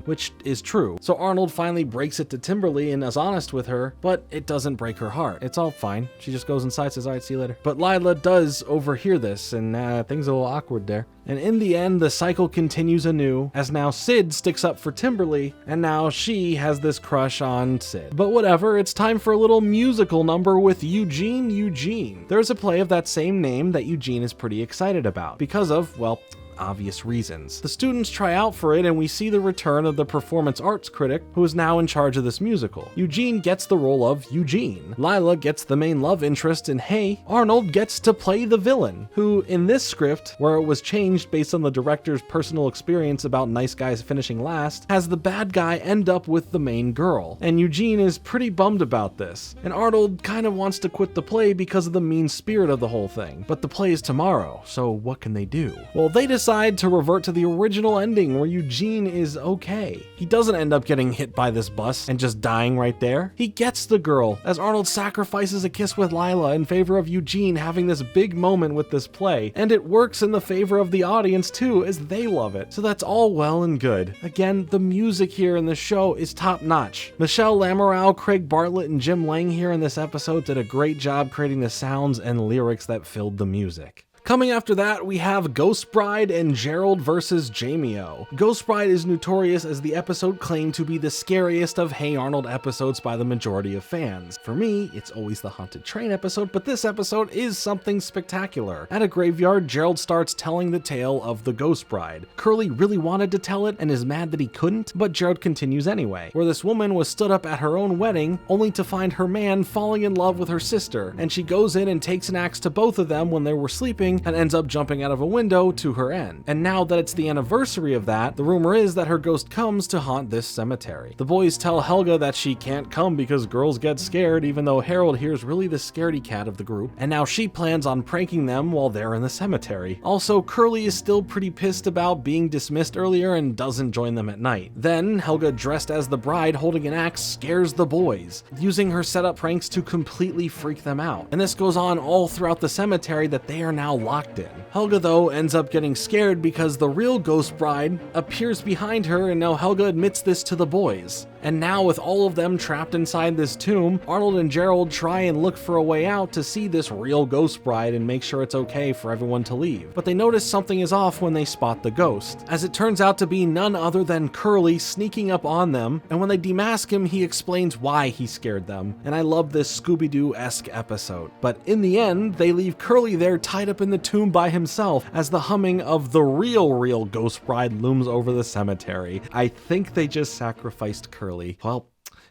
A: which is true. So Arnold finally breaks it to Timberly and is honest with her, but it doesn't break her heart. It's all fine. She just goes inside, says, alright, see you later. But Lila does overhear this, and things are a little awkward there. And in the end, the cycle continues anew, as now Sid sticks up for Timberly, and now she has this crush on Sid. But whatever, it's time for a little musical number with Eugene. There's a play of that same name that Eugene is pretty excited about, because of, well, obvious reasons. The students try out for it and we see the return of the performance arts critic who is now in charge of this musical. Eugene gets the role of Eugene. Lila gets the main love interest, and hey, Arnold gets to play the villain, who in this script, where it was changed based on the director's personal experience about nice guys finishing last, has the bad guy end up with the main girl. And Eugene is pretty bummed about this. And Arnold kind of wants to quit the play because of the mean spirit of the whole thing. But the play is tomorrow, so what can they do? Well, they decide to revert to the original ending where Eugene is okay. He doesn't end up getting hit by this bus and just dying right there. He gets the girl as Arnold sacrifices a kiss with Lila in favor of Eugene having this big moment with this play, and it works in the favor of the audience too, as they love it. So that's all well and good. Again, the music here in the show is top notch. Michelle Lamoureux, Craig Bartlett, and Jim Lang here in this episode did a great job creating the sounds and lyrics that filled the music. Coming after that, we have Ghost Bride and Gerald versus Jamie-O. Ghost Bride is notorious as the episode claimed to be the scariest of Hey Arnold episodes by the majority of fans. For me, it's always the Haunted Train episode, but this episode is something spectacular. At a graveyard, Gerald starts telling the tale of the Ghost Bride. Curly really wanted to tell it and is mad that he couldn't, but Gerald continues anyway, where this woman was stood up at her own wedding, only to find her man falling in love with her sister, and she goes in and takes an axe to both of them when they were sleeping, and ends up jumping out of a window to her end. And now that it's the anniversary of that, the rumor is that her ghost comes to haunt this cemetery. The boys tell Helga that she can't come because girls get scared, even though Harold here is really the scaredy cat of the group, and now she plans on pranking them while they're in the cemetery. Also, Curly is still pretty pissed about being dismissed earlier and doesn't join them at night. Then, Helga, dressed as the bride holding an axe, scares the boys, using her setup pranks to completely freak them out. And this goes on all throughout the cemetery that they are now locked in. Helga, though, ends up getting scared because the real Ghost Bride appears behind her, and now Helga admits this to the boys. And now, with all of them trapped inside this tomb, Arnold and Gerald try and look for a way out to see this real Ghost Bride and make sure it's okay for everyone to leave. But they notice something is off when they spot the ghost, as it turns out to be none other than Curly sneaking up on them, and when they demask him, he explains why he scared them. And I love this Scooby-Doo-esque episode. But in the end, they leave Curly there tied up in the tomb by himself, as the humming of the real Ghost Bride looms over the cemetery. I think they just sacrificed Curly. Well,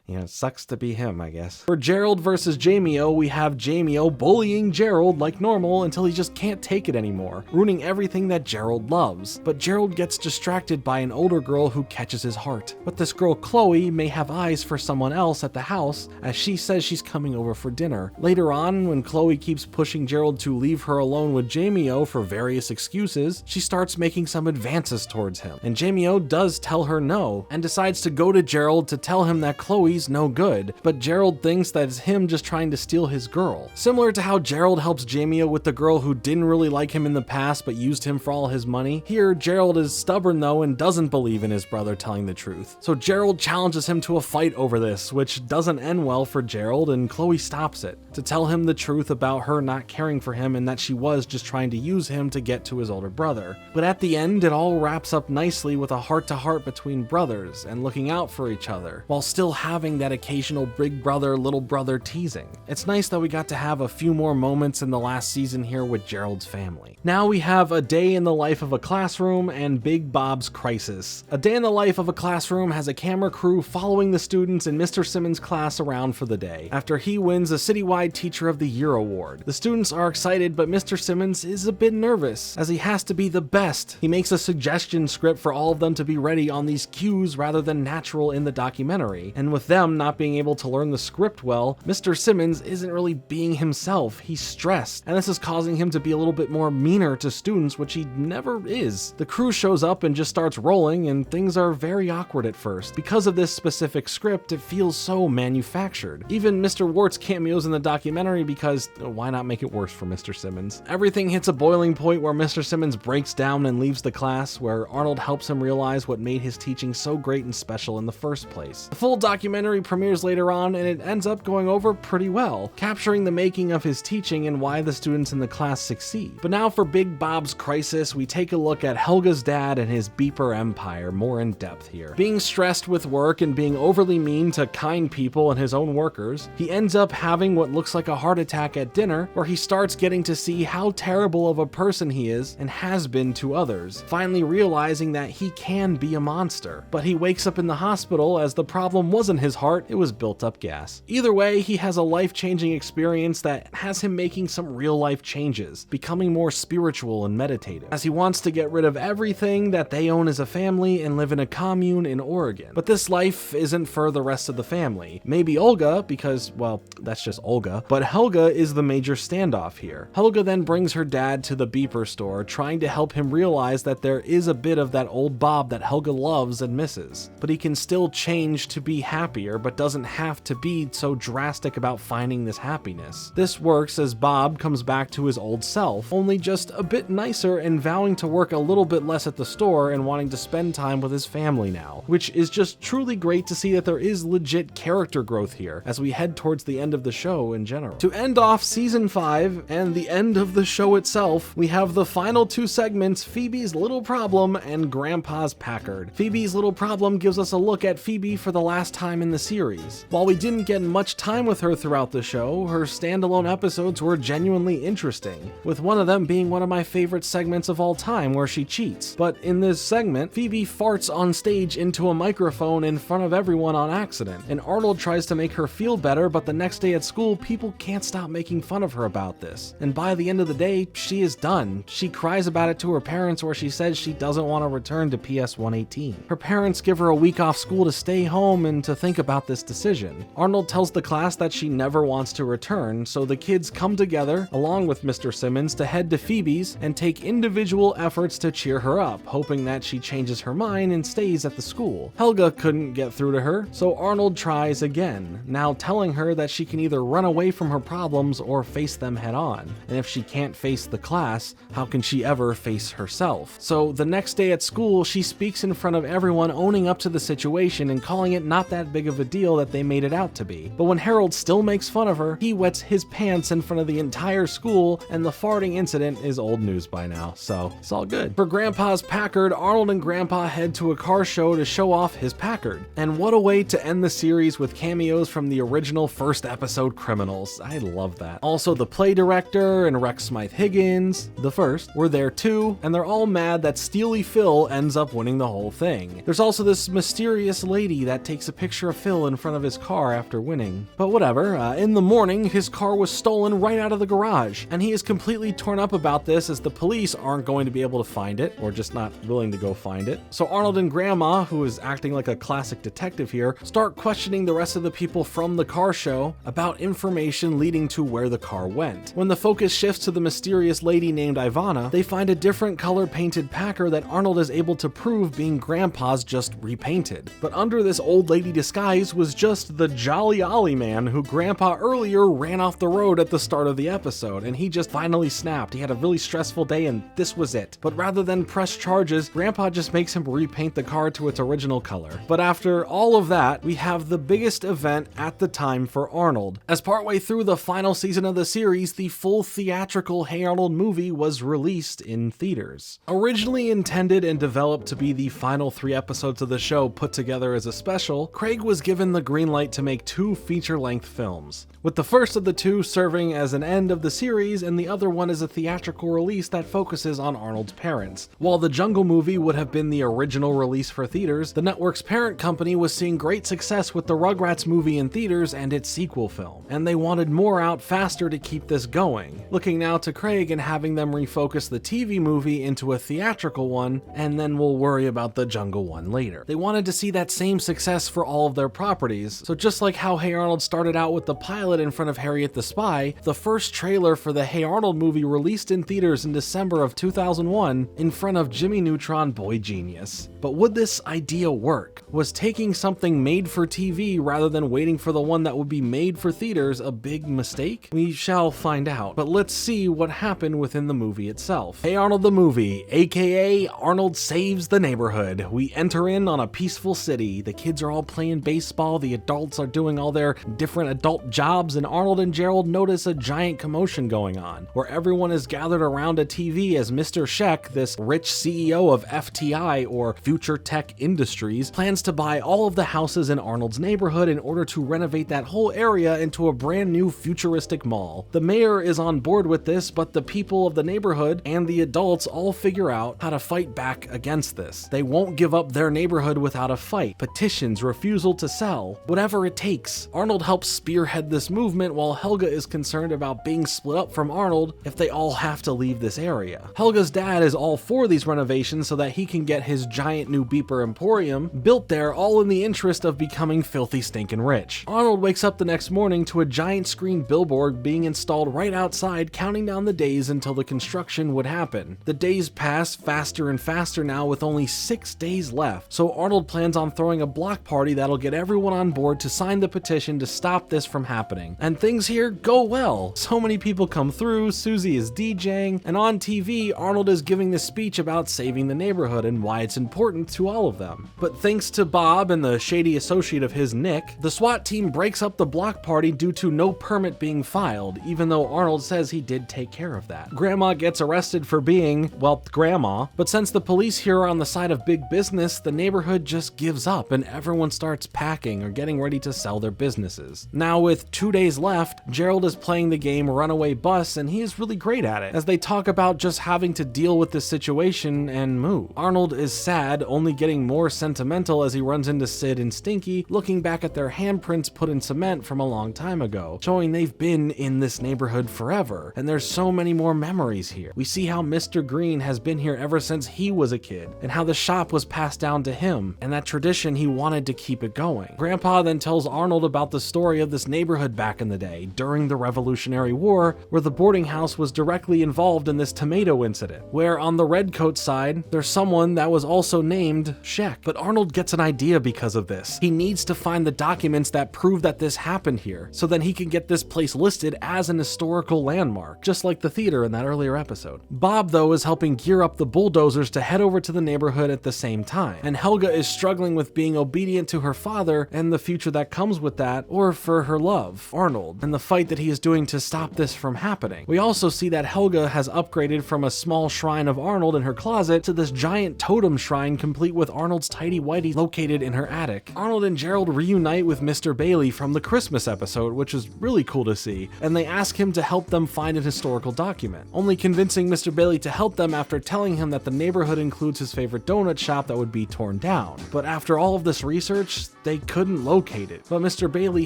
A: it sucks to be him, I guess. For Gerald versus Jamie-O, we have Jamie-O bullying Gerald like normal until he just can't take it anymore, ruining everything that Gerald loves. But Gerald gets distracted by an older girl who catches his heart. But this girl, Chloe, may have eyes for someone else at the house, as she says she's coming over for dinner. Later on, when Chloe keeps pushing Gerald to leave her alone with Jamie-O for various excuses, she starts making some advances towards him. And Jamie-O does tell her no, and decides to go to Gerald to tell him that Chloe's he's no good, but Gerald thinks that it's him just trying to steal his girl. Similar to how Gerald helps Jamia with the girl who didn't really like him in the past but used him for all his money, here Gerald is stubborn though and doesn't believe in his brother telling the truth. So Gerald challenges him to a fight over this, which doesn't end well for Gerald, and Chloe stops it to tell him the truth about her not caring for him and that she was just trying to use him to get to his older brother. But at the end, it all wraps up nicely with a heart-to-heart between brothers and looking out for each other, while still having that occasional big brother, little brother teasing. It's nice that we got to have a few more moments in the last season here with Gerald's family. Now we have A Day in the Life of a Classroom and Big Bob's Crisis. A Day in the Life of a Classroom has a camera crew following the students in Mr. Simmons' class around for the day, after he wins a citywide Teacher of the Year award. The students are excited, but Mr. Simmons is a bit nervous, as he has to be the best. He makes a suggestion script for all of them to be ready on these cues rather than natural in the documentary, and with them not being able to learn the script well, Mr. Simmons isn't really being himself. He's stressed, and this is causing him to be a little bit more meaner to students, which he never is. The crew shows up and just starts rolling, and things are very awkward at first. Because of this specific script, it feels so manufactured. Even Mr. Wart's cameos in the documentary, because why not make it worse for Mr. Simmons? Everything hits a boiling point where Mr. Simmons breaks down and leaves the class, where Arnold helps him realize what made his teaching so great and special in the first place. The full documentary premieres later on, and it ends up going over pretty well, capturing the making of his teaching and why the students in the class succeed. But now for Big Bob's Crisis, we take a look at Helga's dad and his beeper empire more in depth here. Being stressed with work and being overly mean to kind people and his own workers, he ends up having what looks like a heart attack at dinner, where he starts getting to see how terrible of a person he is and has been to others, finally realizing that he can be a monster. But he wakes up in the hospital as the problem wasn't his heart, it was built up gas. Either way, he has a life-changing experience that has him making some real-life changes, becoming more spiritual and meditative, as he wants to get rid of everything that they own as a family and live in a commune in Oregon. But this life isn't for the rest of the family. Maybe Olga, because, well, that's just Olga, but Helga is the major standoff here. Helga then brings her dad to the beeper store, trying to help him realize that there is a bit of that old Bob that Helga loves and misses, but he can still change to be happier, but doesn't have to be so drastic about finding this happiness. This works as Bob comes back to his old self, only just a bit nicer and vowing to work a little bit less at the store and wanting to spend time with his family now, which is just truly great to see that there is legit character growth here as we head towards the end of the show in general. To end off season 5 and the end of the show itself, we have the final two segments, Phoebe's Little Problem and Grandpa's Packard. Phoebe's Little Problem gives us a look at Phoebe for the last time in the series. While we didn't get much time with her throughout the show, her standalone episodes were genuinely interesting, with one of them being one of my favorite segments of all time where she cheats. But in this segment, Phoebe farts on stage into a microphone in front of everyone on accident, and Arnold tries to make her feel better, but the next day at school, people can't stop making fun of her about this. And by the end of the day, she is done. She cries about it to her parents, where she says she doesn't want to return to PS 118. Her parents give her a week off school to stay home and to think about this decision. Arnold tells the class that she never wants to return, so the kids come together, along with Mr. Simmons, to head to Phoebe's and take individual efforts to cheer her up, hoping that she changes her mind and stays at the school. Helga couldn't get through to her, so Arnold tries again, now telling her that she can either run away from her problems or face them head on. And if she can't face the class, how can she ever face herself? So the next day at school, she speaks in front of everyone, owning up to the situation and calling it not that big of a deal that they made it out to be. But when Harold still makes fun of her, he wets his pants in front of the entire school, and the farting incident is old news by now, so it's all good. For Grandpa's Packard, Arnold and Grandpa head to a car show to show off his Packard. And what a way to end the series with cameos from the original first episode criminals. I love that. Also, the play director and Rex Smythe Higgins, the first, were there too, and they're all mad that Steely Phil ends up winning the whole thing. There's also this mysterious lady that takes a picture of Phil in front of his car after winning. But whatever, in the morning, his car was stolen right out of the garage, and he is completely torn up about this as the police aren't going to be able to find it, or just not willing to go find it. So Arnold and Grandma, who is acting like a classic detective here, start questioning the rest of the people from the car show about information leading to where the car went. When the focus shifts to the mysterious lady named Ivana, they find a different color painted Packard that Arnold is able to prove being Grandpa's, just repainted. But under this old lady disguise, disguise was just the jolly Ollie man who Grandpa earlier ran off the road at the start of the episode, and he just finally snapped. He had a really stressful day and this was it. But rather than press charges, Grandpa just makes him repaint the car to its original color. But after all of that, we have the biggest event at the time for Arnold. As partway through the final season of the series, the full theatrical Hey Arnold movie was released in theaters. Originally intended and developed to be the final 3 episodes of the show put together as a special, Craig was given the green light to make 2 feature-length films, with the first of the 2 serving as an end of the series and the other one as a theatrical release that focuses on Arnold's parents. While the Jungle movie would have been the original release for theaters, the network's parent company was seeing great success with the Rugrats movie in theaters and its sequel film, and they wanted more out faster to keep this going. Looking now to Craig and having them refocus the TV movie into a theatrical one, and then we'll worry about the Jungle one later. They wanted to see that same success for all of their properties, so just like how Hey Arnold started out with the pilot in front of Harriet the Spy, the first trailer for the Hey Arnold movie released in theaters in December of 2001 in front of Jimmy Neutron Boy Genius. But would this idea work? Was taking something made for TV rather than waiting for the one that would be made for theaters a big mistake? We shall find out, but let's see what happened within the movie itself. Hey Arnold the movie, aka Arnold Saves the Neighborhood. We enter in on a peaceful city. The kids are all playing baseball, the adults are doing all their different adult jobs, and Arnold and Gerald notice a giant commotion going on, where everyone is gathered around a TV as Mr. Scheck, this rich CEO of FTI, or Future Tech Industries, plans to buy all of the houses in Arnold's neighborhood in order to renovate that whole area into a brand new futuristic mall. The mayor is on board with this, but the people of the neighborhood and the adults all figure out how to fight back against this. They won't give up their neighborhood without a fight, petitions, refusal to sell, whatever it takes. Arnold helps spearhead this movement while Helga is concerned about being split up from Arnold if they all have to leave this area. Helga's dad is all for these renovations so that he can get his giant new beeper emporium built there, all in the interest of becoming filthy stinking rich. Arnold wakes up the next morning to a giant screen billboard being installed right outside, counting down the days until the construction would happen. The days pass faster and faster now, with only 6 days left, so Arnold plans on throwing a block party that'll get everyone on board to sign the petition to stop this from happening. And things here go well. So many people come through, Susie is DJing, and on TV, Arnold is giving this speech about saving the neighborhood and why it's important to all of them. But thanks to Bob and the shady associate of his, Nick, the SWAT team breaks up the block party due to no permit being filed, even though Arnold says he did take care of that. Grandma gets arrested for being, well, Grandma, but since the police here are on the side of big business, the neighborhood just gives up and everyone starts packing or getting ready to sell their businesses. Now with 2 days left, Gerald is playing the game Runaway Bus, and he is really great at it, as they talk about just having to deal with this situation and move. Arnold is sad, only getting more sentimental as he runs into Sid and Stinky, looking back at their handprints put in cement from a long time ago, showing they've been in this neighborhood forever, and there's so many more memories here. We see how Mr. Green has been here ever since he was a kid, and how the shop was passed down to him, and that tradition he wanted to keep it going. Grandpa then tells Arnold about the story of this neighborhood back in the day, during the Revolutionary War, where the boarding house was directly involved in this tomato incident, where on the redcoat side, there's someone that was also named Scheck. But Arnold gets an idea because of this. He needs to find the documents that prove that this happened here, so then he can get this place listed as an historical landmark, just like the theater in that earlier episode. Bob, though, is helping gear up the bulldozers to head over to the neighborhood at the same time, and Helga is struggling with being obedient to her father and the future that comes with that, or for her love, Arnold, and the fight that he is doing to stop this from happening. We also see that Helga has upgraded from a small shrine of Arnold in her closet to this giant totem shrine complete with Arnold's tighty-whitey located in her attic. Arnold and Gerald reunite with Mr. Bailey from the Christmas episode, which is really cool to see, and they ask him to help them find an historical document, only convincing Mr. Bailey to help them after telling him that the neighborhood includes his favorite donut shop that would be torn down. But after all of this research, they couldn't locate it, but Mr. Bailey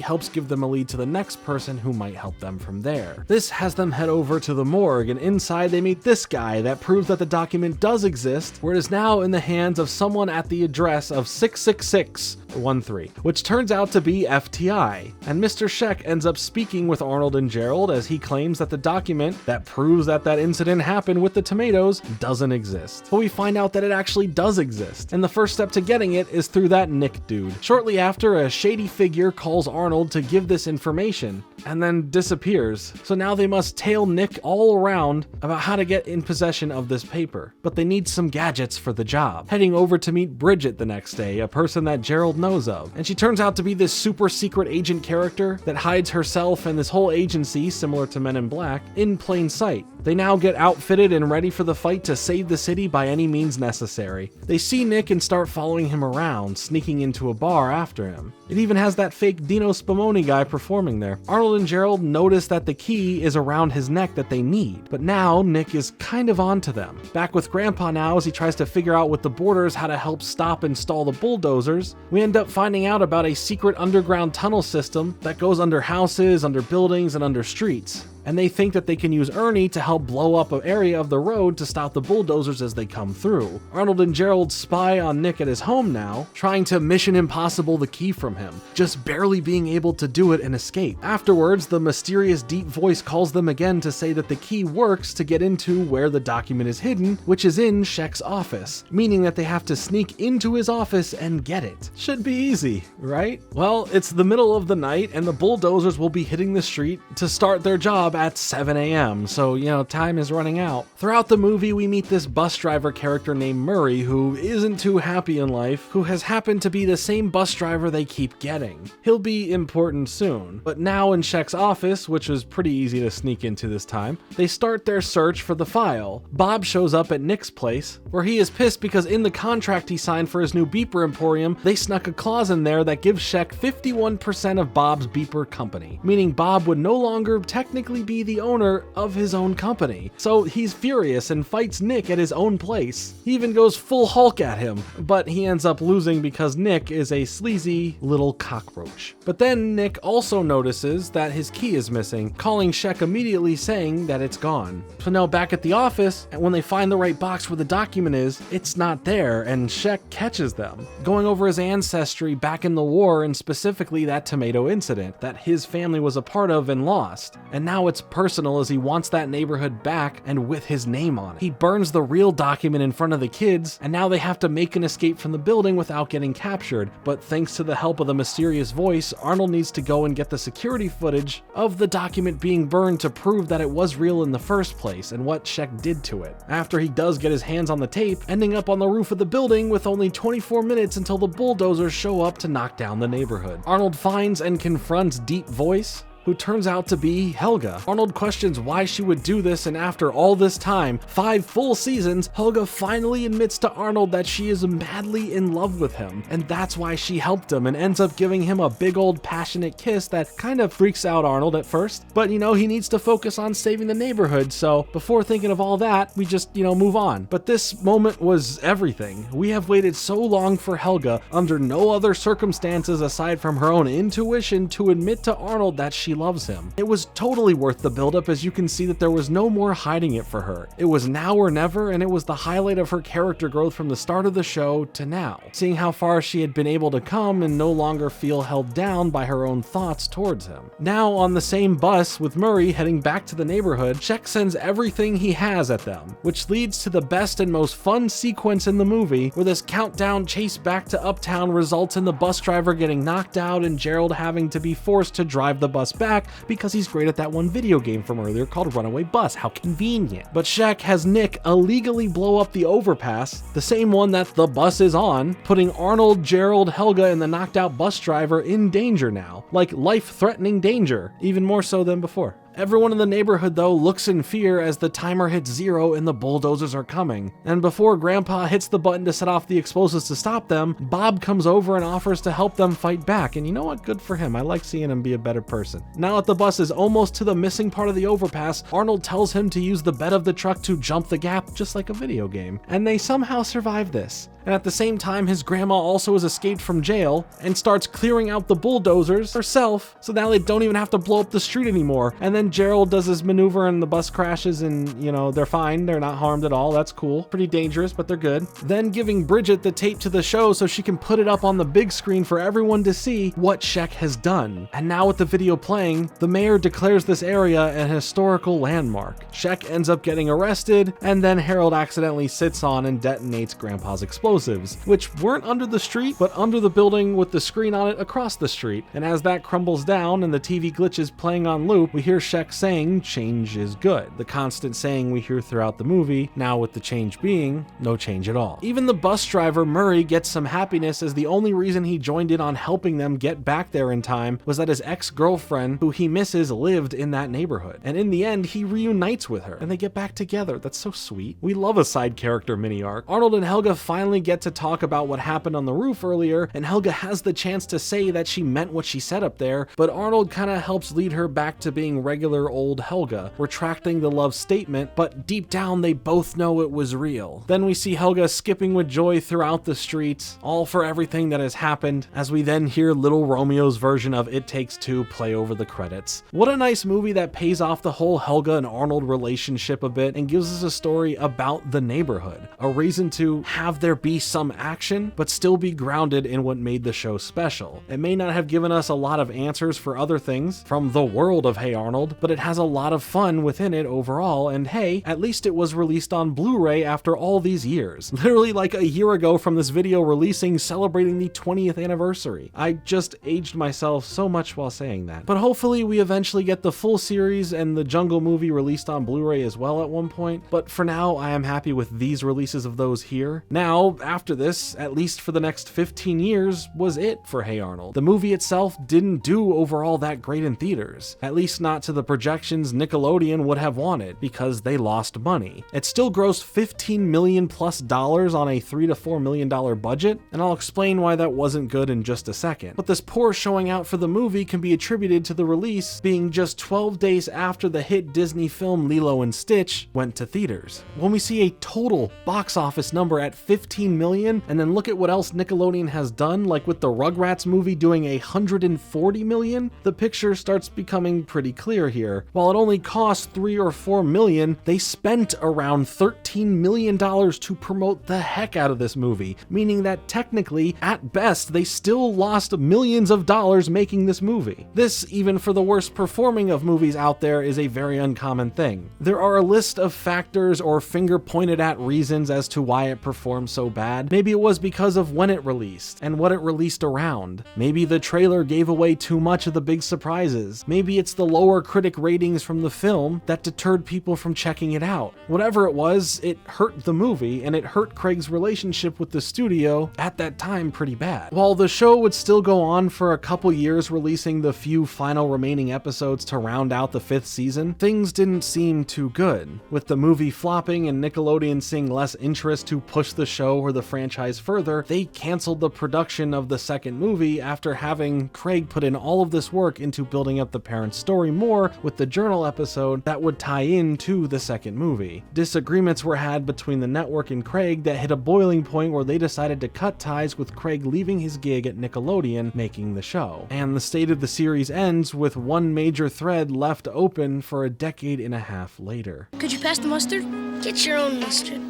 A: helps give them a lead to the next person who might help them from there. This has them head over to the morgue, and inside they meet this guy that proves that the document does exist, where it is now in the hands of someone at the address of 666 13, which turns out to be FTI. And Mr. Scheck ends up speaking with Arnold and Gerald as he claims that the document that proves that incident happened with the tomatoes doesn't exist. But we find out that it actually does exist, and the first step to getting it is through that Nick dude. Shortly after, a shady figure calls Arnold to give this information, and then disappears. So now they must tail Nick all around about how to get in possession of this paper. But they need some gadgets for the job. Heading over to meet Bridget the next day, a person that Gerald knows of. And she turns out to be this super secret agent character that hides herself and this whole agency, similar to Men in Black, in plain sight. They now get outfitted and ready for the fight to save the city by any means necessary. They see Nick and start following him around, sneaking into a bar after him. It even has that fake Dino Spumoni guy performing there. Arnold and Gerald notice that the key is around his neck that they need, but now Nick is kind of onto them. Back with Grandpa now as he tries to figure out with the boarders how to help stop and stall the bulldozers, we end up finding out about a secret underground tunnel system that goes under houses, under buildings, and under streets. And they think that they can use Ernie to help blow up an area of the road to stop the bulldozers as they come through. Arnold and Gerald spy on Nick at his home now, trying to Mission Impossible the key from him, just barely being able to do it and escape. Afterwards, the mysterious deep voice calls them again to say that the key works to get into where the document is hidden, which is in Scheck's office, meaning that they have to sneak into his office and get it. Should be easy, right? Well, it's the middle of the night and the bulldozers will be hitting the street to start their job at 7 a.m., so time is running out. Throughout the movie, we meet this bus driver character named Murray who isn't too happy in life, who has happened to be the same bus driver they keep getting. He'll be important soon, but now in Scheck's office, which was pretty easy to sneak into this time, they start their search for the file. Bob shows up at Nick's place, where he is pissed because in the contract he signed for his new beeper emporium, they snuck a clause in there that gives Scheck 51% of Bob's beeper company, meaning Bob would no longer technically be the owner of his own company. So he's furious and fights Nick at his own place. He even goes full Hulk at him, but he ends up losing because Nick is a sleazy little cockroach. But then Nick also notices that his key is missing, calling Scheck immediately saying that it's gone. So now back at the office, and when they find the right box where the document is, it's not there, and Scheck catches them, going over his ancestry back in the war, and specifically that tomato incident that his family was a part of and lost. And now it's personal as he wants that neighborhood back and with his name on it. He burns the real document in front of the kids, and now they have to make an escape from the building without getting captured. But thanks to the help of the mysterious voice, Arnold needs to go and get the security footage of the document being burned to prove that it was real in the first place and what Scheck did to it. After he does get his hands on the tape, ending up on the roof of the building with only 24 minutes until the bulldozers show up to knock down the neighborhood. Arnold finds and confronts Deep Voice, who turns out to be Helga. Arnold questions why she would do this, and after all this time, 5 full seasons, Helga finally admits to Arnold that she is madly in love with him, and that's why she helped him and ends up giving him a big old passionate kiss that kind of freaks out Arnold at first, but he needs to focus on saving the neighborhood, so before thinking of all that, we just, move on. But this moment was everything. We have waited so long for Helga, under no other circumstances aside from her own intuition, to admit to Arnold that she loves him. It was totally worth the buildup, as you can see that there was no more hiding it for her. It was now or never, and it was the highlight of her character growth from the start of the show to now, seeing how far she had been able to come and no longer feel held down by her own thoughts towards him. Now on the same bus with Murray heading back to the neighborhood, Scheck sends everything he has at them, which leads to the best and most fun sequence in the movie, where this countdown chase back to Uptown results in the bus driver getting knocked out and Gerald having to be forced to drive the bus back because he's great at that one video game from earlier called Runaway Bus. How convenient. But Scheck has Nick illegally blow up the overpass, the same one that the bus is on, putting Arnold, Gerald, Helga, and the knocked out bus driver in danger now. Like life-threatening danger, even more so than before. Everyone in the neighborhood, though, looks in fear as the timer hits 0 and the bulldozers are coming. And before Grandpa hits the button to set off the explosives to stop them, Bob comes over and offers to help them fight back. And you know what? Good for him. I like seeing him be a better person. Now that the bus is almost to the missing part of the overpass, Arnold tells him to use the bed of the truck to jump the gap, just like a video game. And they somehow survive this. And at the same time, his grandma also has escaped from jail and starts clearing out the bulldozers herself, so now they don't even have to blow up the street anymore. And then then Gerald does his maneuver and the bus crashes and, you know, they're fine. They're not harmed at all. That's cool. Pretty dangerous, but they're good. Then giving Bridget the tape to the show so she can put it up on the big screen for everyone to see what Shek has done. And now with the video playing, the mayor declares this area an historical landmark. Shek ends up getting arrested, and then Harold accidentally sits on and detonates Grandpa's explosives, which weren't under the street, but under the building with the screen on it across the street. And as that crumbles down and the TV glitches playing on loop, we hear Shek saying, "Change is good." The constant saying we hear throughout the movie, now with the change being no change at all. Even the bus driver, Murray, gets some happiness as the only reason he joined in on helping them get back there in time was that his ex-girlfriend, who he misses, lived in that neighborhood. And in the end, he reunites with her and they get back together. That's so sweet. We love a side character mini arc. Arnold and Helga finally get to talk about what happened on the roof earlier, and Helga has the chance to say that she meant what she said up there, but Arnold kind of helps lead her back to being regular old Helga, retracting the love statement, but deep down they both know it was real. Then we see Helga skipping with joy throughout the streets, all for everything that has happened, as we then hear Little Romeo's version of It Takes Two play over the credits. What a nice movie that pays off the whole Helga and Arnold relationship a bit and gives us a story about the neighborhood, a reason to have there be some action, but still be grounded in what made the show special. It may not have given us a lot of answers for other things from the world of Hey Arnold, but it has a lot of fun within it overall, and hey, at least it was released on Blu-ray after all these years. Literally like a year ago from this video releasing, celebrating the 20th anniversary. I just aged myself so much while saying that. But hopefully we eventually get the full series and the Jungle movie released on Blu-ray as well at one point, but for now I am happy with these releases of those here. Now, after this, at least for the next 15 years, was it for Hey Arnold. The movie itself didn't do overall that great in theaters, at least not to the projections Nickelodeon would have wanted, because they lost money. It still grossed $15 million plus on a $3 to $4 million budget, and I'll explain why that wasn't good in just a second. But this poor showing out for the movie can be attributed to the release being just 12 days after the hit Disney film Lilo and Stitch went to theaters. When we see a total box office number at 15 million, and then look at what else Nickelodeon has done, like with the Rugrats movie doing 140 million, the picture starts becoming pretty clear here. While it only cost 3 or 4 million, they spent around $13 million to promote the heck out of this movie, meaning that technically, at best, they still lost millions of dollars making this movie. This, even for the worst performing of movies out there, is a very uncommon thing. There are a list of factors or finger pointed at reasons as to why it performed so bad. Maybe it was because of when it released and what it released around. Maybe the trailer gave away too much of the big surprises. Maybe it's the lower critic ratings from the film that deterred people from checking it out. Whatever it was, it hurt the movie, and it hurt Craig's relationship with the studio at that time pretty bad. While the show would still go on for a couple years, releasing the few final remaining episodes to round out the 5th season, things didn't seem too good. With the movie flopping and Nickelodeon seeing less interest to push the show or the franchise further, they canceled the production of the second movie after having Craig put in all of this work into building up the parents' story more with the journal episode that would tie into the second movie. Disagreements were had between the network and Craig that hit a boiling point where they decided to cut ties, with Craig leaving his gig at Nickelodeon making the show. And the state of the series ends with one major thread left open for a decade and a half later.
Q: Could you pass the mustard? Get your own mustard.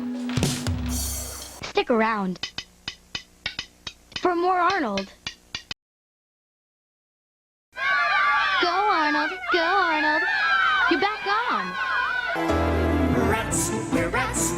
Q: Stick around for more Arnold. Go Arnold, go Arnold. You're back on.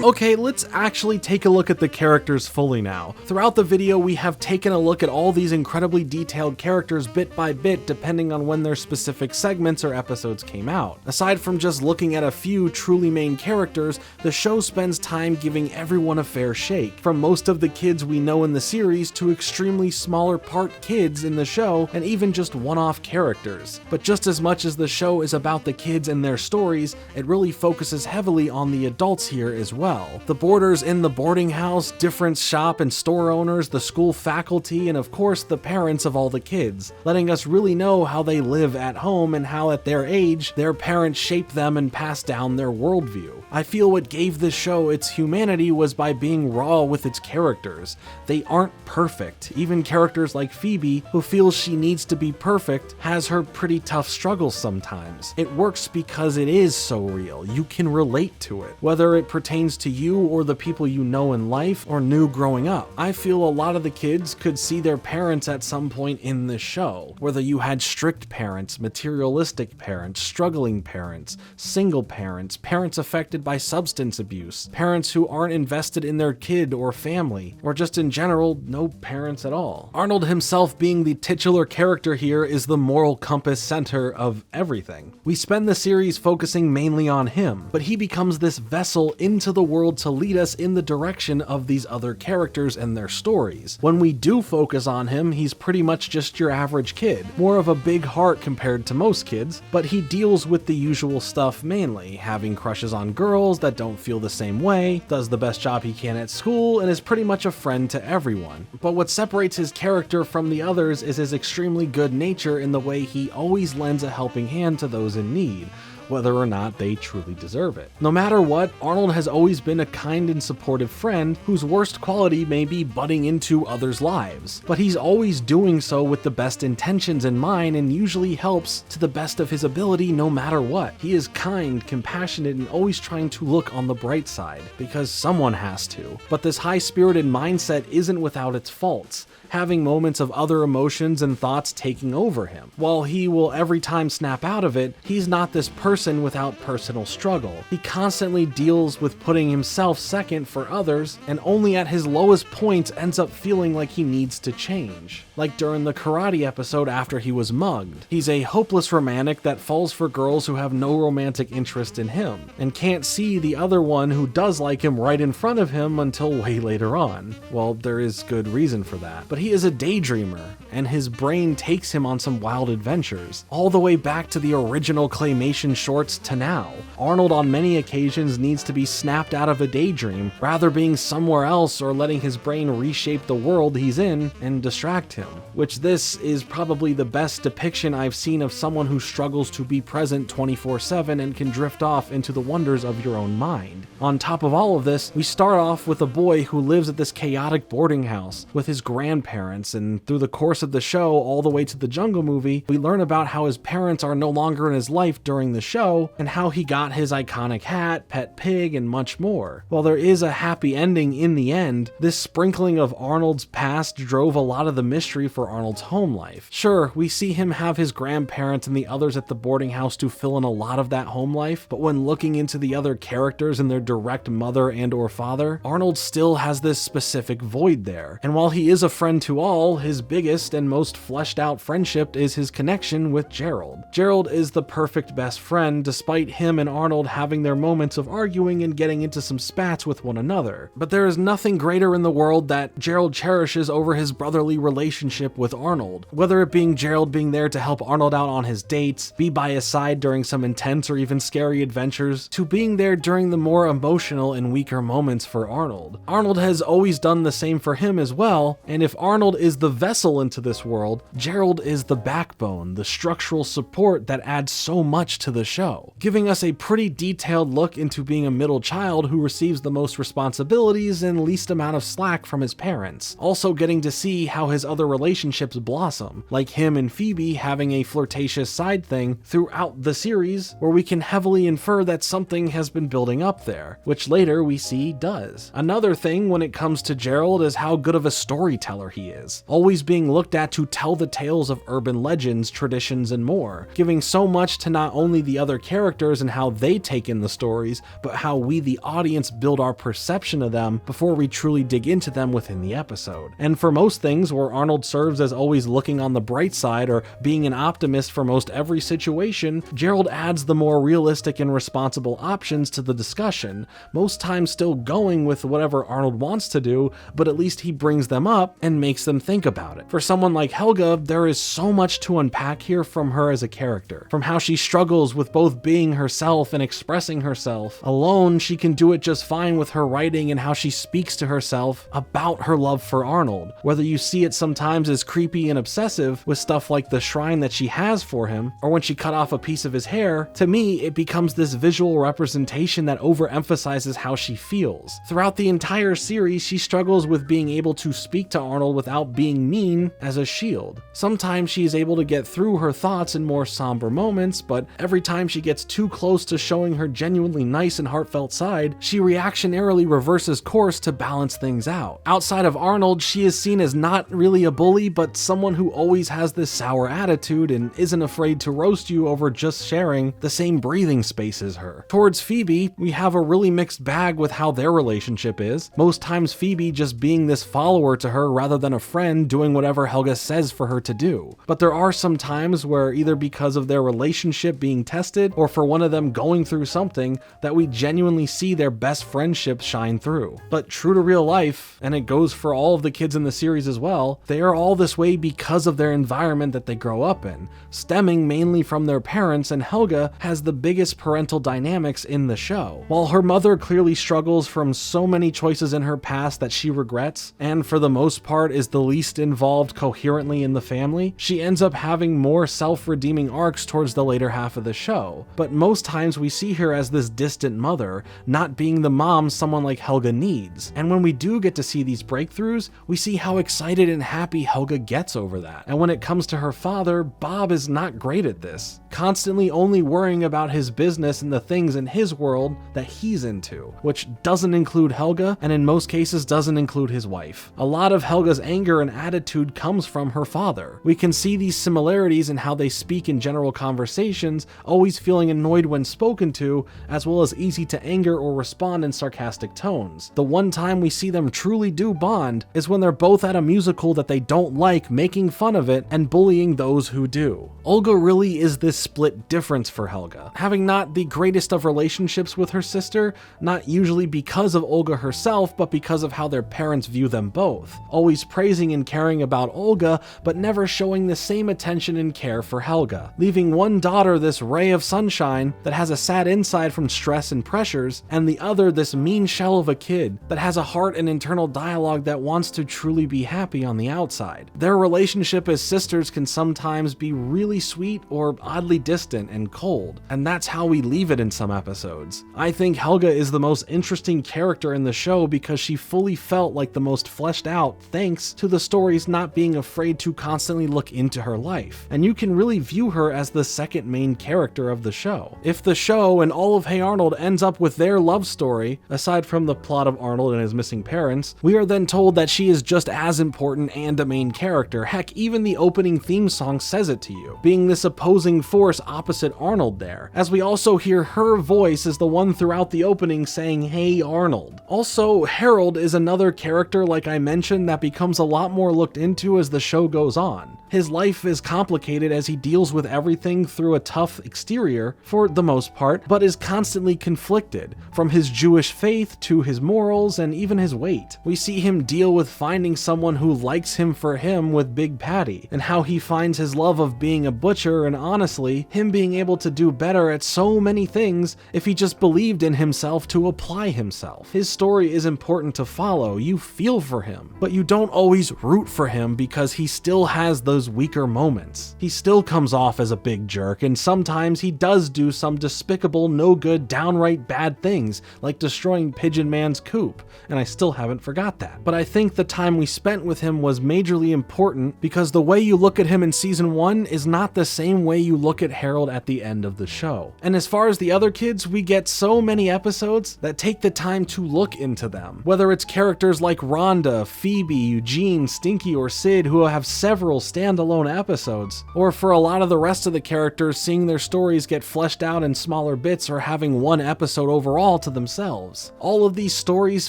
A: Okay, let's actually take a look at the characters fully now. Throughout the video, we have taken a look at all these incredibly detailed characters bit by bit, depending on when their specific segments or episodes came out. Aside from just looking at a few truly main characters, the show spends time giving everyone a fair shake, from most of the kids we know in the series to extremely smaller part kids in the show, and even just one-off characters. But just as much as the show is about the kids and their stories, it really focuses heavily on the adults here as well. The boarders in the boarding house, different shop and store owners, the school faculty, and of course the parents of all the kids, letting us really know how they live at home and how at their age, their parents shape them and pass down their worldview. I feel what gave this show its humanity was by being raw with its characters. They aren't perfect. Even characters like Phoebe, who feels she needs to be perfect, has her pretty tough struggles sometimes. It works because it is so real. You can relate to it, whether it pertains to you or the people you know in life or knew growing up. I feel a lot of the kids could see their parents at some point in this show, whether you had strict parents, materialistic parents, struggling parents, single parents, parents affected by substance abuse, parents who aren't invested in their kid or family, or just in general, no parents at all. Arnold himself being the titular character here is the moral compass center of everything. We spend the series focusing mainly on him, but he becomes this vessel into the world to lead us in the direction of these other characters and their stories. When we do focus on him, he's pretty much just your average kid, more of a big heart compared to most kids, but he deals with the usual stuff mainly, having crushes on girls that don't feel the same way, does the best job he can at school, and is pretty much a friend to everyone. But what separates his character from the others is his extremely good nature in the way he always lends a helping hand to those in need, whether or not they truly deserve it. No matter what, Arnold has always been a kind and supportive friend whose worst quality may be butting into others' lives, but he's always doing so with the best intentions in mind and usually helps to the best of his ability no matter what. He is kind, compassionate, and always trying to look on the bright side, because someone has to. But this high-spirited mindset isn't without its faults, having moments of other emotions and thoughts taking over him. While he will every time snap out of it, he's not this person without personal struggle. He constantly deals with putting himself second for others, and only at his lowest points ends up feeling like he needs to change. Like during the karate episode after he was mugged. He's a hopeless romantic that falls for girls who have no romantic interest in him, and can't see the other one who does like him right in front of him until way later on. Well, there is good reason for that. But he is a daydreamer, and his brain takes him on some wild adventures, all the way back to the original claymation shorts to now. Arnold on many occasions needs to be snapped out of a daydream, rather being somewhere else or letting his brain reshape the world he's in and distract him. Which this is probably the best depiction I've seen of someone who struggles to be present 24/7 and can drift off into the wonders of your own mind. On top of all of this, we start off with a boy who lives at this chaotic boarding house with his grandparents, and through the course of the show all the way to the Jungle movie, we learn about how his parents are no longer in his life during the show, and how he got his iconic hat, pet pig, and much more. While there is a happy ending in the end, this sprinkling of Arnold's past drove a lot of the mystery for Arnold's home life. Sure, we see him have his grandparents and the others at the boarding house to fill in a lot of that home life, but when looking into the other characters and their direct mother and or father, Arnold still has this specific void there. And while he is a friend to all, his biggest and most fleshed out friendship is his connection with Gerald. Gerald is the perfect best friend, despite him and Arnold having their moments of arguing and getting into some spats with one another. But there is nothing greater in the world that Gerald cherishes over his brotherly relationship with Arnold. Whether it being Gerald being there to help Arnold out on his dates, be by his side during some intense or even scary adventures, to being there during the more emotional and weaker moments for Arnold. Arnold has always done the same for him as well, and if Arnold is the vessel into this world, Gerald is the backbone, the structural support that adds so much to the show, giving us a pretty detailed look into being a middle child who receives the most responsibilities and least amount of slack from his parents. Also getting to see how his other relationships blossom, like him and Phoebe having a flirtatious side thing throughout the series, where we can heavily infer that something has been building up there, which later we see does. Another thing when it comes to Gerald is how good of a storyteller he is, always being looked at to tell the tales of urban legends, traditions, and more, giving so much to not only the other characters and how they take in the stories, but how we the audience build our perception of them before we truly dig into them within the episode. And for most things, where Arnold serves as always looking on the bright side or being an optimist for most every situation, Gerald adds the more realistic and responsible options to the discussion, most times still going with whatever Arnold wants to do, but at least he brings them up and makes them think about it. For someone like Helga, there is so much to unpack here from her as a character. From how she struggles with both being herself and expressing herself. Alone, she can do it just fine with her writing and how she speaks to herself about her love for Arnold. Whether you see it sometimes as creepy and obsessive with stuff like the shrine that she has for him, or when she cut off a piece of his hair, to me, it becomes this visual representation that overemphasizes how she feels. Throughout the entire series, she struggles with being able to speak to Arnold without being mean as a shield. Sometimes she is able to get through her thoughts in more somber moments, but every time she gets too close to showing her genuinely nice and heartfelt side, she reactionarily reverses course to balance things out. Outside of Arnold, she is seen as not really a bully, but someone who always has this sour attitude and isn't afraid to roast you over just sharing the same breathing space as her. Towards Phoebe, we have a really mixed bag with how their relationship is. Most times Phoebe just being this follower to her rather than a friend doing whatever Helga says for her to do. But there are some times where either because of their relationship being tested or for one of them going through something that we genuinely see their best friendship shine through. But true to real life, and it goes for all of the kids in the series as well, they are all this way because of their environment that they grow up in, stemming mainly from their parents, and Helga has the biggest parental dynamics in the show. While her mother clearly struggles from so many choices in her past that she regrets, and for the most part is the least involved coherently in the family, she ends up having more self-redeeming arcs towards the later half of the show. But most times we see her as this distant mother, not being the mom someone like Helga needs. And when we do get to see these breakthroughs, we see how excited and happy Helga gets over that. And when it comes to her father, Bob is not great at this, constantly only worrying about his business and the things in his world that he's into, which doesn't include Helga, and in most cases doesn't include his wife. A lot of Helga's anger and attitude comes from her father. We can see these similarities in how they speak in general conversations, always feeling annoyed when spoken to, as well as easy to anger or respond in sarcastic tones. The one time we see them truly do bond is when they're both at a musical that they don't like, making fun of it and bullying those who do. Olga really is this split difference for Helga, having not the greatest of relationships with her sister, not usually because of Olga herself, but because of how their parents view them both. Always praising and caring about Olga, but never showing the same attention and care for Helga, leaving one daughter this ray of sunshine that has a sad inside from stress and pressures, and the other this mean shell of a kid that has a heart and internal dialogue that wants to truly be happy on the outside. Their relationship as sisters can sometimes be really sweet or oddly distant and cold, and that's how we leave it in some episodes. I think Helga is the most interesting character in the show because she fully felt like the most fleshed out thanks to the stories not being afraid to constantly look into her life, and you can really view her as the second main character of the show. If the show and all of Hey Arnold ends up with their love story, aside from the plot of Arnold and his missing parents, we are then told that she is just as important and a main character. Heck, even the opening theme song says it to you, being this opposing force opposite Arnold there, as we also hear her voice as the one throughout the opening saying, "Hey Arnold." Also, Harold is another character, like I mentioned, that becomes a lot more looked into as the show goes on. His life is complicated as he deals with everything through a tough exterior, for the most part, but is constantly conflicted, from his Jewish faith to his morals and even his weight. We see him deal with finding someone who likes him for him with Big Patty, and how he finds his love of being a butcher, and honestly, him being able to do better at so many things if he just believed in himself to apply himself. His story is important to follow. You feel for him, but you don't always root for him because he still has those weaker moments. He still comes off as a big jerk, and sometimes he does do some despicable, no good, downright bad things, like destroying Pigeon Man's coop, and I still haven't forgot that. But I think the time we spent with him was majorly important because the way you look at him in season 1 is not the same way you look at Harold at the end of the show. And as far as the other kids, we get so many episodes that take the time to look into them. Whether it's characters like Rhonda, Phoebe, Eugene, Stinky, or Sid who have several standalone episodes, or for a lot of the rest of the characters seeing their stories get fleshed out in smaller bits or having one episode overall to themselves. All of these stories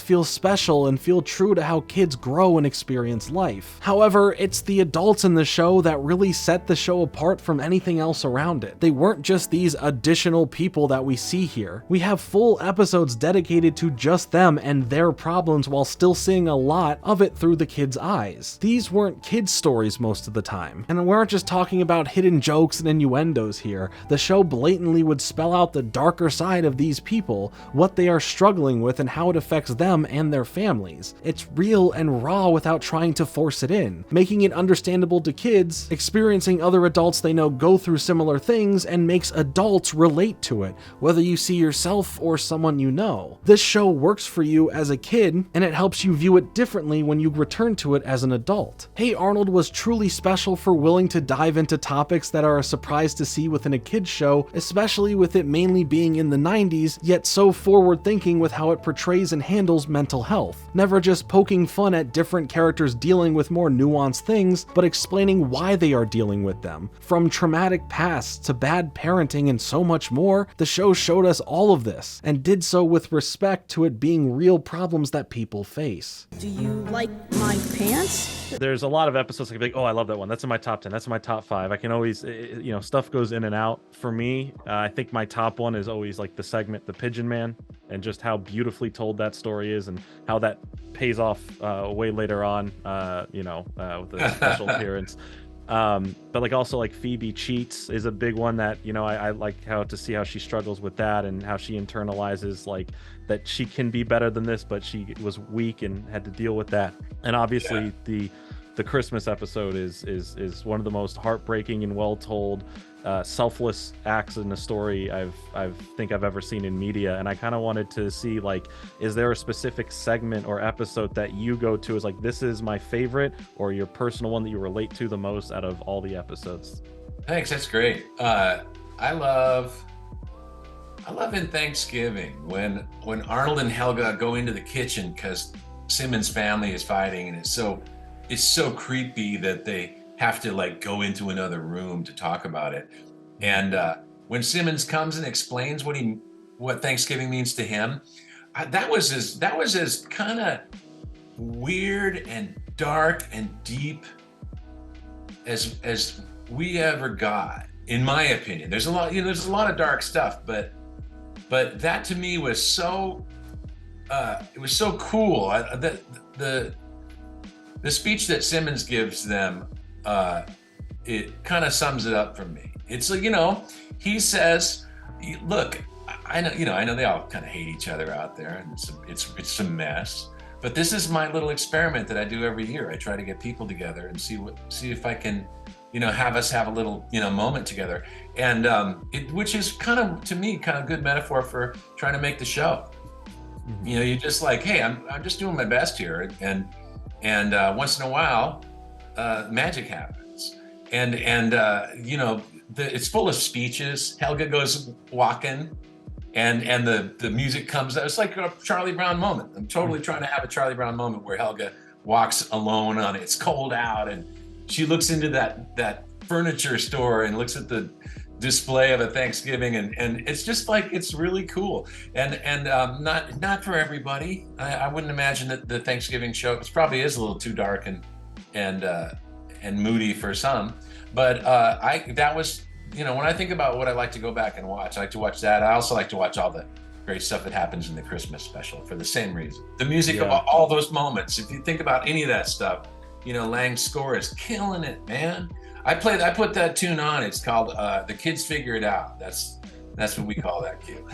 A: feel special and feel true to how kids grow and experience life. However, it's the adults in the show that really set the show apart from anything else around it. They weren't just these additional people that we see here. We have full episodes dedicated to just them and their problems while still seeing a lot of it through the kids' eyes. These weren't kids' stories most of the time. And we aren't just talking about hidden jokes and innuendos here. The show blatantly would spell out the darker side of these people, what they are struggling with and how it affects them and their families. It's real and raw without trying to force it in, making it understandable to kids, experiencing other adults they know go through similar things, and makes adults relate to it, whether you see yourself or someone you know. This show works for you as a kid, and it helps you view it differently when you return to it as an adult. Hey Arnold was truly special for willing to dive into topics that are a surprise to see within a kid's show, especially with it mainly being in the 90s, yet so forward-thinking with how it portrays and handles mental health. Never just poking fun at different characters dealing with more nuanced things, but explaining why they are dealing with them. From traumatic pasts to bad parenting and so much more, the show showed us all of this, and did so with respect to it being real problems that people face.
D: Do you like my pants?
C: There's a lot of episodes I can be like, oh, I love that one. That's in my top 10. That's in my top 5. I can always, you know, stuff goes in and out. For me, I think my top one is always like the segment, The Pigeon Man, and just how beautifully told that story is and how that pays off way later on, you know, with a special appearance. But like also like Phoebe Cheats is a big one that, you know, I like how to see how she struggles with that and how she internalizes like that she can be better than this, but she was weak and had to deal with that. And obviously the Christmas episode is one of the most heartbreaking and well told selfless acts in a story I've ever seen in media. And I kind of wanted to see, like, is there a specific segment or episode that you go to as like, this is my favorite, or your personal one that you relate to the most out of all the episodes?
B: Thanks, that's great. I love in Thanksgiving when Arnold and Helga go into the kitchen because Simmons' family is fighting, and it's so creepy that they have to like go into another room to talk about it. And when Simmons comes and explains what Thanksgiving means to him, that was as kind of weird and dark and deep as we ever got, in my opinion. There's a lot of dark stuff, but that to me was so it was so cool. The speech that Simmons gives them, it kind of sums it up for me. It's like, you know, he says, look, I know they all kind of hate each other out there, and it's a mess, but this is my little experiment that I do every year. I try to get people together and see if I can, you know, have us have a little, you know, moment together. And which is kind of, to me, kind of good metaphor for trying to make the show. Mm-hmm. You know, you're just like, hey, I'm just doing my best here, and once in a while, magic happens, and you know, it's full of speeches. Helga goes walking, and the music comes out. It's like a Charlie Brown moment. I'm totally trying to have a Charlie Brown moment where Helga walks alone on it. It's cold out, and she looks into that furniture store and looks at the display of a Thanksgiving, and it's just like, it's really cool, and not for everybody. I wouldn't imagine that the Thanksgiving show probably is a little too dark and moody for some, but that was, you know, when I think about what I like to go back and watch, I like to watch that. I also like to watch all the great stuff that happens in the Christmas special for the same reason. The music of all those moments. If you think about any of that stuff, you know, Lang's score is killing it, man. I put that tune on. It's called The Kids Figure It Out. That's what we call that cue.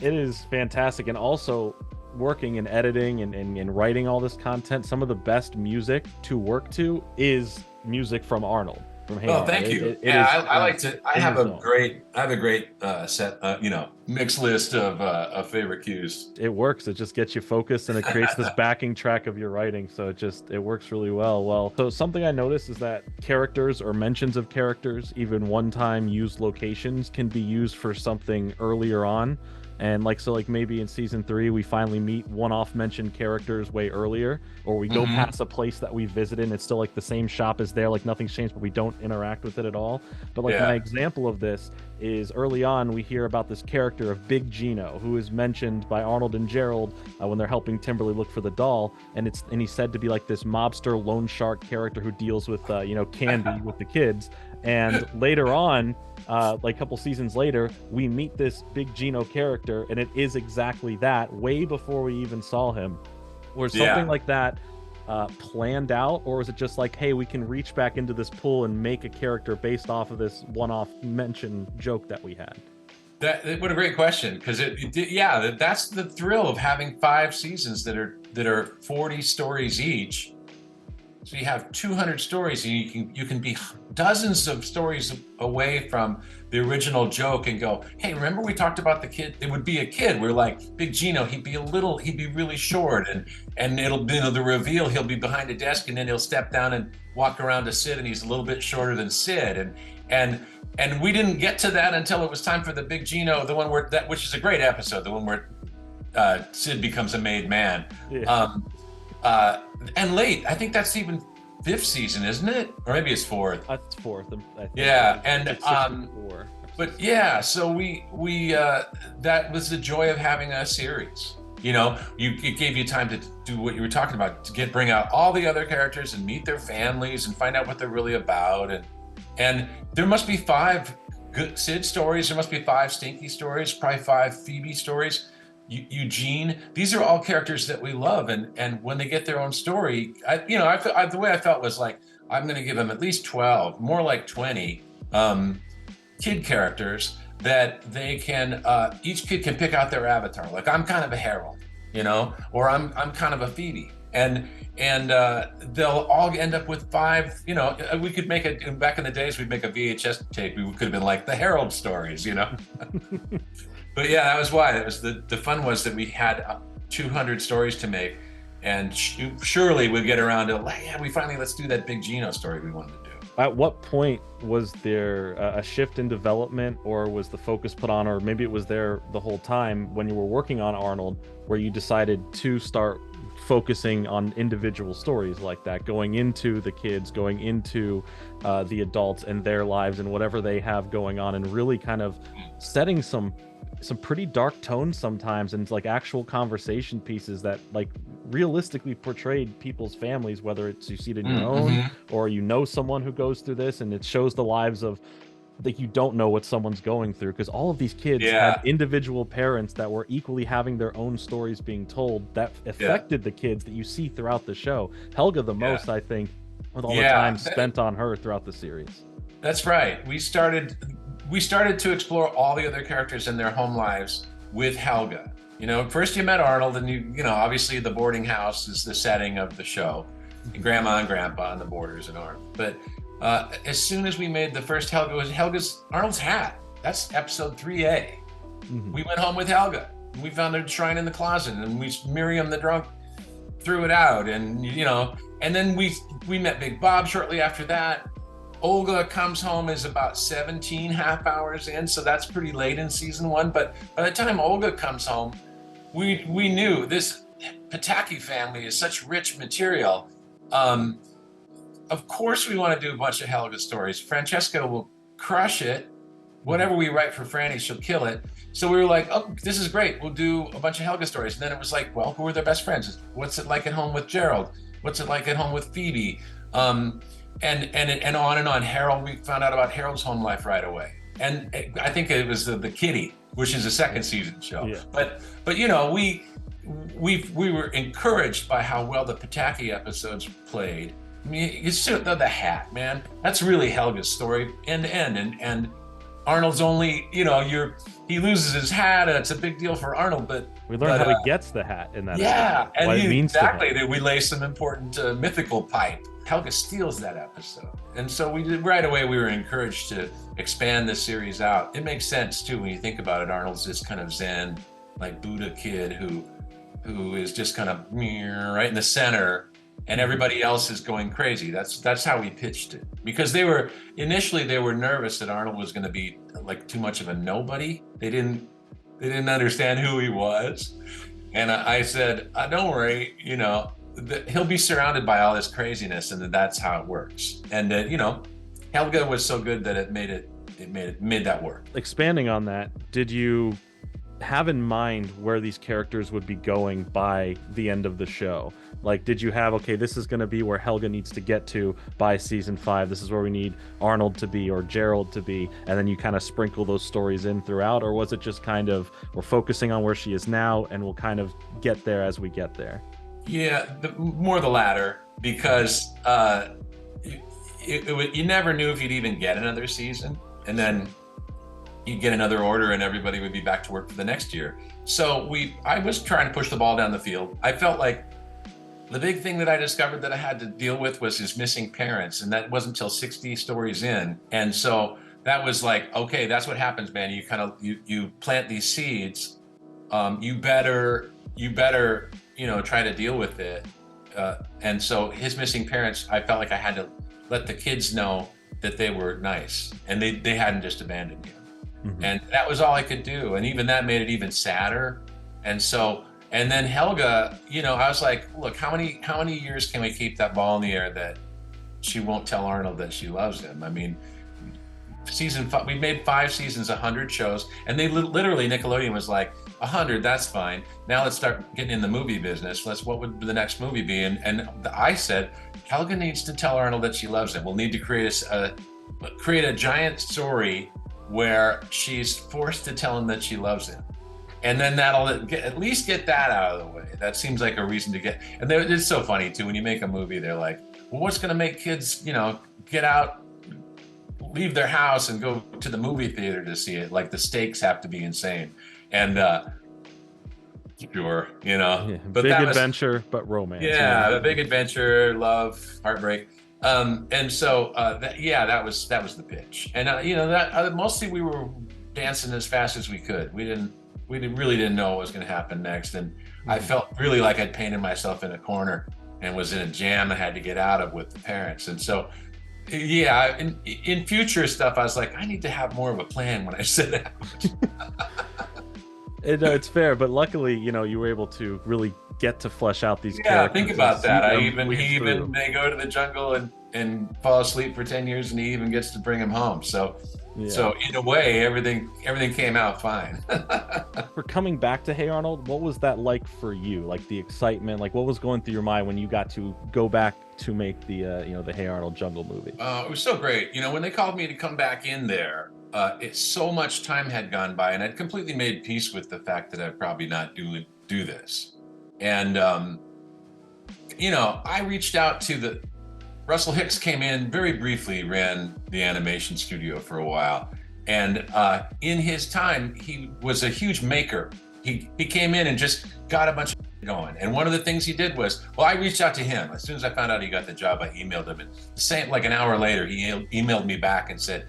C: It is fantastic. And also working and editing and writing all this content, some of the best music to work to is music from Arnold.
B: Oh, thank you. I have a great set, you know, mixed list of favorite cues.
C: It works. It just gets you focused, and it creates this backing track of your writing. So it works really well. So something I noticed is that characters or mentions of characters, even one-time used locations, can be used for something earlier on. And like maybe in season 3 we finally meet one-off mentioned characters way earlier, or we go past a place that we visited and it's still like the same shop is there, like nothing's changed, but we don't interact with it at all. But like my example of this is early on we hear about this character of Big Gino, who is mentioned by Arnold and Gerald when they're helping Timberly look for the doll, and he's said to be like this mobster loan shark character who deals with you know, candy with the kids. And later on, like a couple seasons later, we meet this Big Gino character, and it is exactly that, way before we even saw him. Or something like that planned out, or was it just like, hey, we can reach back into this pool and make a character based off of this one-off mention joke that we had?
B: What a great question, because that's the thrill of having 5 seasons that are 40 stories each. So you have 200 stories, and you can be dozens of stories away from the original joke and go, hey, remember we talked about the kid? It would be a kid. We're like, Big Gino, he'd be really short, and it'll be the reveal. He'll be behind a desk, and then he'll step down and walk around to Sid, and he's a little bit shorter than Sid, and we didn't get to that until it was time for the Big Gino, the one which is a great episode, the one where Sid becomes a made man. Yeah. And late, I think that's even 5th season, isn't it? Or maybe it's 4th.
C: That's 4th. I think.
B: Yeah, and but yeah, so we that was the joy of having a series. You know, it gave you time to do what you were talking about, to bring out all the other characters and meet their families and find out what they're really about. And there must be 5 good Sid stories. There must be 5 Stinky stories, probably 5 Phoebe stories. Eugene, these are all characters that we love, and when they get their own story, the way I felt was like, I'm going to give them at least 12, more like 20 kid characters that they can, each kid can pick out their avatar. Like, I'm kind of a Harold, or I'm kind of a Phoebe, and they'll all end up with 5. We could make it. Back in the days, we'd make a VHS tape. We could have been like the Harold stories, But yeah, that was why. It was the fun was that we had 200 stories to make, and surely we'll get around to let's do that Big Gino story we wanted to do.
C: At what point was there a shift in development, or was the focus put on, or maybe it was there the whole time when you were working on Arnold, where you decided to start focusing on individual stories like that, going into the kids, going into the adults and their lives and whatever they have going on, and really kind of setting some pretty dark tones sometimes, and like actual conversation pieces that like realistically portrayed people's families, whether it's you see it in your own, or someone who goes through this, and it shows the lives of, like, you don't know what someone's going through, because all of these kids had individual parents that were equally having their own stories being told that affected the kids that you see throughout the show. Helga the most, I think, with all the time spent on her throughout the series.
B: That's right. We started to explore all the other characters in their home lives with Helga. First you met Arnold, and obviously the boarding house is the setting of the show. Grandma and Grandpa and the boarders and Arnold. But as soon as we made the first Helga, it was Arnold's hat. That's episode 3A. We went home with Helga. We found her shrine in the closet, and Miriam the drunk threw it out, and and then we met Big Bob shortly after that. Olga comes home is about 17 half hours in, so that's pretty late in season 1. But by the time Olga comes home, we knew this Pataki family is such rich material. Of course we want to do a bunch of Helga stories. Francesca will crush it. Whatever we write for Franny, she'll kill it. So we were like, oh, this is great. We'll do a bunch of Helga stories. And then it was like, well, who are their best friends? What's it like at home with Gerald? What's it like at home with Phoebe? And on and on. Harold, we found out about Harold's home life right away. And I think it was the Kitty, which is a 2nd season show. Yeah. But we were encouraged by how well the Pataki episodes played. I mean, it's the hat, man. That's really Helga's story, end to end. And Arnold's only, he loses his hat, and it's a big deal for Arnold. But
C: we learned how he gets the hat in that.
B: Yeah,
C: episode, and
B: exactly. That we lay some important mythical pipe. Helga steals that episode, and so right away we were encouraged to expand the series out. It makes sense too when you think about it. Arnold's this kind of Zen, like Buddha kid who is just kind of right in the center, and everybody else is going crazy. That's how we pitched it, because they were nervous that Arnold was going to be like too much of a nobody. They didn't understand who he was, and I said, don't worry, he'll be surrounded by all this craziness, and that's how it works. And Helga was so good that it made that work.
C: Expanding on that, did you have in mind where these characters would be going by the end of the show? Like, did you have, okay, this is going to be where Helga needs to get to by season 5. This is where we need Arnold to be or Gerald to be, and then you kind of sprinkle those stories in throughout? Or was it just kind of, we're focusing on where she is now, and we'll kind of get there as we get there?
B: Yeah, more the latter, because you never knew if you'd even get another season, and then you'd get another order and everybody would be back to work for the next year. So I was trying to push the ball down the field. I felt like the big thing that I discovered that I had to deal with was his missing parents, and that wasn't until 60 stories in. And so that was like, okay, that's what happens, man. You kind of you plant these seeds. You better try to deal with it. And so his missing parents, I felt like I had to let the kids know that they were nice and they hadn't just abandoned him. Mm-hmm. And that was all I could do. And even that made it even sadder. And then Helga, I was like, look, how many years can we keep that ball in the air that she won't tell Arnold that she loves him? I mean, season 5, we made 5 seasons, 100 shows, and they literally, Nickelodeon was like, 100, that's fine. Now let's start getting in the movie business. What would the next movie be? And I said, Helga needs to tell Arnold that she loves him. We'll need to create a giant story where she's forced to tell him that she loves him. And then that'll at least get that out of the way. That seems like a reason to get, and it's so funny too, when you make a movie, they're like, well, what's gonna make kids, get out, leave their house and go to the movie theater to see it? Like the stakes have to be insane. And sure, but
C: big adventure, but romance.
B: Yeah, a big adventure, love, heartbreak. And so that was the pitch. And mostly we were dancing as fast as we could. We really didn't know what was going to happen next. And I felt really like I'd painted myself in a corner and was in a jam I had to get out of with the parents. And so, yeah, in future stuff, I was like, I need to have more of a plan when I sit out.
C: It's fair, but luckily, you were able to really get to flesh out these characters.
B: Yeah, think about that. They go to the jungle and fall asleep for 10 years, and he even gets to bring him home. So in a way, everything came out fine.
C: For coming back to Hey Arnold, what was that like for you? Like the excitement, like what was going through your mind when you got to go back to make the the Hey Arnold jungle movie?
B: It was so great. When they called me to come back in there, so much time had gone by, and I'd completely made peace with the fact that I'd probably not do this. And I reached out to Russell Hicks came in very briefly, ran the animation studio for a while. And in his time, he was a huge maker. He came in and just got a bunch of going. And one of the things he did was, I reached out to him. As soon as I found out he got the job, I emailed him. And like an hour later, he emailed me back and said,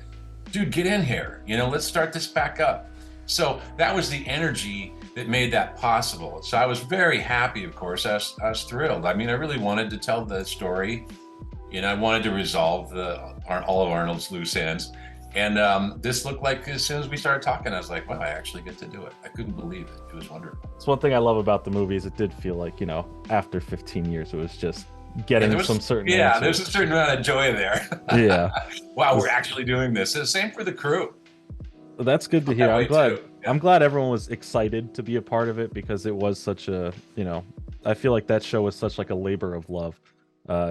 B: dude, get in here. Let's start this back up. So that was the energy that made that possible. So I was very happy, of course. I was thrilled. I mean, I really wanted to tell the story. I wanted to resolve all of Arnold's loose ends. And this looked like, as soon as we started talking, I was like, wow, I actually get to do it. I couldn't believe it. It was wonderful.
C: It's one thing I love about the movie is it did feel like, after 15 years, it was just getting some certain answers.
B: There's a certain amount of joy there.
C: Yeah.
B: Wow, we're actually doing this. And same for the crew.
C: Well, that's good to hear. I'm glad everyone was excited to be a part of it, because it was such a, I feel like that show was such like a labor of love.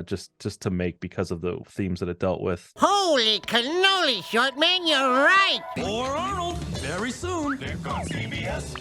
C: Just to make, because of the themes that it dealt with.
H: Holy cannoli, short man, you're right.
N: More Arnold, very soon. They're on CBS.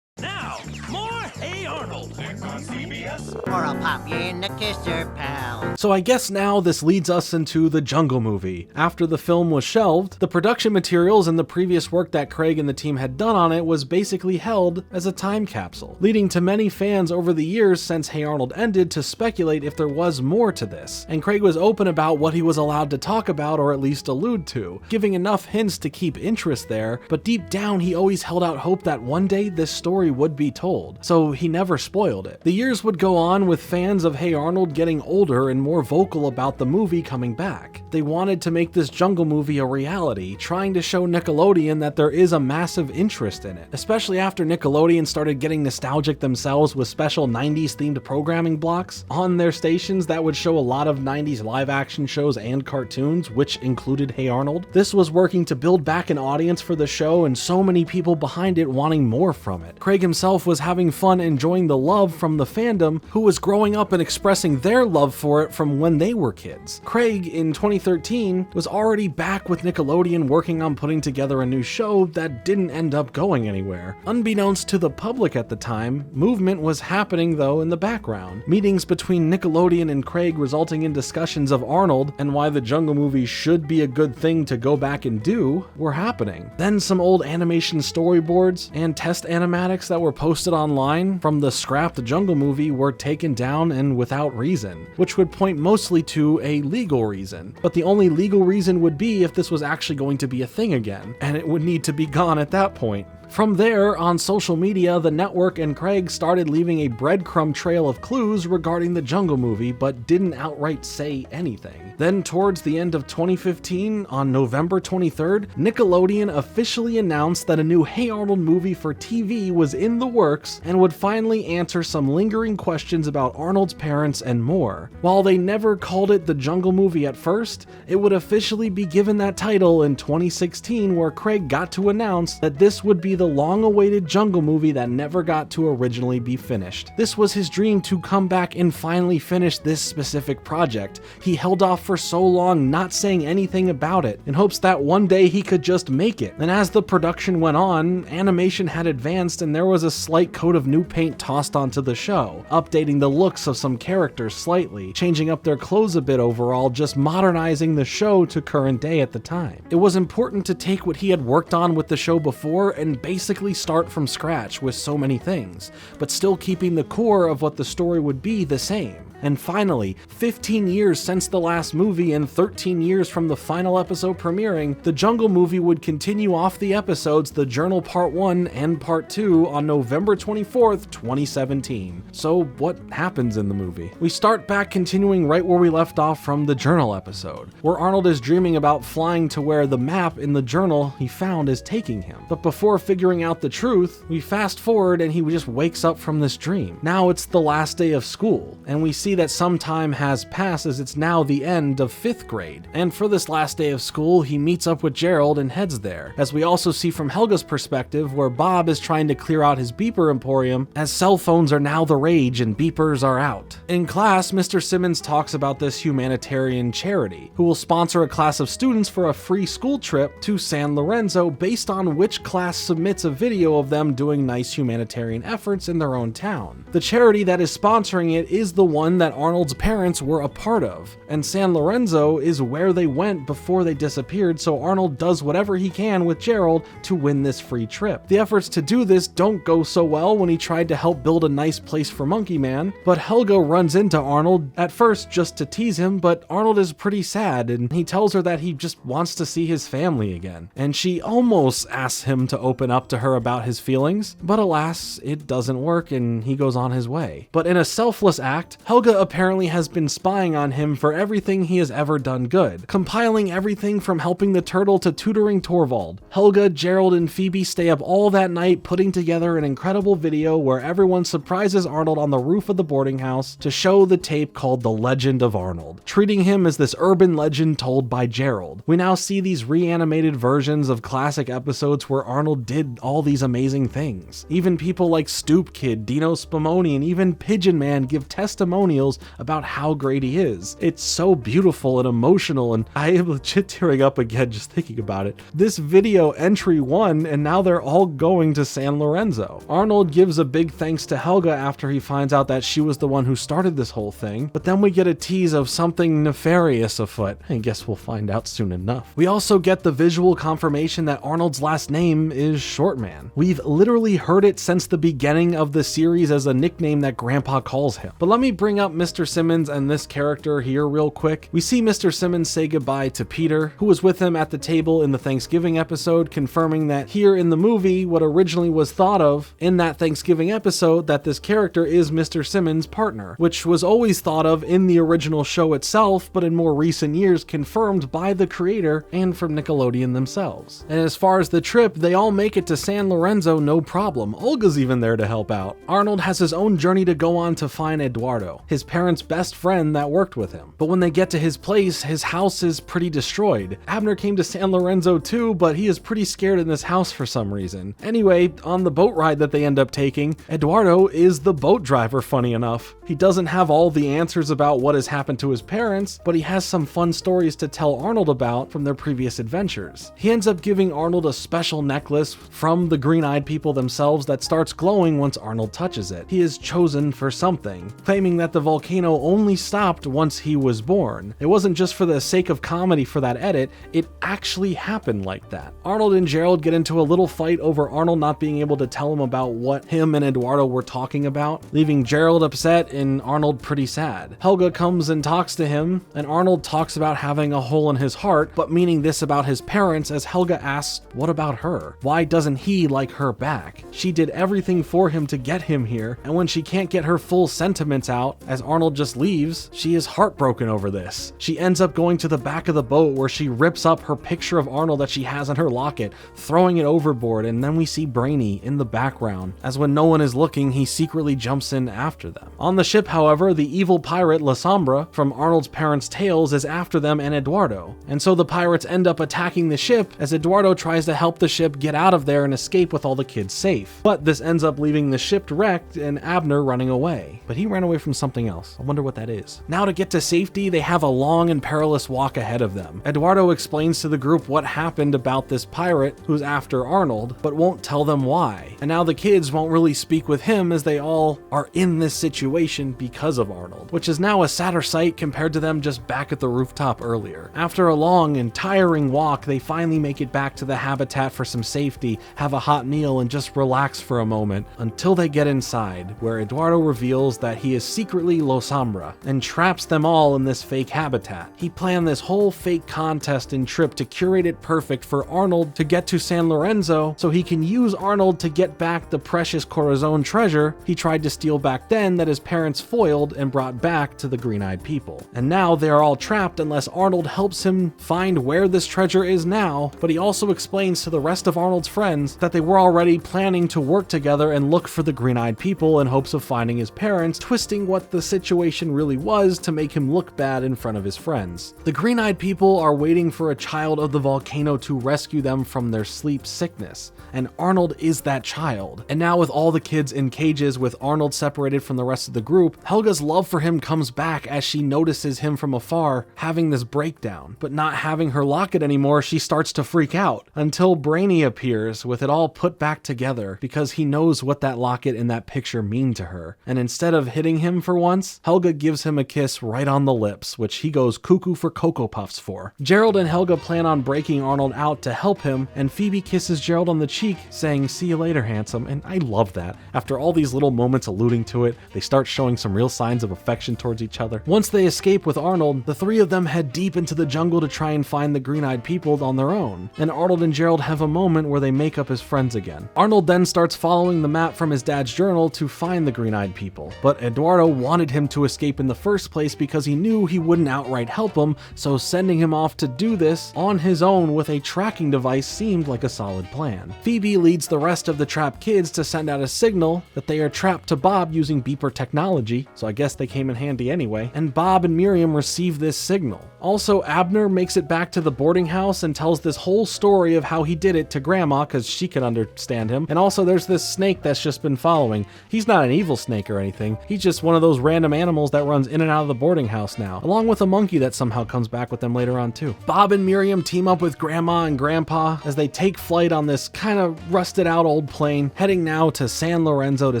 N: Now, more Hey Arnold. They're on CBS.
H: Or I'll pop you in the kisser, pal.
A: So I guess now this leads us into the Jungle Movie. After the film was shelved, the production materials and the previous work that Craig and the team had done on it was basically held as a time capsule, leading to many fans over the years since Hey Arnold ended to speculate if there was more to this. And Craig was open about what he was allowed to talk about, or at least allude to, giving enough hints to keep interest there, but deep down he always held out hope that one day this story would be told, so he never spoiled it. The years would go on with fans of Hey Arnold getting older and more vocal about the movie coming back. They wanted to make this Jungle Movie a reality, trying to show Nickelodeon that there is a massive interest in it, especially after Nickelodeon started getting nostalgic themselves with special 90s themed programming blocks on their stations that would show a lot of 90s live action shows and cartoons, which included Hey Arnold. This was working to build back an audience for the show, and so many people behind it wanting more from it. Craig himself was having fun enjoying enjoying the love from the fandom who was growing up and expressing their love for it from when they were kids. Craig, in 2013, was already back with Nickelodeon working on putting together a new show that didn't end up going anywhere. Unbeknownst to the public at the time, movement was happening though in the background. Meetings between Nickelodeon and Craig resulting in discussions of Arnold and why the Jungle Movie should be a good thing to go back and do were happening. Then some old animation storyboards and test animatics that were posted online from the scrapped Jungle Movie were taken down and without reason, which would point mostly to a legal reason. But the only legal reason would be if this was actually going to be a thing again, and it would need to be gone at that point. From there, on social media, the network and Craig started leaving a breadcrumb trail of clues regarding the Jungle Movie, but didn't outright say anything. Then, towards the end of 2015, on November 23rd, Nickelodeon officially announced that a new Hey Arnold movie for TV was in the works and would finally answer some lingering questions about Arnold's parents and more. While they never called it the Jungle Movie at first, it would officially be given that title in 2016, where Craig got to announce that this would be the long-awaited Jungle Movie that never got to originally be finished. This was his dream to come back and finally finish this specific project. He held off for so long not saying anything about it in hopes that one day he could just make it. And as the production went on, animation had advanced and there was a slight coat of new paint tossed onto the show, updating the looks of some characters slightly, changing up their clothes a bit overall, just modernizing the show to current day at the time. It was important to take what he had worked on with the show before and basically start from scratch with so many things, but still keeping the core of what the story would be the same. And finally, 15 years since the last movie and 13 years from the final episode premiering, the Jungle Movie would continue off the episodes The Journal Part 1 and Part 2 on November 24th, 2017. So what happens in the movie? We start back continuing right where we left off from the Journal episode, where Arnold is dreaming about flying to where the map in the journal he found is taking him. But before figuring out the truth, we fast forward and he just wakes up from this dream. Now it's the last day of school, and we see that some time has passed as it's now the end of 5th grade. And for this last day of school, he meets up with Gerald and heads there, as we also see from Helga's perspective where Bob is trying to clear out his beeper emporium as cell phones are now the rage and beepers are out. In class, Mr. Simmons talks about this humanitarian charity who will sponsor a class of students for a free school trip to San Lorenzo based on which class submits a video of them doing nice humanitarian efforts in their own town. The charity that is sponsoring it is the one that Arnold's parents were a part of, and San Lorenzo is where they went before they disappeared, so Arnold does whatever he can with Gerald to win this free trip. The efforts to do this don't go so well when he tried to help build a nice place for Monkey Man, but Helga runs into Arnold, at first just to tease him, but Arnold is pretty sad and he tells her that he just wants to see his family again, and she almost asks him to open up to her about his feelings, but alas, it doesn't work and he goes on his way. But in a selfless act, Helga apparently has been spying on him for everything he has ever done good, compiling everything from helping the turtle to tutoring Torvald. Helga, Gerald, and Phoebe stay up all that night putting together an incredible video where everyone surprises Arnold on the roof of the boarding house to show the tape called The Legend of Arnold, treating him as this urban legend told by Gerald. We now see these reanimated versions of classic episodes where Arnold did all these amazing things. Even people like Stoop Kid, Dino Spumoni, and even Pigeon Man give testimonials about how great he is. It's so beautiful and emotional, and I am legit tearing up again just thinking about it. This video entry won, and now they're all going to San Lorenzo. Arnold gives a big thanks to Helga after he finds out that she was the one who started this whole thing, but then we get a tease of something nefarious afoot. I guess we'll find out soon enough. We also get the visual confirmation that Arnold's last name is Shortman. We've literally heard it since the beginning of the series as a nickname that Grandpa calls him. But let me bring up Mr. Simmons and this character here real quick. We see Mr. Simmons say goodbye to Peter, who was with him at the table in the Thanksgiving episode, confirming that here in the movie, what originally was thought of in that Thanksgiving episode, that this character is Mr. Simmons' partner, which was always thought of in the original show itself, but in more recent years confirmed by the creator and from Nickelodeon themselves. And as far as the trip, they all make it get to San Lorenzo no problem. Olga's even there to help out. Arnold has his own journey to go on to find Eduardo, his parents' best friend that worked with him. But when they get to his place, his house is pretty destroyed. Abner came to San Lorenzo too, but he is pretty scared in this house for some reason. Anyway, on the boat ride that they end up taking, Eduardo is the boat driver, funny enough. He doesn't have all the answers about what has happened to his parents, but he has some fun stories to tell Arnold about from their previous adventures. He ends up giving Arnold a special necklace from the green-eyed people themselves that starts glowing once Arnold touches it. He is chosen for something, claiming that the volcano only stopped once he was born. It wasn't just for the sake of comedy for that edit, it actually happened like that. Arnold and Gerald get into a little fight over Arnold not being able to tell him about what him and Eduardo were talking about, leaving Gerald upset and Arnold pretty sad. Helga comes and talks to him, and Arnold talks about having a hole in his heart, but meaning this about his parents as Helga asks, what about her? Why doesn't he like her back? She did everything for him to get him here, and when she can't get her full sentiments out, as Arnold just leaves, she is heartbroken over this. She ends up going to the back of the boat where she rips up her picture of Arnold that she has in her locket, throwing it overboard, and then we see Brainy in the background, as when no one is looking, he secretly jumps in after them. On the ship, however, the evil pirate La Sombra from Arnold's parents' tales is after them and Eduardo, and so the pirates end up attacking the ship as Eduardo tries to help the ship get out of there and escape with all the kids safe. But this ends up leaving the ship wrecked and Abner running away. But he ran away from something else. I wonder what that is. Now to get to safety, they have a long and perilous walk ahead of them. Eduardo explains to the group what happened about this pirate who's after Arnold, but won't tell them why. And now the kids won't really speak with him as they all are in this situation because of Arnold, which is now a sadder sight compared to them just back at the rooftop earlier. After a long and tiring walk, they finally make it back to the habitat for some safety, have a hot meal, and just relax for a moment until they get inside, where Eduardo reveals that he is secretly La Sombra and traps them all in this fake habitat. He planned this whole fake contest and trip to curate it perfect for Arnold to get to San Lorenzo so he can use Arnold to get back the precious Corazon treasure he tried to steal back then that his parents foiled and brought back to the green-eyed people. And now they are all trapped unless Arnold helps him find where this treasure is now, but he also explains to the rest of Arnold's friends that they were already planning to work together and look for the green-eyed people in hopes of finding his parents, twisting what the situation really was to make him look bad in front of his friends. The green-eyed people are waiting for a child of the volcano to rescue them from their sleep sickness, and Arnold is that child. And now with all the kids in cages with Arnold separated from the rest of the group, Helga's love for him comes back as she notices him from afar having this breakdown. But not having her locket anymore, she starts to freak out until Brainy appears with it all put back together because he knows what that locket and that picture mean to her. And instead of hitting him for once, Helga gives him a kiss right on the lips, which he goes cuckoo for Cocoa Puffs for. Gerald and Helga plan on breaking Arnold out to help him, and Phoebe kisses Gerald on the cheek, saying, "See you later, handsome," and I love that. After all these little moments alluding to it, they start showing some real signs of affection towards each other. Once they escape with Arnold, the three of them head deep into the jungle to try and find the green-eyed people on their own, and Arnold and Gerald have a moment where they make up as friends again. Arnold then starts following the map from his dad's journal to find the green-eyed people, but Eduardo wanted him to escape in the first place because he knew he wouldn't outright help him, so sending him off to do this on his own with a tracking device seemed like a solid plan. Phoebe leads the rest of the trapped kids to send out a signal that they are trapped to Bob using beeper technology, so I guess they came in handy anyway, and Bob and Miriam receive this signal. Also, Abner makes it back to the boarding house and tells this whole story of how he did it to Grandma because she can understand him, and also there's this snake that's just been following. He's not an evil snake or anything, he's just one of those random animals that runs in and out of the boarding house now, along with a monkey that somehow comes back with them later on too. Bob and Miriam team up with Grandma and Grandpa as they take flight on this kind of rusted out old plane, heading now to San Lorenzo to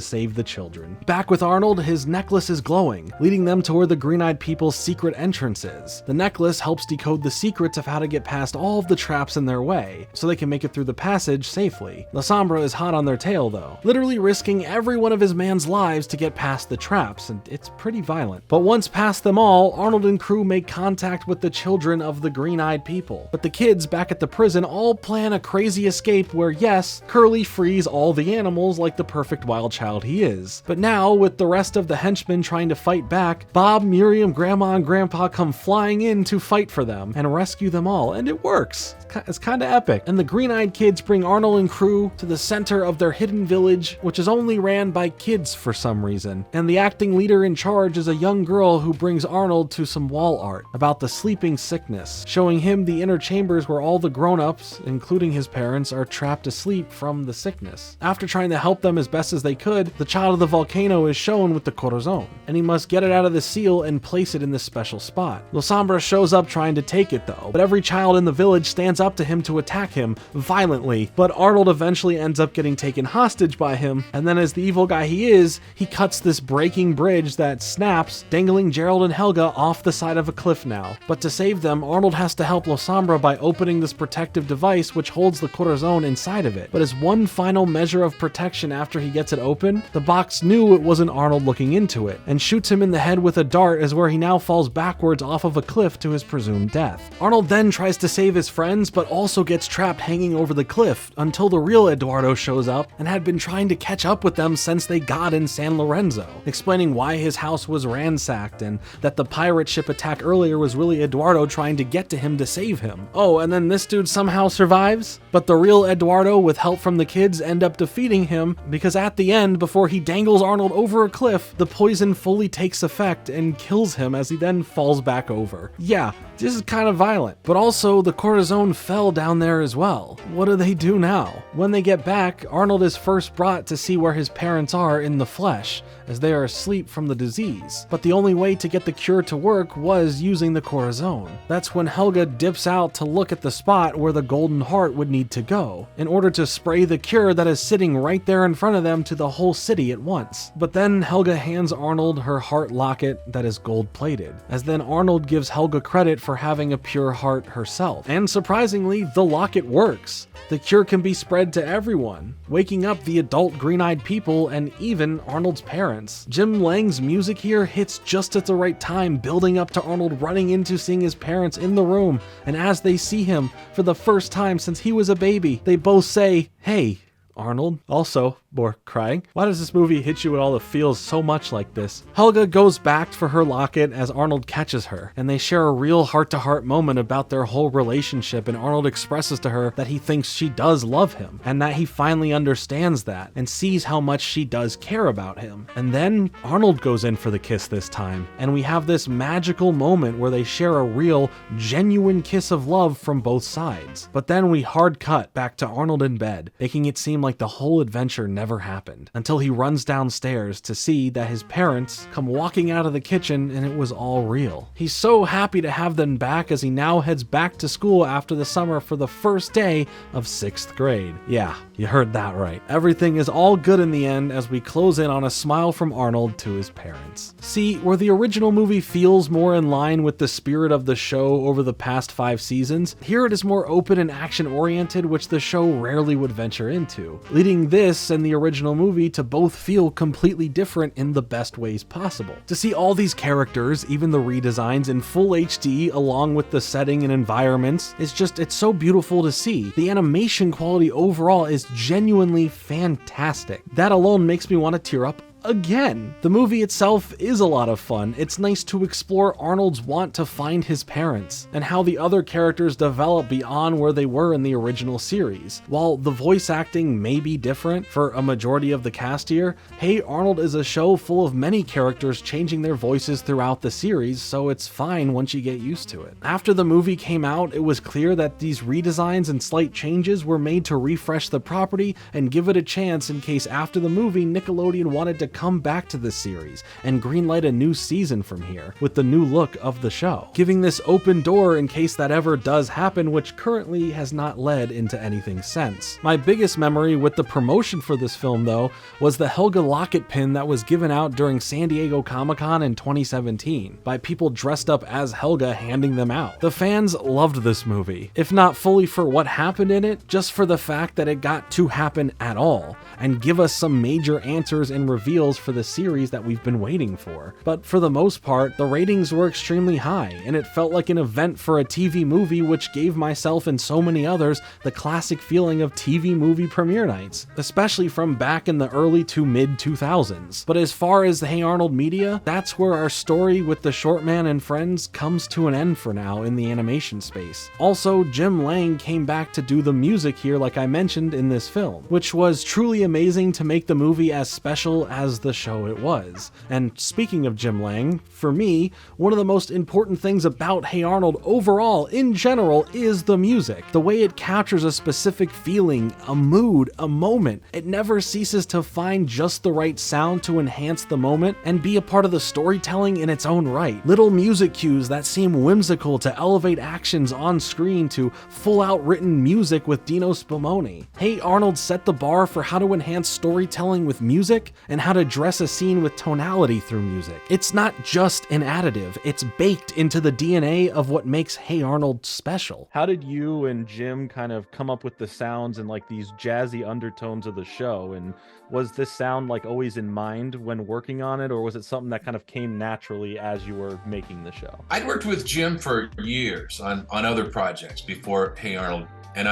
A: save the children. Back with Arnold, his necklace is glowing, leading them to where the green-eyed people's secret entrance is. The necklace helps decode the secrets of how to get past all of the traps in their way, so they can make it through the passage safely. La Sombra is hot on their tail though, literally risking every one of his man's lives to get past the traps, and it's pretty violent. But once past them all, Arnold and crew make contact with the children of the green-eyed people. But the kids back at the prison all plan a crazy escape where, yes, Curly frees all the animals like the perfect wild child he is. But now, with the rest of the henchmen trying to fight back, Bob, Miriam, Grandma, and Grandpa come flying in to fight for them and rescue them all, and it works. It's kind of epic. And the green-eyed kids bring Arnold and crew to the center of their hidden village, which is only ran by kids for some reason. And the acting leader in charge is a young girl who brings Arnold to some wall art about the sleeping sickness, showing him the inner chambers where all the grown-ups, including his parents, are trapped asleep from the sickness. After trying to help them as best as they could, the child of the volcano is shown with the corazon, and he must get it out of the seal and place it in this special spot. Losombra shows up trying to take it though, but every child in the village stands up to him to attack him violently, but Arnold eventually ends up getting taken hostage by him, and then as the evil guy he is, he cuts this breaking bridge that snaps, dangling Gerald and Helga off the side of a cliff now. But to save them, Arnold has to help Losombra by opening this protective device which holds the corazon inside of it. But as one final measure of protection after he gets it open, the box knew it wasn't Arnold looking into it, and shoots him in the head with a dart, as where he now falls backwards off of a cliff to his presumed death. Arnold then tries to save his friends, but also gets trapped hanging over the cliff until the real Eduardo shows up and had been trying to catch up with them since they got in San Lorenzo, explaining why his house was ransacked and that the pirate ship attack earlier was really Eduardo trying to get to him to save him. Oh, and then this dude somehow survives, but the real Eduardo, with help from the kids, end up defeating him because at the end, before he dangles Arnold over a cliff, the poison fully takes effect and kills him as he then falls back over. Yeah, this is kind of violent, but also the corazon fell down there as well. What do they do now? When they get back, Arnold is first brought to see where his parents are in the flesh, as they are asleep from the disease. But the only way to get the cure to work was using the corazon. That's when Helga dips out to look at the spot where the golden heart would need to go, in order to spray the cure that is sitting right there in front of them to the whole city at once. But then Helga hands Arnold her heart locket that is gold-plated, as then Arnold gives Helga credit for having a pure heart herself. And surprisingly, the locket works. The cure can be spread to everyone, waking up the adult green-eyed people and even Arnold's parents. Jim Lang's music here hits just at the right time, building up to Arnold running into seeing his parents in the room, and as they see him for the first time since he was a baby, they both say, "Hey, Arnold." Also, more crying. Why does this movie hit you with all the feels so much like this? Helga goes back for her locket as Arnold catches her, and they share a real heart-to-heart moment about their whole relationship, and Arnold expresses to her that he thinks she does love him, and that he finally understands that, and sees how much she does care about him. And then Arnold goes in for the kiss this time, and we have this magical moment where they share a real, genuine kiss of love from both sides. But then we hard cut back to Arnold in bed, making it seem like the whole adventure never happened, until he runs downstairs to see that his parents come walking out of the kitchen and it was all real. He's so happy to have them back as he now heads back to school after the summer for the first day of 6th grade. Yeah, you heard that right. Everything is all good in the end as we close in on a smile from Arnold to his parents. See, where the original movie feels more in line with the spirit of the show over the past 5 seasons, here it is more open and action-oriented, which the show rarely would venture into, leading this and the original movie to both feel completely different in the best ways possible. To see all these characters, even the redesigns, in full HD along with the setting and environments, it's so beautiful to see. The animation quality overall is genuinely fantastic. That alone makes me want to tear up again. The movie itself is a lot of fun. It's nice to explore Arnold's want to find his parents, and how the other characters develop beyond where they were in the original series. While the voice acting may be different for a majority of the cast here, Hey Arnold is a show full of many characters changing their voices throughout the series, so it's fine once you get used to it. After the movie came out, it was clear that these redesigns and slight changes were made to refresh the property and give it a chance in case after the movie Nickelodeon wanted to come back to the series and greenlight a new season from here with the new look of the show, giving this open door in case that ever does happen, which currently has not led into anything since. My biggest memory with the promotion for this film though was the Helga locket pin that was given out during San Diego Comic-Con in 2017 by people dressed up as Helga handing them out. The fans loved this movie, if not fully for what happened in it, just for the fact that it got to happen at all and give us some major answers and reveals reveals for the series that we've been waiting for. But for the most part, the ratings were extremely high, and it felt like an event for a TV movie, which gave myself and so many others the classic feeling of TV movie premiere nights, especially from back in the early to mid 2000s. But as far as the Hey Arnold media, that's where our story with the short man and friends comes to an end for now in the animation space. Also, Jim Lang came back to do the music here like I mentioned in this film, which was truly amazing to make the movie as special as the show it was. And speaking of Jim Lang, for me, one of the most important things about Hey Arnold overall in general is the music. The way it captures a specific feeling, a mood, a moment. It never ceases to find just the right sound to enhance the moment and be a part of the storytelling in its own right. Little music cues that seem whimsical to elevate actions on screen to full-out written music with Dino Spumoni. Hey Arnold set the bar for how to enhance storytelling with music and how to dress a scene with tonality through music. It's not just an additive, it's baked into the DNA of what makes Hey Arnold special.
C: How did you and Jim kind of come up with the sounds and like these jazzy undertones of the show? And was this sound like always in mind when working on it, or was it something that kind of came naturally as you were making the show?
B: I'd worked with Jim for years on other projects before Hey Arnold, and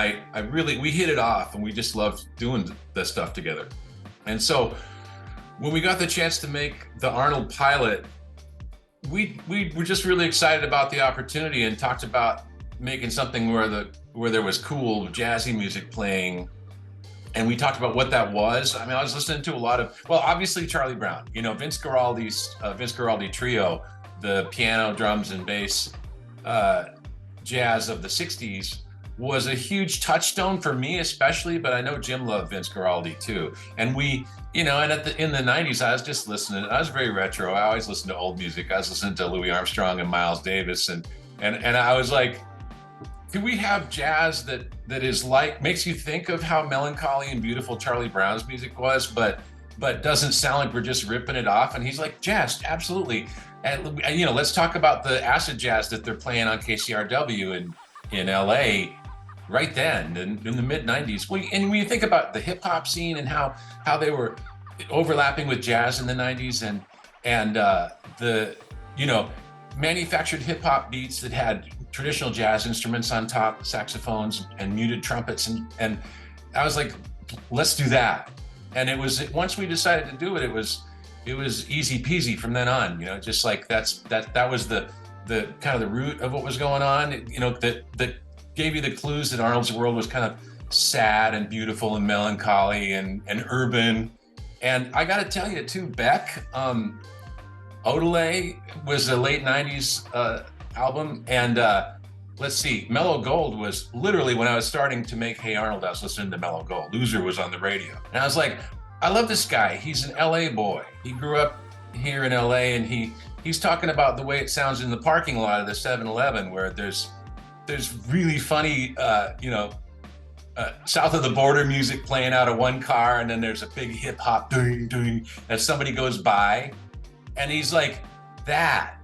B: we hit it off, and we just loved doing the stuff together. And so when we got the chance to make the Arnold pilot, we were just really excited about the opportunity and talked about making something where there was cool jazzy music playing. And we talked about what that was. I mean, I was listening to a lot of, well, obviously Charlie Brown, Vince Guaraldi trio, the piano, drums, and bass jazz of the 60s was a huge touchstone for me, especially, but I know Jim loved Vince Guaraldi too. And we, and in the 90s, I was just listening. I was very retro. I always listened to old music. I was listening to Louis Armstrong and Miles Davis. And I was like, could we have jazz that is like, makes you think of how melancholy and beautiful Charlie Brown's music was, but doesn't sound like we're just ripping it off? And he's like, jazz, absolutely. And let's talk about the acid jazz that they're playing on KCRW in LA right then, in the mid 90s. And when you think about the hip hop scene and how they were overlapping with jazz in the 90s and the manufactured hip hop beats that had traditional jazz instruments on top, saxophones and muted trumpets, and I was like, let's do that. And it was, once we decided to do it, it was easy peasy from then on. Just like that was the kind of the root of what was going on. That gave you the clues that Arnold's world was kind of sad and beautiful and melancholy and urban. And I got to tell you too, Beck, Odelay was a late 90s album. And let's see, Mellow Gold was literally when I was starting to make Hey Arnold, I was listening to Mellow Gold. Loser was on the radio. And I was like, I love this guy. He's an LA boy. He grew up here in LA, and he's talking about the way it sounds in the parking lot of the 7-Eleven, where there's really funny, south of the border music playing out of one car, and then there's a big hip hop doing as somebody goes by, and he's like that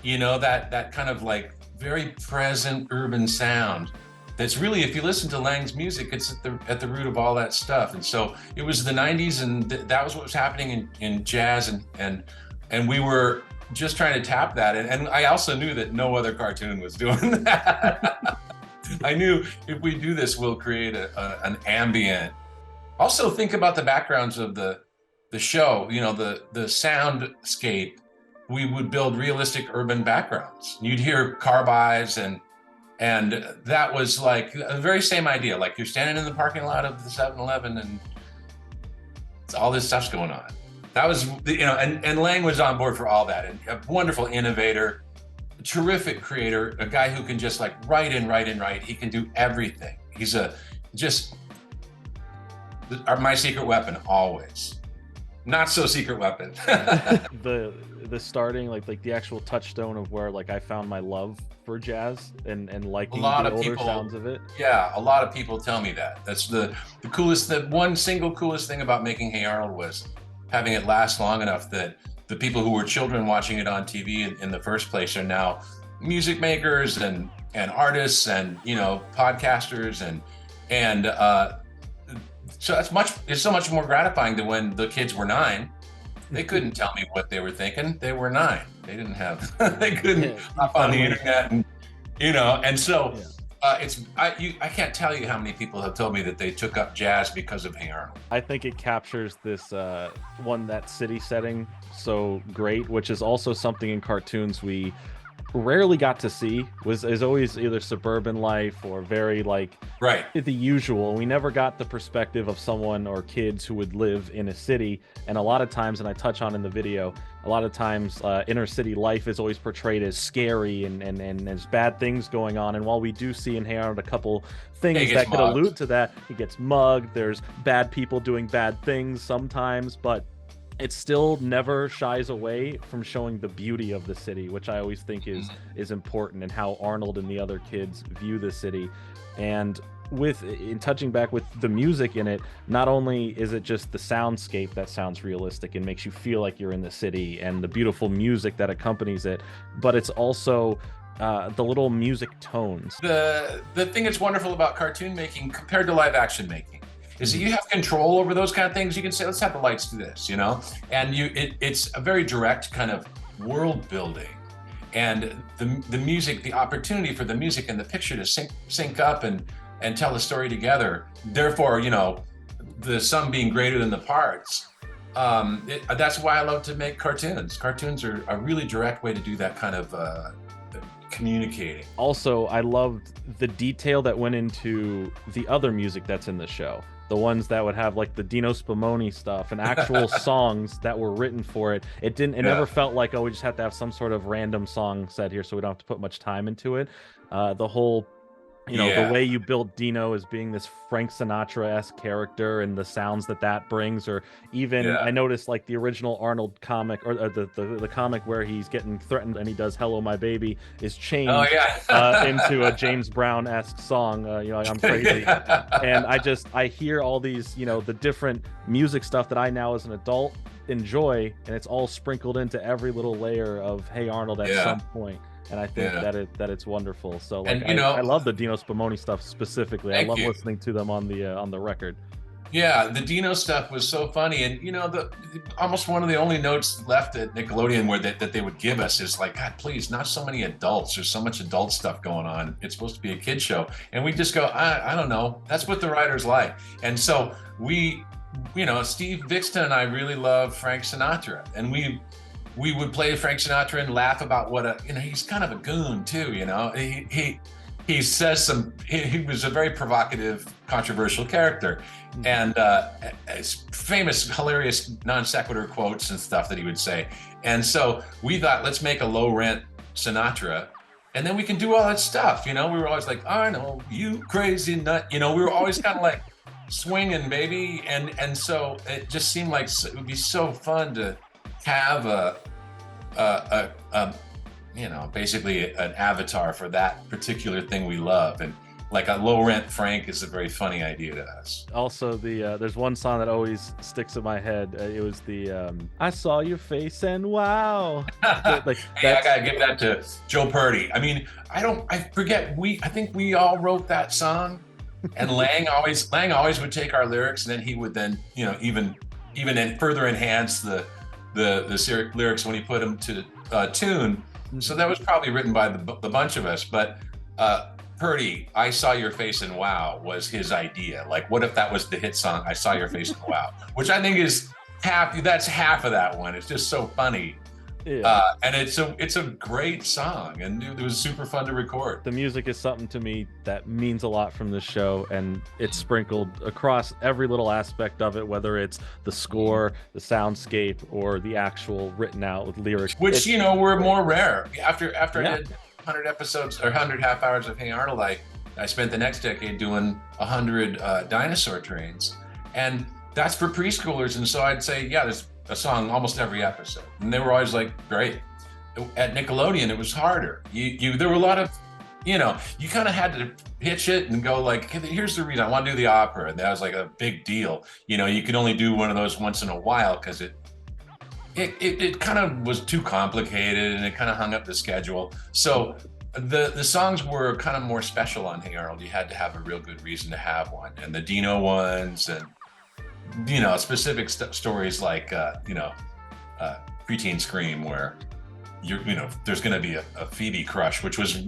B: kind of like very present urban sound. That's really, if you listen to Lang's music, it's at the root of all that stuff. And so it was the 90s, and that was what was happening in jazz, and we were just trying to tap that. And I also knew that no other cartoon was doing that. I knew if we do this, we'll create an ambient. Also think about the backgrounds of the show, the soundscape. We would build realistic urban backgrounds. You'd hear car buys, and that was like the very same idea. Like you're standing in the parking lot of the 7-Eleven and all this stuff's going on. That was, and Lang was on board for all that. And a wonderful innovator, terrific creator, a guy who can just like write. He can do everything. He's my secret weapon always. Not so secret weapon.
C: the starting, like the actual touchstone of where like I found my love for jazz and liking the older sounds of it.
B: Yeah, a lot of people tell me that. That's the coolest, the one single coolest thing about making Hey Arnold was having it last long enough that the people who were children watching it on TV in the first place are now music makers and artists and podcasters and so it's so much more gratifying than when the kids were 9 They couldn't tell me what they were thinking. They were 9. They didn't have, they couldn't hop on the internet and, and so I can't tell you how many people have told me that they took up jazz because of Hey Arnold.
C: I think it captures this that city setting so great, which is also something in cartoons we rarely got to see. Is always either suburban life or very the usual. We never got the perspective of someone or kids who would live in a city, and a lot of times, and I touch on in the video, a lot of times inner city life is always portrayed as scary and there's bad things going on. And while we do see in Hey Arnold a couple things that could allude to that, he gets mugged, there's bad people doing bad things sometimes, but it still never shies away from showing the beauty of the city, which I always think is important, and how Arnold and the other kids view the city. And in touching back with the music in it, not only is it just the soundscape that sounds realistic and makes you feel like you're in the city, and the beautiful music that accompanies it, but it's also the little music tones.
B: The thing that's wonderful about cartoon making compared to live action making is that you have control over those kind of things. You can say, let's have the lights do this, and it's a very direct kind of world building, and the music, the opportunity for the music and the picture to sync up and tell the story together. Therefore, the sum being greater than the parts. That's why I love to make cartoons. Cartoons are a really direct way to do that kind of communicating.
C: Also, I loved the detail that went into the other music that's in the show. The ones that would have the Dino Spumoni stuff and actual songs that were written for it. It never felt like, we just have to have some sort of random song set here so we don't have to put much time into it. The whole the way you built Dino as being this Frank Sinatra-esque character, and the sounds that brings, or even I noticed the original Arnold comic, or the comic where he's getting threatened and he does "Hello My Baby" is changed into a James Brown-esque song. I'm crazy, and I hear all these the different music stuff that I now as an adult enjoy, and it's all sprinkled into every little layer of Hey Arnold at some point. And I think that it's wonderful. So I love the Dino Spumoni stuff specifically. I love listening to them on the record.
B: Yeah, the Dino stuff was so funny, and almost one of the only notes left at Nickelodeon where that they would give us is God, please, not so many adults. There's so much adult stuff going on. It's supposed to be a kid show, and we just go, I don't know. That's what the writers like, and so we, Steve Vixton and I really love Frank Sinatra, and we would play Frank Sinatra and laugh about what he's kind of a goon too, he says he was a very provocative, controversial character, and it's famous, hilarious non sequitur quotes and stuff that he would say. And so we thought, let's make a low rent Sinatra, and then we can do all that stuff. We were always like, Arnold, you crazy nut. We were always kind of swinging, baby. And so it just seemed like it would be so fun to have basically an avatar for that particular thing we love, and a low rent Frank is a very funny idea to us.
C: Also, there's one song that always sticks in my head. It was the I Saw Your Face and Wow.
B: I gotta give that to Joe Purdy. I mean, I forget, I think we all wrote that song, and Lang always would take our lyrics, and then he would even further enhance the lyrics when he put them to tune. So that was probably written by the bunch of us, but Purdy, I Saw Your Face and Wow was his idea. What if that was the hit song, I Saw Your Face and Wow, which I think is that's half of that one. It's just so funny. And it's a great song, and it was super fun to record.
C: The music is something to me that means a lot from this show, and it's sprinkled across every little aspect of it, whether it's the score, the soundscape, or the actual written out with lyrics,
B: which were more rare. After I did 100 episodes or 100 half hours of Hey Arnold, I spent the next decade doing 100 dinosaur trains, and that's for preschoolers. And so I'd say, there's a song almost every episode, and they were always great. At Nickelodeon, it was harder. There were a lot of, you kind of had to pitch it and go here's the reason I want to do the opera, and that was a big deal. You could only do one of those once in a while because it kind of was too complicated, and it kind of hung up the schedule. So the songs were kind of more special on Hey Arnold. You had to have a real good reason to have one, and the Dino ones, and specific stories preteen scream where there's going to be a Phoebe crush, which was,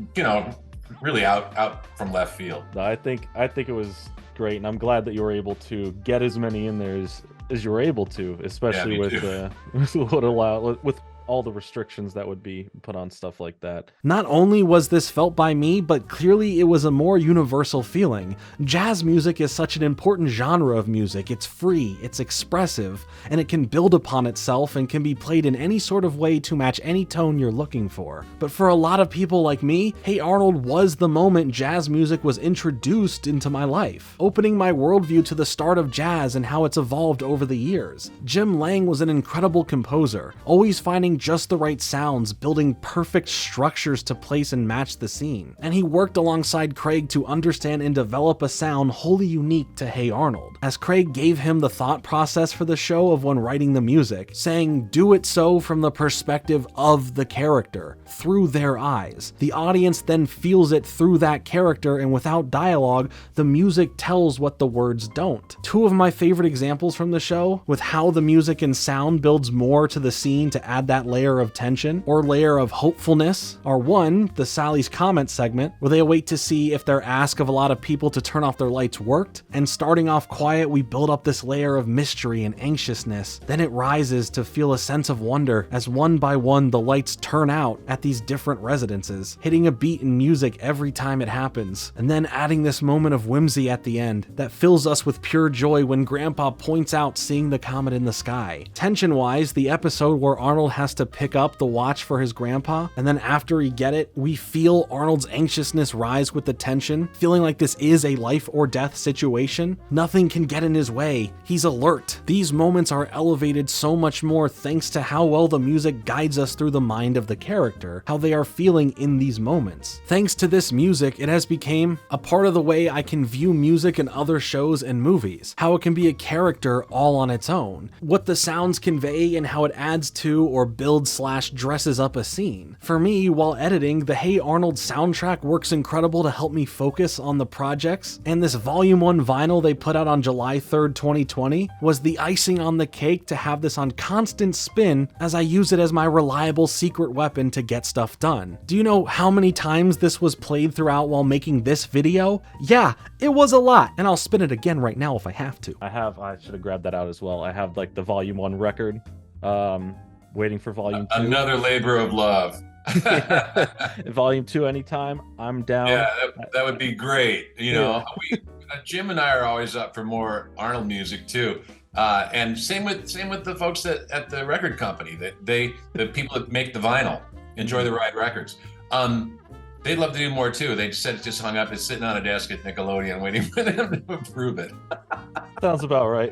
B: really out from left field.
C: No, I think it was great, and I'm glad that you were able to get as many in there as you were able to, especially with all the restrictions that would be put on stuff like that.
A: Not only was this felt by me, but clearly it was a more universal feeling. Jazz music is such an important genre of music. It's free, it's expressive, and it can build upon itself and can be played in any sort of way to match any tone you're looking for. But for a lot of people like me, Hey Arnold was the moment jazz music was introduced into my life, opening my worldview to the start of jazz and how it's evolved over the years. Jim Lang was an incredible composer, always finding just the right sounds, building perfect structures to place and match the scene. And he worked alongside Craig to understand and develop a sound wholly unique to Hey Arnold, as Craig gave him the thought process for the show of when writing the music, saying, do it so from the perspective of the character, through their eyes. The audience then feels it through that character, and without dialogue, the music tells what the words don't. Two of my favorite examples from the show, with how the music and sound builds more to the scene to add that layer of tension or layer of hopefulness, are one, the Sally's Comets segment, where they wait to see if their ask of a lot of people to turn off their lights worked, and starting off quiet, we build up this layer of mystery and anxiousness. Then it rises to feel a sense of wonder as one by one the lights turn out at these different residences, hitting a beat in music every time it happens, and then adding this moment of whimsy at the end that fills us with pure joy when Grandpa points out seeing the comet in the sky. Tension-wise, the episode where Arnold has to pick up the watch for his grandpa, and then after he get it, we feel Arnold's anxiousness rise with the tension, feeling like this is a life or death situation. Nothing can get in his way. He's alert. These moments are elevated so much more thanks to how well the music guides us through the mind of the character, how they are feeling in these moments. Thanks to this music, it has become a part of the way I can view music in other shows and movies, how it can be a character all on its own, what the sounds convey and how it adds to or builds/dresses up a scene. For me, while editing, the Hey Arnold soundtrack works incredible to help me focus on the projects, and this Volume 1 vinyl they put out on July 3rd, 2020 was the icing on the cake to have this on constant spin as I use it as my reliable secret weapon to get stuff done. Do you know how many times this was played throughout while making this video? Yeah, it was a lot, and I'll spin it again right now if I have to.
C: I should have grabbed that out as well. I have like the Volume 1 record. Waiting for Volume 2.
B: Another labor of love.
C: Volume 2 anytime, I'm down.
B: Yeah, that would be great. Jim and I are always up for more Arnold music too. And same with the folks at the record company. The people that make the vinyl, Enjoy the Ride Records. They'd love to do more too. They said it just hung up. It's sitting on a desk at Nickelodeon waiting for them to approve it.
C: Sounds about right.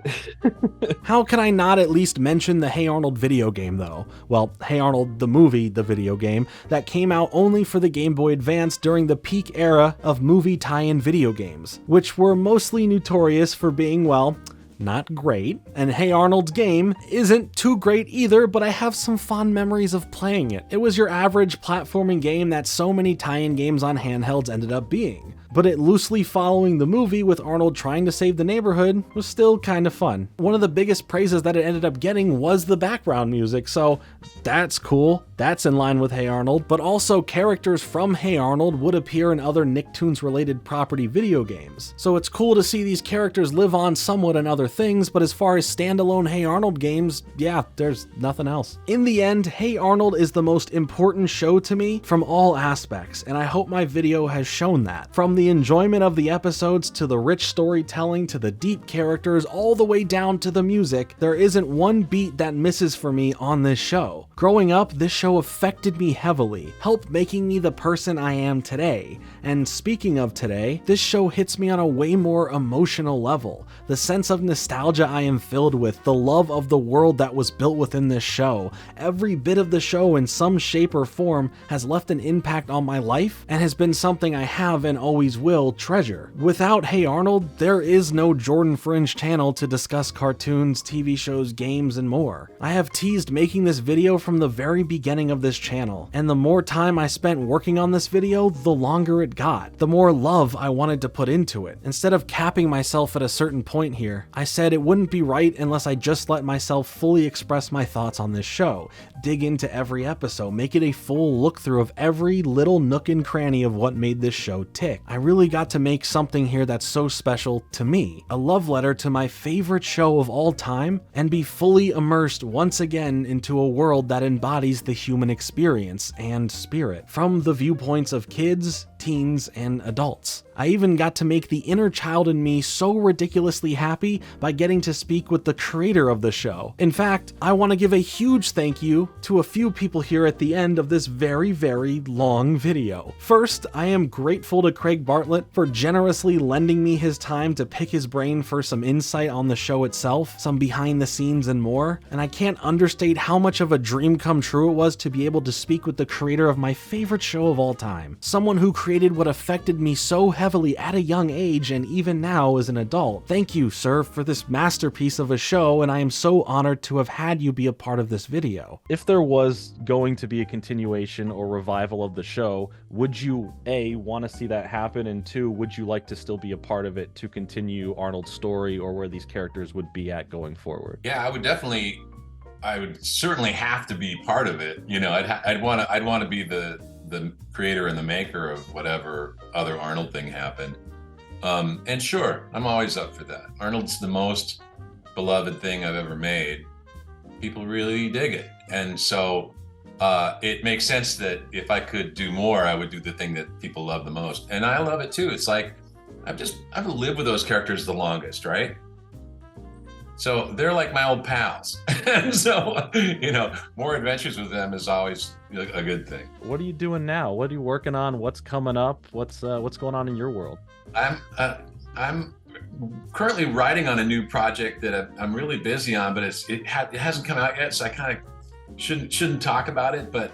A: How can I not at least mention the Hey Arnold video game though? Well, Hey Arnold the movie, the video game, that came out only for the Game Boy Advance during the peak era of movie tie-in video games, which were mostly notorious for being, well, not great, and Hey Arnold's game isn't too great either, but I have some fond memories of playing it. It was your average platforming game that so many tie-in games on handhelds ended up being, but it loosely following the movie with Arnold trying to save the neighborhood was still kind of fun. One of the biggest praises that it ended up getting was the background music, so that's cool. That's in line with Hey Arnold, but also characters from Hey Arnold would appear in other Nicktoons related property video games. So it's cool to see these characters live on somewhat in other things, but as far as standalone Hey Arnold games, yeah, there's nothing else. In the end, Hey Arnold is the most important show to me from all aspects, and I hope my video has shown that. From the enjoyment of the episodes to the rich storytelling to the deep characters all the way down to the music, there isn't one beat that misses for me on this show. Growing up, this show affected me heavily, helped making me the person I am today. And speaking of today, this show hits me on a way more emotional level. The sense of nostalgia I am filled with, the love of the world that was built within this show. Every bit of the show in some shape or form has left an impact on my life and has been something I have and always always will treasure. Without Hey Arnold, there is no Jordan Fringe channel to discuss cartoons, TV shows, games, and more. I have teased making this video from the very beginning of this channel, and the more time I spent working on this video, the longer it got, the more love I wanted to put into it. Instead of capping myself at a certain point here, I said it wouldn't be right unless I just let myself fully express my thoughts on this show, dig into every episode, make it a full look through of every little nook and cranny of what made this show tick. I really got to make something here that's so special to me, a love letter to my favorite show of all time, and be fully immersed once again into a world that embodies the human experience and spirit, from the viewpoints of kids, teens, and adults. I even got to make the inner child in me so ridiculously happy by getting to speak with the creator of the show. In fact, I want to give a huge thank you to a few people here at the end of this very, very long video. First, I am grateful to Craig Bartlett for generously lending me his time to pick his brain for some insight on the show itself, some behind the scenes and more, and I can't understate how much of a dream come true it was to be able to speak with the creator of my favorite show of all time, someone who created what affected me so heavily at a young age and even now as an adult. Thank you, sir, for this masterpiece of a show, and I am so honored to have had you be a part of this video.
C: If there was going to be a continuation or revival of the show, would you, A, want to see that happen, and 2, would you like to still be a part of it to continue Arnold's story or where these characters would be at going forward?
B: Yeah, I would certainly have to be part of it. You know, I'd want to be the creator and the maker of whatever other Arnold thing happened. And sure, I'm always up for that. Arnold's the most beloved thing I've ever made. People really dig it. And so it makes sense that if I could do more, I would do the thing that people love the most. And I love it too. It's like, I've lived with those characters the longest, right? So they're like my old pals. And so, you know, more adventures with them is always a good thing.
C: What are you doing now? What are you working on? What's coming up? What's going on in your world?
B: I'm currently writing on a new project that I'm really busy on, but it hasn't come out yet, so I kind of shouldn't talk about it. But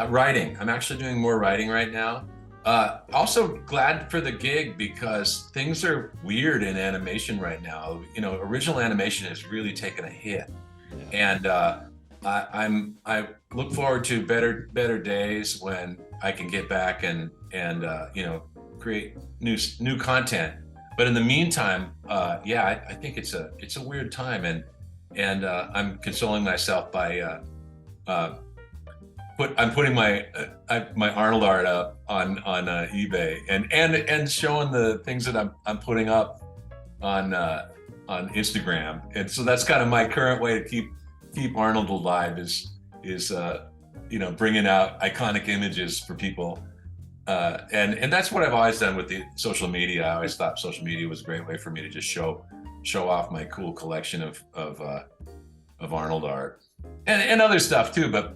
B: writing, I'm actually doing more writing right now. Also glad for the gig because things are weird in animation right now. You know, original animation has really taken a hit, and I look forward to better days when I can get back and you know, create new content. But in the meantime, yeah, I think it's a weird time, and I'm consoling myself by I'm putting my Arnold art up on eBay and showing the things that I'm putting up on Instagram, and so that's kind of my current way to keep Arnold alive is you know, bringing out iconic images for people, and that's what I've always done with the social media. I always thought social media was a great way for me to just show off my cool collection of Arnold art and other stuff too, but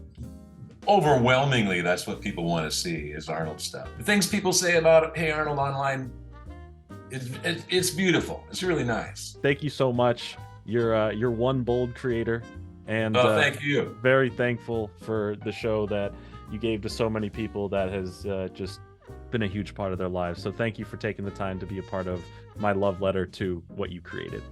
B: overwhelmingly, that's what people want to see is Arnold stuff. The things people say about Hey Arnold online, it's beautiful. It's really nice.
C: Thank you so much. You're one bold creator, and
B: thank you.
C: Very thankful for the show that you gave to so many people that has just been a huge part of their lives. So thank you for taking the time to be a part of my love letter to what you created.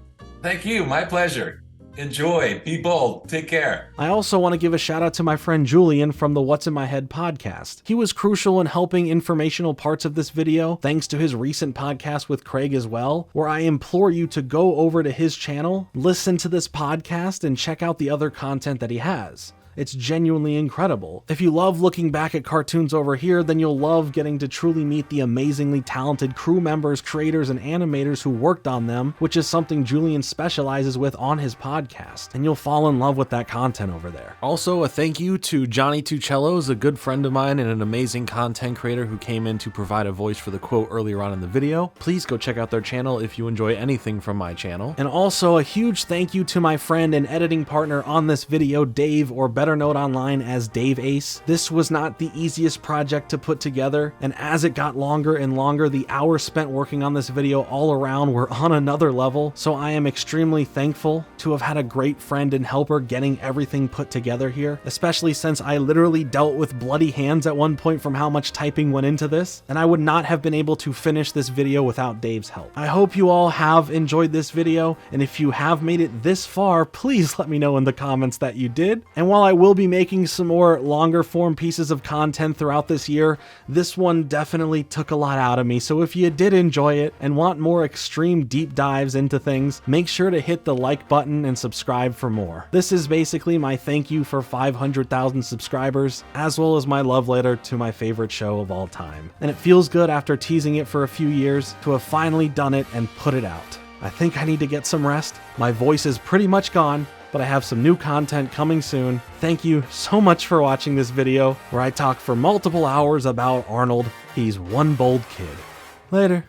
B: Thank you. My pleasure. Enjoy. Be bold. Take care.
A: I also want to give a shout out to my friend Julian from the What's in My Head podcast. He was crucial in helping informational parts of this video, thanks to his recent podcast with Craig as well, where I implore you to go over to his channel, listen to this podcast, and check out the other content that he has. It's genuinely incredible. If you love looking back at cartoons over here, then you'll love getting to truly meet the amazingly talented crew members, creators, and animators who worked on them, which is something Julian specializes with on his podcast, and you'll fall in love with that content over there. Also, a thank you to Johnny Two Cellos, a good friend of mine and an amazing content creator who came in to provide a voice for the quote earlier on in the video. Please go check out their channel if you enjoy anything from my channel. And also a huge thank you to my friend and editing partner on this video, Dave, or better known online as Dave Ace. This was not the easiest project to put together, and as it got longer and longer, the hours spent working on this video all around were on another level, so I am extremely thankful to have had a great friend and helper getting everything put together here, especially since I literally dealt with bloody hands at one point from how much typing went into this, and I would not have been able to finish this video without Dave's help. I hope you all have enjoyed this video, and if you have made it this far, please let me know in the comments that you did. And while I will be making some more longer form pieces of content throughout this year, this one definitely took a lot out of me, so if you did enjoy it and want more extreme deep dives into things, make sure to hit the like button and subscribe for more. This is basically my thank you for 500,000 subscribers, as well as my love letter to my favorite show of all time. And it feels good after teasing it for a few years to have finally done it and put it out. I think I need to get some rest. My voice is pretty much gone, but I have some new content coming soon. Thank you so much for watching this video where I talk for multiple hours about Arnold. He's one bold kid. Later.